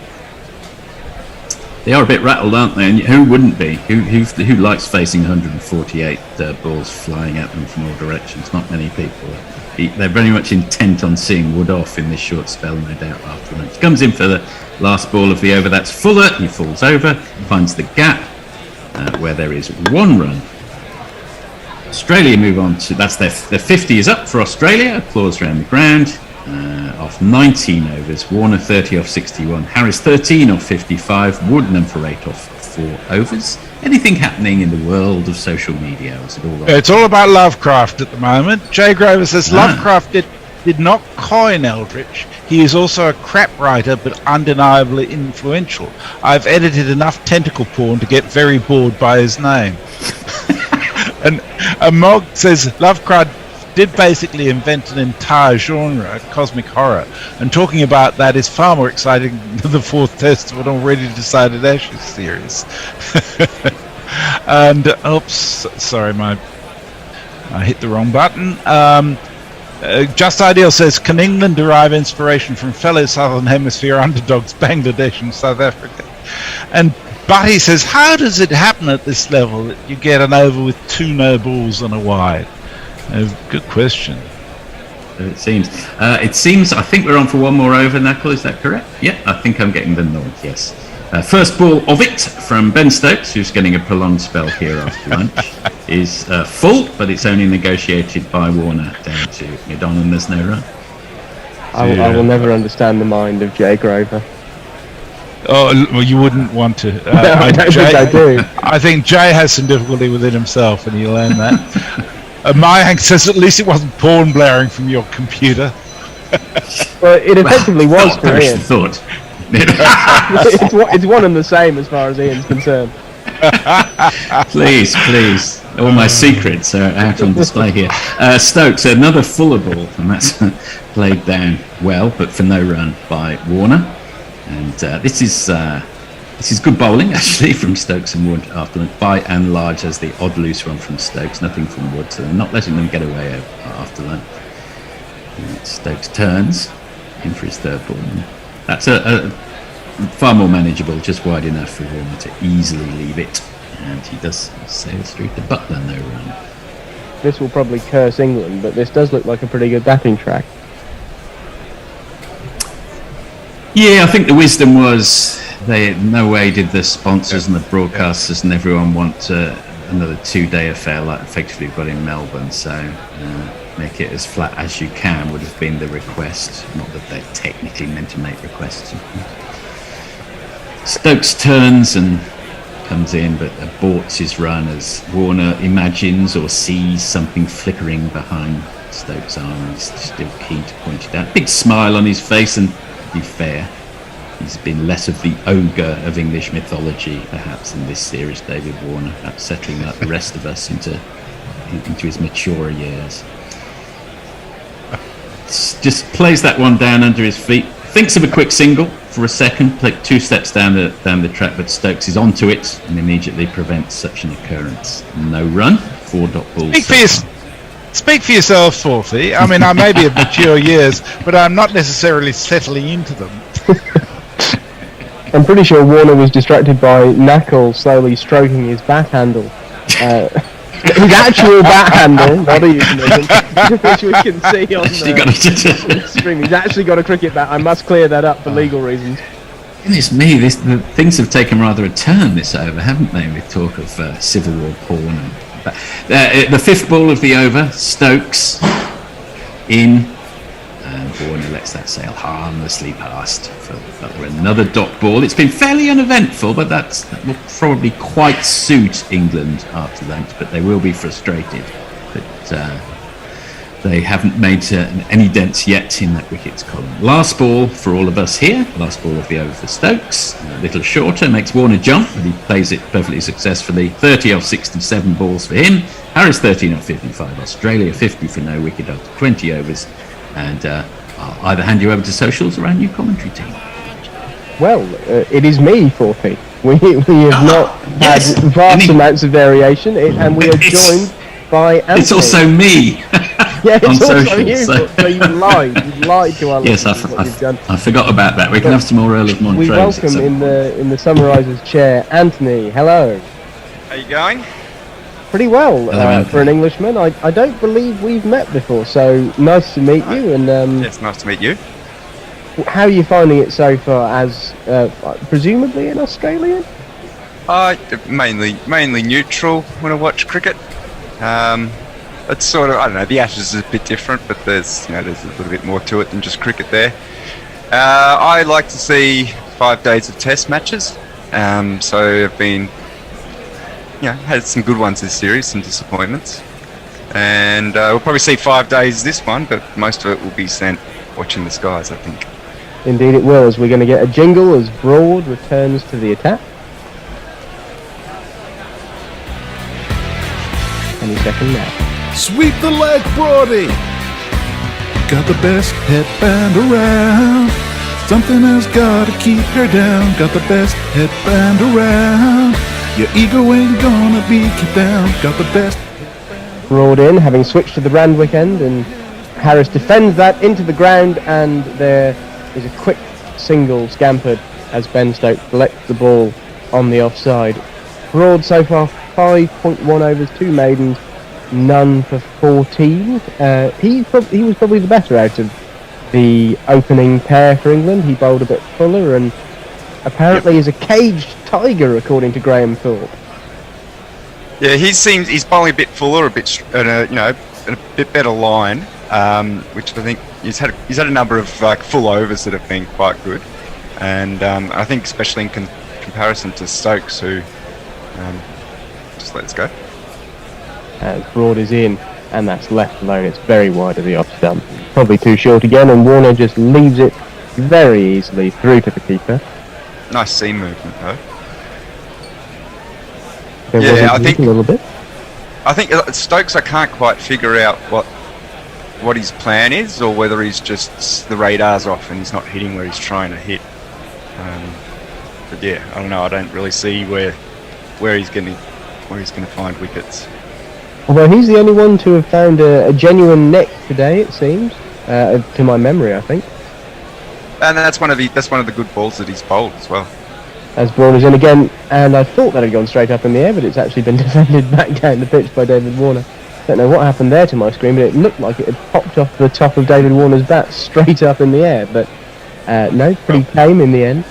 They are a bit rattled, aren't they? And who wouldn't be? Who likes facing 148 balls flying at them from all directions? Not many people. They're very much intent on seeing Wood off in this short spell, no doubt, after lunch. Comes in for the last ball of the over. That's Fuller. He falls over, finds the gap where there is 1 run. Australia move on to, that's their 50 is up for Australia. Applause around the ground. Off 19 overs, Warner 30 off 61, Harris 13 off 55, Wood number 8 off 4 overs. Anything happening in the world of social media? Is it all right? It's all about Lovecraft at the moment. Jay Grover says Lovecraft did not coin Eldritch. He is also a crap writer, but undeniably influential. I've edited enough tentacle porn to get very bored by his name. And Mog says Lovecraft did basically invent an entire genre, cosmic horror, and talking about that is far more exciting than the 4th test of an already decided Ashes series. And oops, sorry, I hit the wrong button. Just Ideal says, can England derive inspiration from fellow Southern Hemisphere underdogs Bangladesh and South Africa? And Buddy says, how does it happen at this level that you get an over with 2 no balls and a wide? Good question. It seems. I think we're on for 1 more over, Knuckle. Is that correct? Yeah, I think I'm getting the nod. Yes. First ball of it from Ben Stokes, who's getting a prolonged spell here after lunch, is full, but it's only negotiated by Warner down to mid-on, and there's no run. I will never understand the mind of Jay Grover. Oh, well, you wouldn't want to. No, I don't think I do. I think Jay has some difficulty with it himself, and he'll learn that. Mayank says at least it wasn't porn blaring from your computer. Well, it effectively was for Ian. Thought. It's one and the same as far as Ian's concerned. Please. All my secrets are out on display here. Stokes, another Fuller ball, and that's played down well, but for no run by Warner. And this is good bowling, actually, from Stokes and Wood after lunch. By and large, as the odd loose one from Stokes, nothing from Wood, so they're not letting them get away after lunch. Stokes turns in for his 3rd ball. That's a far more manageable, just wide enough for Warner to easily leave it. And he does sail through to Butler, no run. This will probably curse England, but this does look like a pretty good batting track. Yeah, I think the wisdom was no way did the sponsors and the broadcasters and everyone want another 2-day affair like effectively we've got in Melbourne, so make it as flat as you can would have been the request. Not that they're technically meant to make requests. Stokes turns and comes in, but aborts his run as Warner imagines or sees something flickering behind Stokes' arm. He's still keen to point it out. Big smile on his face, and to be fair, he's been less of the ogre of English mythology, perhaps, in this series, David Warner, perhaps settling like the rest of us into his maturer years. Just plays that one down under his feet, thinks of a quick single for a second, like 2 steps down the track, but Stokes is onto it and immediately prevents such an occurrence. No run, 4 dot balls. Speak for yourself, Forthy. I mean, I may be of mature years, but I'm not necessarily settling into them. I'm pretty sure Warner was distracted by Knuckle slowly stroking his bat handle. His actual bat handle, not a euphemism, which we can see on the screen. He's actually got a cricket bat. I must clear that up for legal reasons. Goodness me, things have taken rather a turn this over, haven't they, with talk of Civil War porn. The 5th ball of the over, Stokes in, and Warner lets that sail harmlessly past for another dot ball. It's been fairly uneventful, but that will probably quite suit England after that, but they will be frustrated that they haven't made any dents yet in that wickets column. Last ball for all of us here, last ball of the over for Stokes, a little shorter, makes Warner jump, but he plays it perfectly successfully. 30 off 67 balls for him, Harris 13 off 55, Australia 50 for no wicket after 20 overs, and I'll either hand you over to socials or our new commentary team. Well, it is me, Forthy. We have not had vast amounts of variation, and we are joined by Anthony. It's also me. Yeah, it's on also social, you. So you lied. You lied to our Yes, listeners. What you've done. I forgot about that. We can have some more Earl of Montrose. We welcome in the summariser's chair, Anthony. Hello. How you going? Pretty well Hello, for an Englishman. I don't believe we've met before, so nice to meet you. And Yes, nice to meet you. how are you finding it so far? As presumably an Australian? Mainly neutral when I watch cricket. It's sort of, I don't know, the Ashes is a bit different, but there's a little bit more to it than just cricket there. I like to see 5 days of test matches. So I've been, had some good ones this series, some disappointments. And we'll probably see 5 days this one, but most of it will be spent watching the skies, I think. Indeed it will, as we're going to get a jingle as Broad returns to the attack. Any second now. Sweep the leg, Brody. Got the best headband around. Something has got to keep her down. Got the best headband around. Your ego ain't gonna be kept down. Got the best. Broad in, having switched to the Randwick end, and Harris defends that into the ground, and there is a quick single scampered as Ben Stokes collects the ball on the offside. Broad so far 5.1 overs, 2 maidens, none for 14. He was probably the better out of the opening pair for England. He bowled a bit fuller and apparently is a caged tiger, according to Graham Thorpe. Yeah, he's bowling a bit fuller, a bit a bit better line, which I think he's had a number of full overs that have been quite good, and I think especially in comparison to Stokes, who just lets go. As Broad is in, and that's left alone. It's very wide of the off stump. Probably too short again, and Warner just leaves it very easily through to the keeper. Nice seam movement, though. I think a little bit. I think Stokes, I can't quite figure out what his plan is, or whether he's just the radar's off and he's not hitting where he's trying to hit. But yeah, I don't know. I don't really see where he's going to find wickets. Although he's the only one to have found a genuine nick today, it seems, to my memory, I think. And that's one of the good balls that he's bowled as well. As Broad is in again, and I thought that had gone straight up in the air, but it's actually been defended back down the pitch by David Warner. Don't know what happened there to my screen, but it looked like it had popped off the top of David Warner's bat straight up in the air. But no, pretty tame in the end.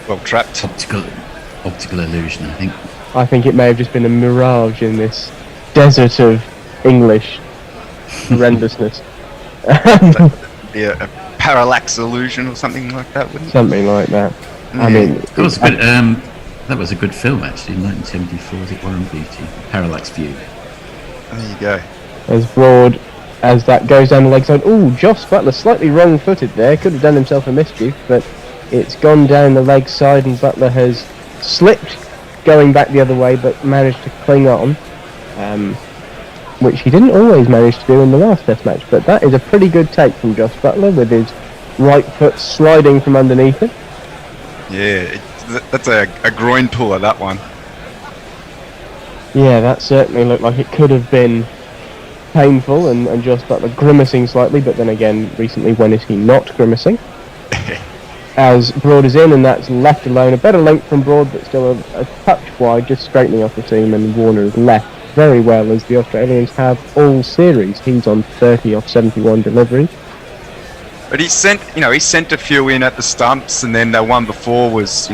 Well trapped. Optical illusion, I think. I think it may have just been a mirage in this desert of English horrendousness. Yeah, a parallax illusion or something like that, wouldn't it? Something like that. I mean, that was a good film actually, 1974. Was it Warren Beatty? Parallax View. There you go. As Broad, as that goes down the leg side. Ooh, Joss Butler slightly wrong-footed there. Could have done himself a mischief, but it's gone down the leg side, and Butler has slipped going back the other way, but managed to cling on, which he didn't always manage to do in the last Test match. But that is a pretty good take from Joss Butler with his right foot sliding from underneath it. Yeah, that's a groin puller, that one. Yeah, that certainly looked like it could have been painful, and Joss Butler grimacing slightly, but then again, recently, when is he not grimacing? As Broad is in, and that's left alone. A better length from Broad, but still a touch wide, just straightening off the seam, and Warner is left very well, as the Australians have all series. He's on 30 off 71 deliveries. But he sent a few in at the stumps, and then the one before was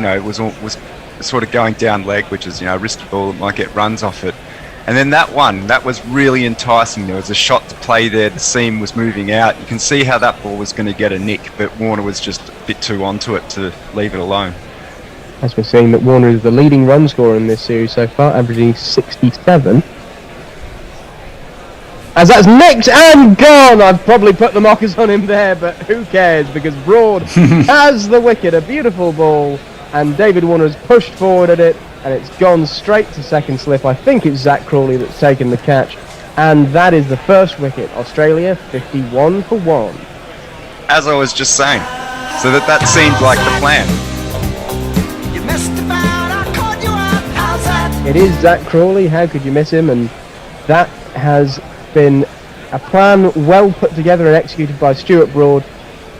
sort of going down leg, which is a risky ball that might get runs off it. And then that was really enticing. There was a shot to play there. The seam was moving out. You can see how that ball was going to get a nick, but Warner was just a bit too onto it to leave it alone. As we're seeing that Warner is the leading run scorer in this series so far, averaging 67. As that's nicked and gone! I've probably put the mockers on him there, but who cares, because Broad has the wicket, a beautiful ball, and David Warner's pushed forward at it, and it's gone straight to second slip. I think it's Zach Crawley that's taken the catch, and that is the first wicket. Australia 51 for 1. As I was just saying, so that seemed like the plan. It is Zach Crawley, how could you miss him? And that has been a plan well put together and executed by Stuart Broad.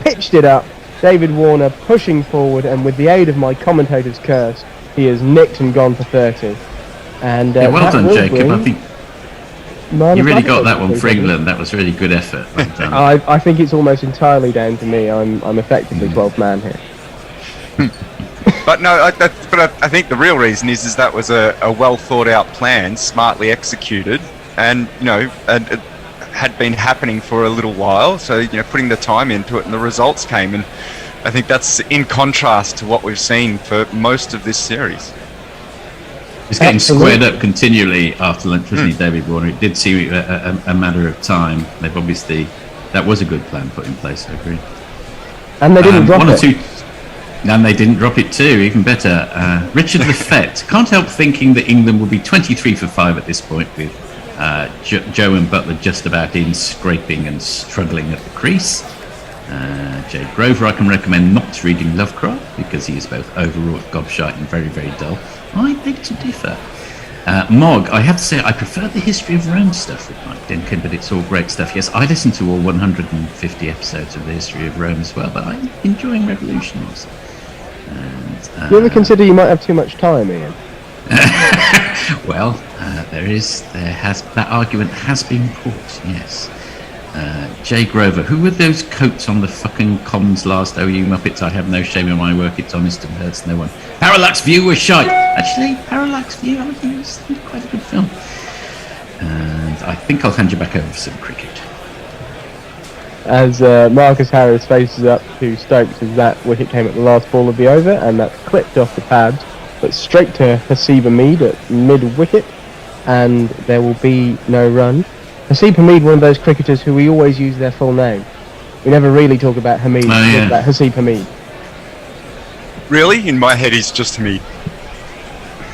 Pitched it up, David Warner pushing forward, and with the aid of my commentator's curse, he has nicked and gone for 30. And Yeah, well done, Jacob. bring I think you really got that one for England. That was really good effort. Well done. I think it's almost entirely down to me. I'm effectively 12th man here. But no, I think the real reason is that was a well thought out plan, smartly executed, and and it had been happening for a little while. So putting the time into it, and the results came. And I think that's in contrast to what we've seen for most of this series. He's getting squared up continually after lunch, wasn't he, David Warner? It did seem a matter of time. They've obviously, that was a good plan put in place, I agree. And they didn't drop it. And they didn't drop it too, even better. Richard Lafette. Can't help thinking that England will be 23 for 5 at this point, with Joe and Butler just about in, scraping and struggling at the crease. Jay Grover, I can recommend not reading Lovecraft, because he is both overwrought, gobshite and very, very dull. I beg to differ. Mog, I have to say, I prefer the History of Rome stuff with Mike Dinkin, but it's all great stuff. Yes, I listened to all 150 episodes of the History of Rome as well, but I'm enjoying Revolutions. And, Do you ever consider you might have too much time, Ian? Well, that argument has been put, yes. Jay Grover, who were those coats on the fucking comms last OU Muppets? I have no shame in my work, it's honest and hurts no one. Parallax View was shite. Actually, Parallax View, I think it was quite a good film. And I think I'll hand you back over for some cricket. As Marcus Harris faces up to Stokes as that wicket came at the last ball of the over, and that's clipped off the pads, but straight to Hasib Hamid at mid-wicket, and there will be no run. Hasib Hamid, one of those cricketers who we always use their full name. We never really talk about Hamid, we talk about Hasib Hamid. Really? In my head, he's just Hamid.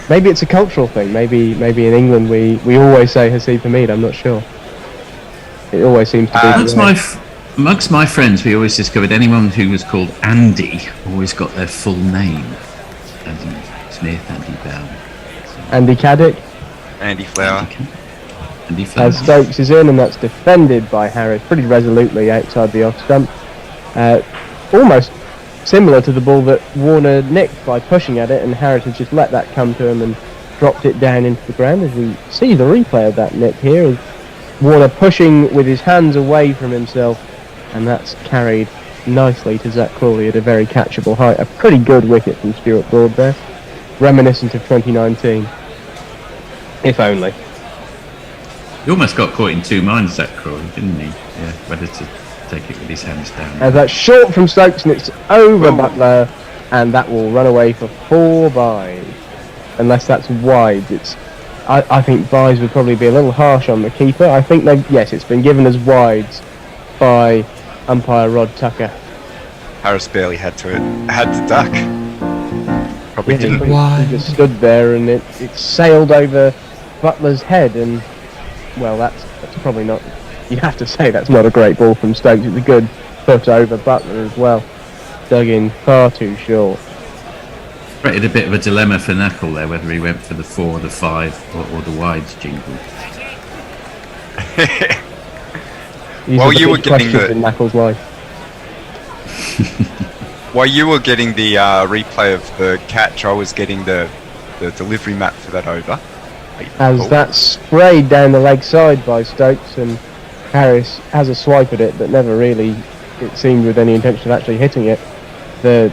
Maybe it's a cultural thing. Maybe in England we always say Hasib Hamid, I'm not sure. It always seems to be... Amongst my friends, we always discovered anyone who was called Andy always got their full name. Andy Smith, Andy Bell. Andy Caddick. Andy Flower. Andy Flower. As Stokes is in, and that's defended by Harris pretty resolutely outside the off stump. Almost similar to the ball that Warner nicked by pushing at it, and Harris has just let that come to him and dropped it down into the ground. As we see the replay of that nick here, as Warner pushing with his hands away from himself, and that's carried nicely to Zach Crawley at a very catchable height. A pretty good wicket from Stuart Broad there, reminiscent of 2019, if only. He almost got caught in two minds, Zach Crawley, didn't he? Yeah, whether to take it with his hands down. As that's short from Stokes, and it's over Butler, and that will run away for 4 byes. Unless that's wide. I think byes would probably be a little harsh on the keeper. I think it's been given as wides by umpire Rod Tucker. Harris barely had to duck. Probably didn't. He just stood there, and it sailed over Butler's head, and well, that's probably not. You have to say that's not a great ball from Stokes. It's a good foot over Butler as well. Dug in far too short. Created a bit of a dilemma for Knuckle there, whether he went for the 4, the 5, or the wides jingle. While you were getting the in Knuckles' life. While you were getting the replay of the catch, I was getting the delivery map for that over. As that's sprayed down the leg side by Stokes, and Harris has a swipe at it, but never really, it seemed, with any intention of actually hitting it. The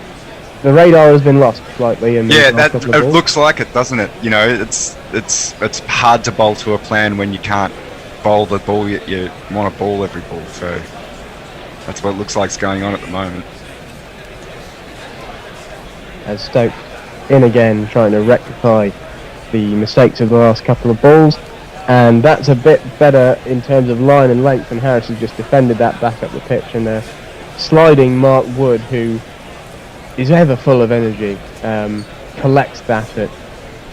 radar has been lost slightly. Yeah, it looks like it, doesn't it? It's hard to bowl to a plan when you can't bowl the ball you want to bowl every ball. So that's what it looks like is going on at the moment. As Stokes in again, trying to rectify the mistakes of the last couple of balls, and that's a bit better in terms of line and length, and Harris has just defended that back up the pitch, and sliding Mark Wood, who is ever full of energy, collects that at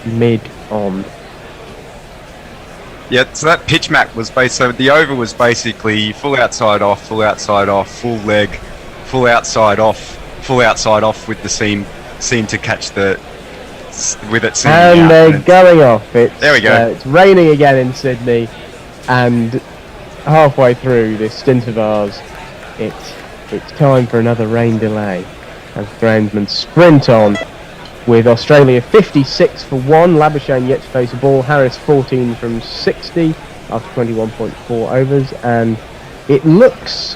mid-on. Yeah, so that pitch map was so the over was basically full outside off, full leg, full outside off with the seam to catch with it. And they're going off. There we go. It's raining again in Sydney, And halfway through this stint of ours, it's time for another rain delay as the groundsmen sprint on with Australia 56 for 1, Labuschagne yet to face a ball, Harris 14 from 60 after 21.4 overs, and it looks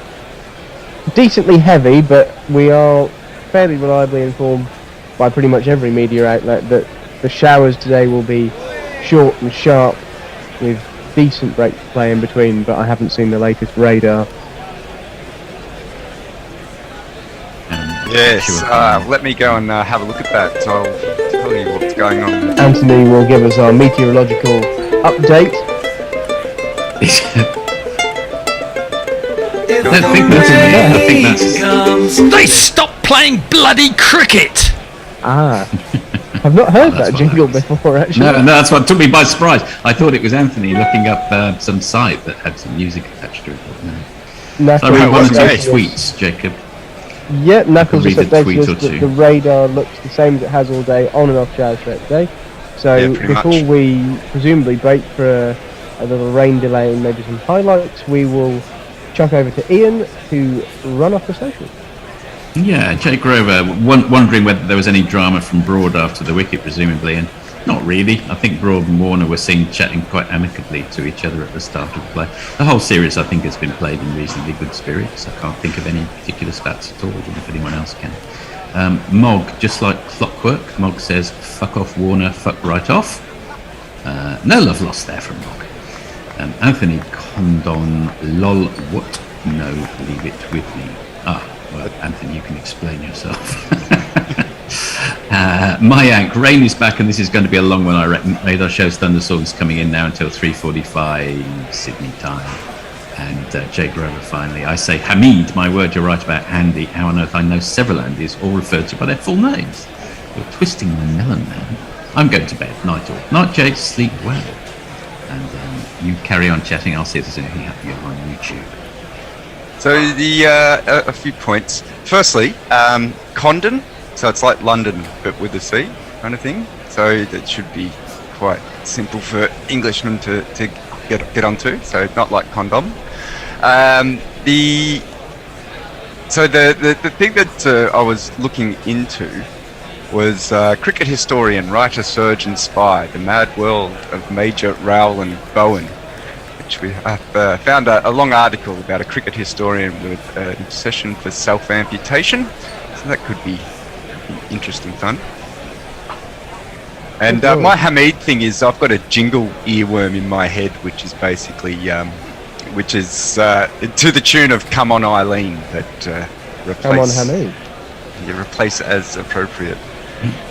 decently heavy, but we are fairly reliably informed by pretty much every media outlet that the showers today will be short and sharp with decent breaks to play in between, but I haven't seen the latest radar. Yes, let me go and have a look at that. So I'll tell you what's going on. Anthony will give us our meteorological update. I think that's They stopped playing bloody cricket! I've not heard that jingle before, actually. No, that's what took me by surprise. I thought it was Anthony looking up some site that had some music attached to it. No. I read one of your tweets, Jacob. Yeah, Knuckles Read just the updated tweet us or that two. the radar looks the same as it has all day, on and off showers throughout the day. So Yeah, pretty before much. we presumably break for a little rain delay and maybe some highlights, we will chuck over to Ian to run off the social. Yeah, Jake Grover wondering whether there was any drama from Broad after the wicket, presumably, and not really. I think Broad and Warner were seen chatting quite amicably to each other at the start of the play. The whole series, I think, has been played in reasonably good spirits. I can't think of any particular stats at all, if anyone else can. Mog, just like clockwork, Mog says, fuck off Warner, fuck right off. No love lost there from Mog. Anthony Condon, lol, what? No, leave it with me. Well, Anthony, you can explain yourself. Mayank, rain is back and this is going to be a long one, I reckon. Radar shows thunderstorms coming in now until 3:45 Sydney time. And Jay Grover finally, I say, Hamid, my word, you're right about Andy. How on earth I know several Andys, all referred to by their full names. You're twisting my melon now. I'm going to bed. Night all. Night, Jay, sleep well. And you carry on chatting. I'll see if there's anything happening on YouTube. So a few points. Firstly, Condon, so it's like London but with a C kind of thing. So that should be quite simple for Englishmen to get onto. So not like condom. The thing that I was looking into was cricket historian, writer, surgeon, spy, the mad world of Major Rowland Bowen. We found a long article about a cricket historian with an obsession for self-amputation, so that could be interesting fun. And my Hamid thing is I've got a jingle earworm in my head, which is basically, to the tune of "Come On Eileen," that replace. Come on, Hamid. You replace as appropriate.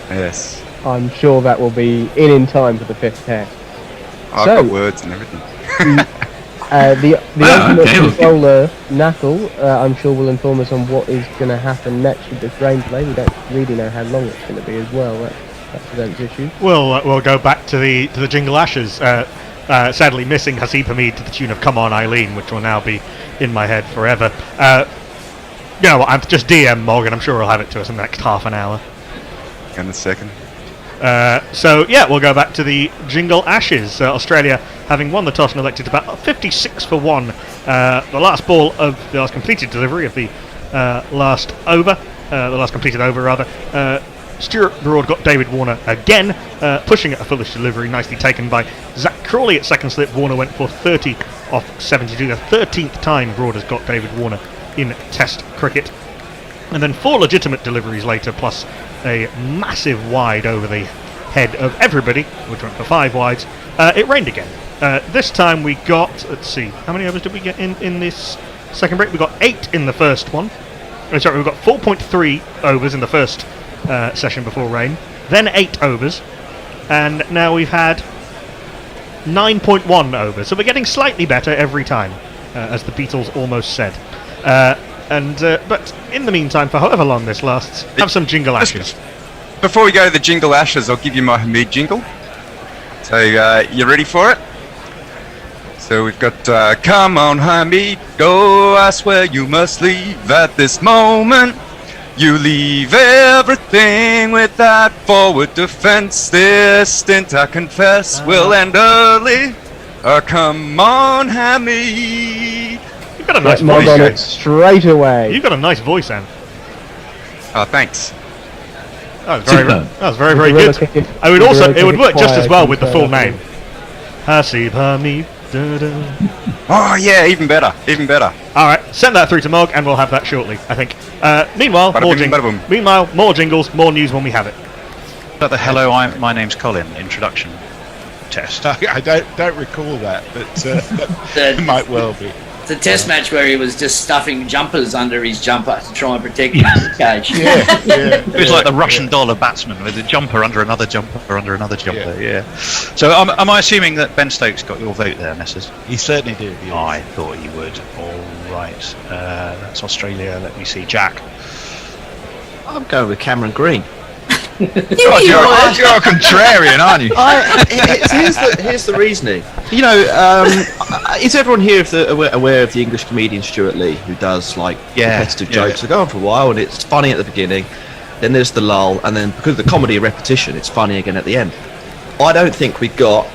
Yes. I'm sure that will be in time for the 5th test. I've got words and everything. The ultimate controller, Knuckle, I'm sure will inform us on what is going to happen next with this rain delay. We don't really know how long it's going to be as well. That presents issues. We'll go back to the Jingle Ashes. Sadly missing Hasib Hamid to the tune of "Come On Eileen," which will now be in my head forever. You know what? I'm just DM Morgan. I'm sure he'll have it to us in the next half an hour. In a second. So yeah, we'll go back to the Jingle Ashes. Australia having won the toss and elected about 56 for 1. The last ball of the last completed delivery of the last over, the last completed over rather. Stuart Broad got David Warner again, pushing at a foolish delivery, nicely taken by Zach Crawley at second slip. Warner went for 30 off 72, the 13th time Broad has got David Warner in Test cricket. And then 4 legitimate deliveries later, plus a massive wide over the head of everybody, which went for 5 wides. It rained again. This time we got, let's see, how many overs did we get in this second break? We got 8 in the first one. Sorry, we got 4.3 overs in the first session before rain, then 8 overs, and now we've had 9.1 overs. So we're getting slightly better every time, as the Beatles almost said. But in the meantime, for however long this lasts, have some Jingle Ashes. Before we go to the Jingle Ashes, I'll give you my Hamid jingle. So you ready for it? So we've got come on Hamid, go, I swear you must leave at this moment. You leave everything with that forward defence. This stint, I confess, will end early. Come on, Hammy. You've got a nice Get Mog voice. on it straight away. You've got a nice voice, Anne. Oh, thanks. That was very, very Gorilla good. kick it- I would also, gorilla it would kick work it just as quiet well and with the turn full up name. and- Hasib Hamid. Oh, yeah, even better. Even better. All right, send that through to Mog, and we'll have that shortly, I think. Meanwhile, Bada more bing, jingles. bada boom. Meanwhile, more jingles, more news when we have it. But the hello, my name's Colin introduction test. I don't recall that, but it might well be. It's a test match where he was just stuffing jumpers under his jumper to try and protect him in the cage. It was like the Russian doll of batsman with a jumper under another jumper under another jumper. Yeah. So am I assuming that Ben Stokes got your vote there, Messrs? He certainly did. Yes. I thought he would. All right. That's Australia. Let me see. Jack. I'm going with Cameron Green. God, you're a contrarian, aren't you? Here's the reasoning. You know, is everyone here aware of the English comedian Stuart Lee, who does like repetitive jokes that go on for a while, and it's funny at the beginning, then there's the lull, and then because of the comedy of repetition, it's funny again at the end. I don't think we got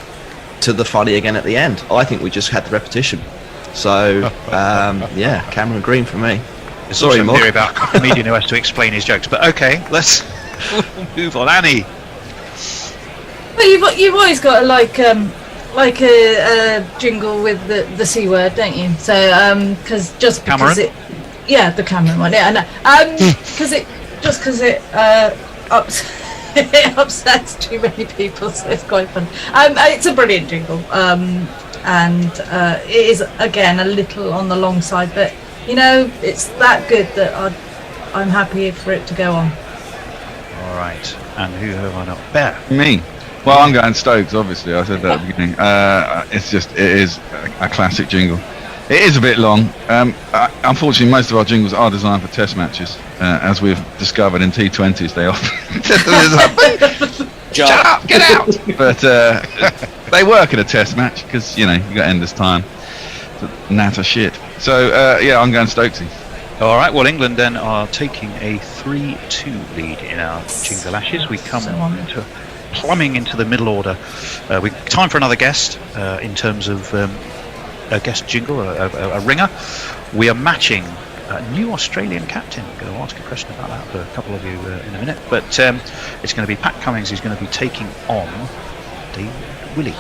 to the funny again at the end. I think we just had the repetition. So, yeah, Cameron Green for me. There's Sorry, also a Mark. theory about a comedian who has to explain his jokes. But okay, let's move on. Annie. Well, you've always got a jingle with the C word, don't you? So because Cameron? the Cameron one, yeah, I know. Because it it upsets too many people, so it's quite fun. It's a brilliant jingle, and it is again a little on the long side, but you know it's that good that I'm happy for it to go on. All right. And who have I not? Bear. Me. Well, I'm going Stokes, obviously. I said that at the beginning. It is a classic jingle. It is a bit long. Unfortunately, most of our jingles are designed for test matches. As we've discovered in T20s, they often... Shut up, get out! But they work in a test match because, you know, you got endless time. Natter shit. So, yeah, I'm going Stokesy. All right. Well, England then are taking a 3-2 lead in our Jingle Ashes. We come plumbing into the middle order. Time for another guest in terms of a guest jingle, a ringer. We are matching a new Australian captain. I'm going to ask a question about that for a couple of you in a minute. But it's going to be Pat Cummings who's going to be taking on David Willey.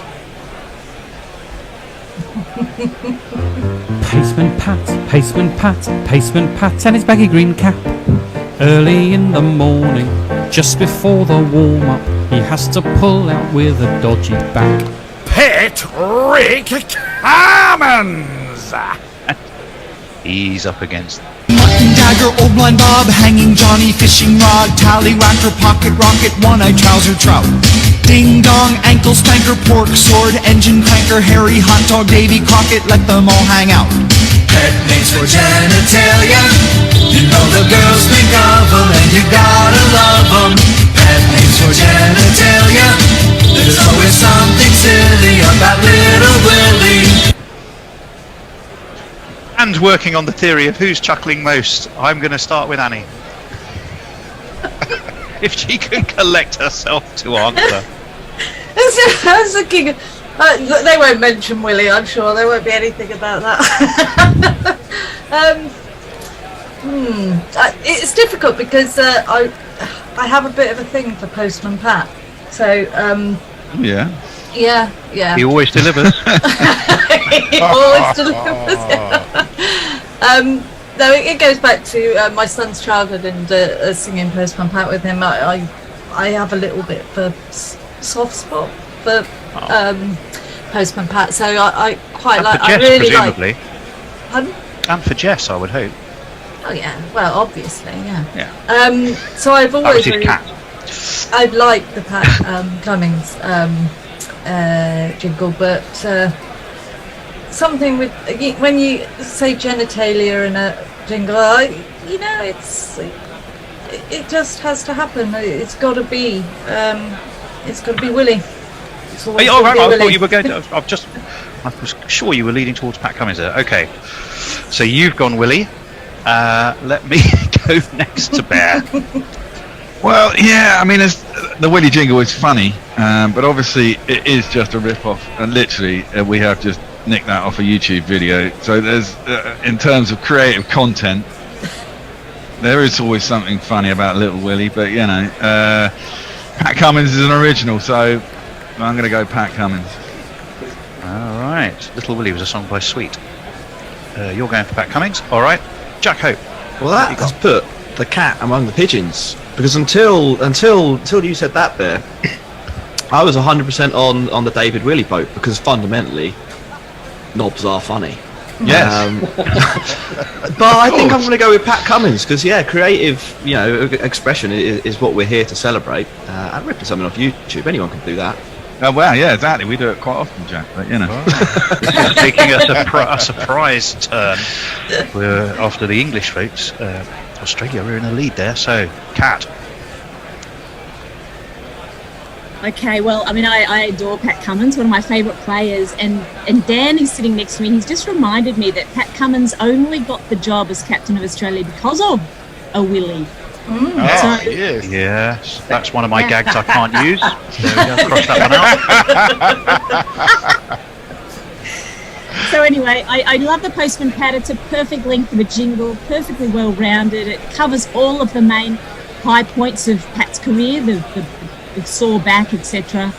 Paceman Pat, and his baggy green cap. Early in the morning, just before the warm-up, he has to pull out with a dodgy back. Patrick Cummins! He's up against Mutton dagger, old blind Bob, hanging Johnny, fishing rod, tallywhacker, pocket rocket, one-eyed trouser trout. Ding dong, ankle spanker, pork sword, engine cranker, hairy hot dog, Davy Crockett, let them all hang out. Pet names for genitalia, you know the girls think of them, and you gotta love them. Pet names for genitalia, there's always something silly about little Willie. And working on the theory of who's chuckling most, I'm going to start with Annie. If she can collect herself to answer. I was thinking, they won't mention Willie, I'm sure. There won't be anything about that. It's difficult because I have a bit of a thing for Postman Pat. So, Yeah. Yeah. He always delivers. He always delivers. No, it goes back to my son's childhood and singing Postman Pat with him. I have a little bit of a soft spot for Postman Pat, so I quite and like. For Jess, I really presumably. like. Pardon? And for Jess, I would hope. Oh yeah, well obviously, yeah. Yeah. So I've That was always his really, cat. I've liked the Pat Cummings jingle, but something with when you say genitalia in a jingle, it just has to happen. It's got to be Willie. It's always Oh, gotta right, be I thought Willie. you were going to. I was sure you were leading towards Pat Cummings there. Okay, so you've gone Willie. Let me go next to Bear. Well, yeah, I mean, the Willy jingle is funny, but obviously it is just a rip-off, and literally we have just nicked that off a YouTube video. So there's, in terms of creative content, there is always something funny about Little Willy, but you know, Pat Cummins is an original, so I'm going to go Pat Cummins. All right, Little Willy was a song by Sweet. You're going for Pat Cummins. All right, Jack Hope. Well, that has put the cat among the pigeons, because until you said that there, I was 100% on the David Willy boat, because fundamentally, knobs are funny. Yes. But I think I'm going to go with Pat Cummins, because creative, expression is what we're here to celebrate. And ripping something off YouTube, anyone can do that. Oh wow, yeah, exactly. We do it quite often, Jack. But you know, Taking a surprise turn. We're after the English folks. Australia, we're in the lead there. So, Kat. Okay, well, I mean, I adore Pat Cummins, one of my favourite players, and Dan is sitting next to me. He's just reminded me that Pat Cummins only got the job as captain of Australia because of a Willy. Yes, that's one of my gags I can't use. There we go, cross that one out. So anyway, I love the Postman Pat. It's a perfect length of a jingle, perfectly well rounded. It covers all of the main high points of Pat's career, the sore back, etc.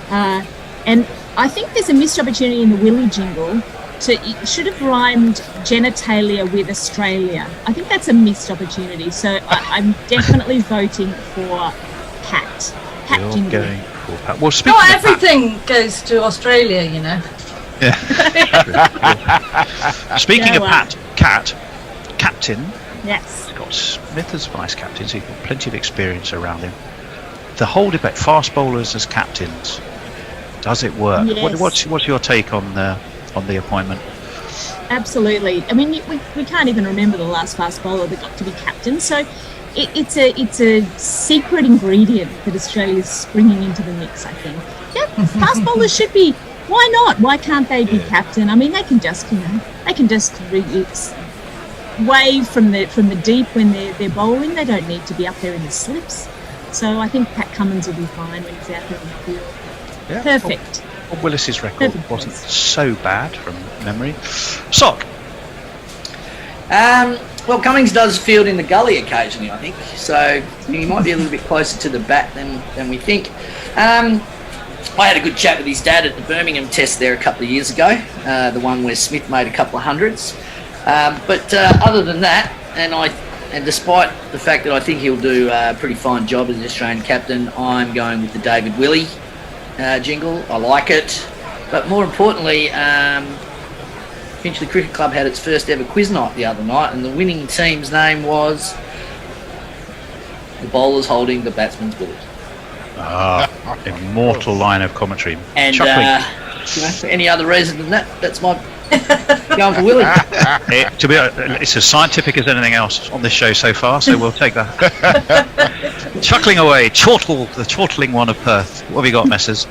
And I think there's a missed opportunity in the Willy jingle. It should have rhymed genitalia with Australia. I think that's a missed opportunity. So I'm definitely voting for Pat. Pat You're jingle. going for Pat. Well, speaking Not of everything goes to Australia, you know. Speaking of Pat, captain. Yes. Scott Smith as vice captain, so he's got plenty of experience around him. The whole debate, fast bowlers as captains, does it work? Yes. What's your take on the appointment? Absolutely. I mean, we can't even remember the last fast bowler that got to be captain. So it's a secret ingredient that Australia's bringing into the mix, I think. Yeah, fast bowlers should be. Why not? Why can't they be captain? I mean, they can just wave from the deep when they're bowling. They don't need to be up there in the slips. So I think Pat Cummins will be fine when he's out there in the field. Yeah, Perfect. Bob Willis's record wasn't so bad from memory. Sock. Well, Cummings does field in the gully occasionally, I think. So he might be a little bit closer to the bat than we think. I had a good chat with his dad at the Birmingham test there a couple of years ago, the one where Smith made a couple of hundreds. But other than that, and despite the fact that I think he'll do a pretty fine job as the Australian captain, I'm going with the David Willy jingle. I like it. But more importantly, Finchley Cricket Club had its first ever quiz night the other night, and the winning team's name was the bowlers holding the batsman's willies. Immortal line of commentary. And for any other reason than that, that's my going for Willie. It's as scientific as anything else on this show so far, so we'll take that. Chuckling away, the chortling one of Perth. What have you got, Messrs?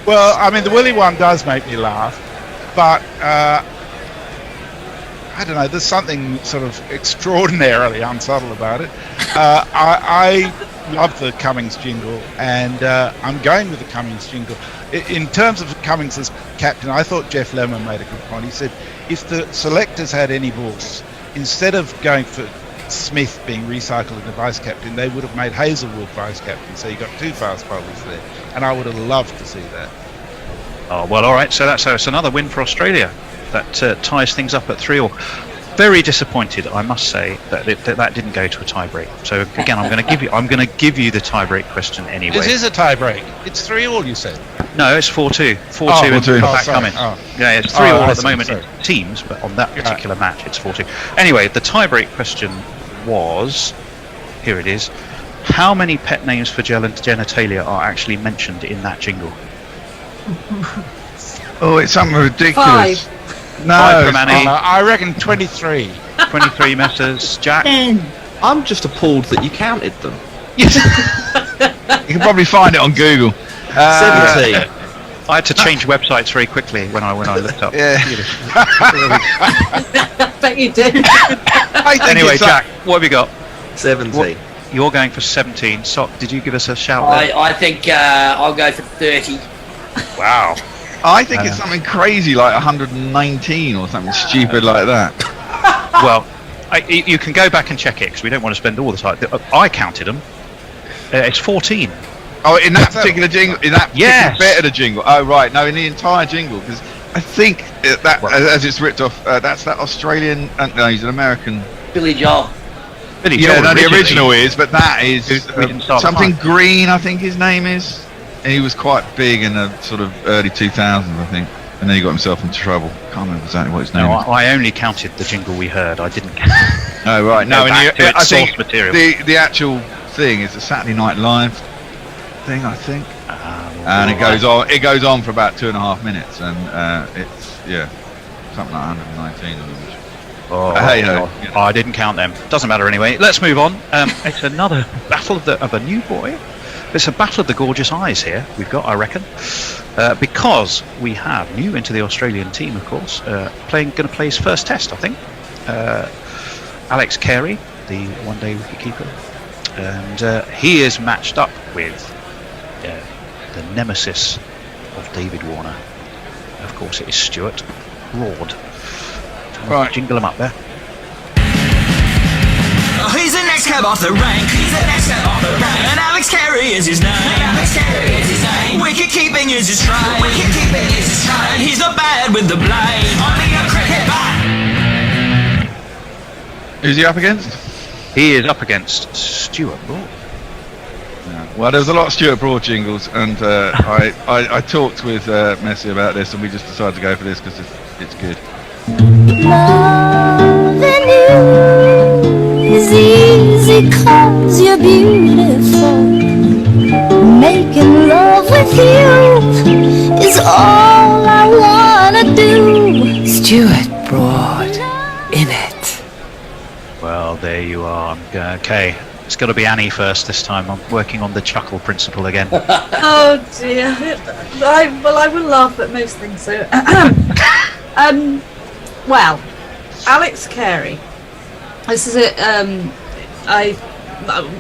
Well, I mean, the Willy one does make me laugh, but I don't know, there's something sort of extraordinarily unsubtle about it. I love the Cummings jingle, and I'm going with the Cummings jingle. In terms of Cummings as captain, I thought Jeff Lemon made a good point. He said if the selectors had any balls, instead of going for Smith being recycled as the vice captain, they would have made Hazelwood vice captain, so you got two fast bowlers there, and I would have loved to see that. Oh, well, all right, so that's another win for Australia. That ties things up at 3-3. Very disappointed, I must say, that didn't go to a tie-break. So again, I'm going to give you the tie-break question anyway. This is a tie-break. It's 3-3, you said. No, it's 4-2. 4-2 and back coming. Yeah, it's 3-3 at the moment in teams, but on that particular match, it's 4-2. Anyway, the tie-break question was, here it is: how many pet names for genitalia are actually mentioned in that jingle? Oh, it's something ridiculous. 5. No, 5 from Annie. I reckon 23. 23 Messrs. Jack. 10. I'm just appalled that you counted them. You can probably find it on Google. 17. I had to change websites very quickly when I looked up. Yeah. I bet you did. Anyway, Jack, what have you got? 17. You're going for 17. Sock, did you give us a shout there? I think I'll go for 30. Wow. I think it's something crazy like 119 or something stupid like that. Well, you can go back and check it because we don't want to spend all the time. I counted them. It's 14. Oh, in that particular jingle, in that particular bit of the jingle. Oh, right. No, in the entire jingle, because I think that, as it's ripped off, that's that Australian. No, he's an American. Billy Joel. Billy Yeah, Joel no, the original is, but that is we didn't start the something fight. Green, I think his name is. And he was quite big in the sort of early 2000s, I think. And then he got himself into trouble. Can't remember exactly what his name No, is. I only counted the jingle we heard. I didn't. Oh, right. No, and back to its I think source material. the actual thing is the Saturday Night Live thing, I think. And it goes on for about 2.5 minutes, and it's something like 119. Oh, Hey ho. I didn't count them. Doesn't matter anyway. Let's move on. It's another battle of a new boy. It's a battle of the gorgeous eyes here. We've got, I reckon, because we have new into the Australian team, of course, going to play his first test, I think. Alex Carey, the one-day wicketkeeper, and he is matched up with the nemesis of David Warner. Of course, it is Stuart Broad. Right, jingle him up there. He's the next cab off the rank. And Alex Carey is his name. Wicket keeping is his trade. And he's not bad with the blade. Only a cricket bat. Who's he up against? He is up against Stuart Broad. Well, there's a lot of Stuart Broad jingles, and I talked with Messi about this, and we just decided to go for this because it's good. Loving you is easy 'cause you're beautiful. Making love with you is all I wanna do. Stuart Broad, in it. Well, there you are. Okay, it's got to be Annie first this time. I'm working on the chuckle principle again. Oh dear. I will laugh at most things. So, well, Alex Carey. This is it.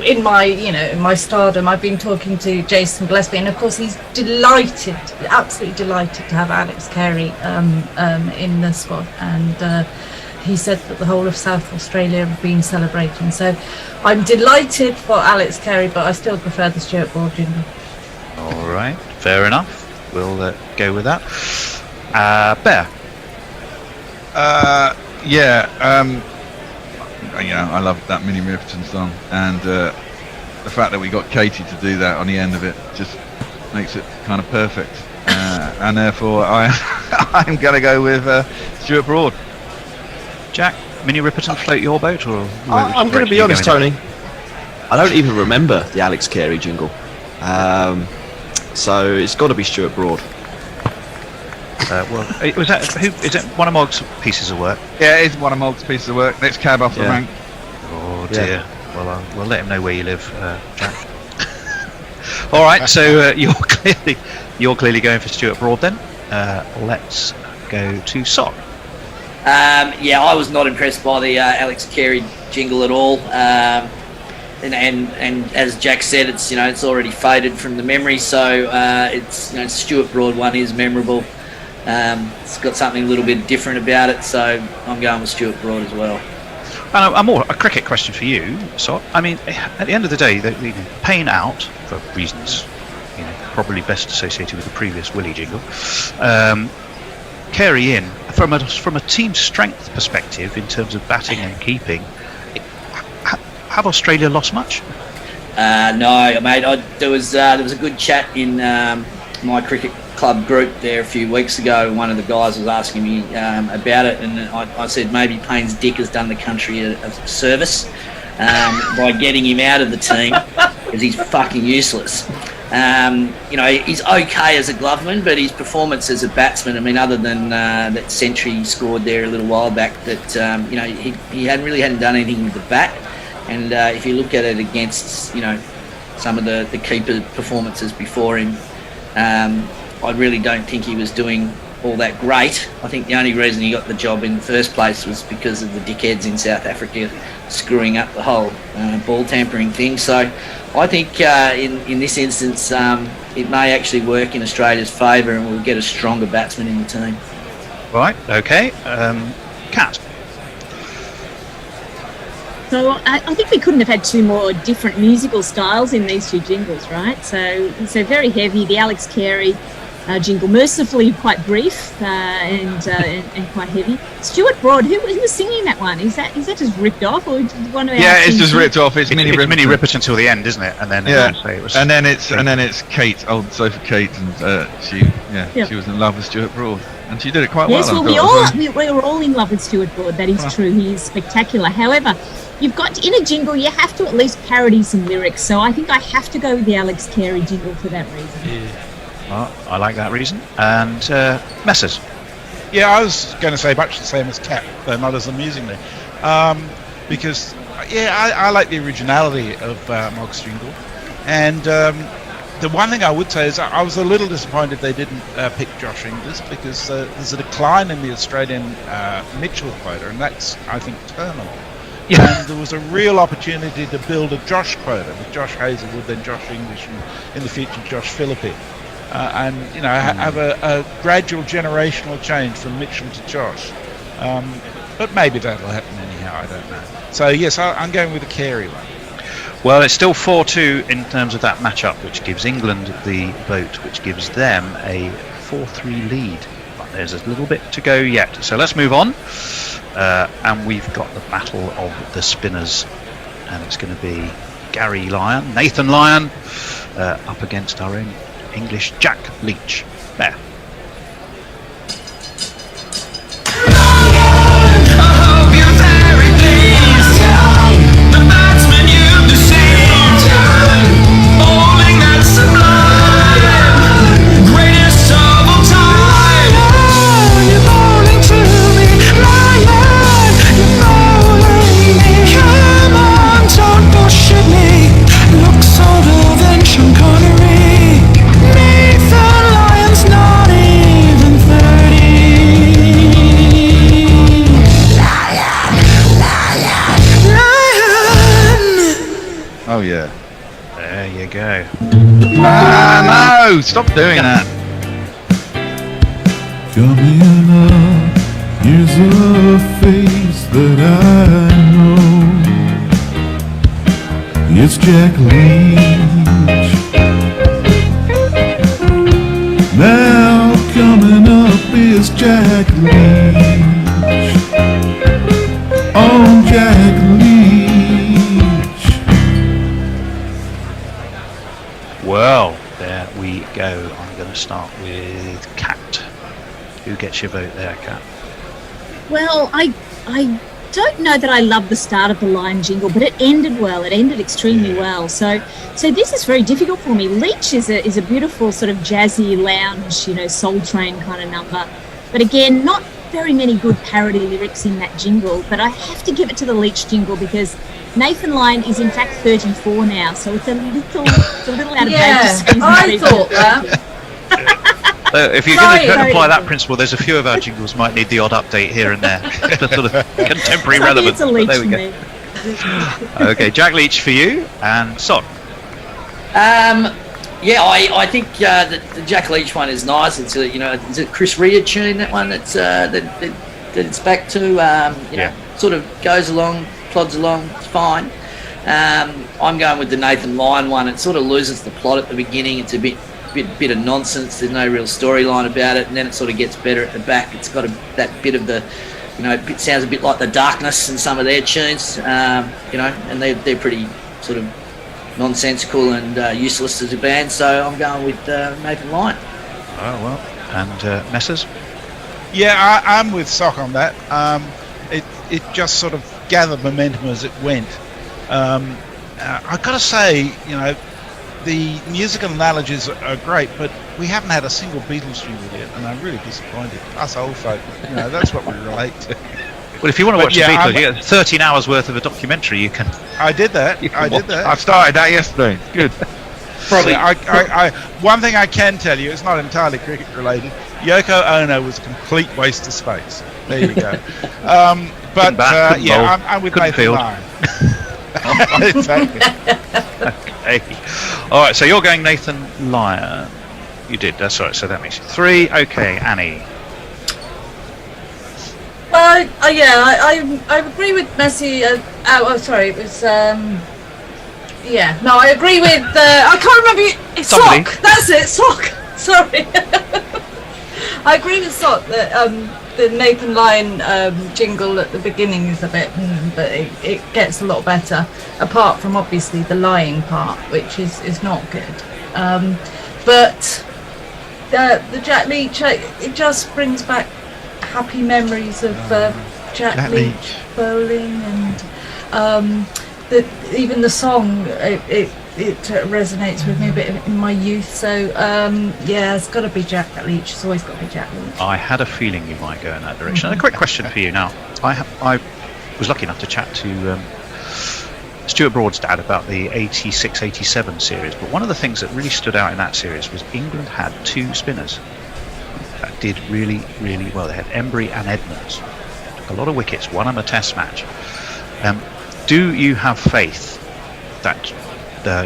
In my stardom, I've been talking to Jason Gillespie, and of course he's delighted, absolutely delighted to have Alex Carey in the squad, and he said that the whole of South Australia have been celebrating. So I'm delighted for Alex Carey, but I still prefer the Stuart Broad jingle. All right, fair enough. We'll go with that. Bear. I love that Minnie Riperton song, and the fact that we got Katie to do that on the end of it just makes it kind of perfect. And therefore, I'm going to go with Stuart Broad. Jack, Minnie Riperton float your boat, or I'm going to be honest, Tony. I don't even remember the Alex Carey jingle, so it's got to be Stuart Broad. Was that who? Is it one of Mog's pieces of work? Yeah, it is one of Mog's pieces of work. Next cab off the rank. Oh dear. Well, we'll let him know where you live, Jack. All right. So you're clearly going for Stuart Broad then. Let's go to Sock. I was not impressed by the Alex Carey jingle at all. And as Jack said, it's already faded from the memory. So it's Stuart Broad one is memorable. It's got something a little bit different about it, so I'm going with Stuart Broad as well. And a cricket question for you, so I mean, at the end of the day, the paying out for reasons, probably best associated with the previous Willie jingle. Carey in from a team strength perspective in terms of batting and keeping. Have Australia lost much? No, mate. There was a good chat in my cricket club group there a few weeks ago. One of the guys was asking me about it, and I said maybe Payne's Dick has done the country a service by getting him out of the team because he's fucking useless. He's okay as a gloveman, but his performance as a batsman, I mean, other than that century he scored there a little while back, that he hadn't done anything with the bat. And if you look at it against some of the keeper performances before him, I really don't think he was doing all that great. I think the only reason he got the job in the first place was because of the dickheads in South Africa screwing up the whole ball tampering thing. So I think in this instance, it may actually work in Australia's favour, and we'll get a stronger batsman in the team. Right, okay. Kat? So I think we couldn't have had two more different musical styles in these two jingles, right? So very heavy. The Alex Carey jingle, mercifully quite brief and quite heavy. Stuart Broad, who was singing that one? Is that just ripped off, or one of our it's just ripped off. It's Minnie Rippert until the end, isn't it? And then and then it's Kate, old Sofa Kate, and she was in love with Stuart Broad, and she did it quite well. Yes, well, we were all in love with Stuart Broad. That is true. He is spectacular. However, you've got in a jingle, you have to at least parody some lyrics. So I think I have to go with the Alex Carey jingle for that reason. Yeah. Well, I like that reason. And Messers? Yeah, I was going to say much the same as Kat, though not as amusingly. Because, I like the originality of Mog's jingle. And the one thing I would say is I was a little disappointed they didn't pick Josh Inglis, because there's a decline in the Australian Mitchell quota, and that's, I think, terminal. Yeah. And there was a real opportunity to build a Josh quota with Josh Hazelwood, then Josh English, and in the future Josh Philippi. And have a gradual generational change from Mitchell to Josh, but maybe that'll happen anyhow. I don't know. So yes, I'm going with the Carey one. Well, it's still 4-2 in terms of that matchup, which gives England the vote, which gives them a 4-3 lead. But there's a little bit to go yet. So let's move on, and we've got the battle of the spinners, and it's going to be Nathan Lyon, up against our own English Jack Leach. There. Oh yeah. There you go. No! Stop doing that. Coming up, here's a face that I know. It's Jack Leach. Now coming up is Jack Leach. Oh, Jack Leach. Well, there we go. I'm going to start with Kat. Who gets your vote there, Kat? Well, I don't know that I love the start of the Lion jingle, but it ended well. It ended extremely well. So this is very difficult for me. Leach is a beautiful sort of jazzy lounge, Soul Train kind of number. But again, not very many good parody lyrics in that jingle. But I have to give it to the Leach jingle because Nathan Lyon is in fact 34 now, so it's a little out of date. I thought that. If you're going to apply that principle, there's a few of our jingles might need the odd update here and there, the sort of contemporary relevance. It's a Leach there we go. Okay, Jack Leach for you, and Son. I think the Jack Leach one is nice. It's is it Chris Rea tune, that one that it's back to sort of goes along, plods along, it's fine. I'm going with the Nathan Lyon one. It sort of loses the plot at the beginning. It's a bit of nonsense. There's no real storyline about it, and then it sort of gets better at the back. It's got that bit of the, it sounds a bit like the Darkness in some of their tunes, and they're pretty sort of nonsensical and useless as a band. So I'm going with Nathan Lyon. Oh well, and Messers. Yeah, I'm with Sock on that. It just sort of gathered momentum as it went. I've got to say, the musical analogies are great, but we haven't had a single Beatles jingle yet, and I'm really disappointed. Us old folk, that's what we relate to. Well, if you want to watch the Beatles, you get 13 hours worth of a documentary. You can. I did that. I started that yesterday. Good. Probably. One thing I can tell you, it's not entirely cricket related. Yoko Ono was a complete waste of space. There you go. But Couldn't bowl. I'm with Couldn't Nathan field. Lyon. Exactly. Okay. All right. So you're going Nathan Lyon. You did. That's right. So that makes it 3. Okay, Annie. Well, I agree with Messi. Sorry, it was. Yeah, no, I agree with. I can't remember. It's Somebody. Sock. That's it, Sock. Sorry. I agree with Sock that the Nathan Lyon jingle at the beginning is a bit, but it gets a lot better. Apart from obviously the lying part, which is not good. But the Jack Leach, it just brings back happy memories of Jack Leach bowling, and even the song it resonates with me a bit in my youth. So yeah, it's got to be Jack Leach. It's always got to be Jack Leach. I had a feeling you might go in that direction. And a quick question for you now. I was lucky enough to chat to Stuart Broad's dad about the 86-87 series, but one of the things that really stood out in that series was England had 2 spinners that did really, really well. They had Embry and Edmonds. Took a lot of wickets, won them a test match. Do you have faith that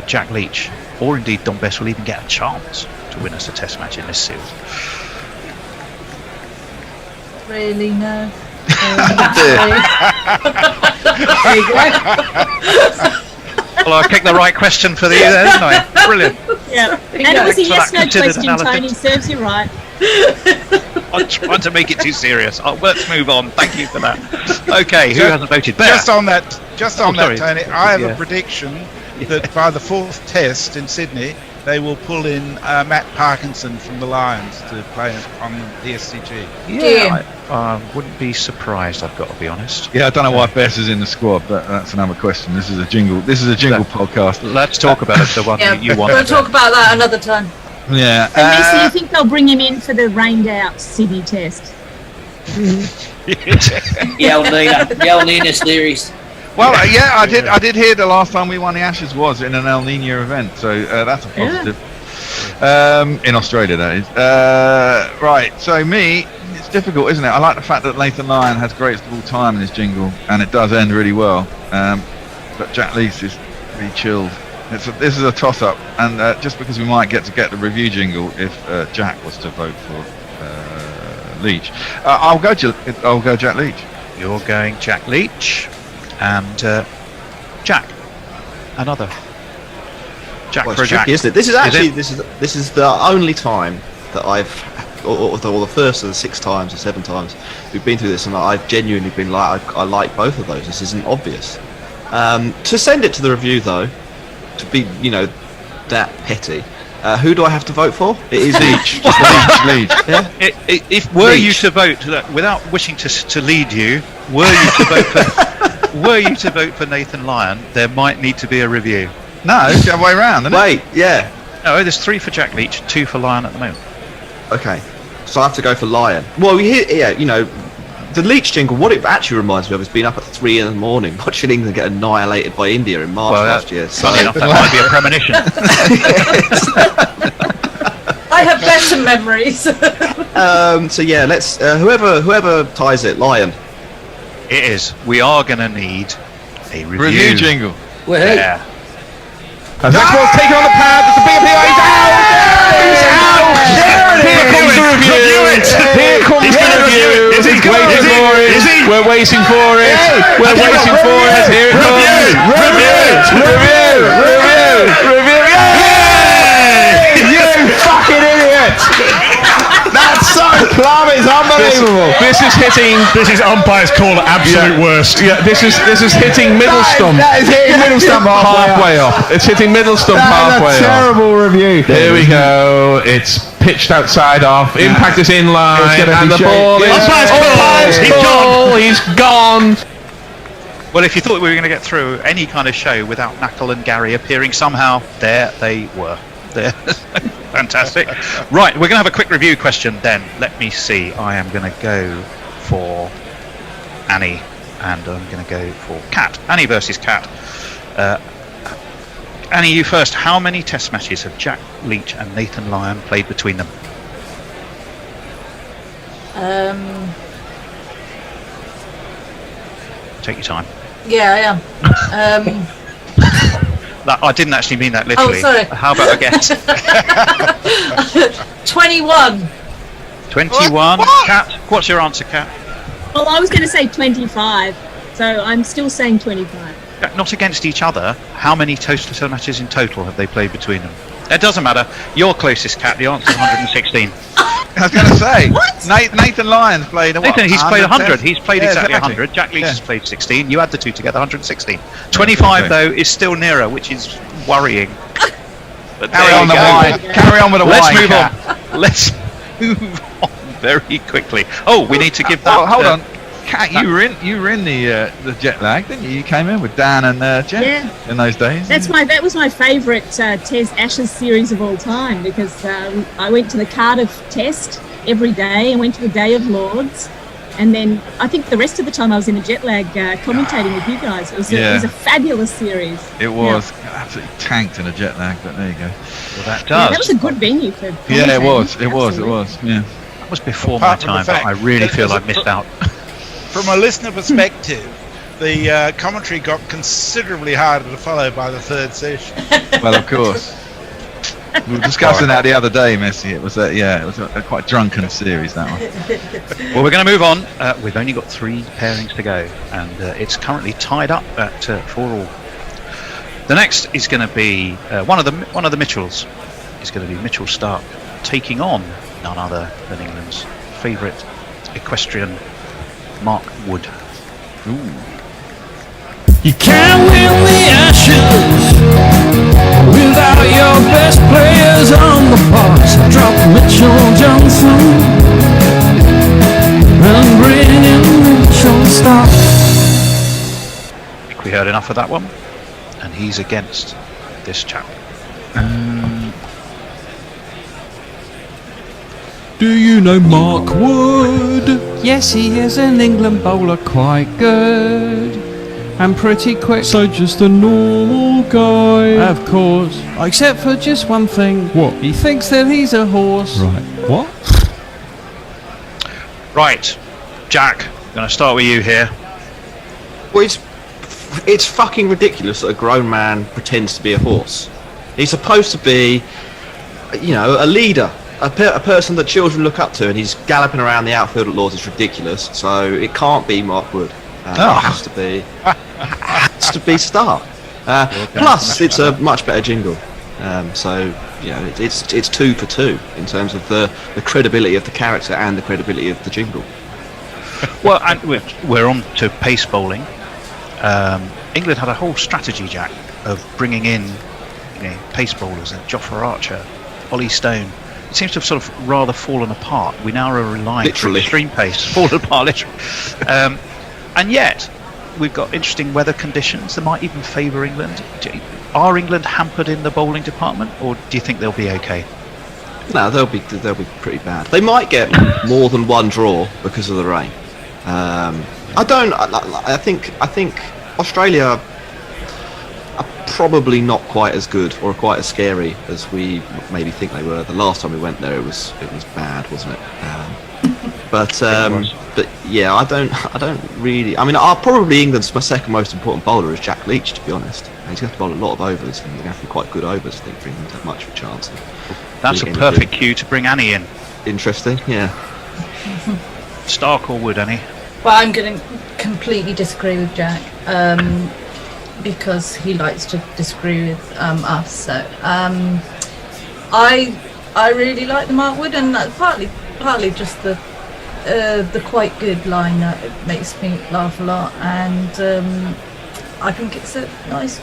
Jack Leach or indeed Don Bess will even get a chance to win us a test match in this series? Really, no. Well, I picked the right question for you there, didn't I? Brilliant. Yeah. And it was a yes/no question, Tony. Serves you right. I'm trying to make it too serious. Let's move on. Thank you for that. Okay, who hasn't voted? Bear. Just on that, sorry. Tony, I have Yeah. a prediction that by the 4th test in Sydney, they will pull in Matt Parkinson from the Lions to play on the SCG. Yeah, I wouldn't be surprised. I've got to be honest. Yeah, I don't know why Bess is in the squad, but that's another question. This is a jingle podcast. Let's talk about it. The one Yeah, you want. we'll talk about that another time. Yeah. And Messi, you think they'll bring him in for the rained out Sydney test? The El Nina series. Well, yeah, I did hear the last time we won the Ashes was in an El Nino event, so that's a positive. In Australia, that is. Right, so it's difficult, isn't it? I like the fact that Nathan Lyon has greatest of all time in his jingle, and it does end really well. But Jack Leach is really chilled. This is a toss-up, and just because we might get the review jingle if Jack was to vote for Leach, I'll go Jack Leach. You're going Jack Leach, and Jack, another. Jack Well, for it's a Jack. tricky, isn't it? This is actually this is the only time that I've, or the first of the 6 times or 7 times we've been through this, and I've genuinely been like, I like both of those. This isn't obvious. To send it to the review though, to be that petty, who do I have to vote for? It is Leach. Leach. Yeah. If were you to vote, without wishing to lead you, were you to vote for Nathan Lyon, there might need to be a review. No, it's the other way around, isn't it? Yeah. No, there's 3 for Jack Leach, 2 for Lyon at the moment. Okay, so I have to go for Lyon. Well, the Leach jingle, what it actually reminds me of is being up at 3 in the morning watching England get annihilated by India in March last year. Funny enough, that might be a premonition. I have better memories. So yeah, let's whoever ties it, Lyon. It is. We are going to need a Review jingle. Yeah. As Maxwell's taking on the pad, there's a big appeal. He's out! He's out! Here comes the review. Here comes the review. Waiting for it. We're waiting for it. We're waiting for it. Here it comes. Review. You fucking idiot! That's so plumb. It's unbelievable. This is hitting. This is umpire's call at absolute worst. Yeah, this is hitting middle stump. That is hitting middle stump halfway off. It's hitting middle stump halfway off. Terrible review. Here we go. It's pitched outside off. Impact is in line, and the ball is. He's gone. Well, if you thought we were going to get through any kind of show without Knuckle and Gary appearing somehow, there they were. There. Fantastic. Right, we're going to have a quick review question then. Let me see. I am going to go for Annie, and I'm going to go for Cat. Annie versus Cat. Annie, you first. How many test matches have Jack Leach and Nathan Lyon played between them? Take your time. Yeah, I am. I didn't actually mean that literally. Oh, sorry. How about a guess? 21. 21. Kat, what's your answer, Kat? Well, I was going to say 25, so I'm still saying 25. Not against each other. How many toaster matches in total have they played between them? It doesn't matter. Your closest, Kat. The answer is 116. I was going to say, Nathan Lyons played. Nathan, he's played 100. He's played Yeah, exactly exactly. 100. Jack Leach Yeah. has played 16. You add the two together, 116. 25 though is still nearer, which is worrying. But Carry there on you the go. wine. Carry on with the Let's wine, move Kat. on. Let's move on very quickly. Oh, we need to give that. Oh, hold on. Kat, you were in the jet lag, didn't you? You came in with Dan and Jeff in those days. That was my favourite Test Ashes series of all time, because I went to the Cardiff Test every day and went to the Day of Lords, and then I think the rest of the time I was in the jet lag commentating with you guys. It was a fabulous series. It was absolutely tanked in a jet lag, but there you go. Well, that does. Yeah, that was a good venue for commentating. Yeah, it was. Yeah. That was before my Apart from the time, but fact I really that feel as a I missed out. From a listener perspective, the commentary got considerably harder to follow by the third session. Well, of course. We were discussing that the other day, Messi. It was a quite drunken series, that one. Well, we're going to move on. We've only got 3 pairings to go, and it's currently tied up at 4-all. The next is going to be one of the Mitchells. Is going to be Mitchell Stark taking on none other than England's favourite equestrian, Mark Wood. You can't win the Ashes without your best players on the box. Drop Mitchell Johnson and bring in Mitchell Stark. I think we heard enough of that one, and he's against this chap. Do you know Mark Wood? Yes, he is an England bowler, quite good and pretty quick. So just a normal guy. Of course, except for just one thing. What? He thinks that he's a horse. Right. What? Right, Jack, going to start with you here. Well, it's fucking ridiculous that a grown man pretends to be a horse. He's supposed to be, a leader. A person that children look up to, and he's galloping around the outfield at Lords. Is ridiculous. So it can't be Mark Wood. It has to be Stark. Plus, it's a much better jingle. It's 2 for 2 in terms of the credibility of the character and the credibility of the jingle. Well, and we're on to pace bowling. England had a whole strategy, Jack, of bringing in pace bowlers, and Jofra Archer, Ollie Stone. It seems to have sort of rather fallen apart. We now are relying on extreme pace, fallen apart literally. And yet, we've got interesting weather conditions that might even favour England. Are England hampered in the bowling department, or do you think they'll be okay? No, they'll be pretty bad. They might get more than one draw because of the rain. I think Australia are probably not quite as good or quite as scary as we maybe think they were. The last time we went there, it was bad, wasn't it? But yeah, I don't really. I mean, probably England's second most important bowler is Jack Leach, to be honest. He's going to bowl a lot of overs, and they're going to have to be quite good overs, I think, for England to have much of a chance. That's a perfect cue to bring Annie in. Interesting, yeah. Stark or Wood, Annie? Well, I'm going to completely disagree with Jack because he likes to disagree with us. So I really like the Mark Wood, and that's partly just the quite good line that it makes me laugh a lot, and I think it's a nice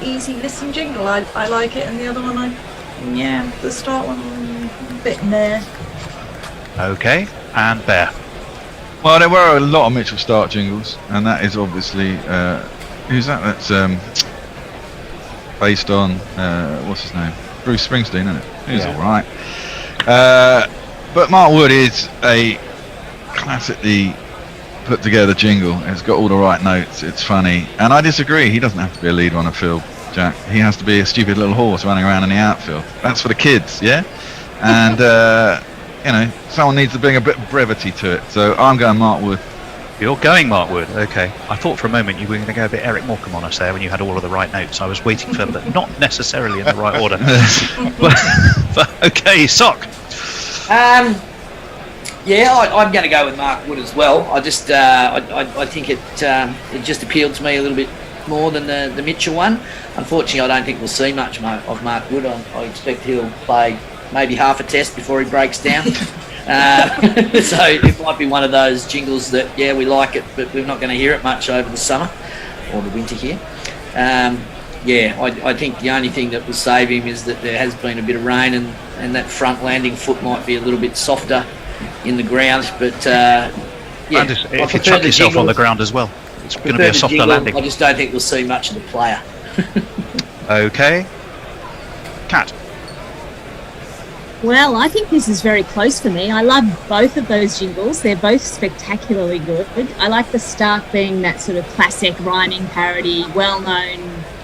easy listen jingle. I like it, and the other one the start one a bit nah. Okay, and Bear. Well, there were a lot of Mitchell Stark jingles, and that is obviously who's that? That's based on what's his name? Bruce Springsteen, isn't it? He's all right. But Mark Wood is a classically put together jingle. It's got all the right notes. It's funny, and I disagree. He doesn't have to be a leader on a field, Jack. He has to be a stupid little horse running around in the outfield. That's for the kids, yeah. And someone needs to bring a bit of brevity to it. So I'm going Mark Wood. You're going Mark Wood, okay. I thought for a moment you were going to go a bit Eric Morecambe on us there when you had all of the right notes. I was waiting for them, but not necessarily in the right order. but okay, Sock. I'm going to go with Mark Wood as well. I just, I think it just appealed to me a little bit more than the Mitchell one. Unfortunately, I don't think we'll see much of Mark Wood. I expect he'll play maybe half a test before he breaks down. So it might be one of those jingles that, we like it, but we're not going to hear it much over the summer or the winter here. I think the only thing that will save him is that there has been a bit of rain and that front landing foot might be a little bit softer in the ground. But and if you chuck yourself on the ground as well, it's going to be a softer landing. I just don't think we'll see much of the player. Okay. Kat. Well, I think this is very close for me. I love both of those jingles. They're both spectacularly good. I like the start being that sort of classic rhyming parody, well-known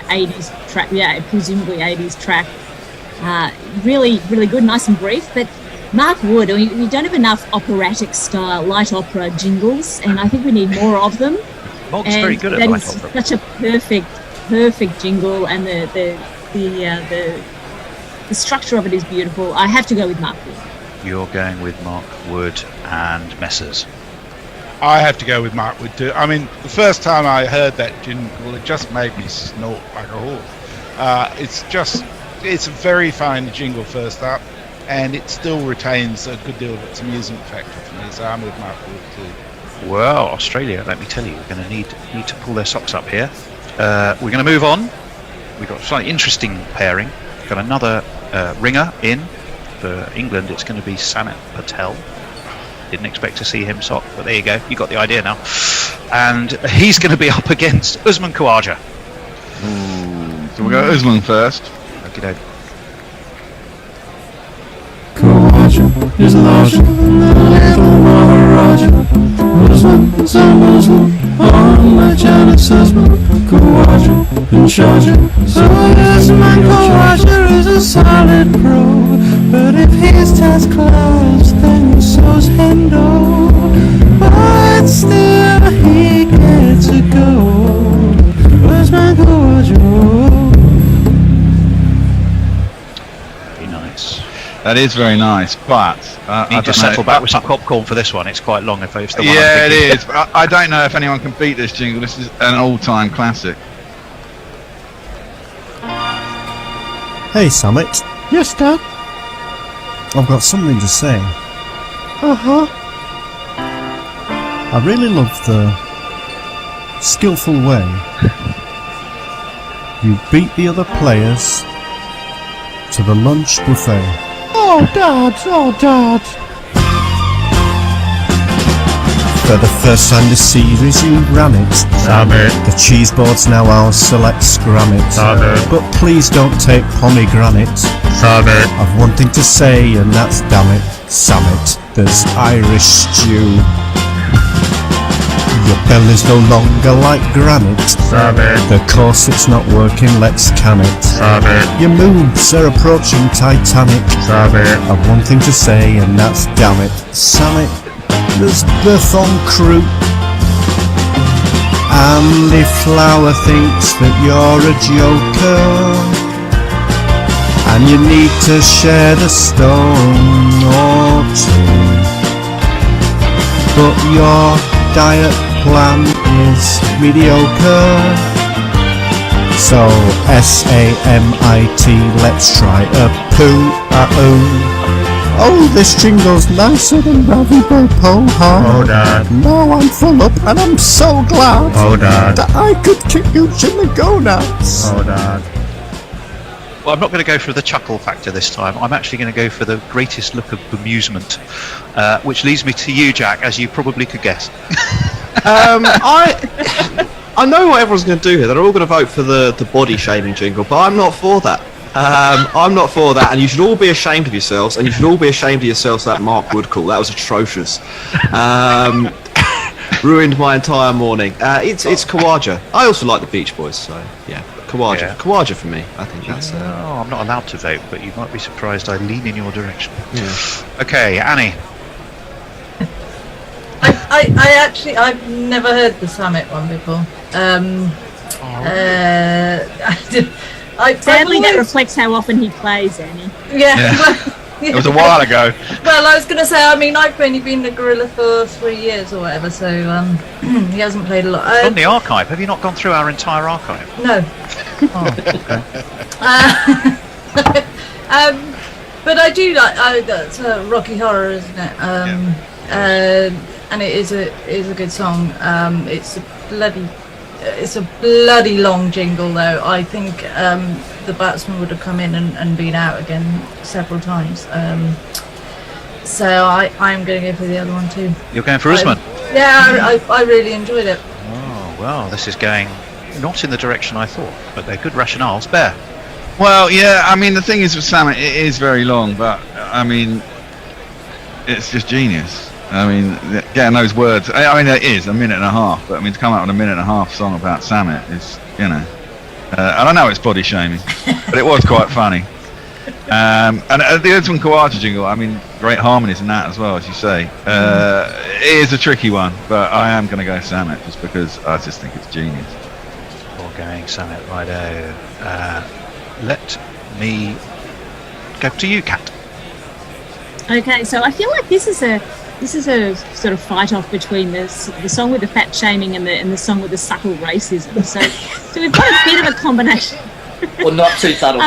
80s track, presumably 80s track. Really, really good, nice and brief. But Mark Wood, we don't have enough operatic style, light opera jingles, and I think we need more of them. Mark's very good at light opera. Such a perfect jingle, and the structure of it is beautiful. I have to go with Mark Wood. You're going with Mark Wood and Messers. I have to go with Mark Wood too. I mean, the first time I heard that jingle, it just made me snort like a horse. It's a very fine jingle first up, and it still retains a good deal of its amusement factor for me, so I'm with Mark Wood too. Well, Australia, let me tell you, we're going to need to pull their socks up here. We're going to move on. We've got a slightly interesting pairing. We've got another ringer in for England. It's going to be Sanat Patel. Didn't expect to see him, Sock, but there you go. You got the idea now. And he's going to be up against Usman Khawaja. So we'll go Usman first. Okay. Khawaja is larger than the little Maharaja. Usman is a Muslim, unlike Janet's husband. Khawaja in charge. So Usman Khawaja is a solid pro. But if his task collapsed, then so's Hendo. But still he gets a go. Usman Khawaja. That is very nice, but need to settle back with some popcorn for this one. It's quite long if it's the one. Yeah, it is. But I don't know if anyone can beat this jingle. This is an all-time classic. Hey, Summit. Yes, Dad. I've got something to say. I really love the skillful way you beat the other players to the lunch buffet. Oh, Dad! For the first time this series you ran it. The cheese board's now ours, so let's scram it. But please don't take pomegranate. I've one thing to say, and that's damn it, Sammit. There's Irish stew. Your belly's no longer like granite. The corset's not working, let's can it. Your moves are approaching Titanic. I've one thing to say, and that's damn it, Sammit. There's birth on croup. Andy Flower thinks that you're a joker, and you need to share the stone or two. But your diet plan is mediocre. So S-A-M-I-T, let's try a poo-a-oo. Oh, this jingle's nicer than Ravi Bopoha. Oh, Dad. Now I'm full up and I'm so glad. Oh, Dad. That I could kick you in the gonads. Oh, Dad. Well, I'm not going to go for the chuckle factor this time. I'm actually going to go for the greatest look of bemusement, which leads me to you, Jack, as you probably could guess. I know what everyone's going to do here. They're all going to vote for the body shaming jingle, but I'm not for that. I'm not for that, and you should all be ashamed of yourselves, and you should all be ashamed of yourselves for that Mark Wood call. That was atrocious. ruined my entire morning. It's Kawaja. I also like the Beach Boys, so yeah. Kawaja. Yeah. Kawaja for me. I think that's. No, I'm not allowed to vote, but you might be surprised I lean in your direction. Yeah. Okay, Annie. I've never heard the Summit one before. Sadly, that reflects how often he plays, Annie. Yeah. It was a while ago. Well, I was going to say, I mean, I've only been the Gorilla for 3 years or whatever, so he hasn't played a lot. On the archive, have you not gone through our entire archive? No. But I do like. That's Rocky Horror, isn't it? And it is a good song. It's a bloody long jingle, though. I think the batsman would have come in and been out again several times. So I'm going to go for the other one too. You're going for Usman? Yeah, I really enjoyed it. Oh, well, this is going not in the direction I thought, but they're good rationales. Bear. Well, yeah, I mean, the thing is with Summit, it is very long, but I mean, it's just genius. I mean, getting those words, I mean, it is a minute and a half, but I mean, to come out with a minute and a half song about Summit is, you know, and I know it's body shaming, but it was quite funny. And the Usman Khawaja jingle, I mean, great harmonies in that as well, as you say. It is a tricky one, but I am going to go Summit just because I just think it's genius. We're going Summit, righto. Let me go to you, Kat. Okay, so I feel like this is a sort of fight off between the song with the fat shaming and the song with the subtle racism. So we've got a bit of a combination. Well, not too subtle.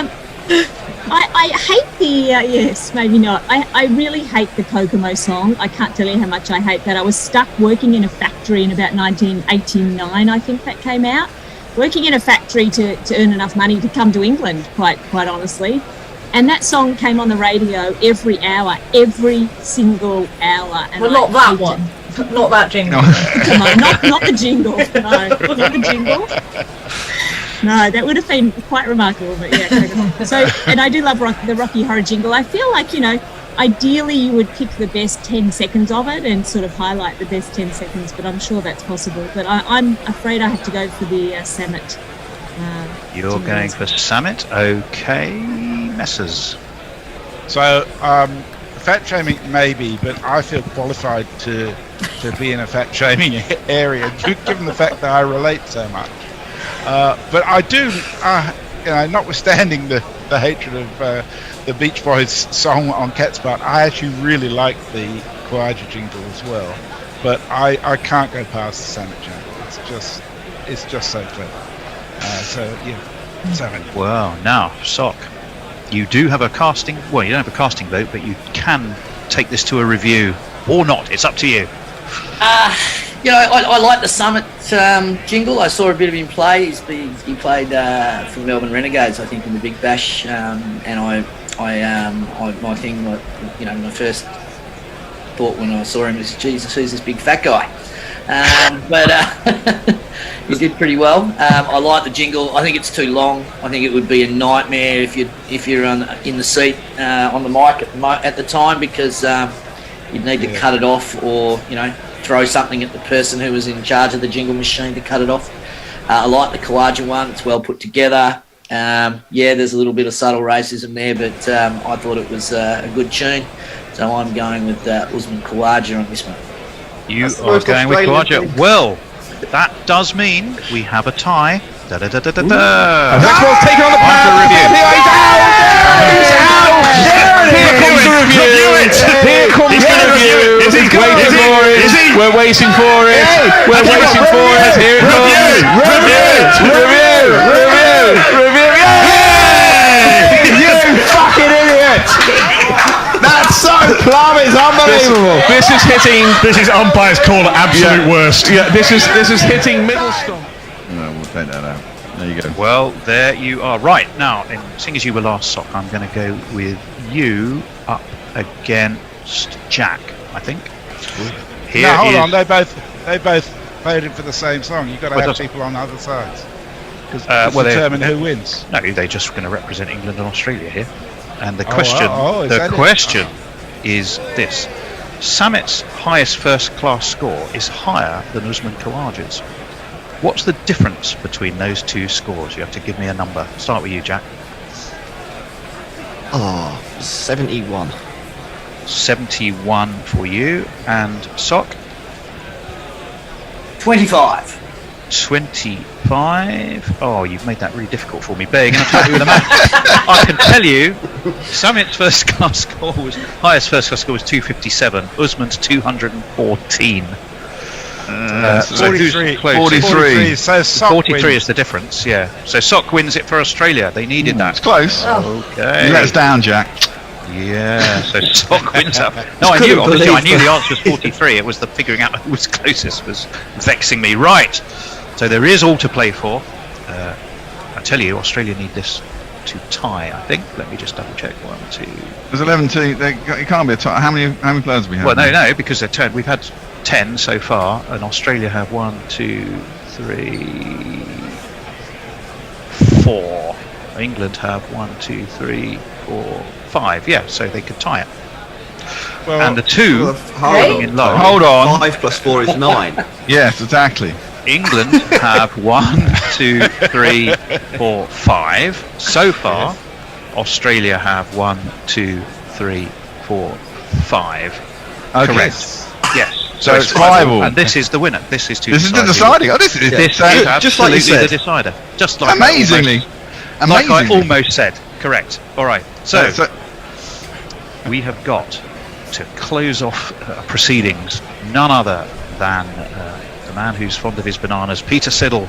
I hate the yes, maybe not. I really hate the Kokomo song. I can't tell you how much I hate that. I was stuck working in a factory in about 1989, I think that came out. Working in a factory to earn enough money to come to England, quite honestly. And that song came on the radio every hour, every single hour. And well, not that one. Not that jingle. Come on, not the jingle. No, not the jingle. No, that would have been quite remarkable, but yeah. So, and I do love the Rocky Horror jingle. I feel like, you know, ideally you would pick the best 10 seconds of it and sort of highlight the best 10 seconds, but I'm sure that's possible. But I'm afraid I have to go for the Summit. You're going for Summit, okay, Messers. So, fat shaming maybe, but I feel qualified to be in a fat shaming area, given the fact that I relate so much. But I do, you know, notwithstanding the hatred of the Beach Boys song on Cat's Butt, I actually really like the Khawaja jingle as well. But I can't go past the Summit jingle. It's just so clever. So yeah, Summit. Well, now, Sock, you do have a casting. Well, you don't have a casting vote, but you can take this to a review or not. It's up to you. You know, I like the Summit jingle. I saw a bit of him play. He played for the Melbourne Renegades, I think, in the Big Bash. And my thing, like, you know, when I first thought when I saw him was, Jesus, who's this big fat guy? But he did pretty well. I like the jingle. I think it's too long. I think it would be a nightmare if you're in the seat on the mic at the time, because you'd need to cut it off, or, you know, throw something at the person who was in charge of the jingle machine to cut it off. I like the Khawaja one. It's well put together. There's a little bit of subtle racism there, but I thought it was a good tune. So I'm going with Usman Khawaja on this one. You are going with Khawaja. Well, that does mean we have a tie. And next one's taken on the plan. Here comes the review. Here comes the review. Is he waiting for it? We're waiting for it. We're waiting for it. Here it comes. Review. You fucking idiot! That's so plumb. It's unbelievable. This is umpire's call at absolute worst. Yeah, this is hitting middle stump. No, we'll take that out. There you go. Well, there you are. Right, now, seeing as you were last, Sock, I'm going to go with you up against Jack, I think. Here hold on, they both voted for the same song. You've got to have people on the other sides, because determine who wins. No, they're just going to represent England and Australia here. And the question, is this: Samet's highest first-class score is higher than Usman Khawaja's. What's the difference between those two scores? You have to give me a number. Start with you, Jack. 71. 71 for you. And Sock? 25. 25. Oh, you've made that really difficult for me. Bear, you're going to help me with the math. I can tell you, Samet's highest first class score was 257. Usman's 214. 43. 43. So Sock 43 wins. is the difference. Yeah. So Sock wins it for Australia. They needed that. It's close. Okay. You let us down, Jack. Yeah, so Sock wins up. No, I knew the answer was 43. It was the figuring out who was closest was vexing me. Right, so there is all to play for. I tell you, Australia need this to tie, I think. Let me just double check. 1, 2. There's 11-2. It can't be a tie. How many players do we have? Well, no, because they're 10. We've had 10 so far, and Australia have 1, 2, 3, 4. England have 1, 2, 3, 4, 5. Yeah, so they could tie it. Well, and the two Hold on. Hold on. 5 plus 4 is 9. Yes, exactly. England have 1, 2, 3, 4, 5. So far, Australia have 1, 2, 3, 4, 5. Okay. Correct. Yes. So it's 5 all. And this is the winner. This is This is the deciding. Oh, this is just like you said. The decider. Just like amazingly. Like I almost said. Correct. All right. So we have got to close off proceedings. None other than the man who's fond of his bananas, Peter Siddle,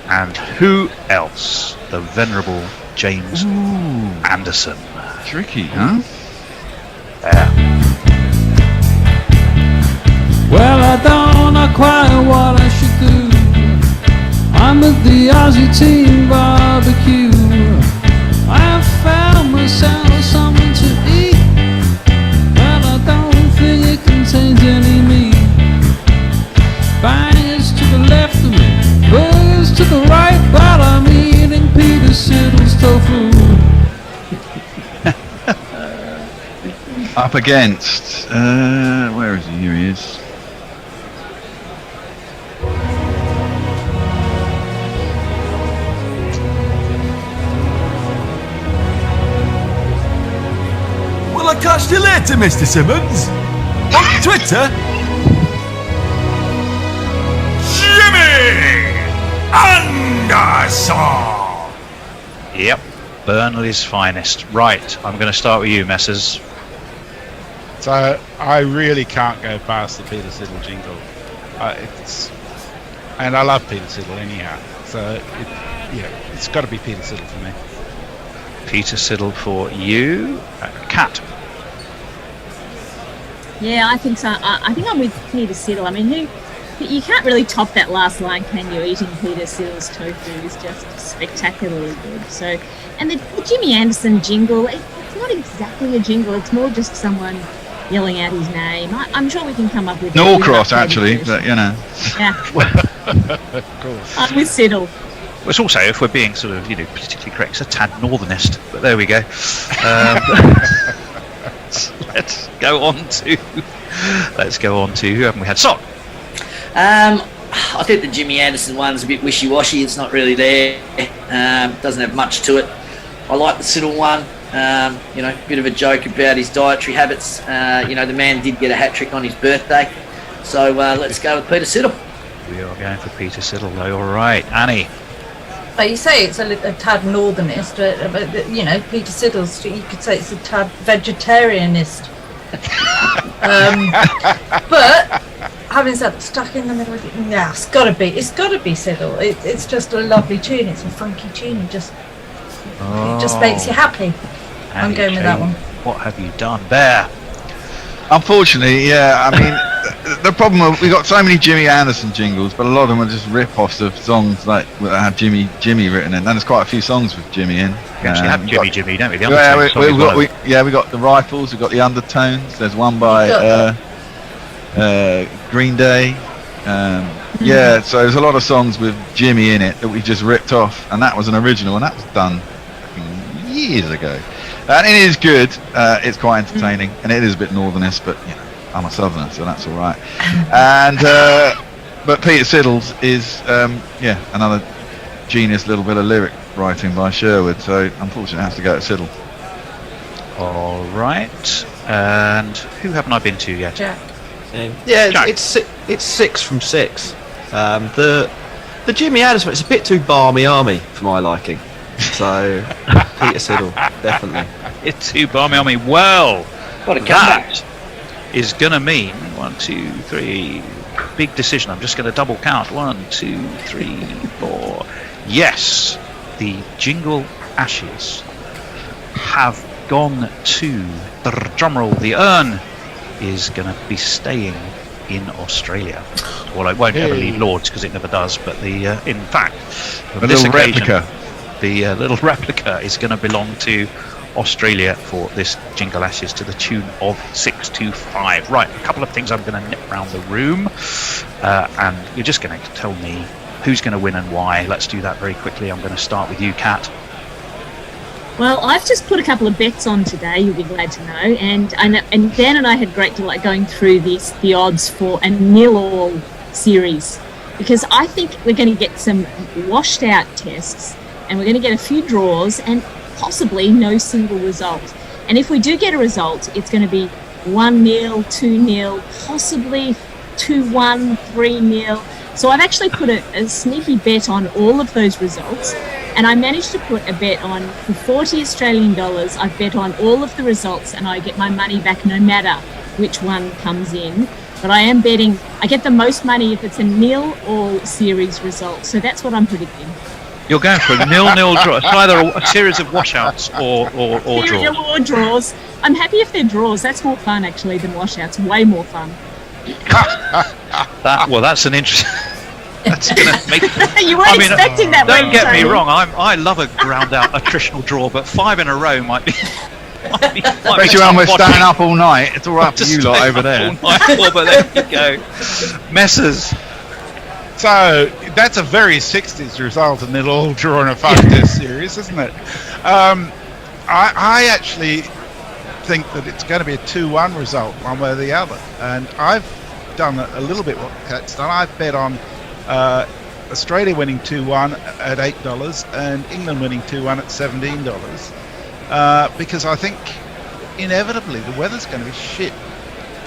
and who else? The venerable James Anderson. Tricky, huh? Yeah. Well, I don't know quite what I should do. I'm at the Aussie team barbecue. I found myself something to eat, but I don't think it contains any meat. Bangers to the left of me, burgers to the right, but I'm eating Peter Siddle's tofu. Up against. Where is he? Here he is. Will I catch you later, Mr. Simmons? On Twitter? Jimmy Anderson! Yep. Burnley's finest. Right. I'm going to start with you, Messrs. So I really can't go past the Peter Siddle jingle. And I love Peter Siddle anyhow. So it's got to be Peter Siddle for me. Peter Siddle for you. Kat. Yeah, I think so. I think I'm with Peter Siddle. I mean, you can't really top that last line, can you? Eating Peter Siddle's tofu is just spectacularly good. So, and the Jimmy Anderson jingle, it's not exactly a jingle. It's more just someone yelling out his name. I'm sure we can come up with Norcross, actually, but you know. Yeah. Of course. I'm with Siddle. Well, it's also, if we're being sort of, politically correct, it's a tad northernist, but there we go. Let's go on to who haven't we had? Sock. I think the Jimmy Anderson one's a bit wishy-washy. It's not really there. Doesn't have much to it. I like the Siddle one. Bit of a joke about his dietary habits. The man did get a hat-trick on his birthday. So let's go with Peter Siddle. We are going for Peter Siddle, though. All right. Annie. But you say it's a tad northernist, but Peter Siddle's, you could say it's a tad vegetarianist. But having said that, stuck in the middle, it's got to be Siddle. It's just a lovely tune. It's a funky tune. It just makes you happy. I'm going with that one. What have you done there? Unfortunately, yeah. I mean, the problem we got so many Jimmy Anderson jingles, but a lot of them are just rip-offs of songs like that have Jimmy written in. And there's quite a few songs with Jimmy in. We actually have Jimmy, don't we? The we got the Rifles. We've got the Undertones. There's one by Green Day. Yeah, so there's a lot of songs with Jimmy in it that we just ripped off, and that was an original, and that was done years ago. And it is good. It's quite entertaining, and it is a bit northernist, but I'm a southerner, so that's all right. And but Peter Siddles is another genius little bit of lyric writing by Sherwood. So unfortunately, it has to go to Siddle. All right. And who haven't I been to yet? Jack. Yeah, it's 6 from 6. The Jimmy Addison, it's a bit too balmy army for my liking. So Peter Siddle, definitely. It's too balmy on me. Well, What a comeback. that is going to mean 1, 2, 3. Big decision. I'm just going to double count. 1, 2, 3, 4. Yes, the Jingle Ashes have gone to the drumroll. The urn is going to be staying in Australia. Well, it won't ever leave Lords because it never does. But in fact, The little replica. The little replica is going to belong to Australia for this Jingle Ashes to the tune of 625. Right, a couple of things I'm going to nip round the room, and you're just going to tell me who's going to win and why. Let's do that very quickly. I'm going to start with you, Kat. Well, I've just put a couple of bets on today, you'll be glad to know, and Dan and I had great delight going through the odds for a 0-all series, because I think we're going to get some washed out tests, and we're going to get a few draws, and possibly no single result. And if we do get a result, it's going to be 1-0, 2-0, possibly 2-1, 3-0. So I've actually put a sneaky bet on all of those results, and I managed to put a bet on for 40 Australian dollars. I've bet on all of the results, and I get my money back no matter which one comes in. But I am betting I get the most money if it's a 0-all series result. So that's what I'm predicting. You're going for a 0-0 draw. It's either a series of washouts or draws. Or draws. I'm happy if they're draws. That's more fun actually than washouts. Way more fun. That's an interesting. That's going to make. You weren't expecting that. Don't get me wrong. I love a ground out attritional draw, but 5 in a row might be. Especially when we're staying up all night. It's all right for you lot over there. But there you go, Messers. So that's a very 60s result, and they'll all draw in a 5-test series, isn't it? I actually think that it's going to be a 2-1 result, one way or the other. And I've done a little bit what Kat's done. I've bet on Australia winning 2-1 at $8 and England winning 2-1 at $17, because I think inevitably the weather's going to be shit.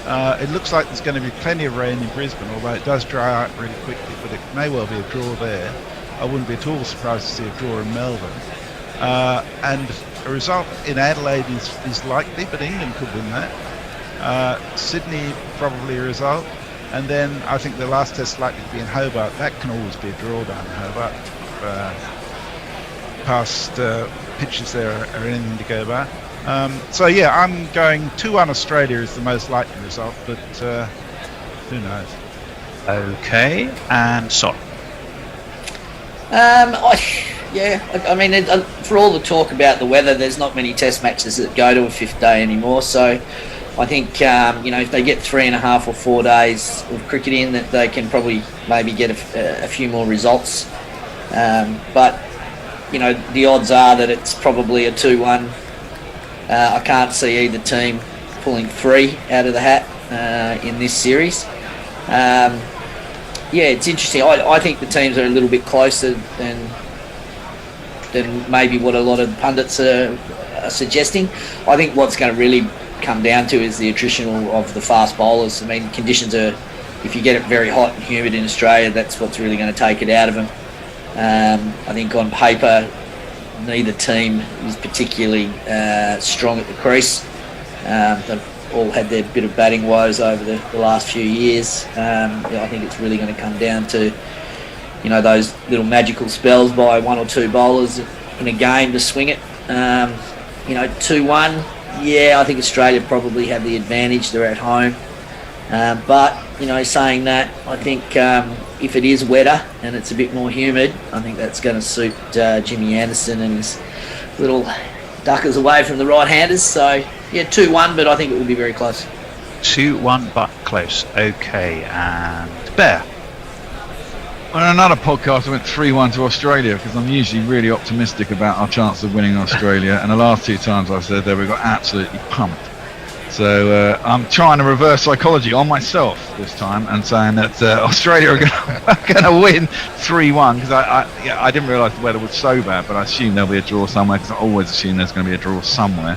It looks like there's going to be plenty of rain in Brisbane, although it does dry out really quickly, but it may well be a draw there. I wouldn't be at all surprised to see a draw in Melbourne. And a result in Adelaide is likely, but England could win that. Sydney, probably a result. And then I think the last test likely to be in Hobart. That can always be a draw down in Hobart. Past pitches there are anything to go by. So yeah, I'm going 2-1 Australia is the most likely result, but who knows? Okay, and Sol. I mean, for all the talk about the weather, there's not many test matches that go to a 5th day anymore. So I think if they get 3.5 or 4 days of cricket in, that they can probably maybe get a few more results. But the odds are that it's probably a 2-1. I can't see either team pulling 3 out of the hat in this series. It's interesting. I think the teams are a little bit closer than maybe what a lot of pundits are suggesting. I think what's going to really come down to is the attritional of the fast bowlers. I mean, conditions are, if you get it very hot and humid in Australia, that's what's really going to take it out of them. I think on paper, neither team is particularly strong at the crease. They've all had their bit of batting woes over the last few years. I think it's really going to come down to those little magical spells by 1 or 2 bowlers in a game to swing it. 2-1, I think Australia probably have the advantage. They're at home. But saying that, I think if it is wetter and it's a bit more humid, I think that's going to suit Jimmy Anderson and his little duckers away from the right-handers. So, 2-1, but I think it will be very close. 2-1, but close. Okay, and Bear. On another podcast, I went 3-1 to Australia because I'm usually really optimistic about our chance of winning Australia. And the last 2 times I've said that we got absolutely pumped. So I'm trying to reverse psychology on myself this time and saying that Australia are going to win 3-1 because I didn't realise the weather was so bad, but I assume there'll be a draw somewhere because I always assume there's going to be a draw somewhere.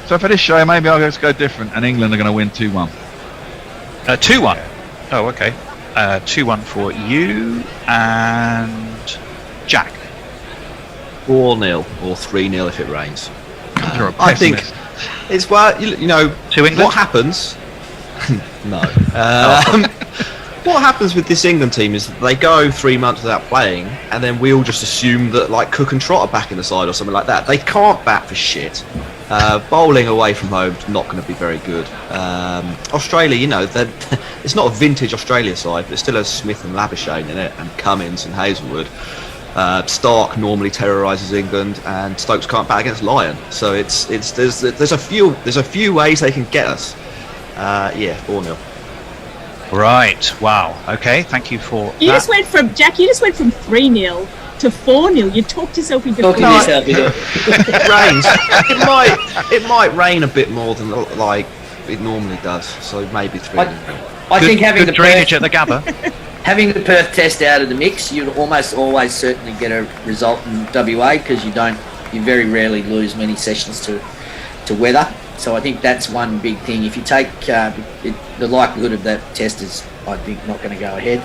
So for this show, maybe I'll just go different, and England are going to win 2-1. 2-1. Oh, okay. 2-1 for you and Jack. 4-0 or 3-0 if it rains. You're a I think pessimist. it's well, you know, to England. What happens? No. What happens with this England team is that they go 3 months without playing, and then we all just assume that like Cook and Trott are back in the side or something like that. They can't bat for shit. Bowling away from home is not going to be very good. Australia, you know, it's not a vintage Australia side, but it still has Smith and Labuschagne in it, and Cummins and Hazelwood. Stark normally terrorises England, and Stokes can't bat against Lyon. So there's a few ways they can get us. 4-0. Right. Wow. Okay. Thank you for You that. just went from Jack. You just went from 3-0 to 4-0. You talked yourself into. Talking yourself into it. It rains. It might rain a bit more than like it normally does. So maybe 3-0. I think having the drainage at the Gabba. Having the Perth test out of the mix, you'd almost always certainly get a result in WA because you very rarely lose many sessions to weather. So I think that's one big thing. If you take the likelihood of that test is, I think, not going to go ahead.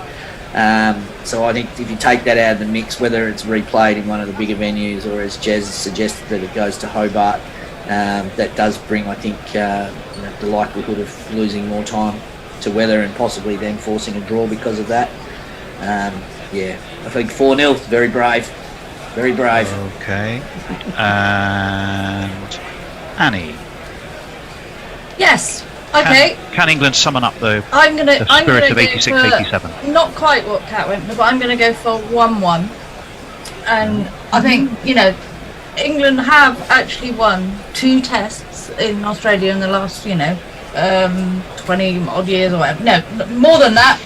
So I think if you take that out of the mix, whether it's replayed in one of the bigger venues or as Jez suggested that it goes to Hobart, that does bring, I think, the likelihood of losing more time to weather and possibly then forcing a draw because of that. I think 4-0 is very brave. Very brave. Okay. And Annie. Yes. Okay. Can England summon up the I'm gonna spirit of go 86, for 87? Not quite what Kat went for, but I'm gonna go for 1-1. And I think, England have actually won 2 tests in Australia in the last, 20 odd years or whatever. No, more than that.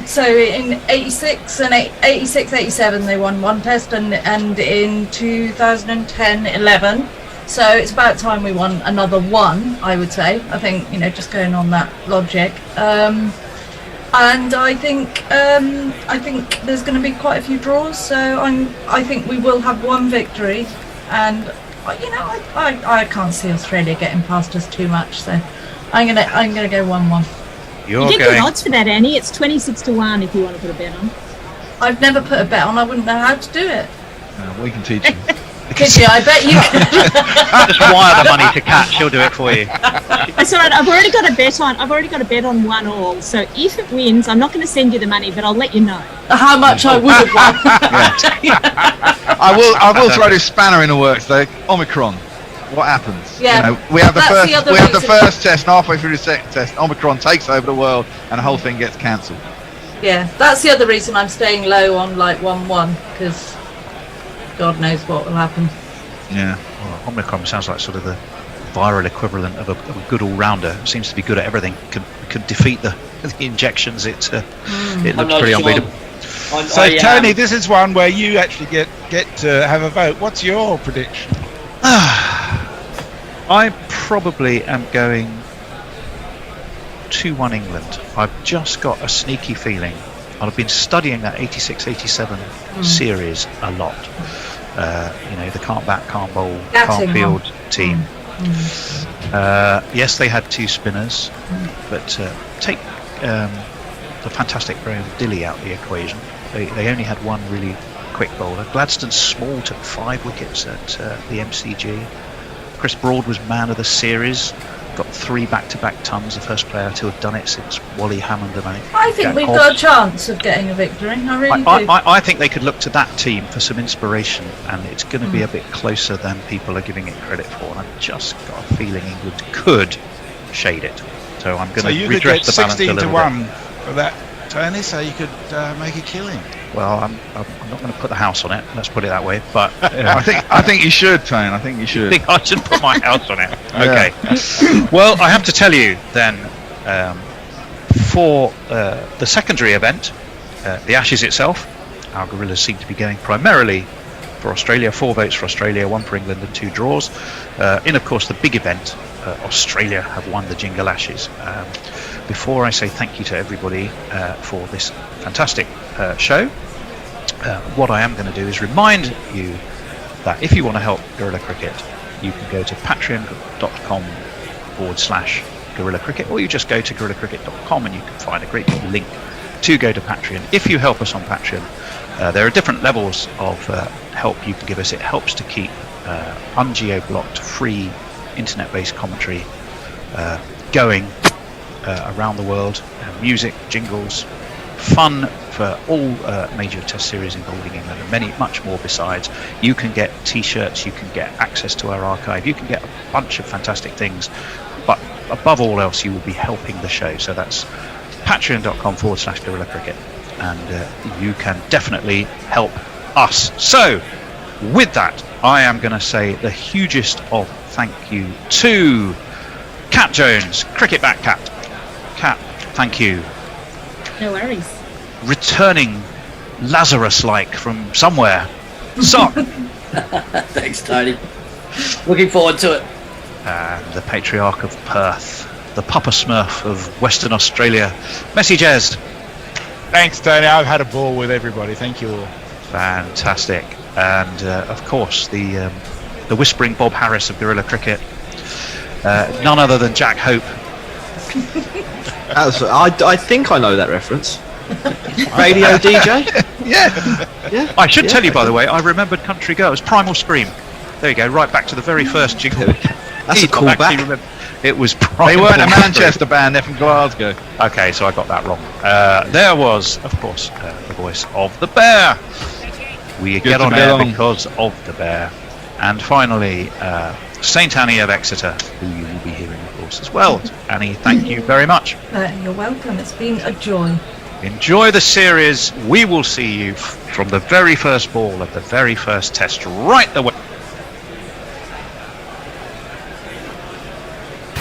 So in 86 and 87 they won 1 test, and in 2010 11. So it's about time we won another 1, I would say. I think, just going on that logic. And I think there's going to be quite a few draws. So I think we will have 1 victory, and I can't see Australia getting past us too much. So I'm gonna go 1-1. You get good odds for that, Annie. It's 26-1 if you want to put a bet on. I've never put a bet on. I wouldn't know how to do it. We can teach you. Could you? I bet you could. Just wire the money to Kat. She'll do it for you. That's all right. I've already got a bet on 1-all. So if it wins, I'm not going to send you the money, but I'll let you know how much I would have won. I will throw this spanner in the works though. Omicron. What happens? Yeah. We have the first test, and halfway through the second test, Omicron takes over the world, and the whole thing gets cancelled. Yeah, that's the other reason I'm staying low on like 1-1, because God knows what will happen. Yeah. Well, Omicron sounds like sort of the viral equivalent of a good all-rounder. It seems to be good at everything. Could defeat the injections. It looks pretty unbeatable. So Tony, this is one where you actually get to have a vote. What's your prediction? I probably am going 2-1 England. I've just got a sneaky feeling. I've been studying that 86-87 series a lot. The can't bat, can't bowl, can't field team. Yes, they had 2 spinners, but take the fantastic Graham Dilley out the equation. They only had 1 really quick bowler. Gladstone Small took 5 wickets at the MCG. Chris Broad was man of the series. Got 3 back-to-back tons, the first player to have done it since Wally Hammond and I think we've got a chance of getting a victory. I really do. I think they could look to that team for some inspiration, and it's going to be a bit closer than people are giving it credit for. And I've just got a feeling England could shade it. So I'm going to redress the balance a little bit. 16-1 for that, Tony, so you could make a killing. Well, I'm not going to put the house on it. Let's put it that way. But I think you should, Tone. I think you should. I think I should put my house on it. Okay. Well, I have to tell you then, for the secondary event, the Ashes itself, our gorillas seem to be going primarily for Australia, 4 votes for Australia, 1 for England, and 2 draws. In, of course, the big event, Australia have won the Jingle Ashes. Before I say thank you to everybody for this fantastic show, what I am going to do is remind you that if you want to help Guerrilla Cricket, you can go to patreon.com/Guerrilla Cricket, or you just go to guerrillacricket.com and you can find a great big link to go to Patreon. If you help us on Patreon, there are different levels of help you can give us. It helps to keep ungeo-blocked, free, internet-based commentary going around the world. Music, jingles, fun for all major test series involving England, and much more besides. You can get t-shirts, you can get access to our archive, you can get a bunch of fantastic things, but above all else you will be helping the show. So that's patreon.com/Guerrilla Cricket, and you can definitely help us. So with that, I am going to say the hugest of thank you to Cat Jones, Cricket Bat Cat. Cat, thank you. No worries. Returning Lazarus-like from somewhere. Sock. Thanks, Tony. Looking forward to it. And the Patriarch of Perth, the Papa Smurf of Western Australia, Messi Jez. Thanks, Tony. I've had a ball with everybody. Thank you all. Fantastic. And of course, the whispering Bob Harris of Guerrilla Cricket. None other than Jack Hope. I think I know that reference. Radio DJ? Yeah. I should tell you, by the way, I remembered Country Girls, Primal Scream. There you go, right back to the very first jingle. That's a callback. It was They Primal weren't a Scream. Manchester band, they're from Glasgow. Okay, so I got that wrong. There was, of course, the voice of the bear. We Good get to on be air along. because of the bear. And finally, Saint Annie of Exeter, who you will be hearing, of course, as well. Annie, thank you very much. You're welcome. It's been a joy. Enjoy the series. We will see you from the very first ball of the very first test right the way.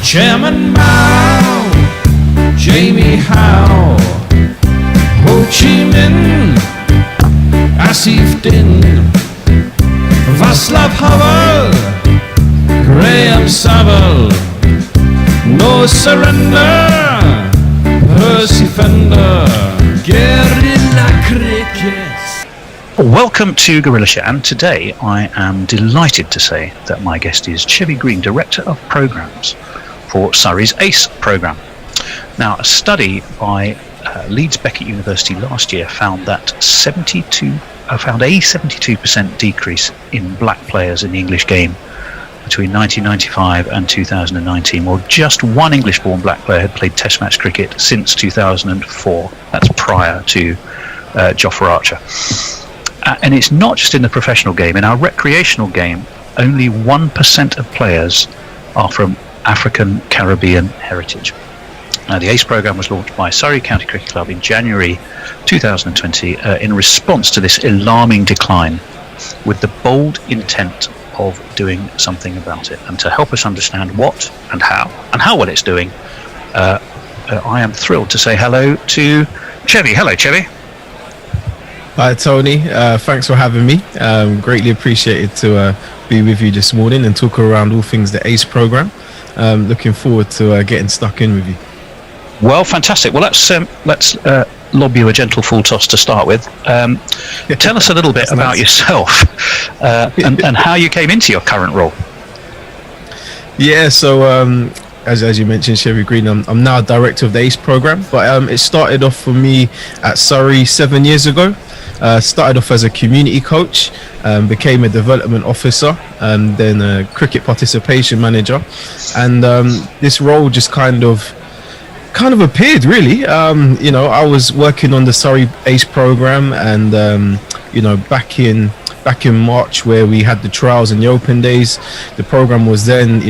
Chairman Mao, Jamie Howe, Ho Chi Minh, Asif Din, Václav Havel, Graham Saville, No Surrender, Percy Fender, Guerrilla Cricket. Welcome to Guerrilla Show, and today I am delighted to say that my guest is Chevy Green, Director of Programmes for Surrey's ACE programme. Now, a study by Leeds Beckett University last year found a 72% decrease in black players in the English game between 1995 and 2019. Well, just one English-born black player had played Test match cricket since 2004. That's prior to Jofra Archer. And it's not just in the professional game. In our recreational game, only 1% of players are from African Caribbean heritage. Now, the ACE programme was launched by Surrey County Cricket Club in January 2020 in response to this alarming decline, with the bold intent of doing something about it. And to help us understand what and how well it's doing, I am thrilled to say hello to Chevy. Hello, Chevy. Hi, Tony. Thanks for having me. Greatly appreciated to be with you this morning and talk around all things the ACE programme. Looking forward to getting stuck in with you. Well, fantastic. Well, let's lob you a gentle full toss to start with. Tell us a little bit about yourself and how you came into your current role. Yeah, so as you mentioned, Chevy Green, I'm now director of the ACE programme, but it started off for me at Surrey 7 years ago. Started off as a community coach, became a development officer, then a cricket participation manager, and this role just kind of appeared really. I was working on the Surrey ACE programme, and back in March, where we had the trials and the open days, the programme was then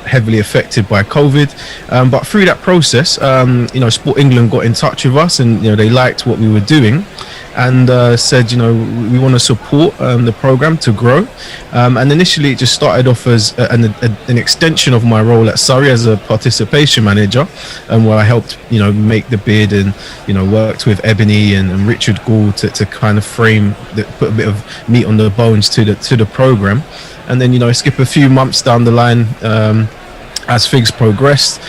heavily affected by COVID, but through that process, Sport England got in touch with us, and they liked what we were doing, and said, we want to support the program to grow. And initially, it just started off as an extension of my role at Surrey as a participation manager, where I helped, make the bid and, worked with Ebony and Richard Gould to kind of put a bit of meat on the bones to the program. And then, skip a few months down the line, as things progressed,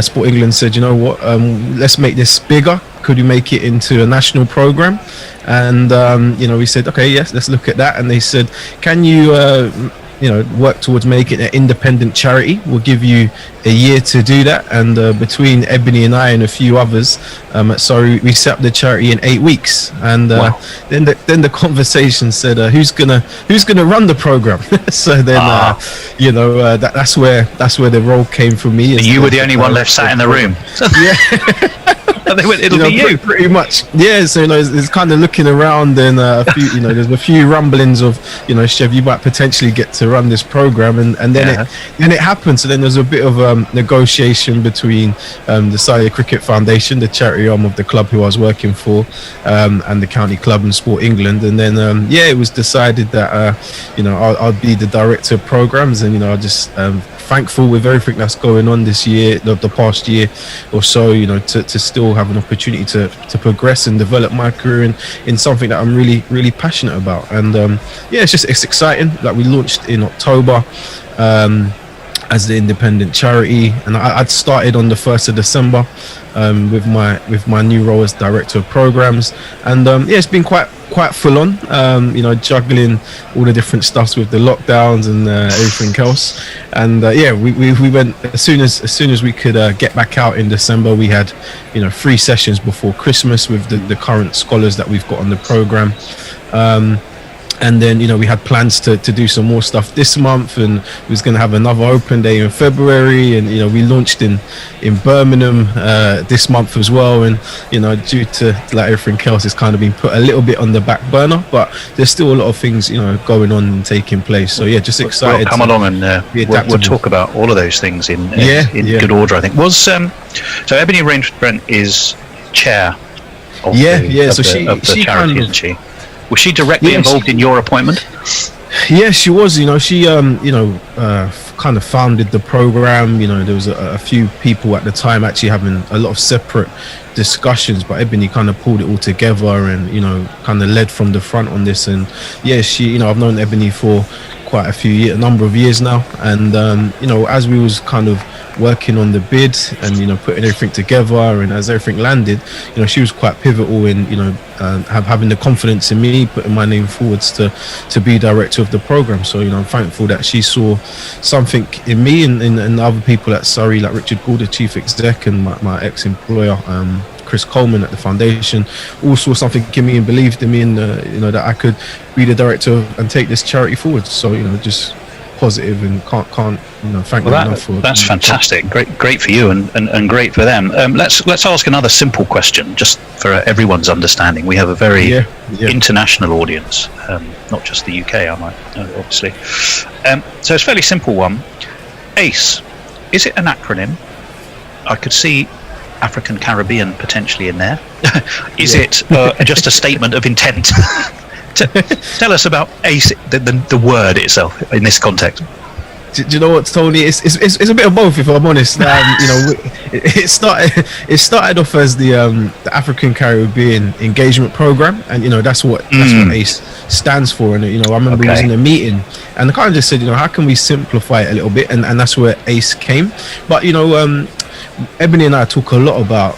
Sport England said, let's make this bigger. Could we make it into a national program? And we said, okay, yes, let's look at that. And they said, can you work towards making it an independent charity? We'll give you a year to do that. And between Ebony and I and a few others, we set up the charity in 8 weeks. And Wow. then the conversation said, who's gonna run the program? So then that's where the role came for me. And you were the only one left sat in the room. Yeah. They went, it'll be you. Pretty much. Yeah. So it's kind of looking around, and a few, there's a few rumblings of, Chev, you might potentially get to run this program, and then it happened. So then there's a bit of negotiation between the Surrey Cricket Foundation, the charity arm of the club who I was working for, and the county club and Sport England, and then it was decided that I'd be the director of programs, and I just thankful with everything that's going on this year, the past year or so, to still have an opportunity to progress and develop my career in something that I'm really, really passionate about. And it's exciting. Like, we launched in October as the independent charity, and I'd started on the 1st of December with my new role as director of programs, and it's been quite full on, juggling all the different stuffs with the lockdowns and everything else. And we went as soon as we could get back out in December. We had 3 sessions before Christmas with the current scholars that we've got on the program. And then, we had plans to do some more stuff this month, and we was going to have another open day in February. And, we launched in Birmingham this month as well. And, due to like everything else, it's kind of been put a little bit on the back burner, but there's still a lot of things, going on and taking place. So, just excited. We'll come along and we'll talk about all of those things in good order, I think. So Ebony Range-Brent is chair of the charity, isn't she? Was she directly involved in your appointment? Yeah, she was. She kind of founded the program. There was a few people at the time actually having a lot of separate discussions, but Ebony kind of pulled it all together and kind of led from the front on this. And she, I've known Ebony for quite a number of years now, and as we was kind of working on the bid and putting everything together, and as everything landed, she was quite pivotal in having the confidence in me, putting my name forwards to be director of the program. So I'm thankful that she saw something in me and other people at Surrey, like Richard Gould, the chief exec, and my ex-employer Chris Coleman at the foundation, all saw something in me and believed in me, and that I could be the director and take this charity forward. So just positive, and can't thank them enough for that's fantastic. Great for you and great for them. Let's ask another simple question, just for everyone's understanding. We have a very international audience, not just the UK, I might obviously. So it's a fairly simple one. ACE, is it an acronym? I could see African Caribbean potentially in there. Is it just a statement of intent? Tell us about ACE, the word itself in this context. Do you know what, Tony? It's a bit of both, if I'm honest. It started off as the African Caribbean Engagement Program, and that's what ACE stands for. And I remember we was in a meeting, and I kind of just said, how can we simplify it a little bit, and that's where ACE came. But Ebony and I talk a lot about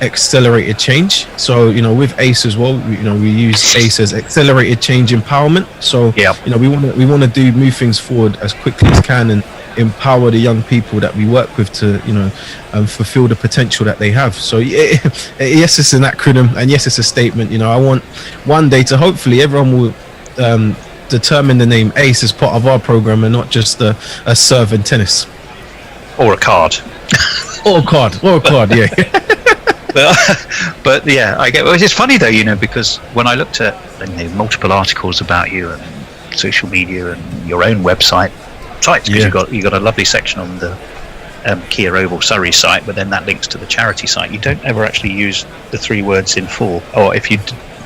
accelerated change. So with ACE as well, we use ACE as accelerated change empowerment. So we want to move things forward as quickly as can and empower the young people that we work with to fulfill the potential that they have. So yes, it's an acronym, and yes, it's a statement. I want one day to hopefully everyone will determine the name ACE as part of our program, and not just a serve in tennis or a card. Or a card, yeah. but yeah, I get. Well, it's funny though, because when I looked at multiple articles about you and social media and your own sites, because you got a lovely section on the Kia Oval Surrey site, but then that links to the charity site. You don't ever actually use the 3 words in full, or if you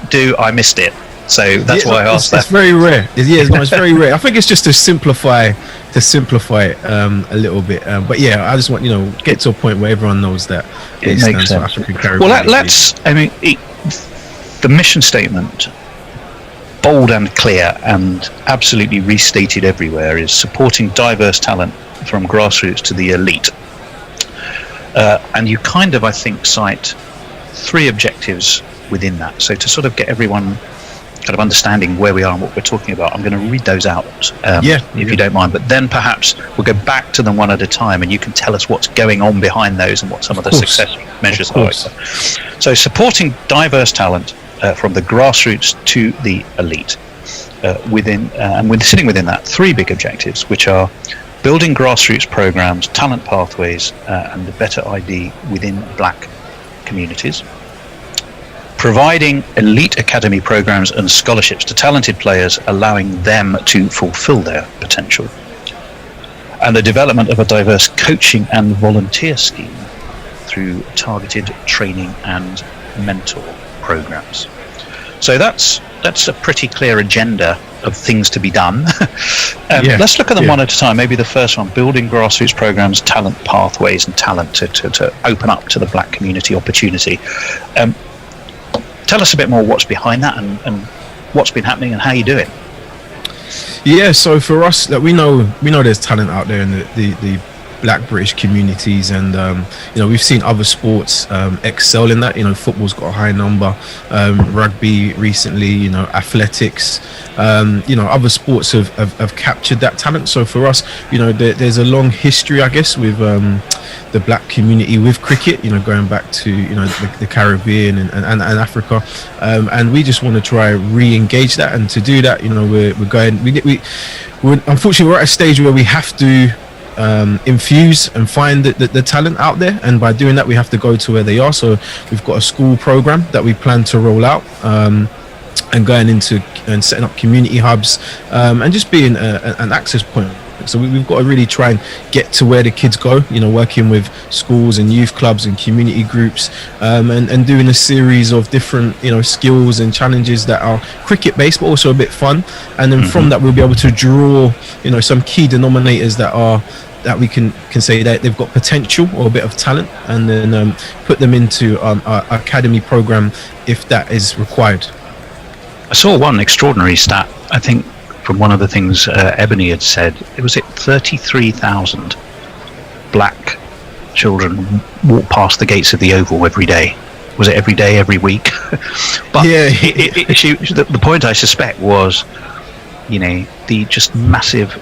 do, I missed it. So that's why I asked that. It's very rare. It's very rare. I think it's just to simplify it a little bit. But yeah, I just want get to a point where everyone knows that it makes sense. Well, the mission statement, bold and clear and absolutely restated everywhere, is supporting diverse talent from grassroots to the elite. And you kind of, I think, cite 3 objectives within that. So to sort of get everyone kind of understanding where we are and what we're talking about, I'm going to read those out, if you don't mind. But then perhaps we'll go back to them one at a time, and you can tell us what's going on behind those and what some of the success measures are. So supporting diverse talent from the grassroots to the elite, sitting within that 3 big objectives, which are building grassroots programs, talent pathways, and a better ID within black communities. Providing elite academy programs and scholarships to talented players, allowing them to fulfill their potential. And the development of a diverse coaching and volunteer scheme through targeted training and mentor programs. So that's a pretty clear agenda of things to be done. Let's look at them one at a time. Maybe the first one, building grassroots programs, talent pathways, and talent to open up to the black community opportunity. Tell us a bit more what's behind that and what's been happening and how you do it. Yeah, so for us, that we know there's talent out there in the black British communities, and we've seen other sports excel in that. Football's got a high number, rugby recently, athletics, other sports have captured that talent. So for us, there's a long history, I guess, with the black community with cricket, going back to the Caribbean and Africa, and we just want to try re-engage that. And to do that, we're unfortunately we're at a stage where we have to infuse and find the talent out there, and by doing that we have to go to where they are. So we've got a school program that we plan to roll out, and going into and setting up community hubs, and just being an access point. So we've got to really try and get to where the kids go, working with schools and youth clubs and community groups, and doing a series of different skills and challenges that are cricket based but also a bit fun. And then from that we'll be able to draw some key denominators that we can say that they've got potential or a bit of talent, and then put them into our academy program if that is required. I saw one extraordinary stat, I think, from one of the things Ebony had said. It was 33,000 black children walk past the gates of the Oval every day. Was it every day, every week? But the point I suspect was, the just massive,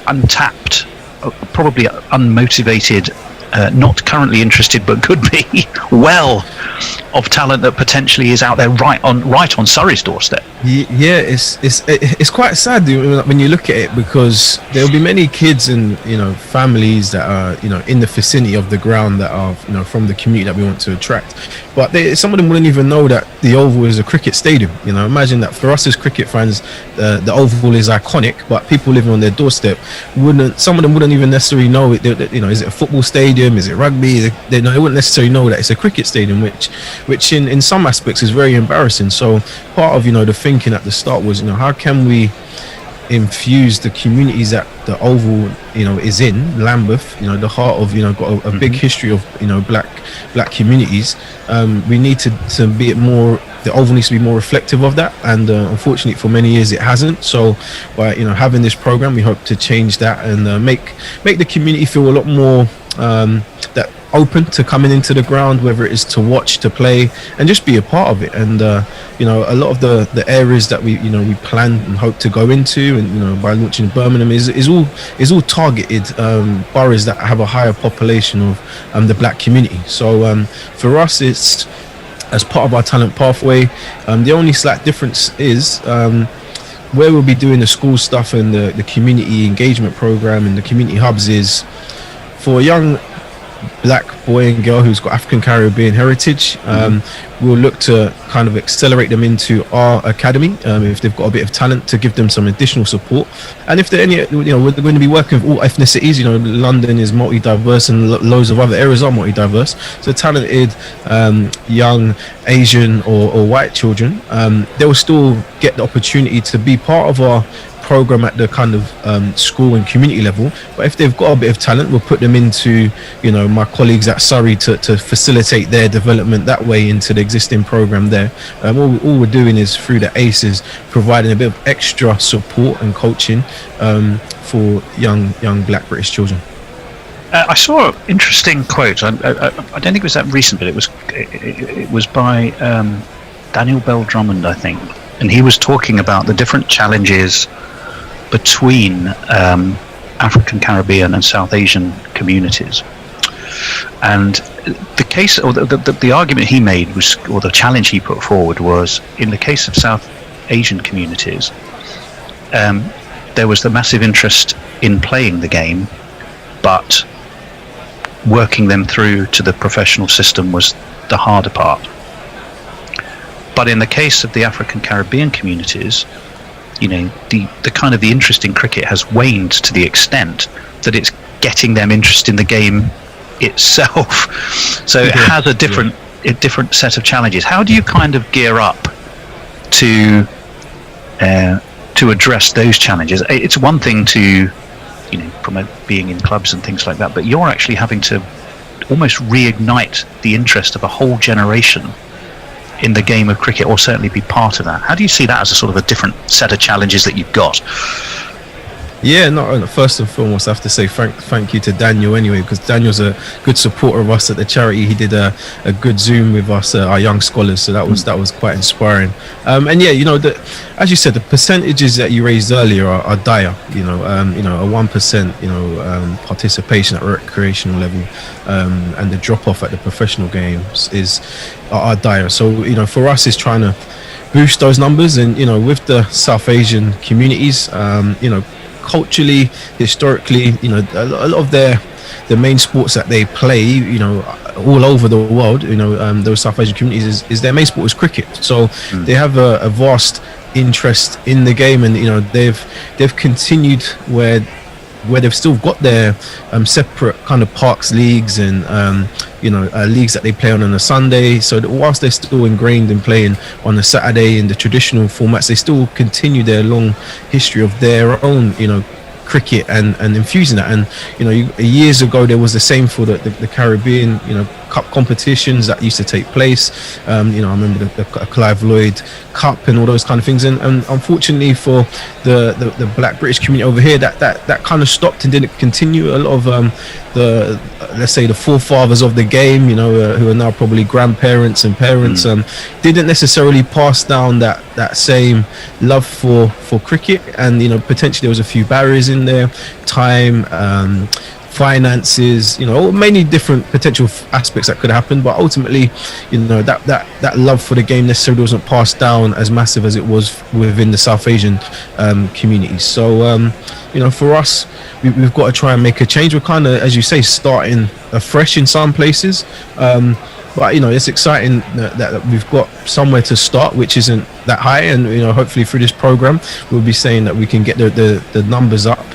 untapped, probably unmotivated, not currently interested but could be of talent that potentially is out there right on Surrey's doorstep. It's quite sad when you look at it, because there'll be many kids and families that are in the vicinity of the ground that are from the community that we want to attract, but some of them wouldn't even know that the Oval is a cricket stadium. Imagine that for us as cricket fans, the Oval is iconic, but people living on their doorstep some of them wouldn't even necessarily know it. Is it a football stadium? Is it rugby? They wouldn't necessarily know that it's a cricket stadium, which in some aspects is very embarrassing. So part of the thinking at the start was how can we infuse the communities that the Oval is in, Lambeth, the heart of got a big history of black communities. We need to be more, the Oval needs to be more reflective of that, and unfortunately for many years it hasn't. So by having this program, we hope to change that and make the community feel a lot more that open to coming into the ground, whether it is to watch, to play, and just be a part of it. And a lot of the areas that we plan and hope to go into, and by launching Birmingham is all targeted boroughs that have a higher population of the black community. So for us, it's as part of our talent pathway. The only slight difference is where we'll be doing the school stuff and the community engagement program and the community hubs is for young black boy and girl who's got African Caribbean heritage, we'll look to kind of accelerate them into our academy if they've got a bit of talent, to give them some additional support. And if they're any, we're going to be working with all ethnicities. London is multi-diverse and loads of other areas are multi-diverse. So talented young Asian or white children, they will still get the opportunity to be part of our program at the kind of school and community level. But if they've got a bit of talent, we'll put them into my colleagues at Surrey to facilitate their development that way into the existing program there. All we're doing is through the ACEs providing a bit of extra support and coaching for young black British children. I saw an interesting quote. I don't think it was that recent, but it was by Daniel Bell Drummond, I think, and he was talking about the different challenges between African Caribbean and South Asian communities. And the case, or the argument he made was, or the challenge he put forward was, in the case of South Asian communities, there was the massive interest in playing the game, but working them through to the professional system was the harder part. But in the case of the African Caribbean communities, the kind of the interest in cricket has waned to the extent that it's getting them interested in the game itself. So it has a different set of challenges. How do you kind of gear up to address those challenges? It's one thing to promote being in clubs and things like that, but you're actually having to almost reignite the interest of a whole generation in the game of cricket, or certainly be part of that. How do you see that as a sort of a different set of challenges that you've got? Yeah, first and foremost, I have to say thank you to Daniel anyway, because Daniel's a good supporter of us at the charity. He did a good Zoom with us, our young scholars, so that was quite inspiring. And yeah, as you said, the percentages that you raised earlier are dire. A 1% participation at recreational level, and the drop off at the professional games are dire. So for us, it's trying to boost those numbers, and with the South Asian communities, culturally, historically, a lot of the main sports that they play, all over the world, those South Asian communities is their main sport is cricket. So they have a vast interest in the game, and they've continued where they've still got their separate kind of parks leagues and leagues that they play on a Sunday. So that whilst they're still ingrained in playing on a Saturday in the traditional formats, they still continue their long history of their own cricket and infusing that. And years ago there was the same for the Caribbean cup competitions that used to take place. I remember the Clive Lloyd Cup and all those kind of things, and unfortunately for the black British community over here, that kind of stopped and didn't continue. A lot of let's say the forefathers of the game, who are now probably grandparents and parents, didn't necessarily pass down that same love for cricket, and potentially there was a few barriers in there, time, finances, many different potential aspects that could happen. But ultimately, that love for the game necessarily wasn't passed down as massive as it was within the South Asian communities. So for us, we've got to try and make a change. We're kind of, as you say, starting afresh in some places, but it's exciting that we've got somewhere to start, which isn't that high, and hopefully through this program we'll be saying that we can get the numbers up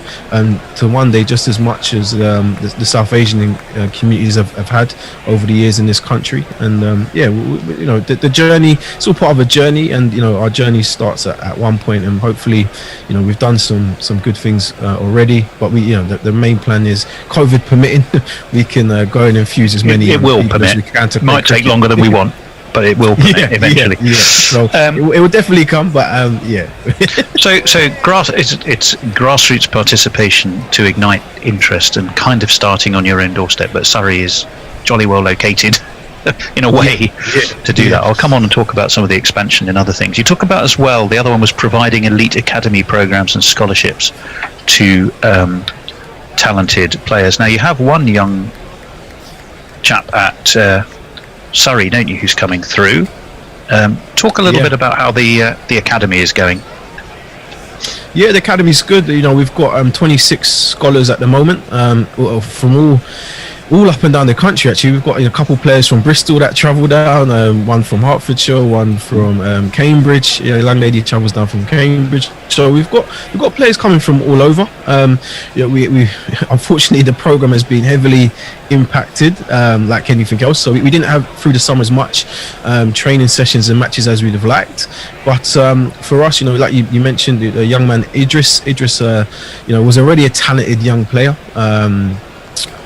to one day just as much as the South Asian communities have had over the years in this country. And the journey, it's all part of a journey, and our journey starts at one point, and hopefully we've done some good things already, but the main plan is, COVID permitting, we can go and infuse as many people as we can. It might take longer than we want, but it will permit eventually. So it will definitely come, but so it's grassroots participation to ignite interest, and kind of starting on your own doorstep. But Surrey is jolly well located in a way to do that. I'll come on and talk about some of the expansion and other things. You talk about as well, the other one was providing elite academy programs and scholarships to talented players. Now you have one young chap at Surrey, don't you, who's coming through? Talk a little bit about how the academy is going. Yeah, the academy's good. We've got 26 scholars at the moment, from all all up and down the country. Actually, we've got a couple players from Bristol that travel down, one from Hertfordshire, one from Cambridge. A young lady travels down from Cambridge. So we've got players coming from all over. We unfortunately the program has been heavily impacted, like anything else. So we didn't have through the summer as much training sessions and matches as we'd have liked. But for us, like you mentioned, a young man Idris, was already a talented young player.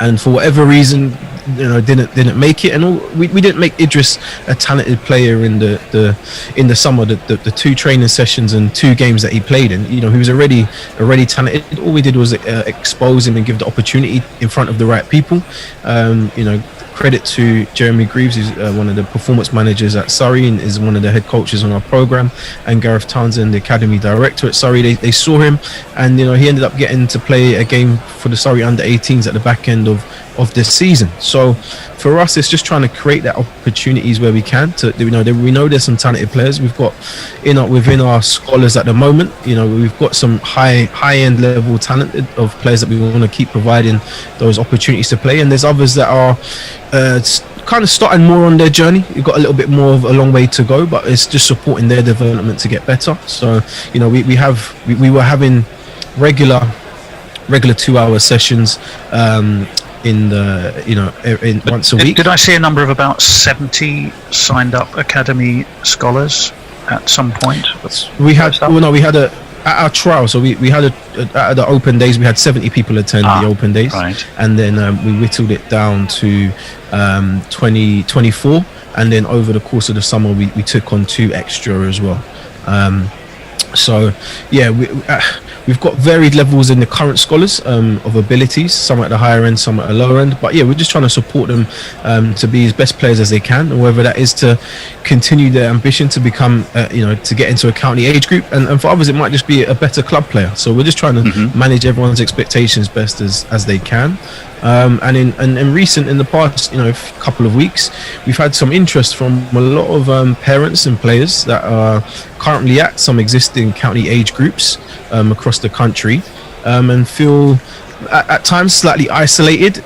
And for whatever reason, didn't make it, and all we didn't make Idris a talented player in the summer. The 2 training sessions and 2 games that he played in, he was already talented. All we did was expose him and give the opportunity in front of the right people. Credit to Jeremy Greaves, who's one of the performance managers at Surrey and is one of the head coaches on our program, and Gareth Townsend, the academy director at Surrey. They saw him, and he ended up getting to play a game for the Surrey under-18s at the back end of this season. So for us, it's just trying to create that opportunities where we can. We know there's some talented players. We've got within our scholars at the moment. We've got some high-end level talent of players that we want to keep providing those opportunities to play, and there's others that are kind of starting more on their journey. You've got a little bit more of a long way to go, but it's just supporting their development to get better. So we were having regular 2-hour sessions in once a week. Did I see a number of about 70 signed up academy scholars at some point? We had at our trial, so we had at the open days we had 70 people attend the open days, right. And then we whittled it down to 24, and then over the course of the summer we took on 2 extra as well. So yeah, we've got varied levels in the current scholars of abilities, some at the higher end, some at the lower end, but yeah, we're just trying to support them to be as best players as they can, and whether that is to continue their ambition to become to get into a county age group, and for others it might just be a better club player. So we're just trying to manage everyone's expectations best as they can. And in the past couple of weeks, we've had some interest from a lot of parents and players that are currently at some existing county age groups across the country, and feel at times slightly isolated,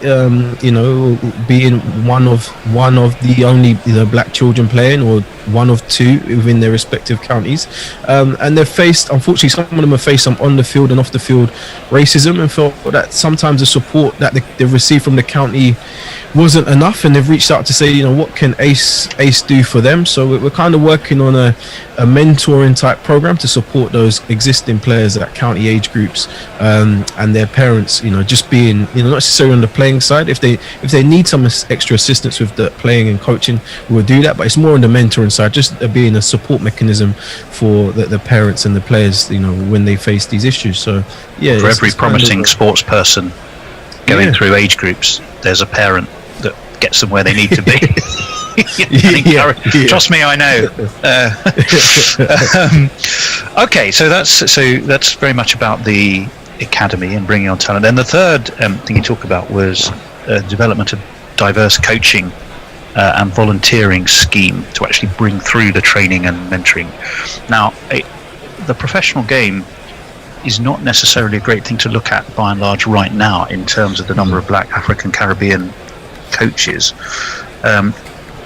being one of the only black children playing, or one of 2 within their respective counties, and they've faced, unfortunately, some of them have faced some on the field and off the field racism, and felt that sometimes the support that they've received from the county wasn't enough, and they've reached out to say, what can ACE do for them. So we're kind of working on a mentoring type program to support those existing players at county age groups, and their parents, just being not necessarily on the playing side. If they need some extra assistance with the playing and coaching, we'll do that, but it's more on the mentoring side, just being a support mechanism for the parents and the players, when they face these issues. So yeah, for every promising sports person going through age groups, there's a parent that gets them where they need to be. Trust me, I know. Okay, so that's very much about the academy and bringing on talent. Then the third thing you talk about was development of diverse coaching and volunteering scheme to actually bring through the training and mentoring. Now, the professional game is not necessarily a great thing to look at by and large right now in terms of the number of black African Caribbean coaches.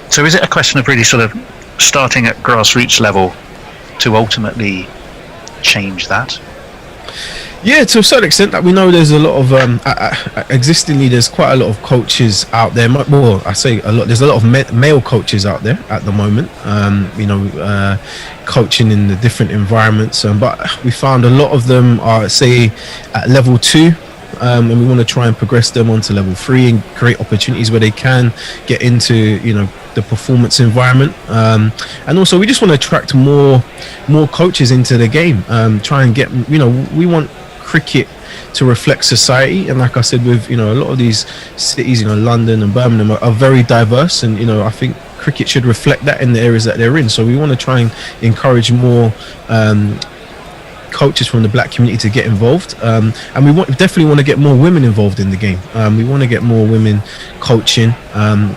So is it a question of really sort of starting at grassroots level to ultimately change that? Yeah, to a certain extent. That we know there's a lot of existingly there's quite a lot of coaches out there. Well, I say a lot. There's a lot of male coaches out there at the moment. Coaching in the different environments. But we found a lot of them are, say, at level 2. And we want to try and progress them onto level 3 and create opportunities where they can get into the performance environment, and also we just want to attract more coaches into the game, try and get we want cricket to reflect society, and like I said, with a lot of these cities, London and Birmingham are very diverse, and I think cricket should reflect that in the areas that they're in. So we want to try and encourage more coaches from the black community to get involved, and we definitely want to get more women involved in the game. We want to get more women coaching.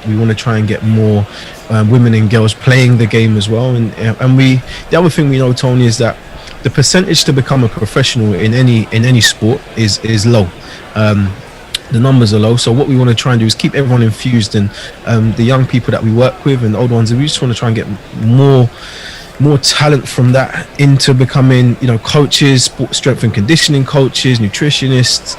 We want to try and get more women and girls playing the game as well. And the other thing we know, Tony, is that the percentage to become a professional in any sport is low. the numbers are low. So what we want to try and do is keep everyone infused, and the young people that we work with and the old ones, we just want to try and get more talent from that into becoming, coaches, strength and conditioning coaches, nutritionists,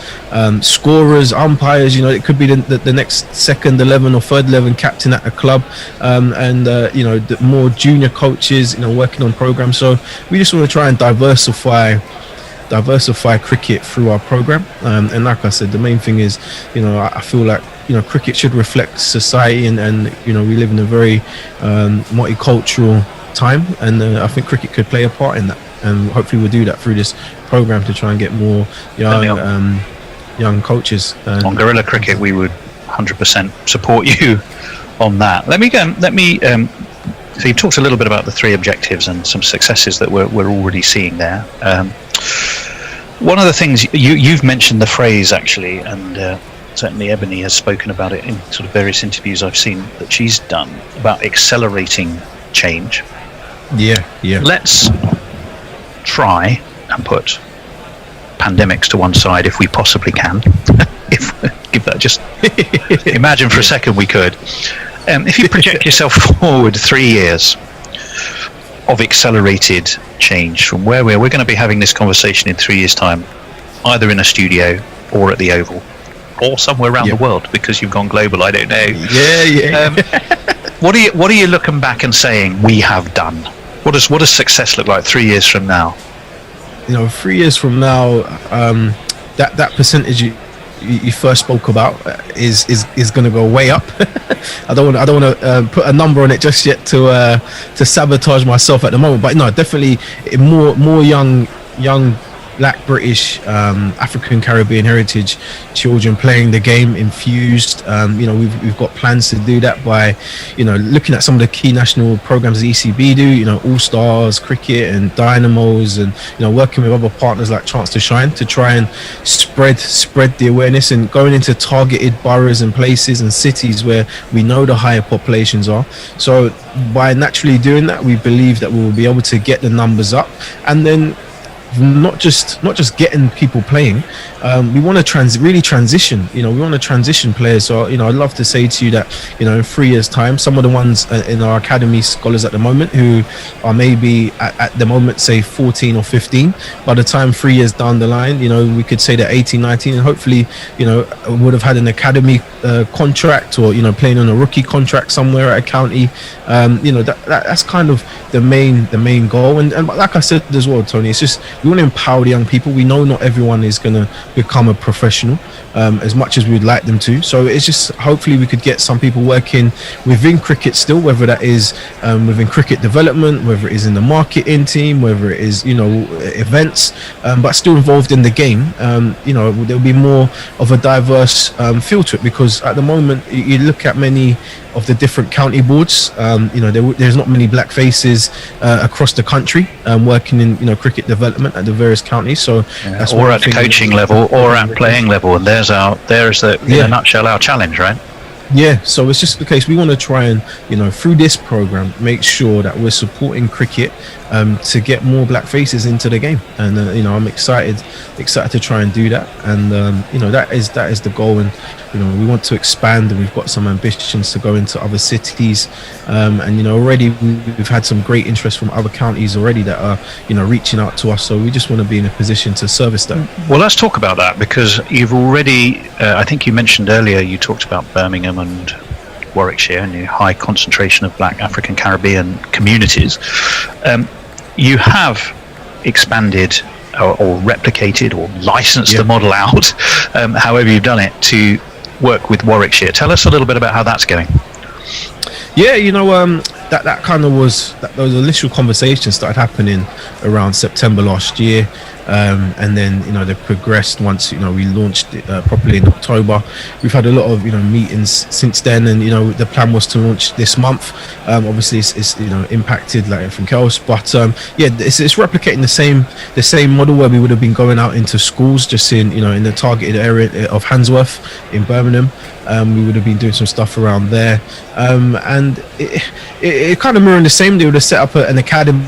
scorers, umpires. It could be the next second 11 or third 11 captain at a club, and the more junior coaches, working on programs. So we just want to try and diversify cricket through our program, and like I said, the main thing is, I feel like cricket should reflect society, and we live in a very multicultural time, and I think cricket could play a part in that, and hopefully we'll do that through this program to try and get more young coaches. On Guerrilla Cricket, we would 100% support you on that. So you talked a little bit about the 3 objectives and some successes that we're already seeing there. One of the things you've mentioned the phrase, actually, and certainly Ebony has spoken about it in sort of various interviews I've seen that she's done about accelerating change. Yeah. Let's try and put pandemics to one side if we possibly can. Give that just imagine for a second we could. If you project yourself forward 3 years of accelerated change from where we're going to be having this conversation in 3 years' time, either in a studio or at the Oval or somewhere around the world, because you've gone global. I don't know. Yeah. What are you looking back and saying we have done? What does success look like 3 years from now? 3 years from now, that percentage you first spoke about is going to go way up. I don't want to put a number on it just yet to sabotage myself at the moment. But no, definitely more young Black, British, African, Caribbean heritage children playing the game, infused. We've got plans to do that by, looking at some of the key national programs the ECB do, All Stars, Cricket and Dynamos, and, working with other partners like Chance to Shine to try and spread the awareness and going into targeted boroughs and places and cities where we know the higher populations are. So by naturally doing that, we believe that we will be able to get the numbers up, and then not just getting people playing. We want to really transition. We want to transition players. So I'd love to say to you that in 3 years' time, some of the ones in our academy scholars at the moment who are maybe at the moment say 14 or 15, by the time 3 years down the line, we could say they're 18, 19, and hopefully would have had an academy contract, or playing on a rookie contract somewhere at a county. That's kind of the main goal. And like I said as well, Tony, it's just we want to empower the young people. We know not everyone is going to become a professional as much as we would like them to. So it's just hopefully we could get some people working within cricket still, whether that is within cricket development, whether it is in the marketing team, whether it is events, but still involved in the game. There'll be more of a diverse feel to it, because at the moment you look at many of the different county boards, there's not many black faces across the country working in cricket development at the various counties. So that's or at the coaching level or at playing level, and there's in a nutshell our challenge, right? Yeah, so it's just the case we want to try and through this program make sure that we're supporting cricket to get more black faces into the game, and I'm excited to try and do that, and that is the goal, and we want to expand, and we've got some ambitions to go into other cities, and already we've had some great interest from other counties already that are reaching out to us, so we just want to be in a position to service that. Well, let's talk about that, because you've already I think you mentioned earlier, you talked about Birmingham and Warwickshire and your high concentration of black African Caribbean communities. You have expanded or replicated or licensed the model out, however you've done it, to work with Warwickshire. Tell us a little bit about how that's going. Yeah, that kind of those initial conversations started happening around September last year, and then they progressed once we launched it properly in October. We've had a lot of meetings since then, and the plan was to launch this month. Obviously it's impacted like everything else, but it's replicating the same model where we would have been going out into schools, just in the targeted area of Handsworth in Birmingham. We would have been doing some stuff around there, and it kind of mirrored the same. They would have set up an academy.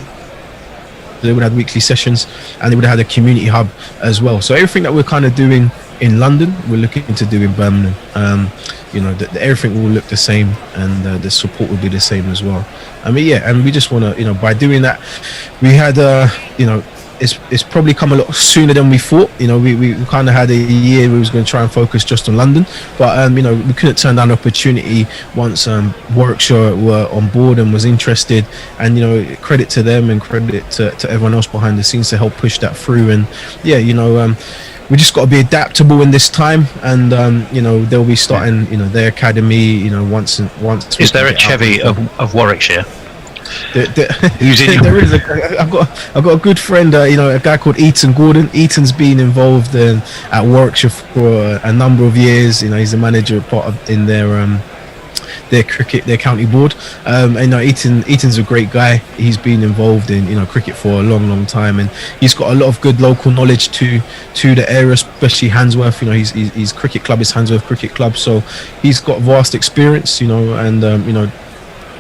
They would have weekly sessions, and they would have had a community hub as well. So everything that we're kind of doing in London, we're looking to do in Birmingham. Everything will look the same, and the support will be the same as well. I mean, yeah, and we just want to, by doing that, we had, it's probably come a lot sooner than we thought. We kind of had a year we was going to try and focus just on London, but we couldn't turn down the opportunity once Warwickshire were on board and was interested. And credit to them and credit to everyone else behind the scenes to help push that through. And yeah, we just got to be adaptable in this time, and they'll be starting their academy once. Is there a Chevy of Warwickshire? Who's in there is I've got a good friend, a guy called Eaton Gordon. Eaton's been involved at Warwickshire for a number of years. He's the manager in their cricket, their county board. Eaton's a great guy. He's been involved in cricket for a long time, and he's got a lot of good local knowledge to the area, especially Handsworth. His cricket club is Handsworth Cricket Club, so he's got vast experience.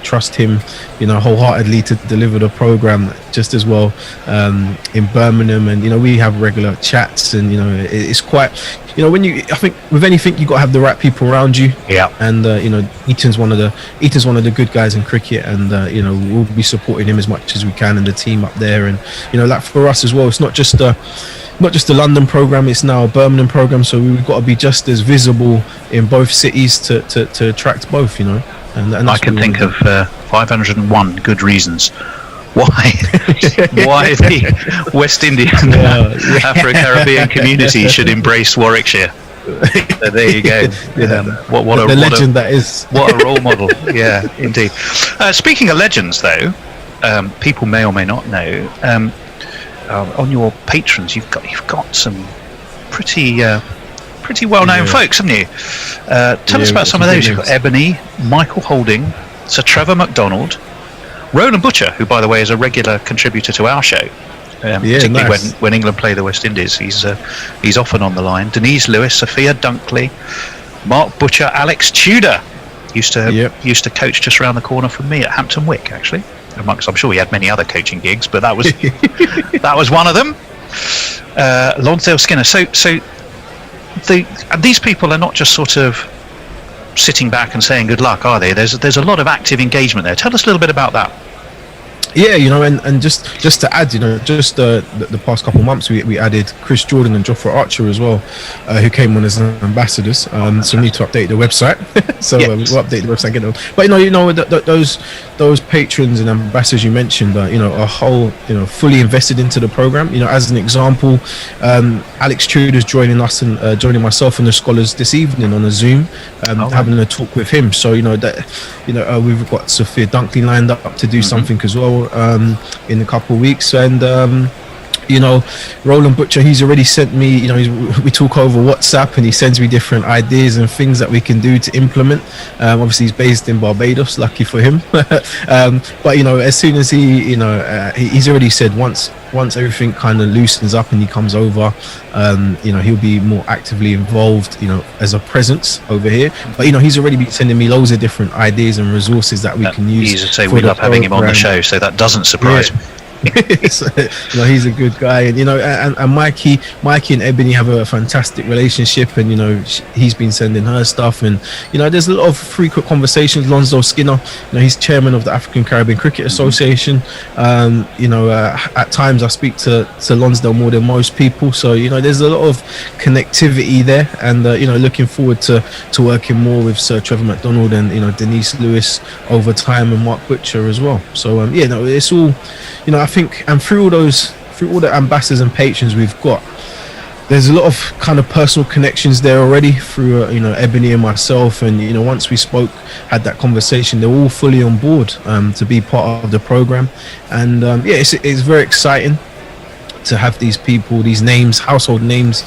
Trust him wholeheartedly to deliver the program just as well in Birmingham. And we have regular chats, and it's quite I think with anything you got to have the right people around you. Yeah. And Eaton's one of the good guys in cricket, and we'll be supporting him as much as we can, and the team up there. And for us as well, it's not just a London program, it's now a Birmingham program, so we've got to be just as visible in both cities to attract both. And I can think of 501 good reasons why the West Indian Afro-Caribbean community should embrace Warwickshire. So there you go. What a legend that is. What a role model. Yeah, indeed. Speaking of legends, though, people may or may not know, on your patrons, you've got some pretty well-known folks, haven't you? Tell us about some of those. You've got Ebony, Michael Holding, Sir Trevor MacDonald, Roland Butcher, who, by the way, is a regular contributor to our show, particularly when England play the West Indies. He's often on the line. Denise Lewis, Sophia Dunkley, Mark Butcher, Alex Tudor used to coach just around the corner from me at Hampton Wick, actually. Amongst, I'm sure he had many other coaching gigs, but that was one of them. Lonsdale Skinner. So and these people are not just sort of sitting back and saying good luck, are they? There's a lot of active engagement there. Tell us a little bit about that. Yeah, and just to add, just the past couple of months we added Chris Jordan and Jofra Archer as well, who came on as ambassadors. So we need to update the website. So we'll update the website, get them. But those patrons and ambassadors you mentioned, are whole, fully invested into the program. As an example, Alex Tudor's joining us and joining myself and the scholars this evening on a Zoom, having a talk with him. So we've got Sophia Dunkley lined up to do something as well in a couple of weeks, and Roland Butcher, he's already sent me, we talk over WhatsApp, and he sends me different ideas and things that we can do to implement. Obviously he's based in Barbados, lucky for him. But as soon as he's already said once everything kind of loosens up and he comes over, he'll be more actively involved, as a presence over here. But he's already been sending me loads of different ideas and resources that we can use. Easy to say, we love having him on the show, so that doesn't surprise me. So, he's a good guy, and Mikey and Ebony have a fantastic relationship, and he's been sending her stuff, and there's a lot of frequent conversations. Lonsdale Skinner, he's chairman of the African Caribbean Cricket Association. At times I speak to Lonsdale more than most people, so there's a lot of connectivity there, and looking forward to working more with Sir Trevor MacDonald and Denise Lewis over time, and Mark Butcher as well. So it's all, I think, and through all the ambassadors and patrons we've got, there's a lot of kind of personal connections there already through Ebony and myself, and once we had that conversation, they're all fully on board to be part of the program, and it's very exciting to have these people, these names, household names,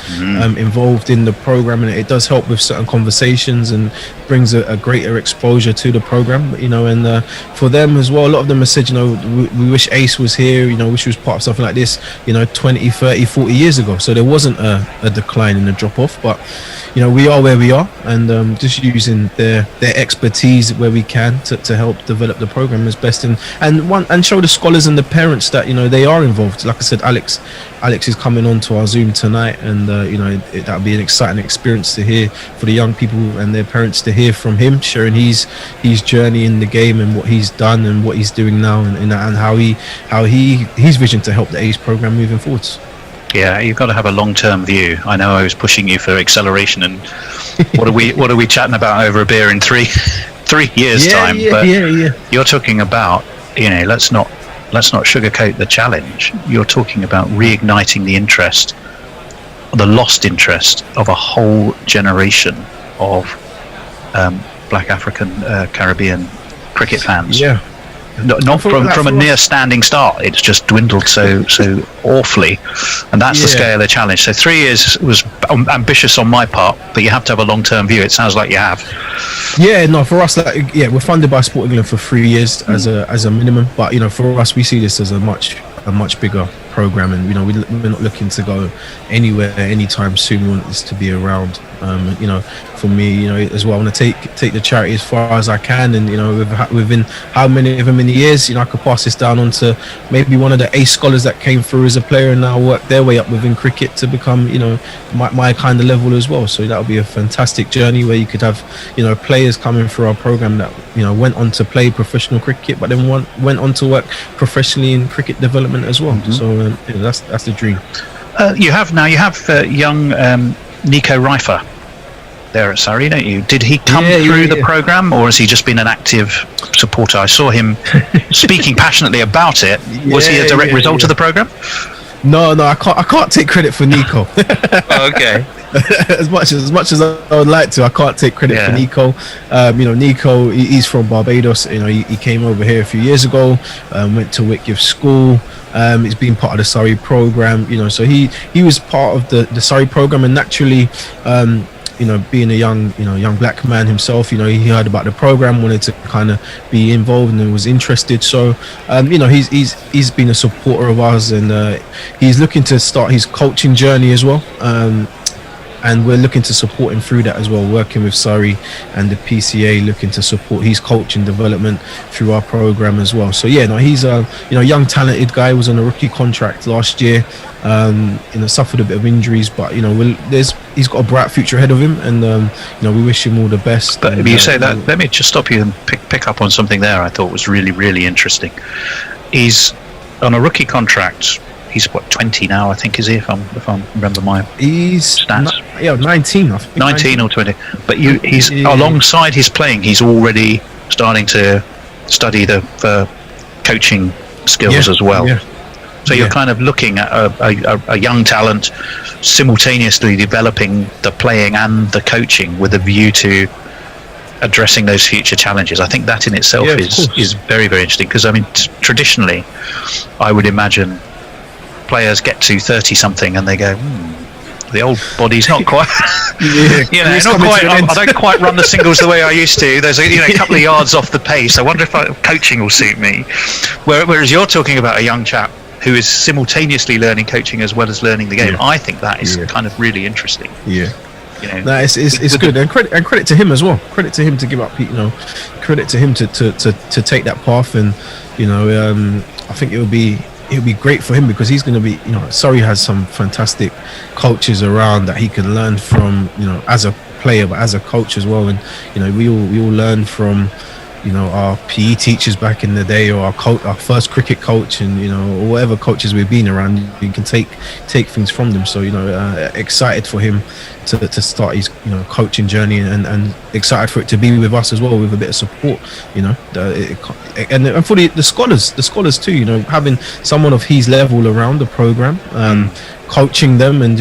involved in the program, and it does help with certain conversations and brings a greater exposure to the program. And for them as well, a lot of them have said, we wish Ace was here, wish he was part of something like this 20, 30, 40 years ago. So there wasn't a decline in the drop off, but we are where we are, and just using their expertise where we can to help develop the program as best, and show the scholars and the parents that they are involved. Like I said, Alex Alex is coming on to our Zoom tonight, and that'll be an exciting experience to hear for the young people and their parents to hear from him, sharing his journey in the game and what he's done and what he's doing now, and how his vision to help the Ace program moving forwards. Yeah, you've got to have a long-term view. I know I was pushing you for acceleration, and what are we chatting about over a beer in three years time? But you're talking about, let's not sugarcoat the challenge. You're talking about reigniting the interest, the lost interest of a whole generation of Black African Caribbean cricket fans. Yeah. Not from a near standing start. It's just dwindled so awfully, and that's the scale of the challenge. So 3 years was ambitious on my part, but you have to have a long-term view. It sounds like you have. Yeah, no, for us, we're funded by Sport England for 3 years as a minimum, but for us, we see this as a much bigger program, and we're not looking to go anywhere anytime soon. We want this to be around. For me, as well, I want to take the charity as far as I can, and within how many years, I could pass this down onto maybe one of the Ace scholars that came through as a player and now work their way up within cricket to become my kind of level as well. So that would be a fantastic journey where you could have players coming through our program that went on to play professional cricket, but then went on to work professionally in cricket development as well. Mm-hmm. So that's the dream. You have young Nico Reifer there at Surrey, don't you? Did he come through the program, or has he just been an active supporter? I saw him speaking passionately about it. Was he a direct result of the program? No, I can't take credit for Nico. Okay. as much as I would like to, I can't take credit for Nico. Nico, he's from Barbados. He came over here a few years ago, went to Whitgift School. He's been part of the Surrey program. So he was part of the Surrey program, and naturally, being a young black man himself, he heard about the program, wanted to kind of be involved and was interested. So he's been a supporter of ours, and he's looking to start his coaching journey as well. And we're looking to support him through that as well, working with Surrey and the PCA, looking to support his coaching development through our program as well. So he's a young talented guy. Was on a rookie contract last year. Suffered a bit of injuries, but he's got a bright future ahead of him, and we wish him all the best. But if you say that, let me just stop you and pick up on something there I thought was really, really interesting. He's on a rookie contract. He's 20 now, I think, is he? If I remember my stats. 19. I think 19 or 20. But he's alongside his playing, he's already starting to study the coaching skills as well. Yeah. So you're kind of looking at a young talent simultaneously developing the playing and the coaching with a view to addressing those future challenges. I think that in itself is very, very interesting, because traditionally, I would imagine players get to 30-something and they go, the old body's not quite, not quite. I don't quite run the singles the way I used to. There's a couple of yards off the pace. I wonder if coaching will suit me. Whereas you're talking about a young chap who is simultaneously learning coaching as well as learning the game. Yeah. I think that is kind of really interesting. Yeah. No, it's good, and credit to him as well. Credit to him to give up. Credit to him to take that path, and I think it would be great for him, because he's going to be, Surrey has some fantastic coaches around that he can learn from, as a player, but as a coach as well. And we all learn from our PE teachers back in the day, or our first cricket coach, and or whatever coaches we've been around. You can take things from them. So excited for him to start his coaching journey, and excited for it to be with us as well, with a bit of support. And for the scholars too. Having someone of his level around the program, coaching them, and